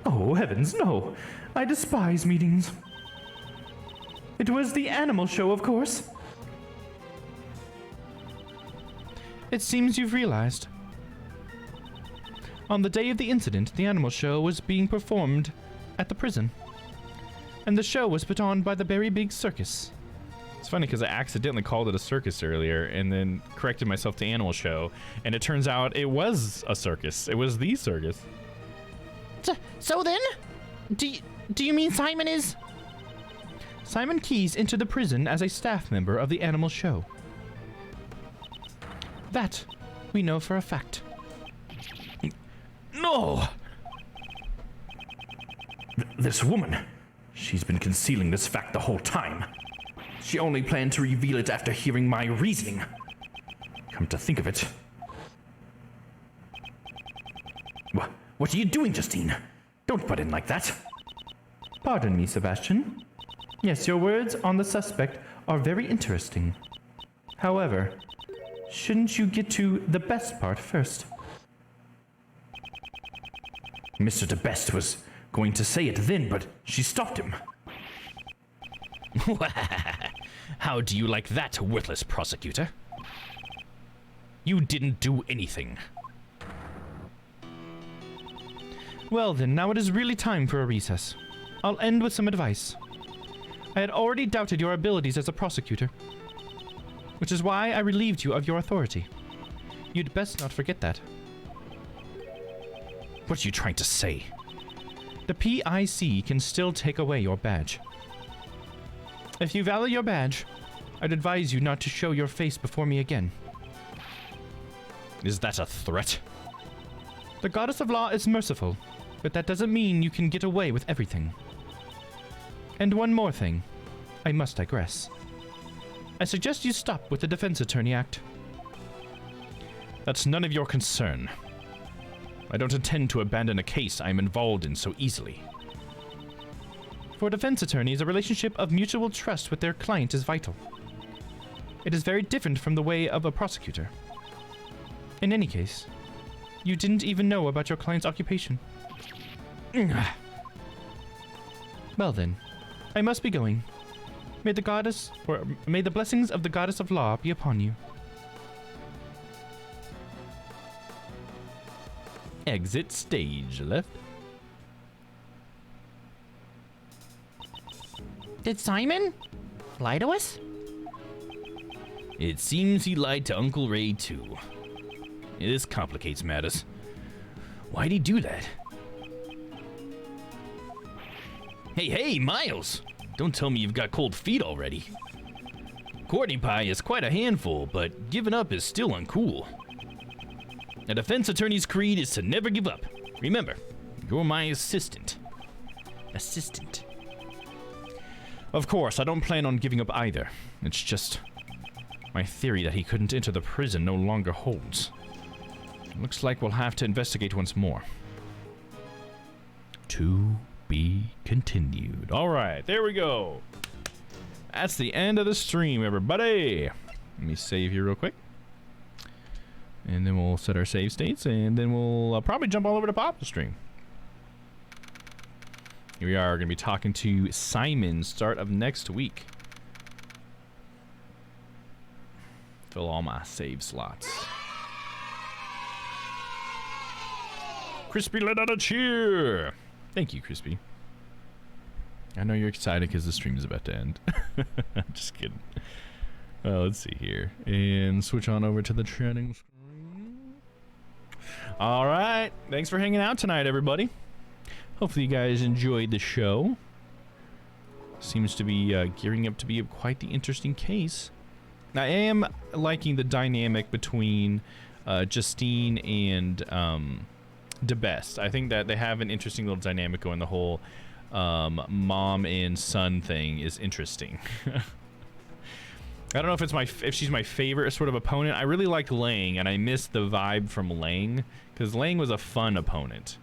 Oh, heavens, no. I despise meetings. It was the animal show, of course. It seems you've realized. On the day of the incident, the animal show was being performed at the prison. And the show was put on by the Berry Big Circus. It's funny because I accidentally called it a circus earlier and then corrected myself to animal show, and it turns out it was a circus. It was the circus. So then? Do you mean Simon is... Simon Keyes entered the prison as a staff member of the animal show. That we know for a fact. No! This woman, she's been concealing this fact the whole time. She only planned to reveal it after hearing my reasoning. Come to think of it. What are you doing, Justine? Don't butt in like that. Pardon me, Sebastian. Yes, your words on the suspect are very interesting. However, shouldn't you get to the best part first? Mr. DeBest was going to say it then, but she stopped him. How do you like that, worthless prosecutor? You didn't do anything. Well then, now it is really time for a recess. I'll end with some advice. I had already doubted your abilities as a prosecutor, which is why I relieved you of your authority. You'd best not forget that. What are you trying to say? The PIC can still take away your badge. If you value your badge, I'd advise you not to show your face before me again. Is that a threat? The goddess of law is merciful, but that doesn't mean you can get away with everything. And one more thing. I must digress. I suggest you stop with the Defense Attorney Act. That's none of your concern. I don't intend to abandon a case I am involved in so easily. For defense attorneys, a relationship of mutual trust with their client is vital. It is very different from the way of a prosecutor. In any case, you didn't even know about your client's occupation. Well then, I must be going. May the blessings of the goddess of law be upon you. Exit stage left. Did Simon lie to us? It seems he lied to Uncle Ray too. This complicates matters. Why'd he do that? Hey, Miles! Don't tell me you've got cold feet already. Courtney Pie is quite a handful, but giving up is still uncool. A defense attorney's creed is to never give up. Remember, you're my assistant. Assistant. Of course, I don't plan on giving up either. It's just my theory that he couldn't enter the prison no longer holds. Looks like we'll have to investigate once more. To be continued. All right, there we go. That's the end of the stream, everybody. Let me save here real quick. And then we'll set our save states, and then we'll probably jump all over to Papa's stream. Here we are going to be talking to Simon start of next week. Fill all my save slots. Crispy let out a cheer. Thank you, Crispy. I know you're excited because the stream is about to end. Just kidding. Let's see here. And switch on over to the chatting screen. All right. Thanks for hanging out tonight, everybody. Hopefully you guys enjoyed the show. Seems to be gearing up to be quite the interesting case. I am liking the dynamic between Justine and DeBest. I think that they have an interesting little dynamic going. The whole mom and son thing is interesting. I don't know if she's my favorite sort of opponent. I really liked Lang, and I missed the vibe from Lang because Lang was a fun opponent.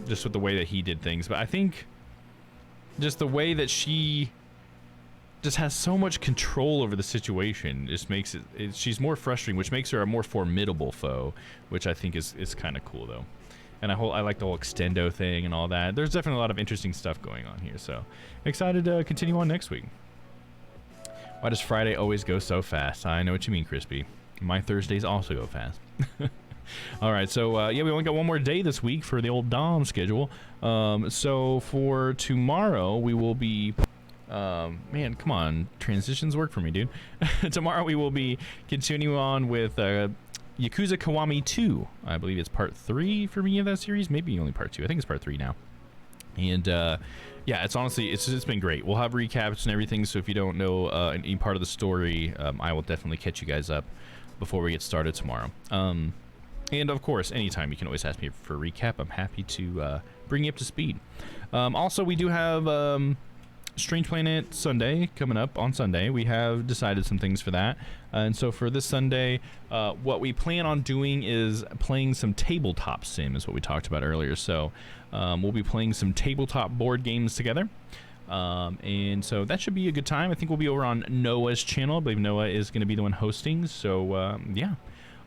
Just with the way that he did things. But I think just the way that she just has so much control over the situation just makes it she's more frustrating, which makes her a more formidable foe, which I think is kind of cool though. And I like the whole extendo thing and all that. There's definitely a lot of interesting stuff going on here, so excited to continue on next week. Why does Friday always go so fast? I know what you mean, Crispy. My Thursdays also go fast. All right, so yeah, we only got one more day this week for the old Dom schedule. So for tomorrow, we will be... man, come on. Transitions work for me, dude. Tomorrow we will be continuing on with Yakuza Kiwami 2. I believe it's part 3 for me of that series. Maybe only part 2. I think it's part 3 now. And yeah, it's honestly, it's been great. We'll have recaps and everything, so if you don't know any part of the story, I will definitely catch you guys up before we get started tomorrow. And of course, anytime you can always ask me for a recap. I'm happy to bring you up to speed. Also, we do have Strange Planet Sunday coming up on Sunday. We have decided some things for that. And so for this Sunday, what we plan on doing is playing some tabletop sim, is what we talked about earlier. So we'll be playing some tabletop board games together. And so that should be a good time. I think we'll be over on Noah's channel. I believe Noah is going to be the one hosting. So, yeah,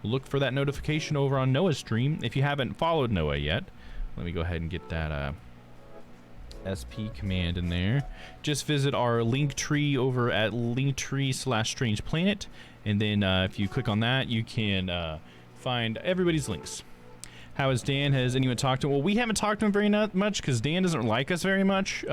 look for that notification over on Noah's stream. If you haven't followed Noah yet, let me go ahead and get that SP command in there. Just visit our link tree over at linktree/strangeplanet. And then if you click on that, you can find everybody's links. How is Dan? Has anyone talked to him? Well, we haven't talked to him very much because Dan doesn't like us very much. He's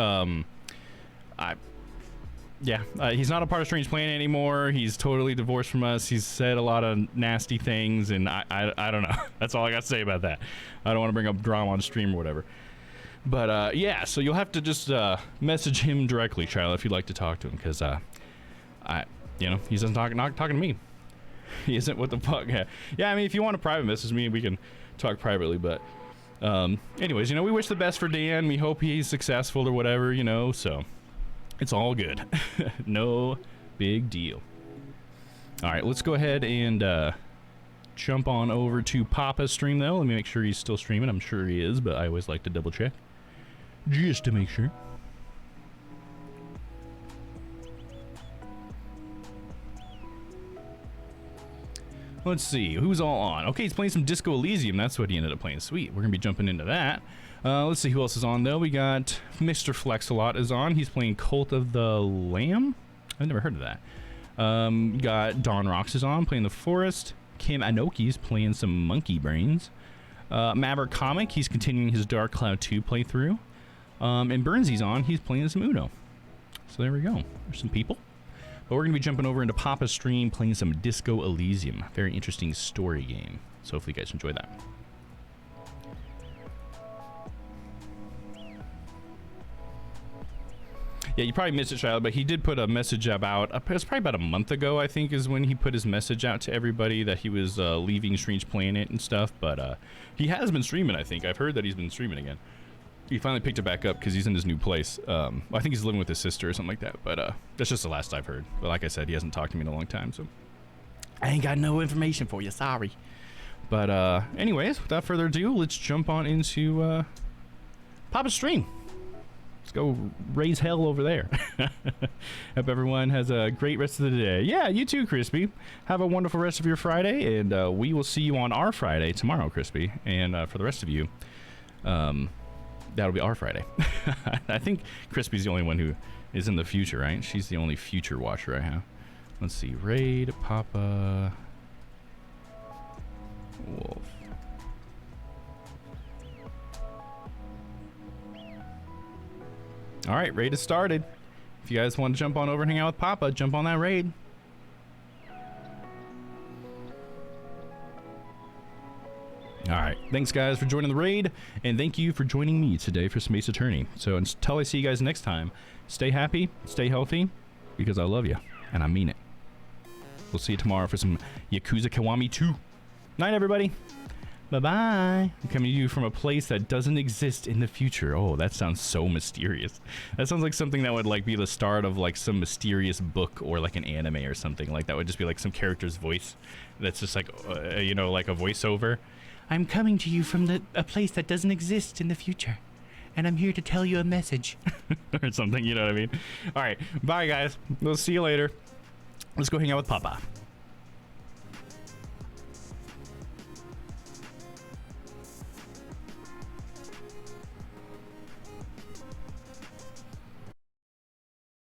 not a part of Strange Planet anymore. He's totally divorced from us. He's said a lot of nasty things, and I don't know. That's all I got to say about that. I don't want to bring up drama on stream or whatever. But yeah, so you'll have to just message him directly, Shiloh, if you'd like to talk to him, because he's not talking to me. He isn't. What the fuck? Yeah, I mean, if you want to private message me, we can talk privately. But anyways, we wish the best for Dan. We hope he's successful or whatever, so it's all good. No big deal. All right, let's go ahead and jump on over to Papa's stream, though. Let me make sure he's still streaming. I'm sure he is, but I always like to double check just to make sure. Let's see, who's all on? Okay, he's playing some Disco Elysium. That's what he ended up playing. Sweet, we're going to be jumping into that. Let's see who else is on, though. We got Mr. Flex-a-Lot is on. He's playing Cult of the Lamb. I've never heard of that. Got Don Rocks is on, playing The Forest. Kim Anoki's playing some Monkey Brains. Maverick Comic, he's continuing his Dark Cloud 2 playthrough. And Burnsy's on, he's playing some Uno. So there we go. There's some people. But we're going to be jumping over into Papa's stream, playing some Disco Elysium. Very interesting story game. So hopefully you guys enjoy that. Yeah, you probably missed it, Shiloh, but he did put a message about, it was probably about a month ago, I think, is when he put his message out to everybody that he was leaving Strange Planet and stuff. But he has been streaming, I think. I've heard that he's been streaming again. He finally picked it back up because he's in his new place. I think he's living with his sister or something like that. But that's just the last I've heard. But like I said, he hasn't talked to me in a long time, so I ain't got no information for you. Sorry. But anyways, without further ado, let's jump on into Papa's stream. Let's go raise hell over there. Hope everyone has a great rest of the day. Yeah, you too, Crispy. Have a wonderful rest of your Friday, and we will see you on our Friday tomorrow, Crispy. And for the rest of you, that'll be our Friday. I think Crispy's the only one who is in the future, right? She's the only future watcher I have. Let's see. Raid, Papa, Wolf. All right, raid is started. If you guys want to jump on over and hang out with Papa, jump on that raid. All right, thanks guys for joining the raid, and thank you for joining me today for some Ace Attorney. So until I see you guys next time, stay happy, stay healthy, because I love you, and I mean it. We'll see you tomorrow for some Yakuza Kiwami 2. Night, everybody. Bye-bye. I'm coming to you from a place that doesn't exist in the future. Oh, that sounds so mysterious. That sounds like something that would like be the start of like some mysterious book or like an anime or something. Like that would just be like some character's voice. That's just like, like a voiceover. I'm coming to you from a place that doesn't exist in the future. And I'm here to tell you a message. Or something, you know what I mean? All right. Bye, guys. We'll see you later. Let's go hang out with Papa.